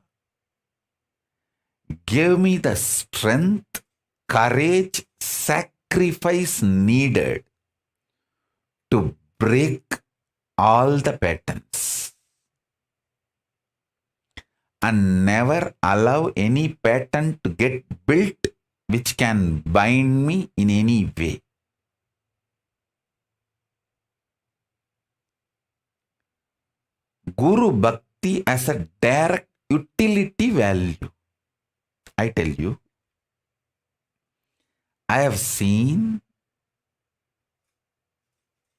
gave me the strength, courage, sacrifice needed to break all the patterns and never allow any pattern to get built which can bind me in any way. Guru Bhakti as a direct utility value. I tell you, I have seen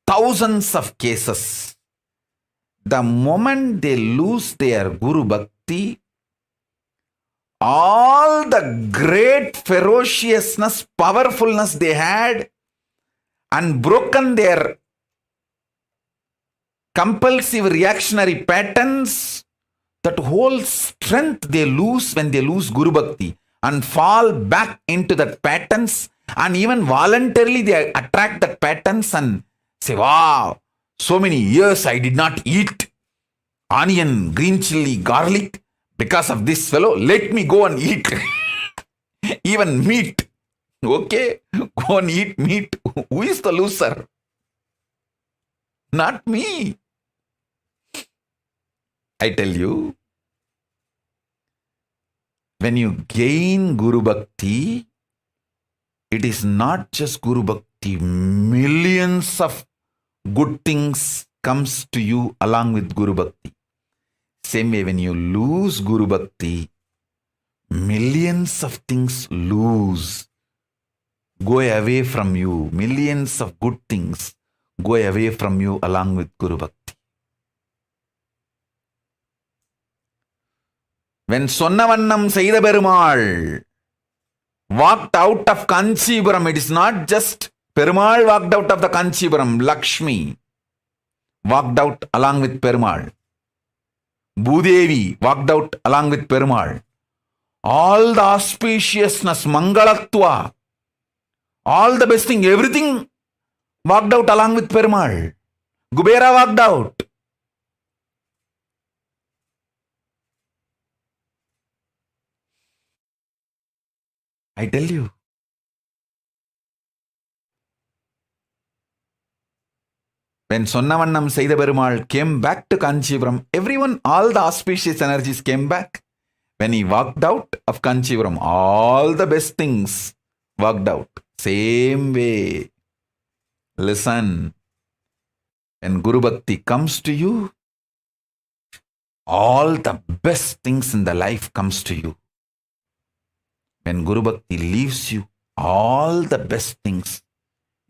thousands of cases. The moment they lose their Guru Bhakti, all the great ferociousness, powerfulness they had, and broken their compulsive reactionary patterns, that whole strength they lose when they lose Guru Bhakti and fall back into that patterns, and even voluntarily they attract that patterns and say, wow, so many years I did not eat onion, green chili, garlic because of this fellow. Let me go and eat even meat. Okay, go and eat meat. Who is the loser? Not me. I tell you, when you gain Guru Bhakti, it is not just Guru Bhakti. Millions of good things comes to you along with Guru Bhakti. Same way, when you lose Guru Bhakti, millions of things go away from you. Millions of good things go away from you along with Guru Bhakti. When Sonnavannam Seida Perumal walked out of Kanchipuram, it is not just Perumal walked out of the Kanchipuram, Lakshmi walked out along with Perumal. Bhudevi walked out along with Perumal. All the auspiciousness, Mangalatva, all the best thing, everything walked out along with Perumal. Kubera walked out. I tell you. When Sonnavannam Seida Perumal came back to Kanchipuram, everyone, all the auspicious energies came back. When he walked out of Kanchipuram, all the best things walked out. Same way. Listen, when Guru Bhakti comes to you, all the best things in the life comes to you. When Guru Bhakti leaves you, all the best things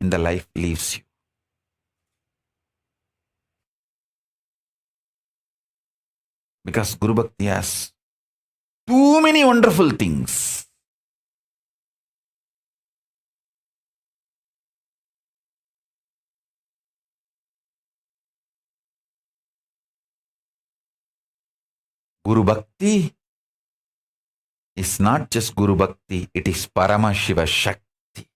in the life leaves you. Because Guru Bhakti has too many wonderful things. Guru Bhakti is not just Guru Bhakti, it is Paramashiva Shakti.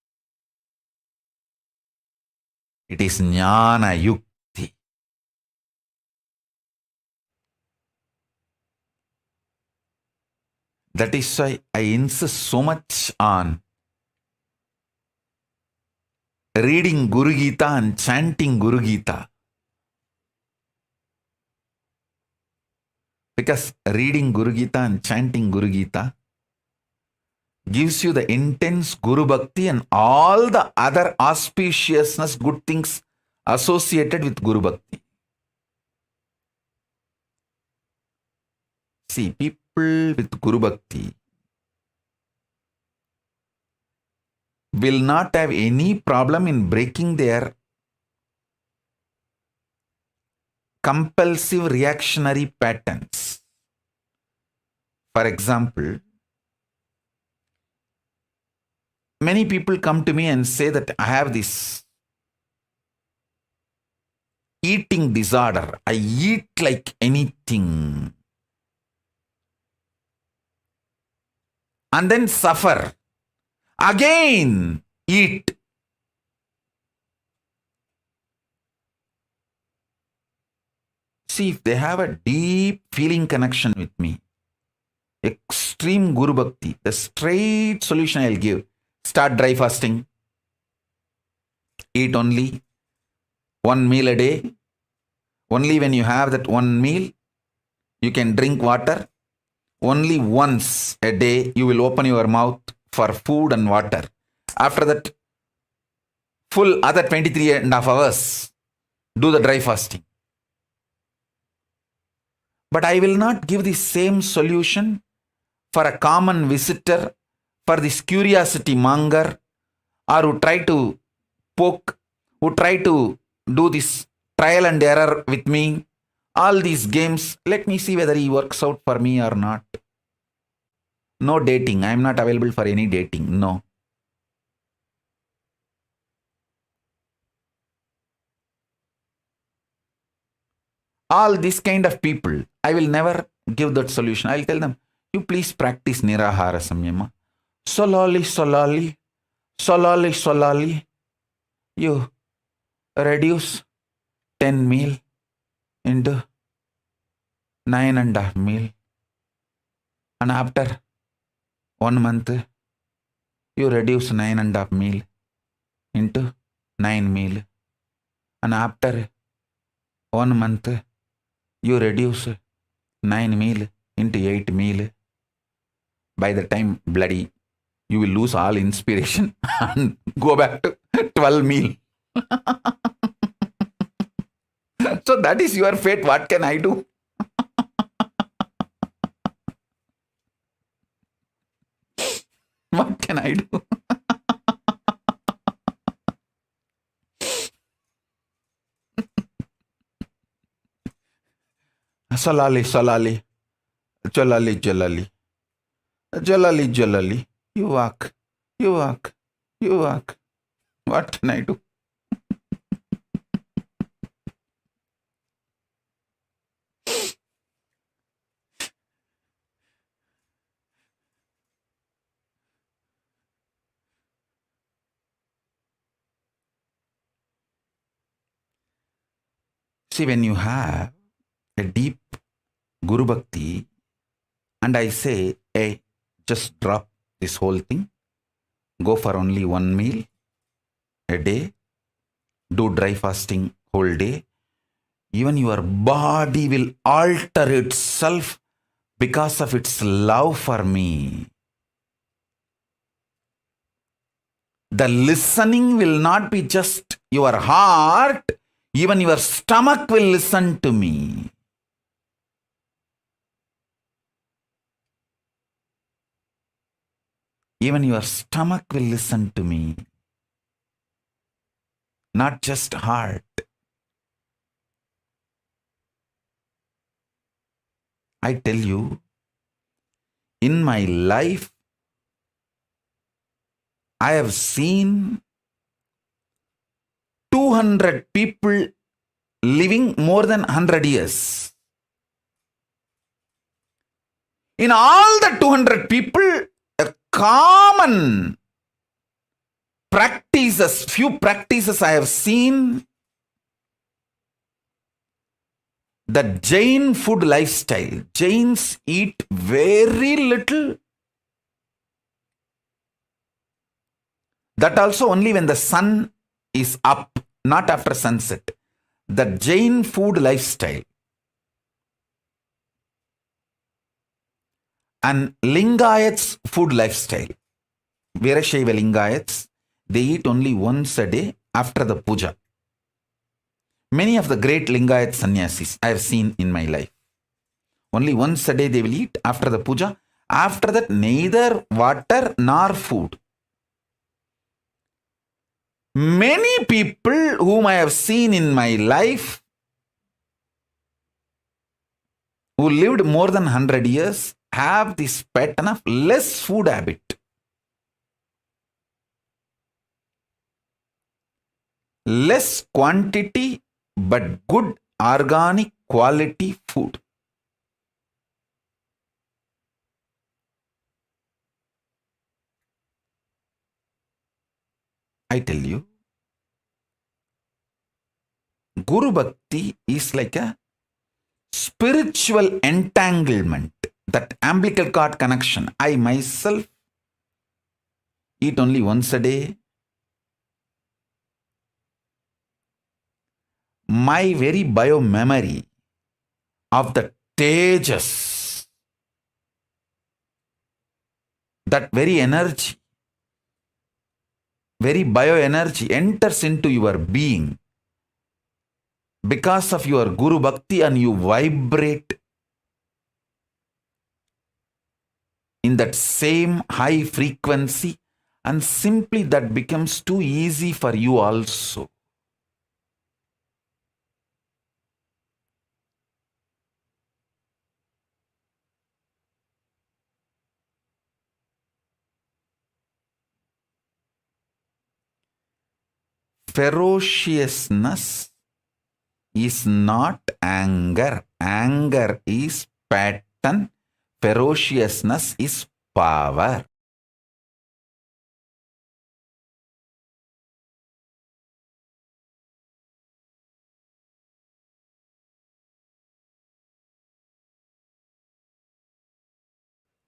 It is Jnana Yukti. That is why I insist so much on reading Guru Gita and chanting Guru Gita. Because reading Guru Gita and chanting Guru Gita gives you the intense Guru Bhakti and all the other auspiciousness, good things associated with Guru Bhakti. See, people with Guru Bhakti will not have any problem in breaking their compulsive reactionary patterns. For example, many people come to me and say that I have this eating disorder. I eat like anything. And then suffer. Again, eat. See, if they have a deep feeling connection with me, extreme Guru Bhakti, the straight solution I'll give. Start dry fasting. Eat only one meal a day. Only when you have that one meal, you can drink water. Only once a day, you will open your mouth for food and water. After that, full other 23.5 hours, do the dry fasting. But I will not give the same solution for a common visitor, for this curiosity monger, or who try to poke, who try to do this trial and error with me. All these games, let me see whether he works out for me or not. No dating. I am not available for any dating. No. All this kind of people, I will never give that solution. I will tell them, you please practice Nirahara Samyama. Slowly, you reduce 10 meal into 9.5 meal. And after 1 month, you reduce 9.5 meal into 9 meal. And after 1 month, you reduce 9 meal into 8 meal. By the time bloody, you will lose all inspiration and go back to 12 meal. So that is your fate. What can I do? What can I do? Salali, Jalali. You walk. What can I do? See, when you have a deep Guru Bhakti, and I say, hey, just drop this whole thing, go for only 1 meal a day, do dry fasting whole day, even your body will alter itself because of its love for me. The listening will not be just your heart, even your stomach will listen to me. Even your stomach will listen to me, not just heart. I tell you, in my life, I have seen 200 people living more than 100 years. In all the 200 people, a common practices, few practices I have seen, the Jain food lifestyle. Jains eat very little. That also only when the sun is up, not after sunset. The Jain food lifestyle. And Lingayats food lifestyle. Veerashaiva Lingayats, they eat only once a day after the puja. Many of the great Lingayat sannyasis I have seen in my life. Only once a day they will eat after the puja. After that, neither water nor food. Many people whom I have seen in my life who lived more than 100 years have this pattern of less food habit. Less quantity but good organic quality food. I tell you, Guru Bhakti is like a spiritual entanglement, that umbilical cord connection. I myself eat only once a day. My very bio-memory of the tejas, that very energy, very bioenergy enters into your being because of your Guru Bhakti, and you vibrate in that same high frequency, and simply that becomes too easy for you also. Ferociousness is not anger. Anger is pattern. Ferociousness is power.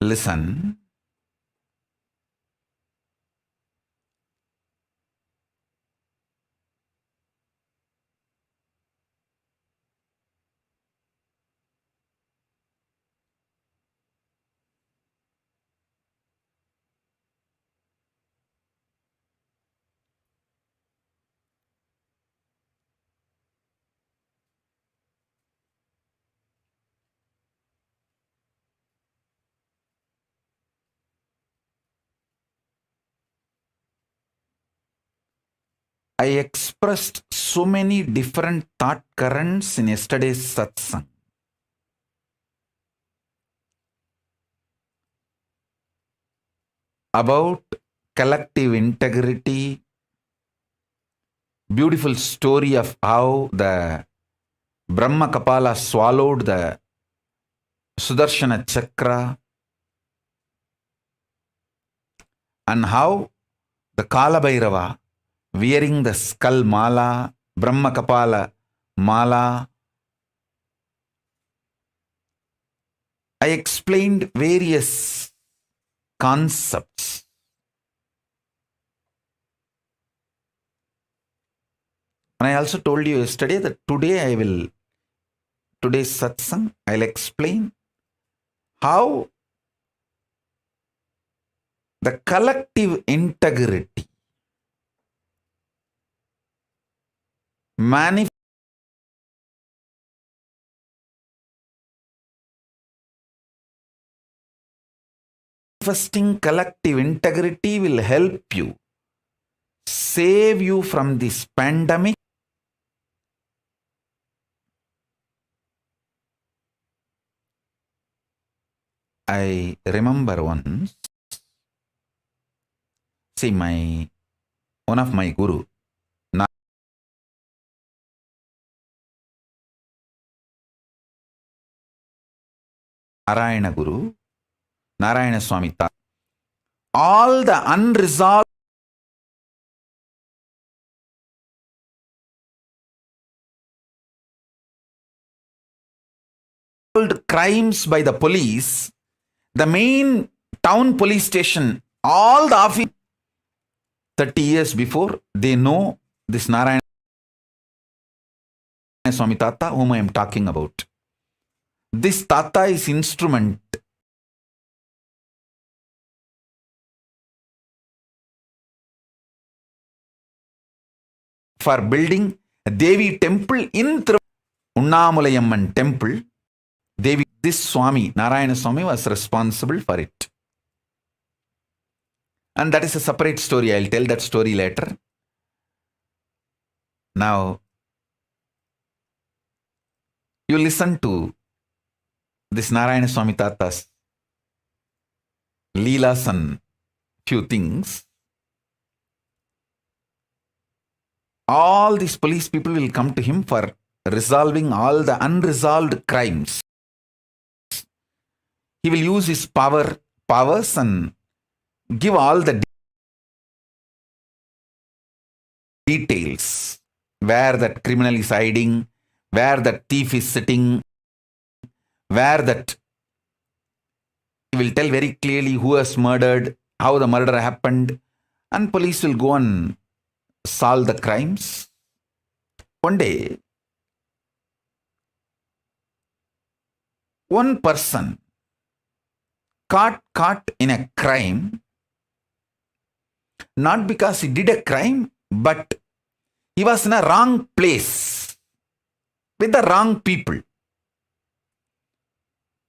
Listen. I expressed so many different thought currents in yesterday's satsang. About collective integrity, beautiful story of how the Brahma Kapala swallowed the Sudarshana Chakra, and how the Kala Bhairava wearing the skull mala, Brahma Kapala mala. I explained various concepts. And I also told you yesterday that today's satsang, I'll explain how the collective integrity manifesting collective integrity will help you, save you from this pandemic. I remember once, one of my guru, Narayana Guru, Narayana Swami, all the unresolved crimes by the police, the main town police station, all the officers 30 years before, they know this Narayana Swami Tata whom I am talking about. This Tata is instrument for building a Devi temple in Unnamulayamman temple. Devi, this Swami, Narayana Swami, was responsible for it. And that is a separate story. I'll tell that story later. Now, you listen to this Narayana Swami Tata's Leelas and few things. All these police people will come to him for resolving all the unresolved crimes. He will use his powers and give all the details, where that criminal is hiding, where that thief is sitting, where that he will tell very clearly who has murdered, how the murder happened, and police will go and solve the crimes. One day, one person caught in a crime, not because he did a crime, but he was in a wrong place with the wrong people.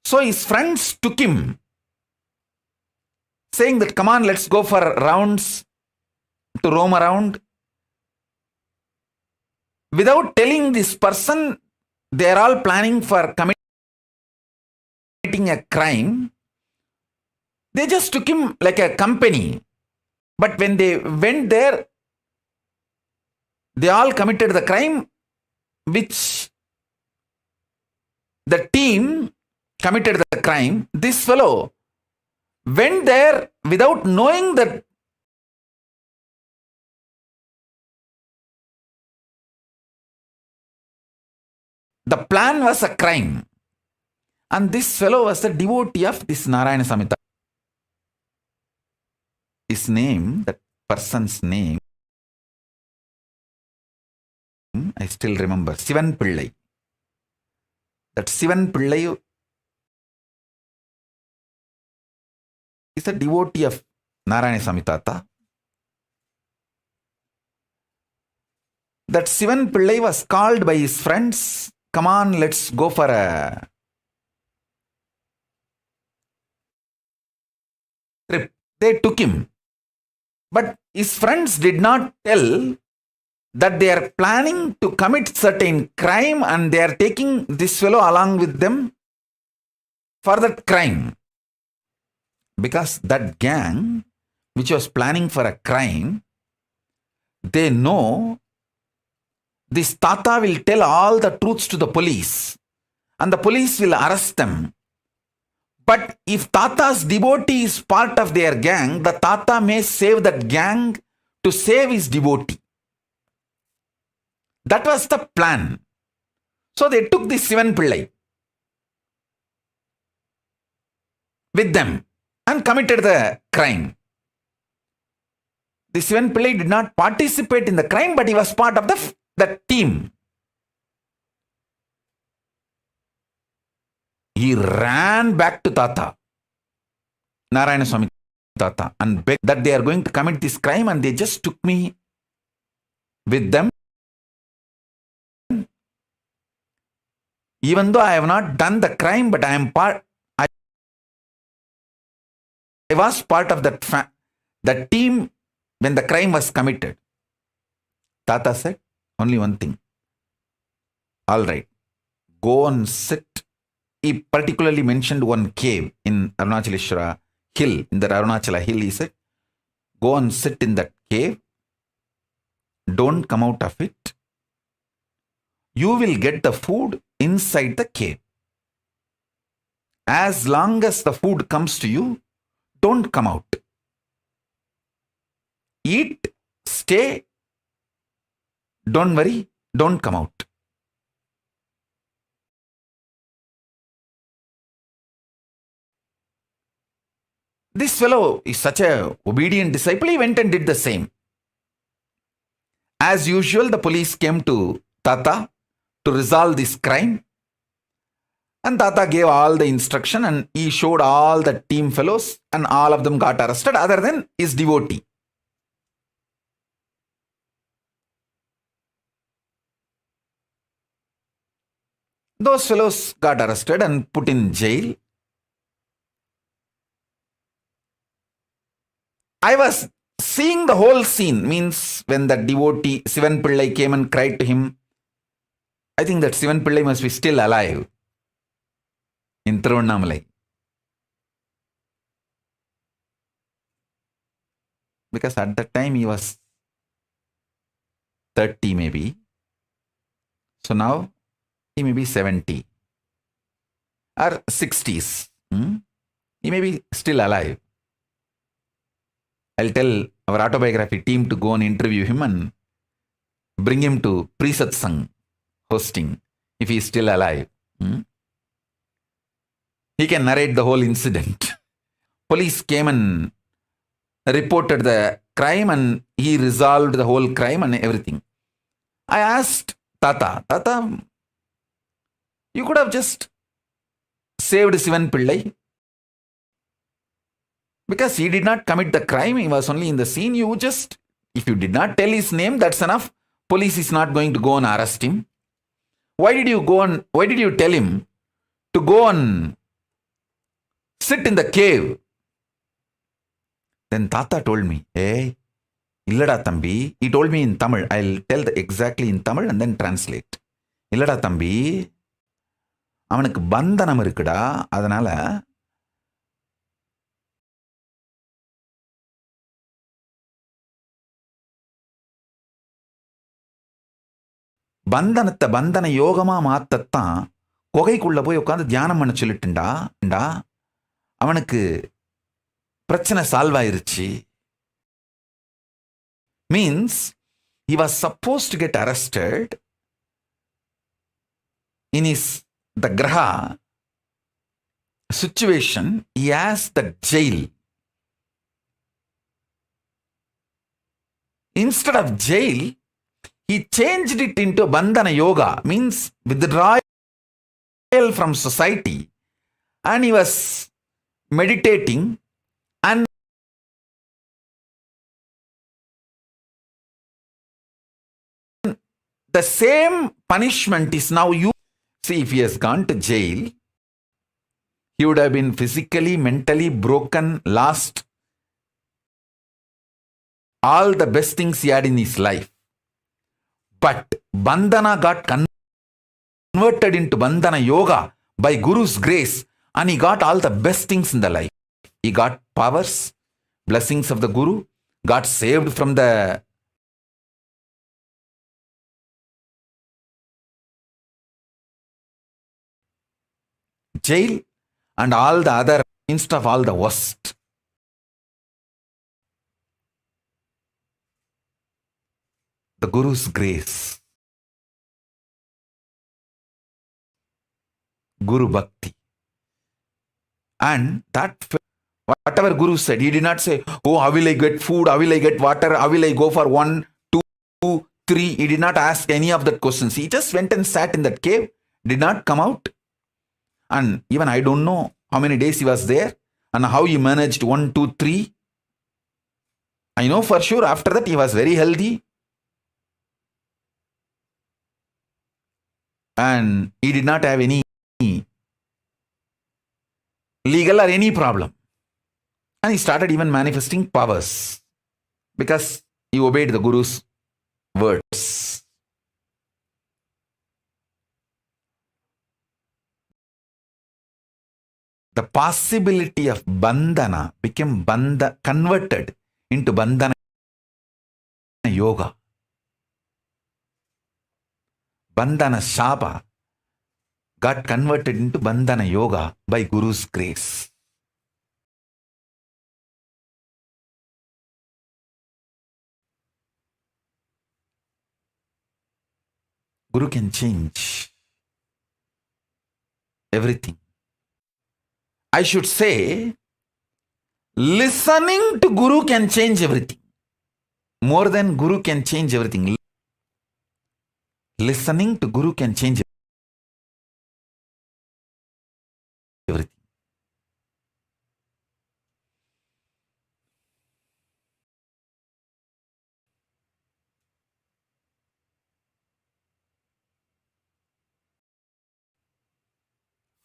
So his friends took him, saying that, come on, let's go for rounds to roam around. Without telling this person, they are all planning for committing a crime. They just took him like a company. But when they went there, they all committed the crime which the team committed the crime. This fellow went there without knowing that the plan was a crime. And this fellow was a devotee of this Narayana Samhita. His name, that person's name, I still remember, Sivan Pillai. That Sivan Pillai is a devotee of Narayana Samhita. That Sivan Pillai was called by his friends, come on, let's go for a trip. They took him. But his friends did not tell that they are planning to commit certain crime and they are taking this fellow along with them for that crime. Because that gang, which was planning for a crime, they know this Tata will tell all the truths to the police and the police will arrest them. But if Tata's devotee is part of their gang, the Tata may save that gang to save his devotee. That was the plan. So they took this Sivan Pillai with them and committed the crime. The Sivan Pillai did not participate in the crime, but he was part of the the team, he ran back to Tata, Narayana Swami Tata, and begged that they are going to commit this crime, and they just took me with them. Even though I have not done the crime, but I was part of the team when the crime was committed. Tata said only one thing. All right, go and sit. He particularly mentioned one cave in Arunachaleshwara hill, in the Arunachala hill. He said, go and sit in that cave. Don't come out of it. You will get the food inside the cave. As long as the food comes to you, don't come out. Eat, stay, don't worry, don't come out. This fellow is such a obedient disciple. He went and did the same. As usual, the police came to Tata to resolve this crime. And Tata gave all the instruction, and he showed all the team fellows, and all of them got arrested other than his devotee. Those fellows got arrested and put in jail. I was seeing the whole scene, means when the devotee Sivan Pillai came and cried to him. I think that Sivan Pillai must be still alive in Tiruvannamalai, because at that time he was 30 maybe. So now he may be 70 or 60s. He may be still alive. I'll tell our autobiography team to go and interview him and bring him to Pre-Satsang hosting if he is still alive. He can narrate the whole incident. Police came and reported the crime, and he resolved the whole crime and everything. I asked Tata, you could have just saved Sivan Pillai, because he did not commit the crime. He was only in the scene. If you did not tell his name, that's enough. Police is not going to go and arrest him. Why did you tell him to go and sit in the cave? Then Tata told me, hey, illada thambi. He told me in Tamil. I'll tell exactly in Tamil and then translate. Illada thambi, அவனுக்கு பந்தனம் இருக்குடா, அதனால பந்தனத்தை பந்தன யோகமா மாத்தத்தான் குகைக்குள்ள போய் உட்காந்து தியானம் பண்ண சொல்லிட்டுண்டா, அவனுக்கு பிரச்சனை சால்வ் ஆயிருச்சு. Means he was supposed to get arrested in the graha situation. He has the jail. Instead of jail, he changed it into bandhana yoga, means withdrawal from society, and he was meditating, and the same punishment is now used. See, if he has gone to jail, he would have been physically, mentally broken, lost all the best things he had in his life. But bandhana got converted into bandhana yoga by Guru's grace, and he got all the best things in the life. He got powers, blessings of the Guru, got saved from the jail and all the other, instead of all the worst. The Guru's grace, Guru Bhakti. And that, whatever Guru said, he did not say, oh, how will I get food? How will I get water? How will I go for 1, 2, 3, he did not ask any of the questions. He just went and sat in that cave, did not come out. And even I don't know how many days he was there and how he managed 1, 2, 3. I know for sure after that he was very healthy. And he did not have any legal or any problem. And he started even manifesting powers because he obeyed the Guru's words. The possibility of bandhana became converted into bandhana yoga. Bandhana shapa got converted into bandhana yoga by Guru's grace. Guru can change everything. I should say, listening to Guru can change everything. More than Guru can change everything. Listening to Guru can change everything.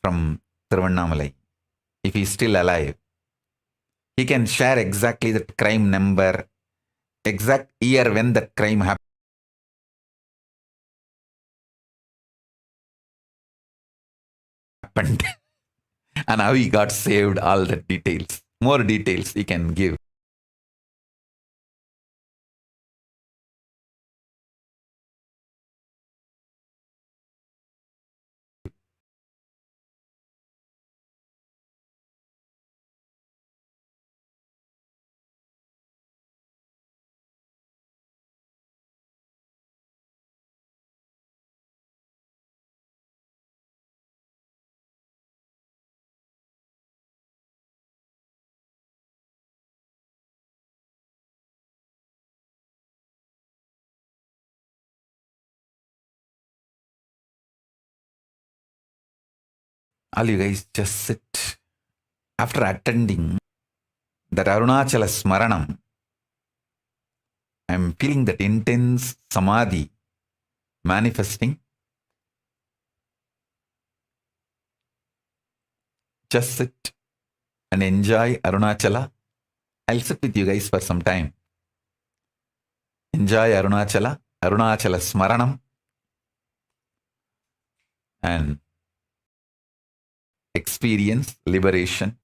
From Tiruvannamalai, if he is still alive, he can share exactly the crime number, exact year when that crime happened. And how he got saved, all the details. More details he can give. All you guys just sit. After attending that Arunachala Smaranam, I am feeling that intense samadhi manifesting. Just sit and enjoy Arunachala. I'll sit with you guys for some time. Enjoy Arunachala Smaranam, and experience liberation.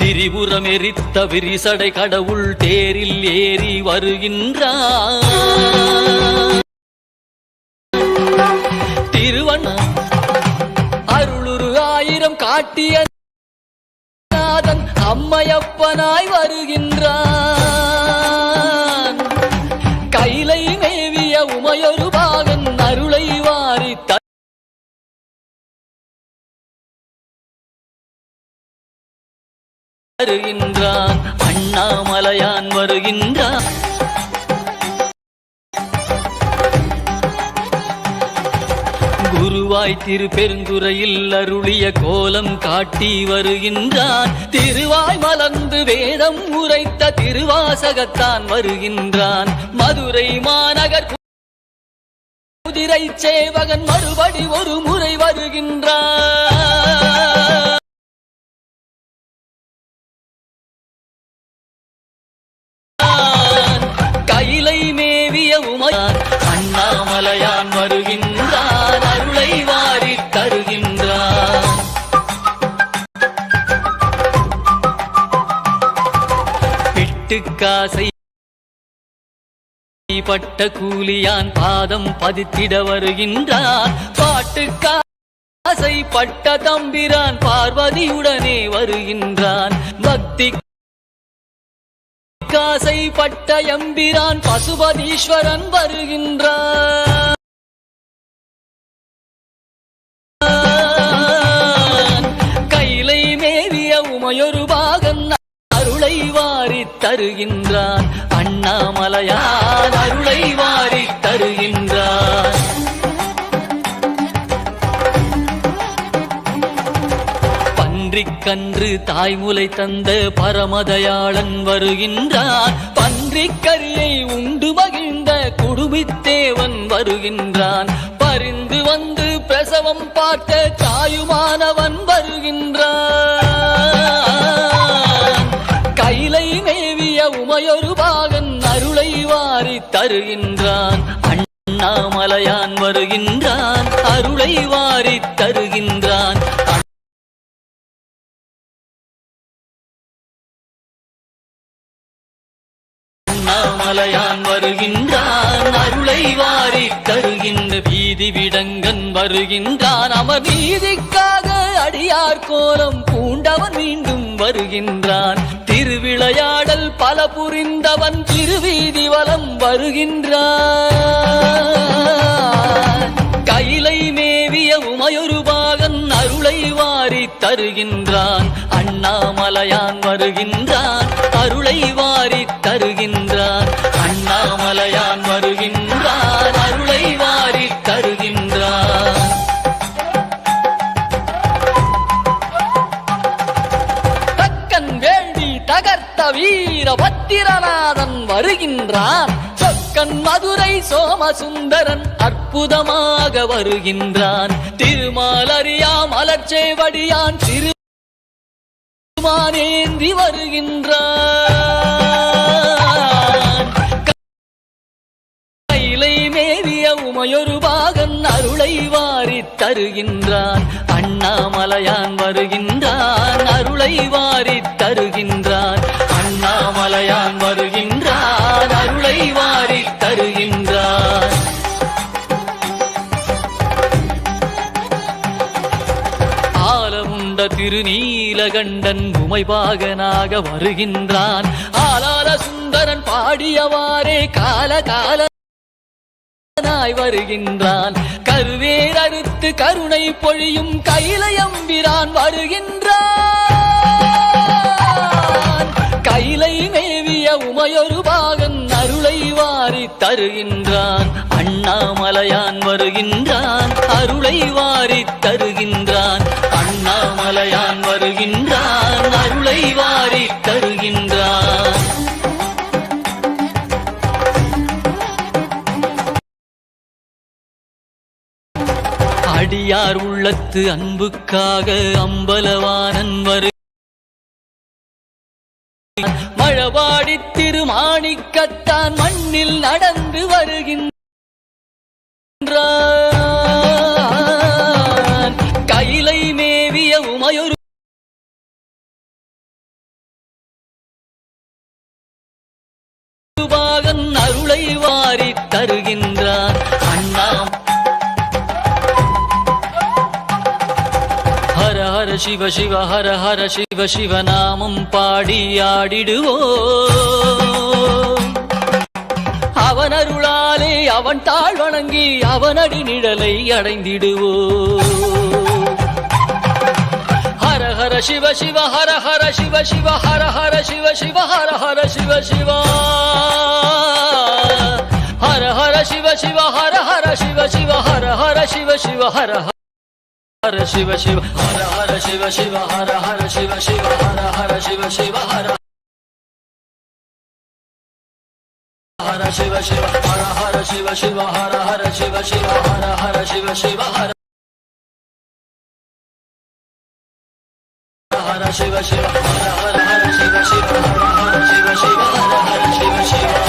திரிபுரமெரித்த விரிசடை கடவுள் தேரில் ஏறி வருகின்றார். திருவண்ண அருளுரு ஆயிரம் காட்டிய நாதன் அம்மையப்பனாய் வருகின்றான். கைலை மேவிய உமையொரு பாகன் அருளை வாரி வருகின்றான். அண்ணாமலையான் வருகின்றான். திருவாய் திருப்பெருந்துறையில் அருளிய கோலம் காட்டி வருகின்றான். திருவாய் மலர்ந்து வேதம் உரைத்த திருவாசகத்தான் வருகின்றான். மதுரை மாநகர் குதிரை சேவகன் மறுபடி ஒரு முறை வருகின்றான். கைலை மேவிய உமையான் அண்ணாமலையான் வருகின்றான். அருளை வாரி தருகின்றான். பிட்டுக்காசை பட்ட கூலியான் பாதம் பதித்திட வருகின்றான். பாட்டுக்காசை பட்ட தம்பிரான் பார்வதியுடனே வருகின்றான். பக்தி காசை பட்ட எம்பிரான் பசுபதீஸ்வரன் வருகின்றான். கைலை மேவிய உமையொரு பாகன் அருளை வாரி தருகின்றான். அண்ணாமலையான் அருளை வாரி தருகின்றான். பன்றிக்கன்று தாய்முலை தந்த பரமதயாளன் வருகின்றான். பன்றிக்கரியை உண்டு மகிழ்ந்த குடுமித்தேவன் வருகின்றான். பரிந்து வந்து பிரசவம் பார்த்த தாயுமானவன் வருகின்றான். கைலை மேவிய உமையொரு பாகன் அருளை வாரி தருகின்றான். அண்ணாமலையான் வருகின்றான். அருளை வாரி தருகின்றான். அண்ணாமலையான் வருகின்றான். அருளை வாரி தருகின்ற வீதி விடங்கன் வருகின்றான். அமர் நீதிக்காக அடியார் கோலம் பூண்டவன் மீண்டும் வருகின்றான். திருவிளையாடல் பல புரிந்தவன் திருவீதி வலம் வருகின்றான். கைலை மேவிய உமையொரு பாகன் அருளை வாரி தருகின்றான். அண்ணாமலையான் வருகின்றான். அருளை வாரி தருகின்றான். அண்ணாமலையான் வருகின்றான். அருளை வாரி தருகின்றான். தக்கன் வேள்வி தகர்த்த வீர பத்திரநாதன் வருகின்றான். சொக்கன் மதுரை சோமசுந்தரன் அற்புதமாக வருகின்றான். திருமாலறியா மலர்ச்சேவடியான் திருமானேந்தி வருகின்றான். கைலை மேவிய உமையொரு பாகன் அருளை வாரி தருகின்றான். அண்ணாமலையான் வருகின்றான். அருளை வாரி தருகின்றான். அண்ணாமலையான் வருகின்றான். அருளை வாரி தருகின்றான். ஆலமுண்ட திருநீலகண்டன் உமைபாகனாக வருகின்றான். ஆலால சுந்தரன் பாடியவாறே காலகால வருகின்றான். கருவேர் அறுத்து கருணை பொழியும் கைலையம்பிரான் வருகின்றான். கைலை மேவிய உமையொரு பாகன் அருளை வாரி தருகின்றான். அண்ணாமலையான் வருகின்றான். அருளை வாரி தருகின்றான். அண்ணாமலையான் வருகின்றான். அருளை வாரி தருகின்றான். அடியார் உள்ளத்து அன்புக்காக அம்பலவானன் மழபாடி திருமாணிக்கத்தான் மண்ணில் நடந்து வருகின்றான். கைலை மேவிய உமையொரு பாகன் அருளை வாரி தருகின்றான். அண்ணாம் ஹர ஹர சிவ சிவ ஹர ஹர சிவ சிவ நாமம் பாடி ஆடிடுவோம். அவன் அருளாலே அவன் தாழ் வணங்கி அவனடி நிழலை அடைந்திடுவோம். Hara Hara Shiva Shiva Hara Hara Shiva Shiva Hara Hara Shiva Shiva Hara Hara Shiva Shiva Hara Hara Shiva Shiva Hara Hara Shiva Shiva Hara Hara Shiva Shiva Hara Hara Shiva Shiva Hara Hara Shiva Shiva Hara Hara Shiva Shiva Hara Hara Shiva Shiva Hara Hara Shiva Shiva Hara Hara Shiva Shiva Hara Hara Shiva Shiva Hara Hara Shiva Shiva Hara Hara Shiva Shiva Hara Hara Hara Shiva Shiva Hara Hara Shiva Shiva Hara Hara Shiva Shiva.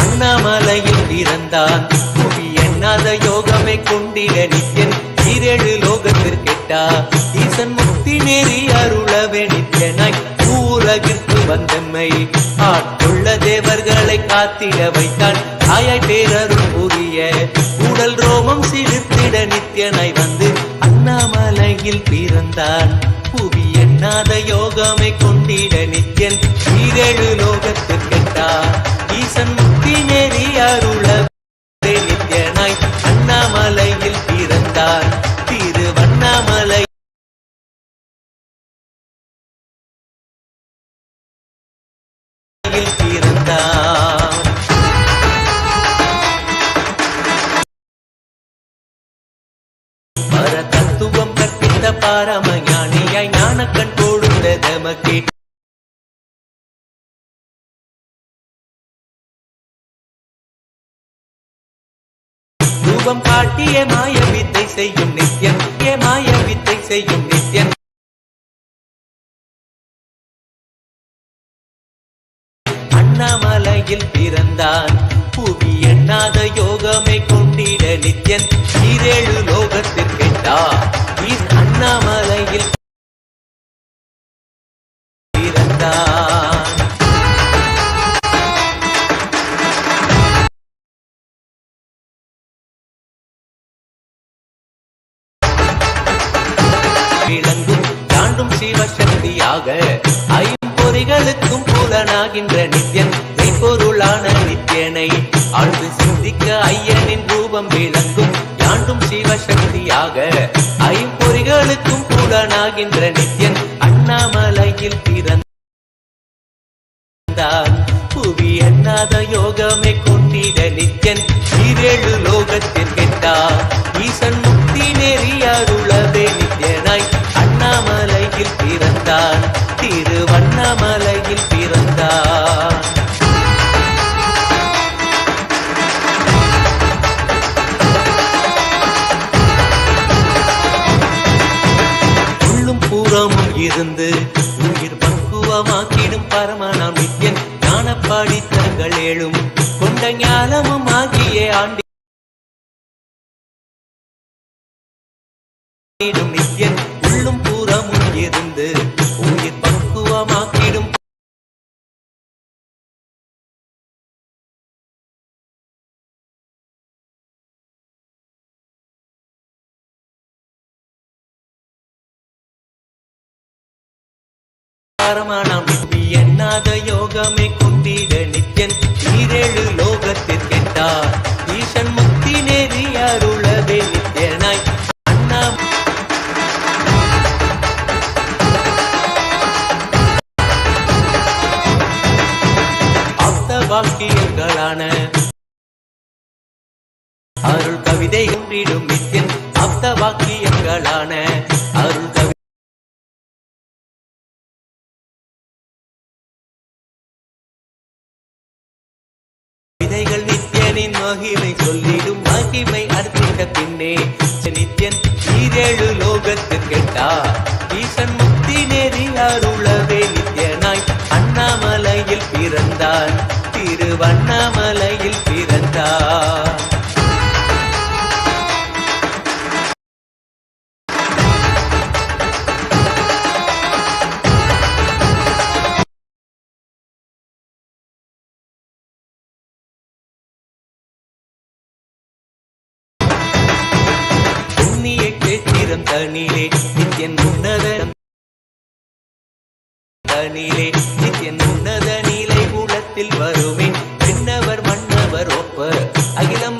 அண்ணாமலையில் பிறந்தான் புவி எண்ணாத யோகமே கொண்டிட நித்யன் ஈரேழு லோகத்திற்கெட்டா ஈசன் முக்தி நேரி அருளவே நித்யனாய் உலகிற்கு வந்தம்மை ஆட்கொள்ள தேவர்களை காத்திட வைத்தான் தாயாய் பேரருள் புரிய உடல் ரோமம் சிறுத்திட நித்யனாய் வந்து அண்ணாமலையில் பிறந்தான் புவி எண்ணாத யோகமே கொண்டிட நித்யன் ஈரேழு லோகத்திற்கெட்டா ஈசன் முக்தி நெறி அருளவே நித்யனாய் அண்ணாமலையில் பிறந்தார் திருவண்ணாமலை பிறந்தார். பர தத்துவம் கற்பித்த பாரம ஞானியாய் ஞானக்கண் கொடுத்த தமக்கே ரூபம் காட்டிய மாய வித்தை செய்யும் நித்யன் மாய வித்தை செய்யும் நித்யன் அண்ணாமலையில் பிறந்தான் புவி எண்ணாத யோகமே கொண்டிட நித்யன் ஈரேழு லோகத்திற்கெட்டா அண்ணாமலையில் பிறந்தான். விளங்கும் தாண்டும் சிவசக்தியாக ஐம்பொறிகளுக்கும் புலனாகின்ற நித்யன் மெய்ப்பொருளான நித்யனை ஆழ்ந்து சிந்திக்க ஐயனின் ரூபம் விளங்கும் யாண்டும் சிவசக்தியாக ஐம்பொறிகளுக்கும் புலனாகின்ற நித்யன் அண்ணாமலையில் பிறந்தான் புவி எண்ணாத யோகமே கொண்டிட நித்யன் ஈரேழு லோகத்திற்கெட்டா ஈசன் முக்தி நெறி அருளவே நித்யனாய் அண்ணாமலையில் பிறந்தான் திருவண்ணாமலையில் பிறந்தான். உள்ளும் பூரமும் இருந்து உயிர் பக்குவமாக்கிடும் பரமனாம் நித்யன் ஞானப்பாடி தங்கள் ஏழும் கொண்ட ஞானமும் ஆகிய ஆண்டி நித்யன் உள்ளும் பூரமும் இருந்து உயிர் பக்குவமாக்கிடும் பரமானாம் எண்ணாத யோகமே கொண்டிட நித்யன் ஈரேழு லோகத்திற்கெட்டா ஈசன் முக்தி நெறி அருளவே நித்யனாய் அண்ணா ஆப்த வாக்கியங்களான அருள் கவிதை கொண்டிடும் நித்யன் ஆப்த வாக்கியங்களான அருள் கவிதைகள் நித்யனின் மகிமை சொல்லிடும் மகிமை அர்ப்பித்த பின்னே நித்யன் ஈரேழு லோகத்திற்கெட்டா ஈசன் முக்தி நெறி அருளவே நித்யனாய் அண்ணாமலையில் பிறந்தான் திருவண்ணாமலையில் பிறந்தான். தனிலே நித்யன் உன்னத தனிலே நித்யன் உன்னத நீலை கூலத்தில் வருமே விண்ணவர் மன்னவர் ஒப்ப அகிலம்.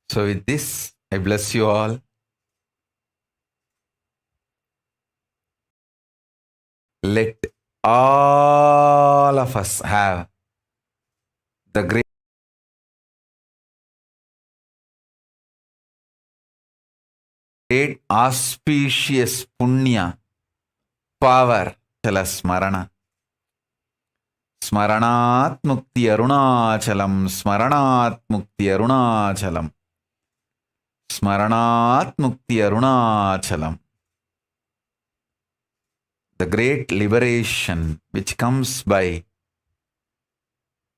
So with this, I bless you all. Let all of us have the great auspicious punya power. Chala smarana. Smaranat mukti arunachalam. Smaranat mukti arunachalam. Smaranat mukti arunachalam. The great liberation which comes by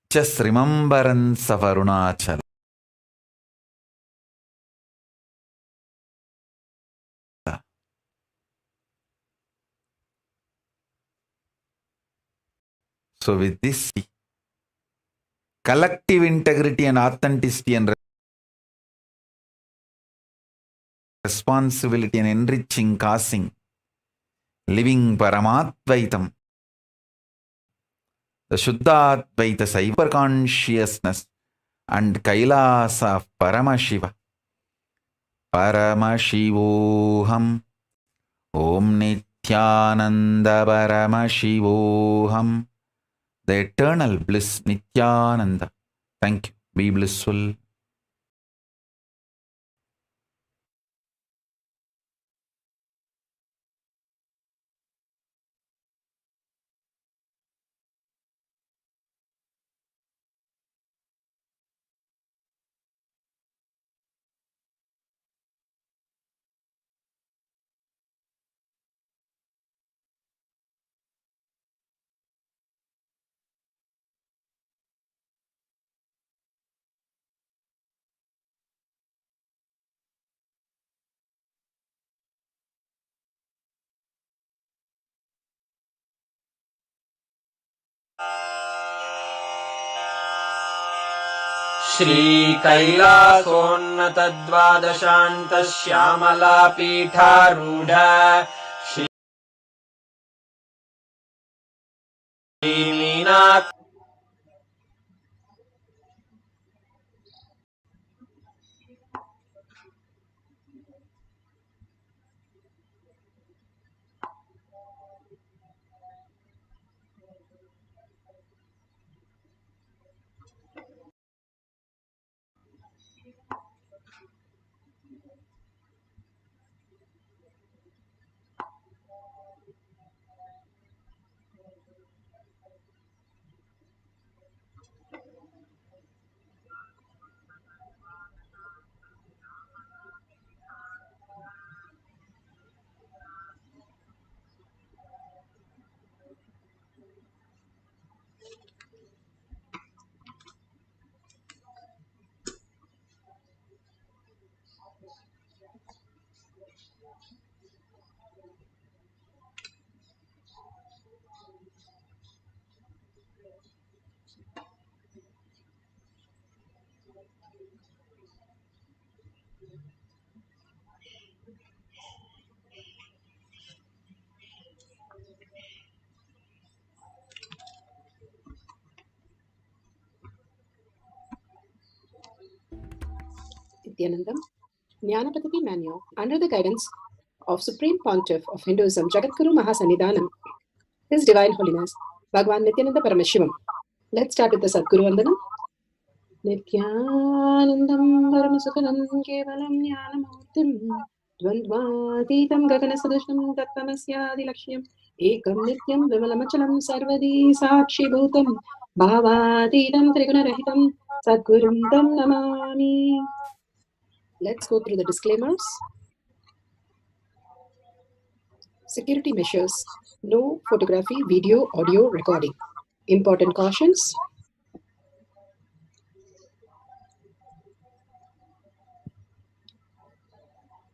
just remembrance of Arunachala. So with this collective integrity and authenticity and responsibility and enriching, causing, living Paramadvaitam, the Shuddhadvaita cyber consciousness and Kailasa of Paramashiva. Paramashivoham. Om Nithyananda Paramashivoham. The eternal bliss Nithyananda. Thank you. Be blissful. श्रीकैलासोन्नतद्वादशान्तश्यामलापीठारूढ श्रीमीना Nithyanandam, Jnanapatati Manual, under the guidance of Supreme Pontiff of Hinduism, Jagadguru Mahasannidhanam, His Divine Holiness, Bhagwan Nithyananda Paramashivam. Let's start with the Sadguru Vandanam. Nithyanandam Paramasukhanam Kevalam Jnanamurtim Dvandvatitam Gaganasadushnam Tattamasyadi Lakshyam Ekam Nityam Vimalamachalam Sarvadi Sakshi Bhutam Bhavatitam Trigunarahitam Sadgurum Tam Namami. Let's go through the disclaimers. Security measures. No photography, video, audio recording. Important cautions.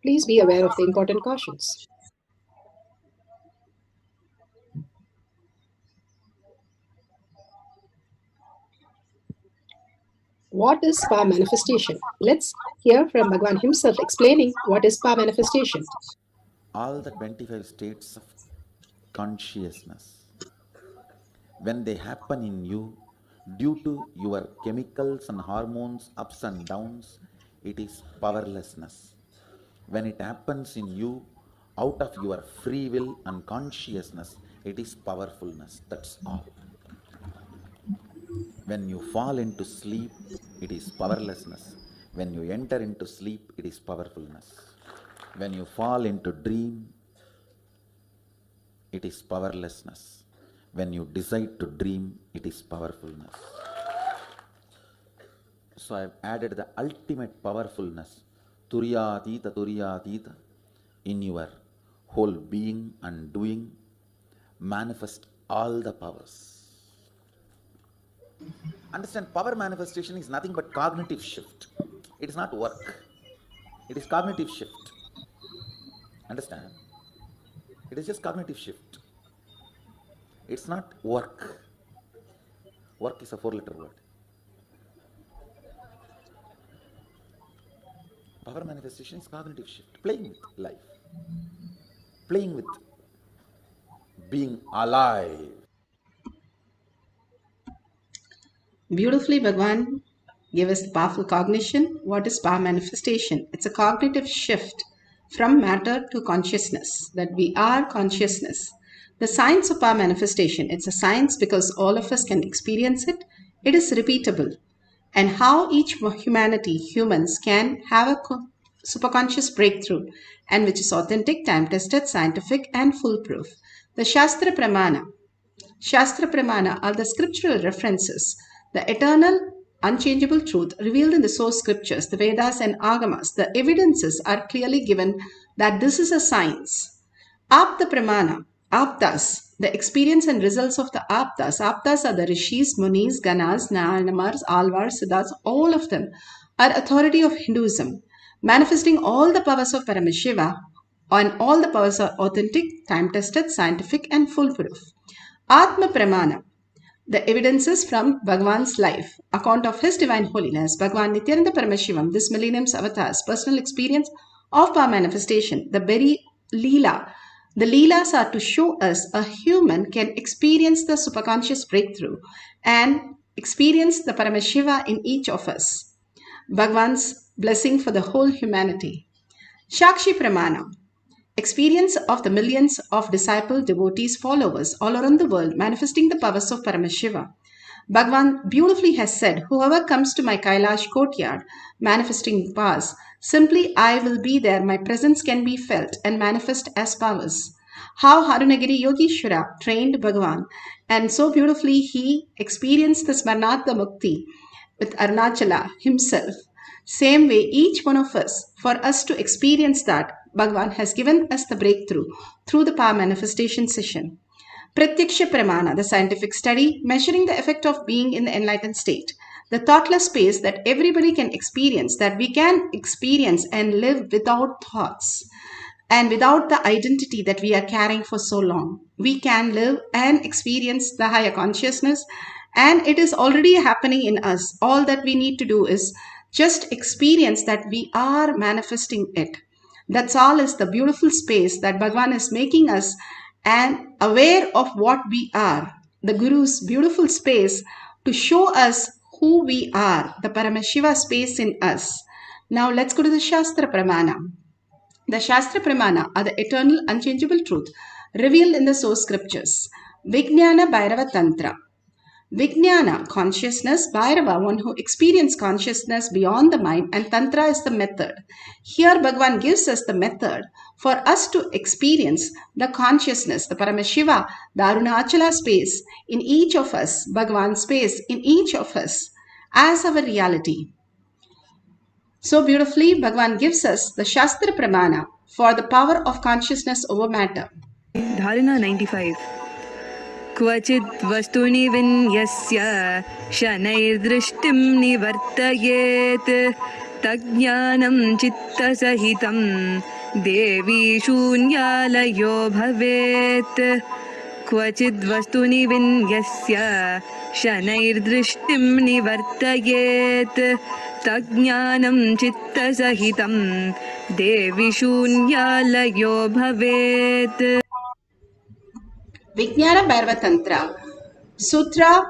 Please be aware of the important cautions. What is power manifestation? Let's hear from Bhagwan himself explaining what is power manifestation. All the 25 states of consciousness, when they happen in you, due to your chemicals and hormones ups and downs, it is powerlessness. When it happens in you, out of your free will and consciousness, It is powerfulness, that's all. When you fall into sleep, it is powerlessness. When you enter into sleep, it is powerfulness. When you fall into dream, it is powerlessness. When you decide to dream, it is powerfulness. So I have added the ultimate powerfulness, Turyatita, in your whole being and doing. Manifest all the powers. Understand, power manifestation is nothing but cognitive shift. It is not work. It is cognitive shift. Understand? It is just cognitive shift. It's not work. Work is a 4-letter word. Power manifestation is cognitive shift. Playing with life. Playing with being alive. Beautifully, Bhagwan gave us the powerful cognition. What is power manifestation? It's a cognitive shift from matter to consciousness, that we are consciousness. The science of power manifestation, it's a science because all of us can experience it. It is repeatable. And how each humans can have a superconscious breakthrough, and which is authentic, time-tested, scientific, and foolproof. The Shastra Pramana. Shastra Pramana are the scriptural references, the eternal, unchangeable truth revealed in the source scriptures, the Vedas and Agamas. The evidences are clearly given that this is a science. Apta Pramana, Aptas, the experience and results of the Aptas. Aptas are the Rishis, Munis, Ganas, Nayanamars, Alvars, Siddhas, all of them are authority of Hinduism, manifesting all the powers of Paramashiva, and all the powers are authentic, time-tested, scientific, and foolproof. Atma Pramana, the evidences from Bhagwan's life, account of His Divine Holiness, Bhagwan Nithyananda Paramashivam, this millennium's avatar's personal experience of power manifestation, the very Leela. The Leelas are to show us a human can experience the superconscious breakthrough and experience the Paramashiva in each of us. Bhagwan's blessing for the whole humanity. Shakshi Pramana, experience of the millions of disciple, devotees, followers all around the world manifesting the powers of Paramashiva. Bhagwan beautifully has said, whoever comes to my Kailash courtyard manifesting powers, simply I will be there, my presence can be felt and manifest as powers. How Harunagiri Yogeshwara trained Bhagwan, and so beautifully he experienced the Smarnatha Mukti with Arunachala himself. Same way, each one of us, for us to experience that, Bhagwan has given us the breakthrough through the power manifestation session. Pratyaksha Pramana, the scientific study measuring the effect of being in the enlightened state. The thoughtless space that everybody can experience, that we can experience and live without thoughts and without the identity that we are carrying for so long. We can live and experience the higher consciousness, and it is already happening in us. All that we need to do is just experience that we are manifesting it. That's all is the beautiful space that Bhagwan is making us and aware of what we are. The Guru's beautiful space to show us who we are, the Paramashiva space in us. Now let's go to the Shastra Pramana. The Shastra Pramana are the eternal, unchangeable truth revealed in the source scriptures. Vijnana Bhairava Tantra. Vijnana, consciousness, Bhairava, one who experiences consciousness beyond the mind, and Tantra is the method. Here Bhagwan gives us the method for us to experience the consciousness, the Paramashiva, the Arunachala space in each of us, Bhagwan space in each of us as our reality. So beautifully, Bhagwan gives us the Shastra Pramana for the power of consciousness over matter. Dharana 95. क्वचित् वस्तुनि विन्यस्य शनैर्दृष्टिं निवर्तयेत् तज्ज्ञानं चित्तसहितं देवी शून्यालयो भवेत् क्वचिद् वस्तुनि विन्यस्य शनैर्दृष्टिं निवर्तयेत् तज्ज्ञानं चित्तसहितं देवी शून्यालयो भवेत्. Vijnana Bhairava Tantra, Sutra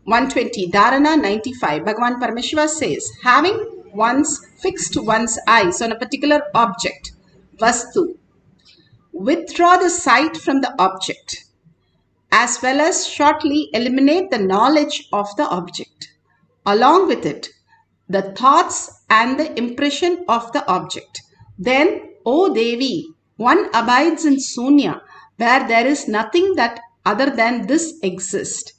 120, Dharana 95, Bhagavan Paramashiva says, having once fixed one's eyes on a particular object, Vastu, withdraw the sight from the object, as well as shortly eliminate the knowledge of the object. Along with it, the thoughts and the impression of the object. Then, O Devi, one abides in Sunya, where there is nothing that other than this exists,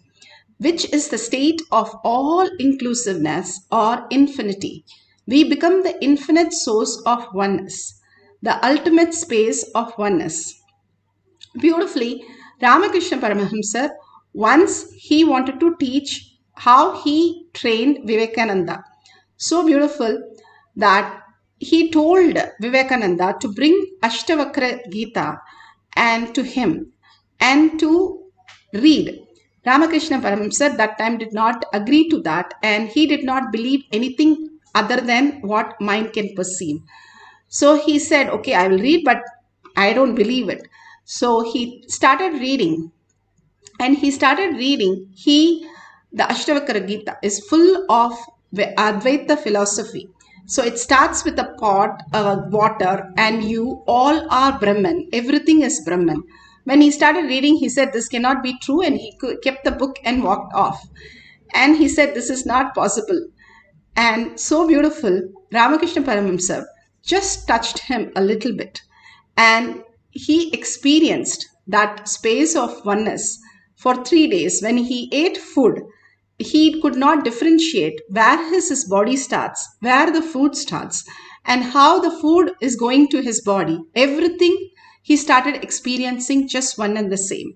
which is the state of all inclusiveness or infinity. We become the infinite source of oneness, the ultimate space of oneness. Beautifully, Ramakrishna Paramahamsa, once he wanted to teach how he trained Vivekananda. So beautiful that he told Vivekananda to bring Ashtavakra Gita and to him and to read. Ramakrishna Paramahamsa that time did not agree to that, and he did not believe anything other than what mind can perceive. So he said, okay, I will read, but I don't believe it. So he started reading, and he started reading. The Ashtavakra Gita is full of Advaita philosophy. So it starts with a pot, water, and you all are Brahman. Everything is Brahman. When he started reading, he said, this cannot be true, and he kept the book and walked off. And he said, this is not possible. And so beautiful, Ramakrishna Paramahamsa just touched him a little bit, and he experienced that space of oneness for 3 days. When he ate food, he could not differentiate where his body starts, where the food starts, and how the food is going to his body. Everything he started experiencing just one and the same.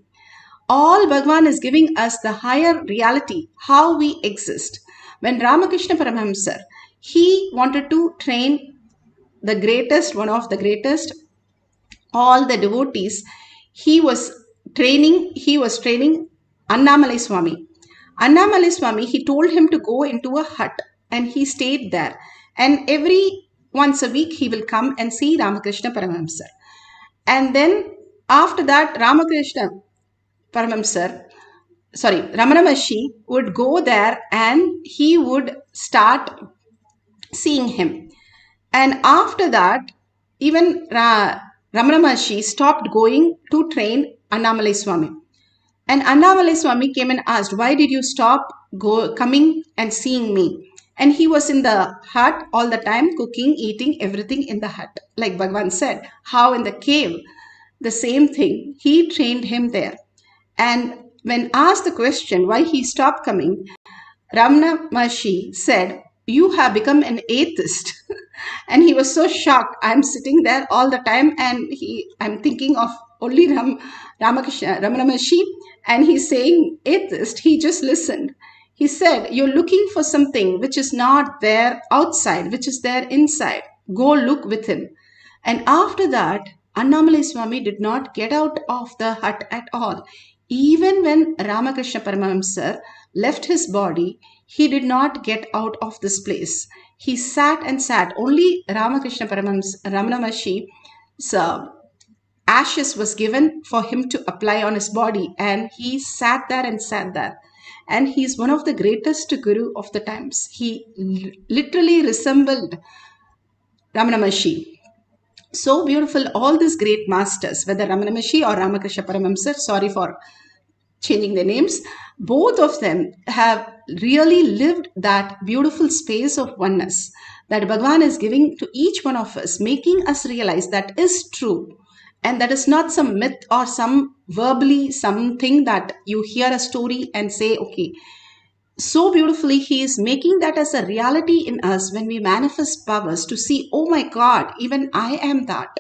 All Bhagavan is giving us the higher reality, how we exist. When Ramakrishna Paramahamsa, he wanted to train the greatest, one of the greatest, all the devotees, he was training Annamalai Swami. Annamalai Swami, he told him to go into a hut, and he stayed there. And once a week, he will come and see Ramakrishna Paramahamsa. And then after that, Ramana Maharshi would go there, and he would start seeing him. And after that, even Ramana Maharshi stopped going to train Annamalai Swami. And Annamalai Swami came and asked, why did you stop coming and seeing me? And he was in the hut all the time, cooking, eating, everything in the hut. Like Bhagavan said, how in the cave, the same thing, he trained him there. And when asked the question why he stopped coming, Ramana Maharshi said, you have become an atheist. And he was so shocked. I'm sitting there all the time, and I'm thinking of only Ramana Maharshi, and he's saying atheist. He just listened. He said, you're looking for something which is not there outside, which is there inside. Go look within. And after that, Annamalai Swami did not get out of the hut at all. Even when Ramakrishna Paramahamsa left his body, he did not get out of this place. He sat and sat. Only Ramakrishna Paramahamsa, Ramana Maharshi's ashes was given for him to apply on his body, and he sat there and sat there. And he's one of the greatest guru of the times. He literally resembled Ramana Maharshi. So beautiful, all these great masters, whether Ramana Maharshi or Ramakrishna Paramahamsa, sorry for changing their names, both of them have really lived that beautiful space of oneness that Bhagavan is giving to each one of us, making us realize that is true. And that is not some myth or some verbally something that you hear a story and say, okay. So beautifully, he is making that as a reality in us when we manifest powers to see, oh my God, even I am that.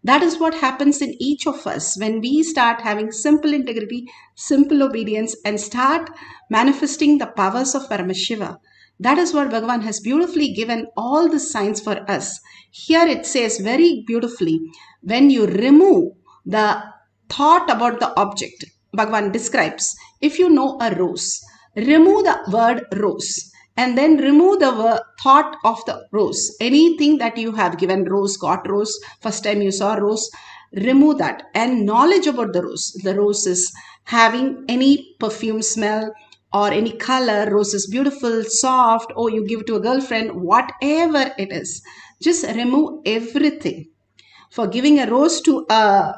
That is what happens in each of us when we start having simple integrity, simple obedience, and start manifesting the powers of Paramashiva. That is what Bhagavan has beautifully given all the signs for us. Here it says very beautifully, when you remove the thought about the object, Bhagavan describes, if you know a rose, remove the word rose, and then remove the thought of the rose. Anything that you have given rose, got rose, first time you saw rose, remove that. And knowledge about the rose is having any perfume smell or any color. Rose is beautiful, soft, or you give to a girlfriend, whatever it is. Just remove everything. For giving a rose to a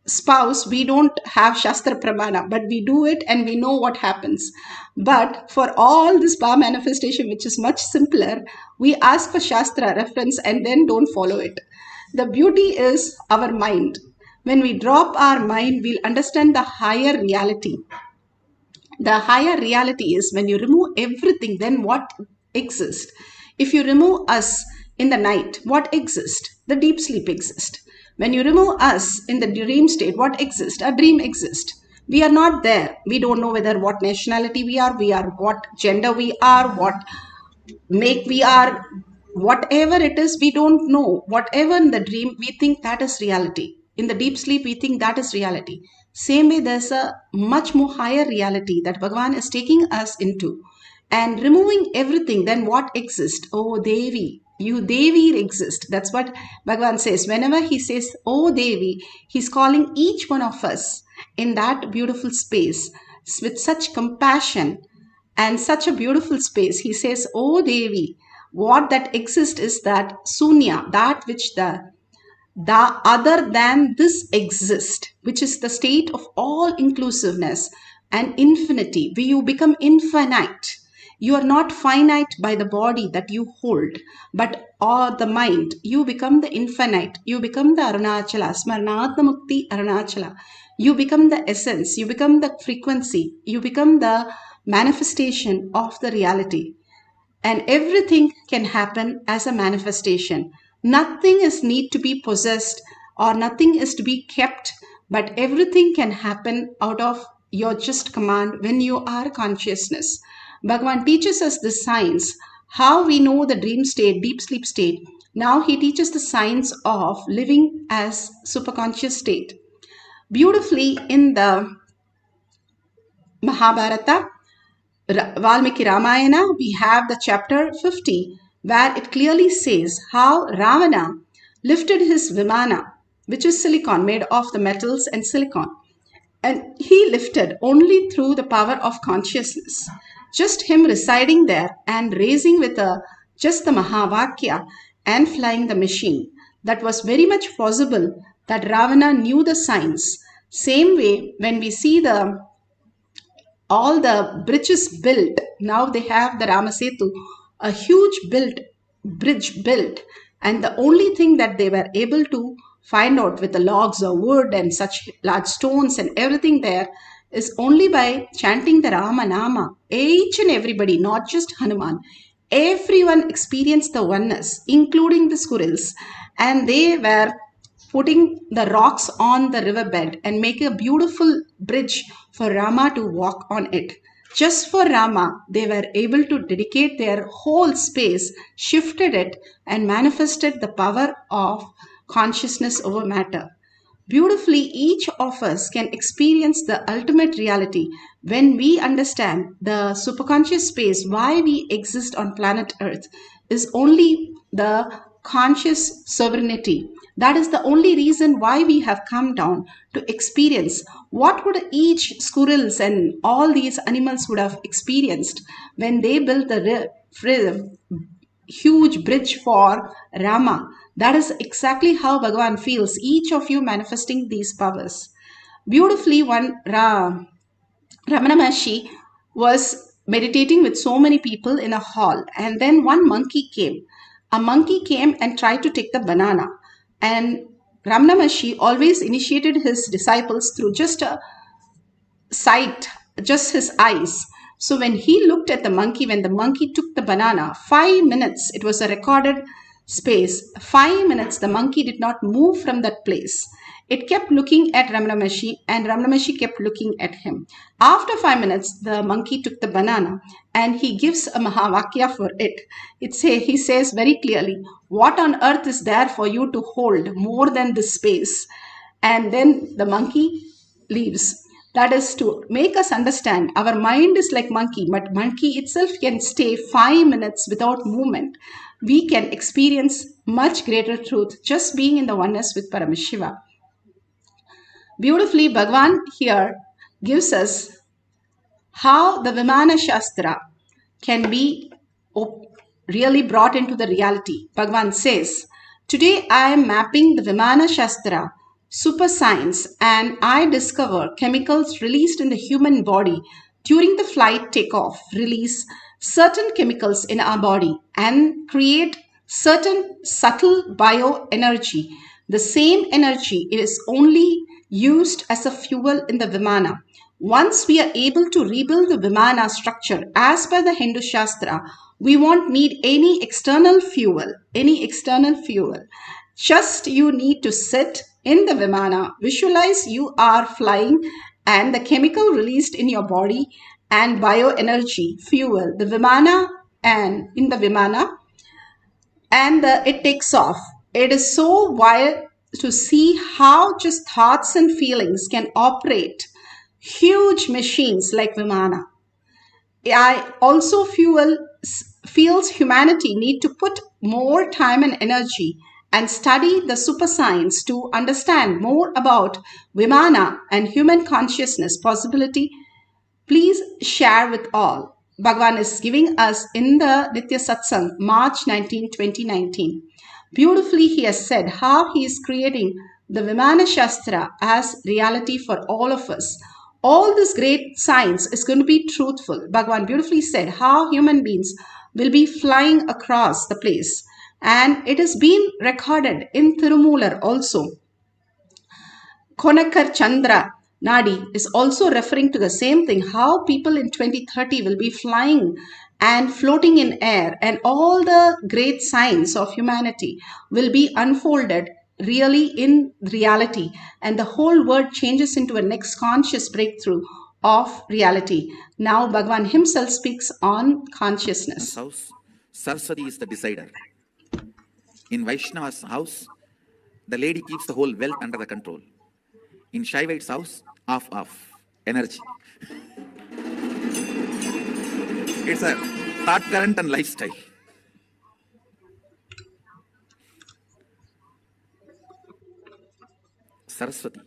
spouse, we don't have Shastra Pramana, but we do it and we know what happens. But for all this power manifestation, which is much simpler, we ask for Shastra reference and then don't follow it. The beauty is our mind. When we drop our mind, we'll understand the higher reality. The higher reality is when you remove everything, then what exists? If you remove us in the night, what exists? The deep sleep exists. When you remove us in the dream state, what exists? A dream exists. We are not there. We don't know whether what nationality we are what gender we are, what make we are, whatever it is, we don't know. Whatever in the dream, we think that is reality. In the deep sleep, we think that is reality. Same way, there's a much more higher reality that Bhagavan is taking us into. And removing everything, then what exists? Oh, Devi, you Devi exist. That's what Bhagavan says. Whenever he says, oh, Devi, he's calling each one of us in that beautiful space with such compassion and such a beautiful space. He says, oh, Devi, what that exists is that Sunya, that which the other than this exist, which is the state of all inclusiveness and infinity, where you become infinite. You are not finite by the body that you hold, but or the mind. You become the infinite. You become the Arunachala, Smarnatma Mukti Arunachala. You become the essence. You become the frequency. You become the manifestation of the reality. And everything can happen as a manifestation. Nothing is need to be possessed or nothing is to be kept, but everything can happen out of your just command when you are consciousness. Bhagavan teaches us the science, how we know the dream state, deep sleep state. Now he teaches the science of living as superconscious state. Beautifully in the Mahabharata, Valmiki Ramayana, we have the chapter 50, where it clearly says how Ravana lifted his Vimana, which is silicon, made of the metals and silicon. And he lifted only through the power of consciousness. Just him residing there and raising with just the Mahavakya and flying the machine. That was very much possible that Ravana knew the science. Same way, when we see all the bridges built, now they have the Ramasetu, a huge bridge built, and the only thing that they were able to find out with the logs of wood and such large stones and everything there is only by chanting the Rama Nama. Each and everybody, not just Hanuman, everyone experienced the oneness, including the squirrels, and they were putting the rocks on the riverbed and making a beautiful bridge for Rama to walk on it. Just for Rama, they were able to dedicate their whole space, shifted it, and manifested the power of consciousness over matter. Beautifully, each of us can experience the ultimate reality when we understand the superconscious space. Why we exist on planet Earth is only the conscious sovereignty. That is the only reason why we have come down to experience what would each squirrels and all these animals would have experienced when they built the huge bridge for Rama. That is exactly how Bhagavan feels, each of you manifesting these powers. Beautifully, one Ramana Maharshi was meditating with so many people in a hall, and then one monkey came. A monkey came and tried to take the banana, and Ramana Maharshi always initiated his disciples through just a sight, just his eyes. So when he looked at the monkey, when the monkey took the banana, 5 minutes, it was a recorded space, 5 minutes, the monkey did not move from that place. It kept looking at Ramana Maharshi and Ramana Maharshi kept looking at him. After 5 minutes, the monkey took the banana and he gives a Mahavakya for it. He says very clearly, what on earth is there for you to hold more than this space? And then the monkey leaves. That is to make us understand our mind is like monkey, but monkey itself can stay 5 minutes without movement. We can experience much greater truth just being in the oneness with Paramashiva. Beautifully, Bhagavan here gives us how the Vimana Shastra can be really brought into the reality. Bhagavan says, today I am mapping the Vimana Shastra super science, and I discover chemicals released in the human body during the flight takeoff release certain chemicals in our body and create certain subtle bioenergy. The same energy is only used as a fuel in the Vimana. Once we are able to rebuild the Vimana structure as per the Hindu Shastra, we won't need any external fuel, Just you need to sit in the Vimana, visualize you are flying, and the chemical released in your body and bioenergy fuel the Vimana, and in the Vimana, and it takes off. It is so wild to see how just thoughts and feelings can operate huge machines like Vimana. I also feels humanity need to put more time and energy and study the super science to understand more about Vimana and human consciousness possibility. Please share with all. Bhagavan is giving us in the Nitya Satsang, March 19, 2019. Beautifully, he has said how he is creating the Vimana Shastra as reality for all of us. All this great science is going to be truthful. Bhagavan beautifully said how human beings will be flying across the place. And it has been recorded in Tirumular also. Konakar Chandra Nadi is also referring to the same thing, how people in 2030 will be flying and floating in air, and all the great science of humanity will be unfolded really in reality, and the whole world changes into a next conscious breakthrough of reality. Now Bhagavan himself speaks on consciousness. House, Saraswati is the decider. In Vaishnava's house, the lady keeps the whole wealth under the control. In Shaivite's house, off, energy. It's a thought current and lifestyle. Saraswati.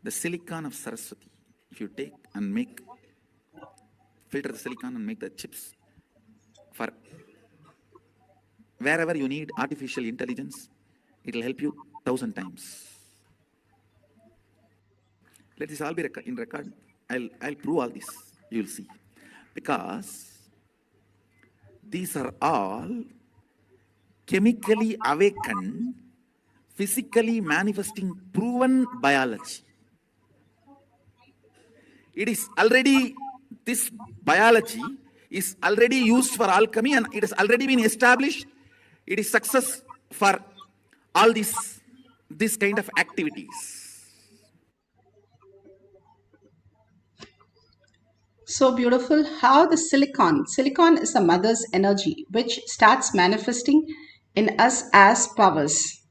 The silicon of Saraswati. If you take and filter the silicon and make the chips for wherever you need artificial intelligence, it will help you 1,000 times. Let this all be in record. I'll prove all this. You will see. Because these are all chemically awakened, physically manifesting proven biology. It is already, this biology is already used for alchemy, and it has already been established. It is success for all this kind of activities. So beautiful how the silicon is the mother's energy which starts manifesting in us as powers.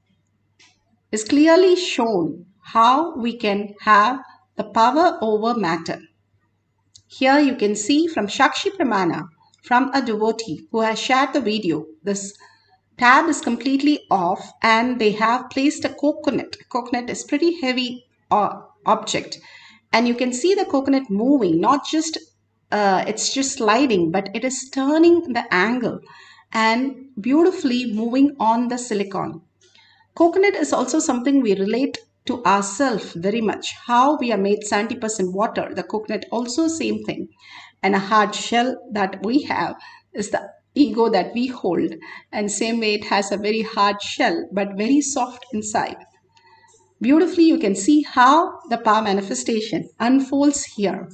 Is clearly shown how we can have the power over matter. Here you can see from Shakshi Pramana, from a devotee who has shared the video. This tab is completely off and they have placed a coconut. Coconut is pretty heavy object. And you can see the coconut moving, not just, it's just sliding, but it is turning the angle and beautifully moving on the silicon. Coconut is also something we relate to ourselves very much. How we are made 70% water. The coconut also same thing. And a hard shell that we have is the ego that we hold. And same way it has a very hard shell but very soft inside. Beautifully you can see how the power manifestation unfolds here.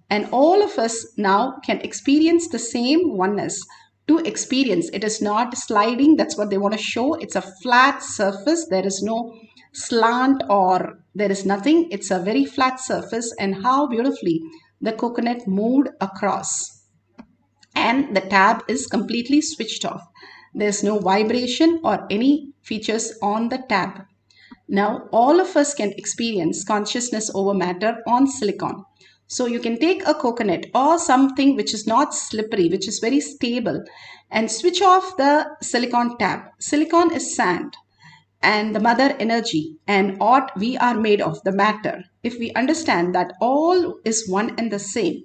And all of us now can experience the same oneness. To experience, it is not sliding, that's what they want to show. It's a flat surface, there is no slant or there is nothing. It's a very flat surface, and how beautifully the coconut moved across. And the tab is completely switched off. There's no vibration or any features on the tab. Now all of us can experience consciousness over matter on silicon. So you can take a coconut or something which is not slippery, which is very stable, and switch off the silicon tab. Silicon is sand and the mother energy, and what we are made of, the matter. If we understand that all is one and the same,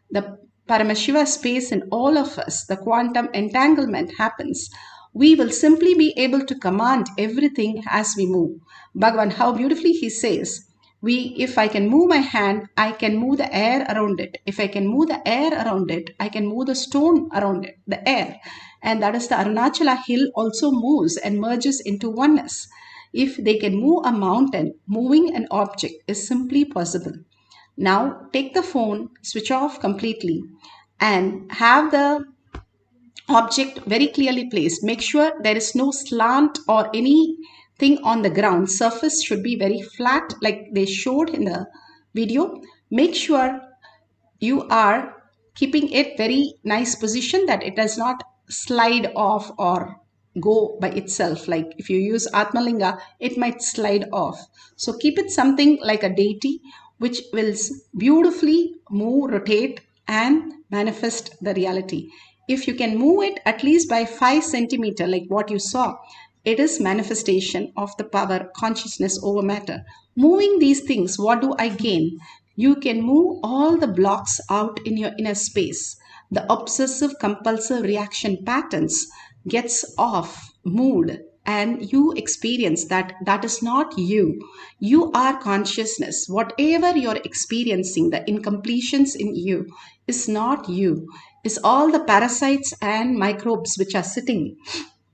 the Paramashiva space in all of us, the quantum entanglement happens. we will simply be able to command everything as we move. Bhagavan, how beautifully he says, if I can move my hand, I can move the air around it. If I can move the air around it, I can move the stone around it, the air. And that is the Arunachala hill also moves and merges into oneness. If they can move a mountain, moving an object is simply possible. Now take the phone, switch off completely, and have the object very clearly placed. Make sure there is no slant or anything on the ground. Surface should be very flat like they showed in the video. Make sure you are keeping it very nice position that it does not slide off or go by itself. Like if you use Atmalinga, it might slide off. So keep it something like a deity which will beautifully move, rotate and manifest the reality. If you can move it at least by 5 centimeters, like what you saw, it is manifestation of the power consciousness over matter. Moving these things, what do I gain? You can move all the blocks out in your inner space. The obsessive compulsive reaction patterns gets off, moved, and you experience that is not you. You are consciousness. Whatever you're experiencing, the incompletions in you is not you. It's all the parasites and microbes which are sitting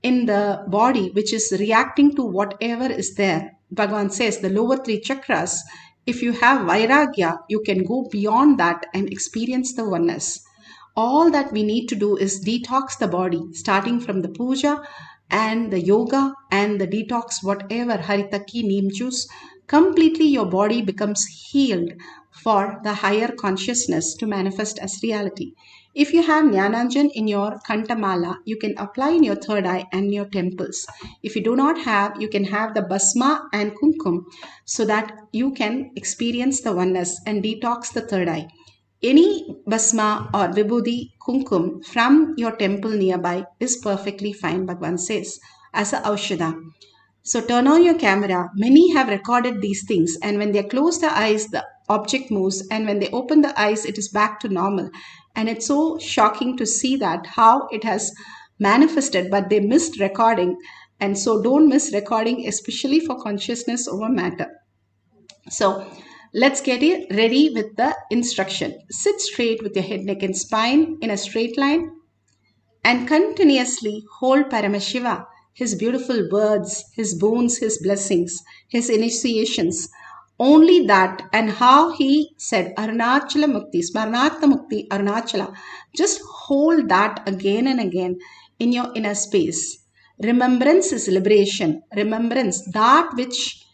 in the body, which is reacting to whatever is there. Bhagavan says the lower 3 chakras, if you have vairagya, you can go beyond that and experience the oneness. All that we need to do is detox the body, starting from the puja and the yoga and the detox, whatever, haritaki, neem juice. Completely your body becomes healed for the higher consciousness to manifest as reality. If you have Jnananjan in your Kantamala, you can apply in your third eye and your temples. If you do not have, you can have the Basma and Kumkum so that you can experience the oneness and detox the third eye. Any Basma or Vibhuti Kumkum from your temple nearby is perfectly fine, Bhagavan says, as a Aushadha. So turn on your camera. Many have recorded these things, and when they close the eyes, the object moves, and when they open the eyes, it is back to normal. And it's so shocking to see that how it has manifested, but they missed recording. And so don't miss recording, especially for consciousness over matter. So let's get it ready with the instruction. Sit straight with your head, neck and spine in a straight line and continuously hold Paramashiva, his beautiful words, his boons, his blessings, his initiations. Only that, and how he said Arunachala Mukti, Smarnatha Mukti, Arunachala. Just hold that again and again in your inner space. Remembrance is liberation. Remembrance, that which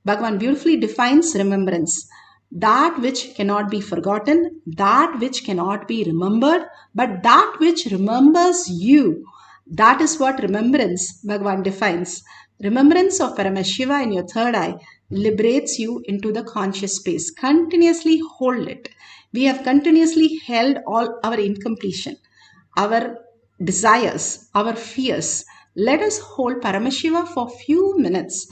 Bhagavan beautifully defines remembrance. That which cannot be forgotten, that which cannot be remembered, but that which remembers you. That is what remembrance Bhagavan defines. Remembrance of Paramashiva in your third eye liberates you into the conscious space. Continuously hold it. We have continuously held all our incompletion, our desires, our fears. Let us hold Paramashiva for a few minutes.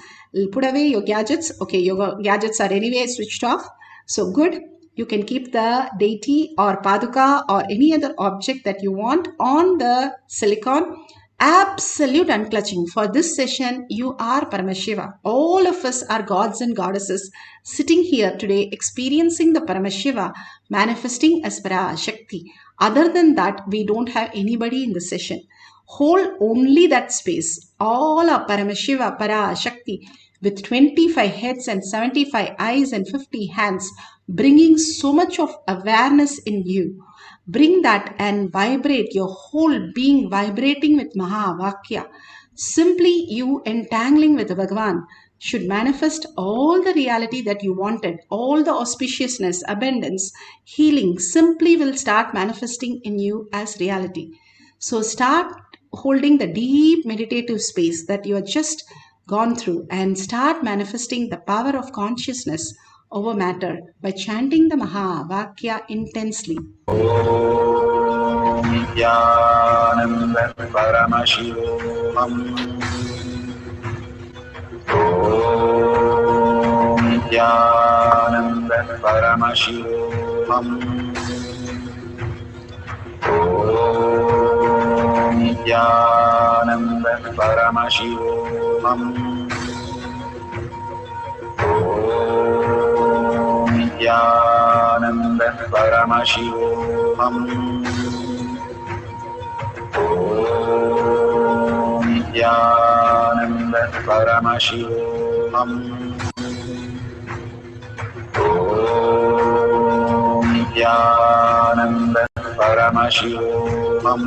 Put away your gadgets. Okay, your gadgets are anyway switched off. So good. You can keep the deity or paduka or any other object that you want on the silicon. Absolute unclutching. For this session, you are Paramashiva. All of us are gods and goddesses sitting here today experiencing the Paramashiva manifesting as Parashakti. Other than that, we don't have anybody in the session. Hold only that space. All are Paramashiva, Parashakti with 25 heads and 75 eyes and 50 hands, bringing so much of awareness in you. Bring that and vibrate, your whole being vibrating with Mahavakya. Simply you entangling with Bhagavan should manifest all the reality that you wanted. All the auspiciousness, abundance, healing simply will start manifesting in you as reality. So start holding the deep meditative space that you are just gone through and start manifesting the power of consciousness over matter by chanting the Mahavakya intensely. Om Nithyananda Paramashivoham. Om Nithyananda Paramashivoham. Om Nithyananda Paramashivoham. Om Nithyananda Paramashivoham. Om Nithyananda Paramashivoham. Om Nithyananda Paramashivoham.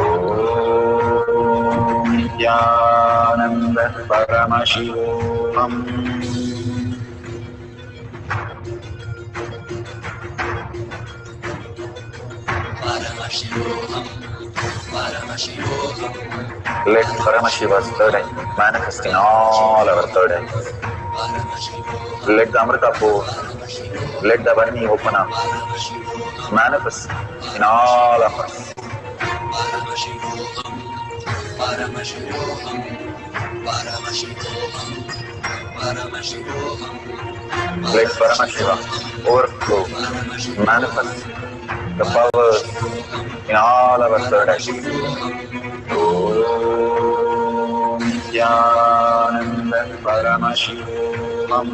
Om Nithyananda Paramashivoham. Let Paramashiva's third eye manifest in all our third eyes. Let the Amrita pour, let the Varni open up, manifest in all of us. Let Paramashiva overflow, manifest the powers in all our third eyes. Om Nithyananda Paramashivoham.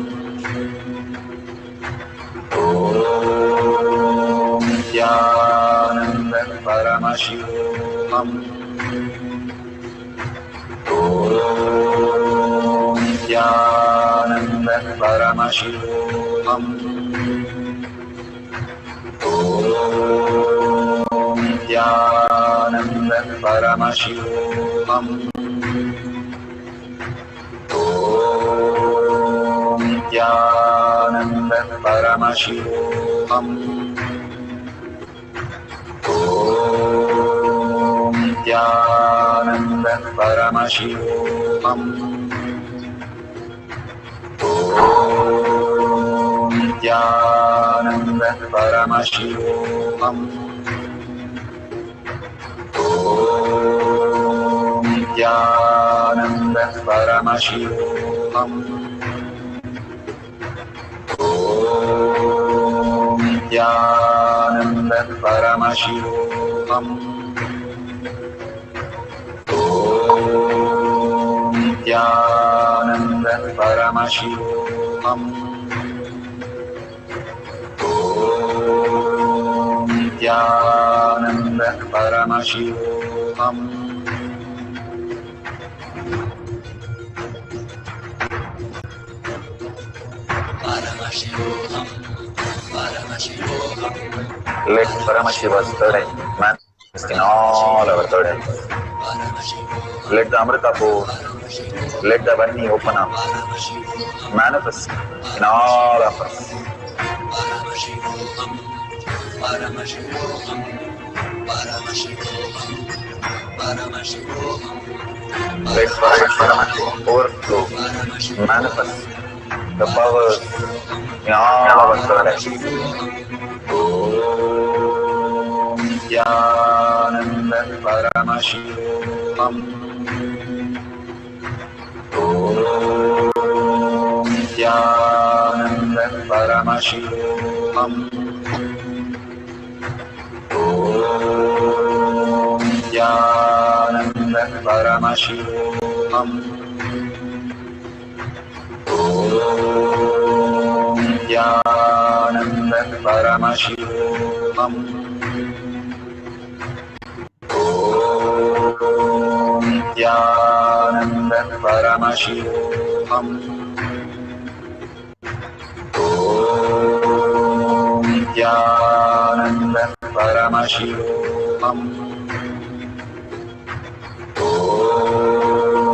Om Nithyananda Paramashivoham. Om Nithyananda Paramashivoham. Om Nithyananda Paramashivoham. Om Nithyananda Paramashivoham. Om Nithyananda Paramashivoham. Om Nithyananda Paramashivoham. Om Nithyananda Paramashivoham. Om Nithyananda Paramashivoham. Om Nithyananda Paramashivoham. Om Nithyananda Paramashivoham. Let Paramashiva's third eye manifest in all our third eyes. Let the Amrita pour, let the Varni open up, manifest in all of us. Let Paramashiva overflow, manifest the powers in all our third eyes. Om Nithyananda Paramashivoham. Om Nithyananda Paramashivoham. Om Nithyananda Paramashivoham. Om Nithyananda Paramashivoham. Om Nithyananda Paramashivoham. Om Nithyananda Paramashivoham.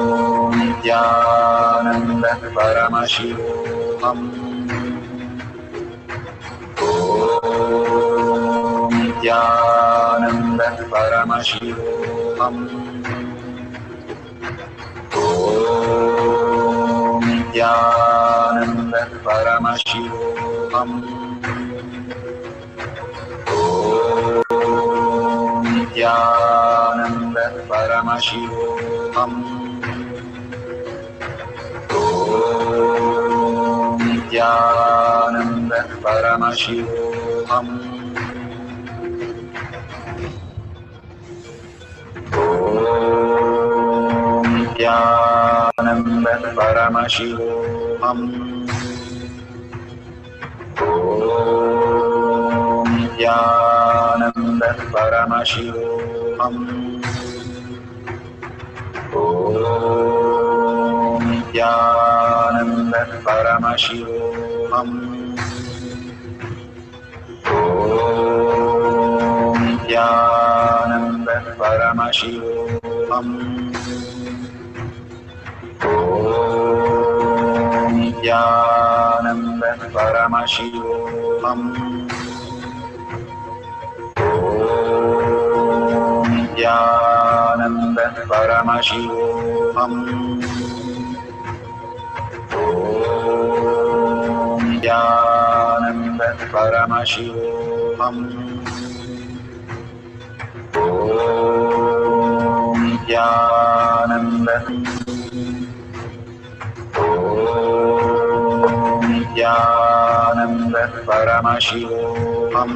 Om Nithyananda Paramashivoham. Om Nithyananda Paramashivoham. Om Nithyananda Paramashivoham. Om Nithyananda Paramashivoham. Om Nithyananda Paramashivoham. Paramashivoham. Om Nithyananda Paramashivam. Om Nithyananda Paramashivoham. Om Nithyananda Paramashivoham. Om Nithyananda Paramashivoham. Om Nithyananda Paramashivoham. Om Nithyananda Paramashivoham. Om Nithyananda Nithyananda Paramashivoham.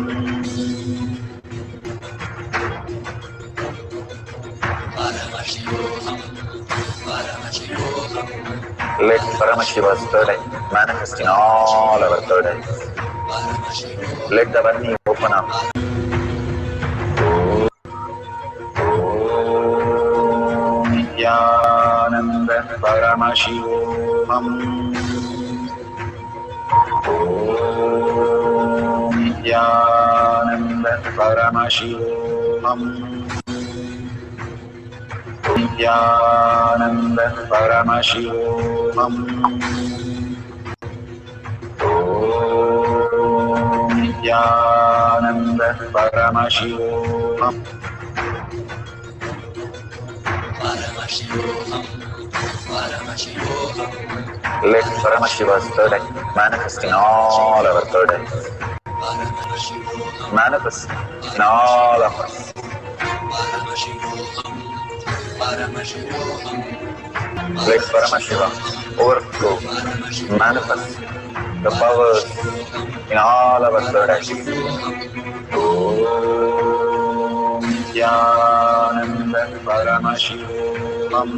Let Paramashiva's third eye manifest in all our third eyes. Let the Varni open up. Om Nithyananda Paramashivoham. Om Nithyananda Paramashivoham. Nithyananda Paramashivoham. Om Nithyananda Paramashivoham. Let Paramashiva's third eye manifest in all our third eyes. Manifest in all of us. Let Paramashiva overflow, manifest the powers in all our third eyes. Om Nithyananda Paramashivoham.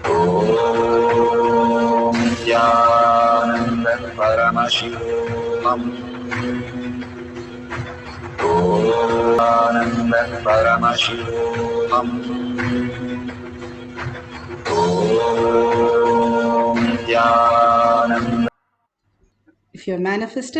Om Nithyananda Paramashivoham. Om Nithyananda Paramashivoham. Om Nithyananda. If you're manifested,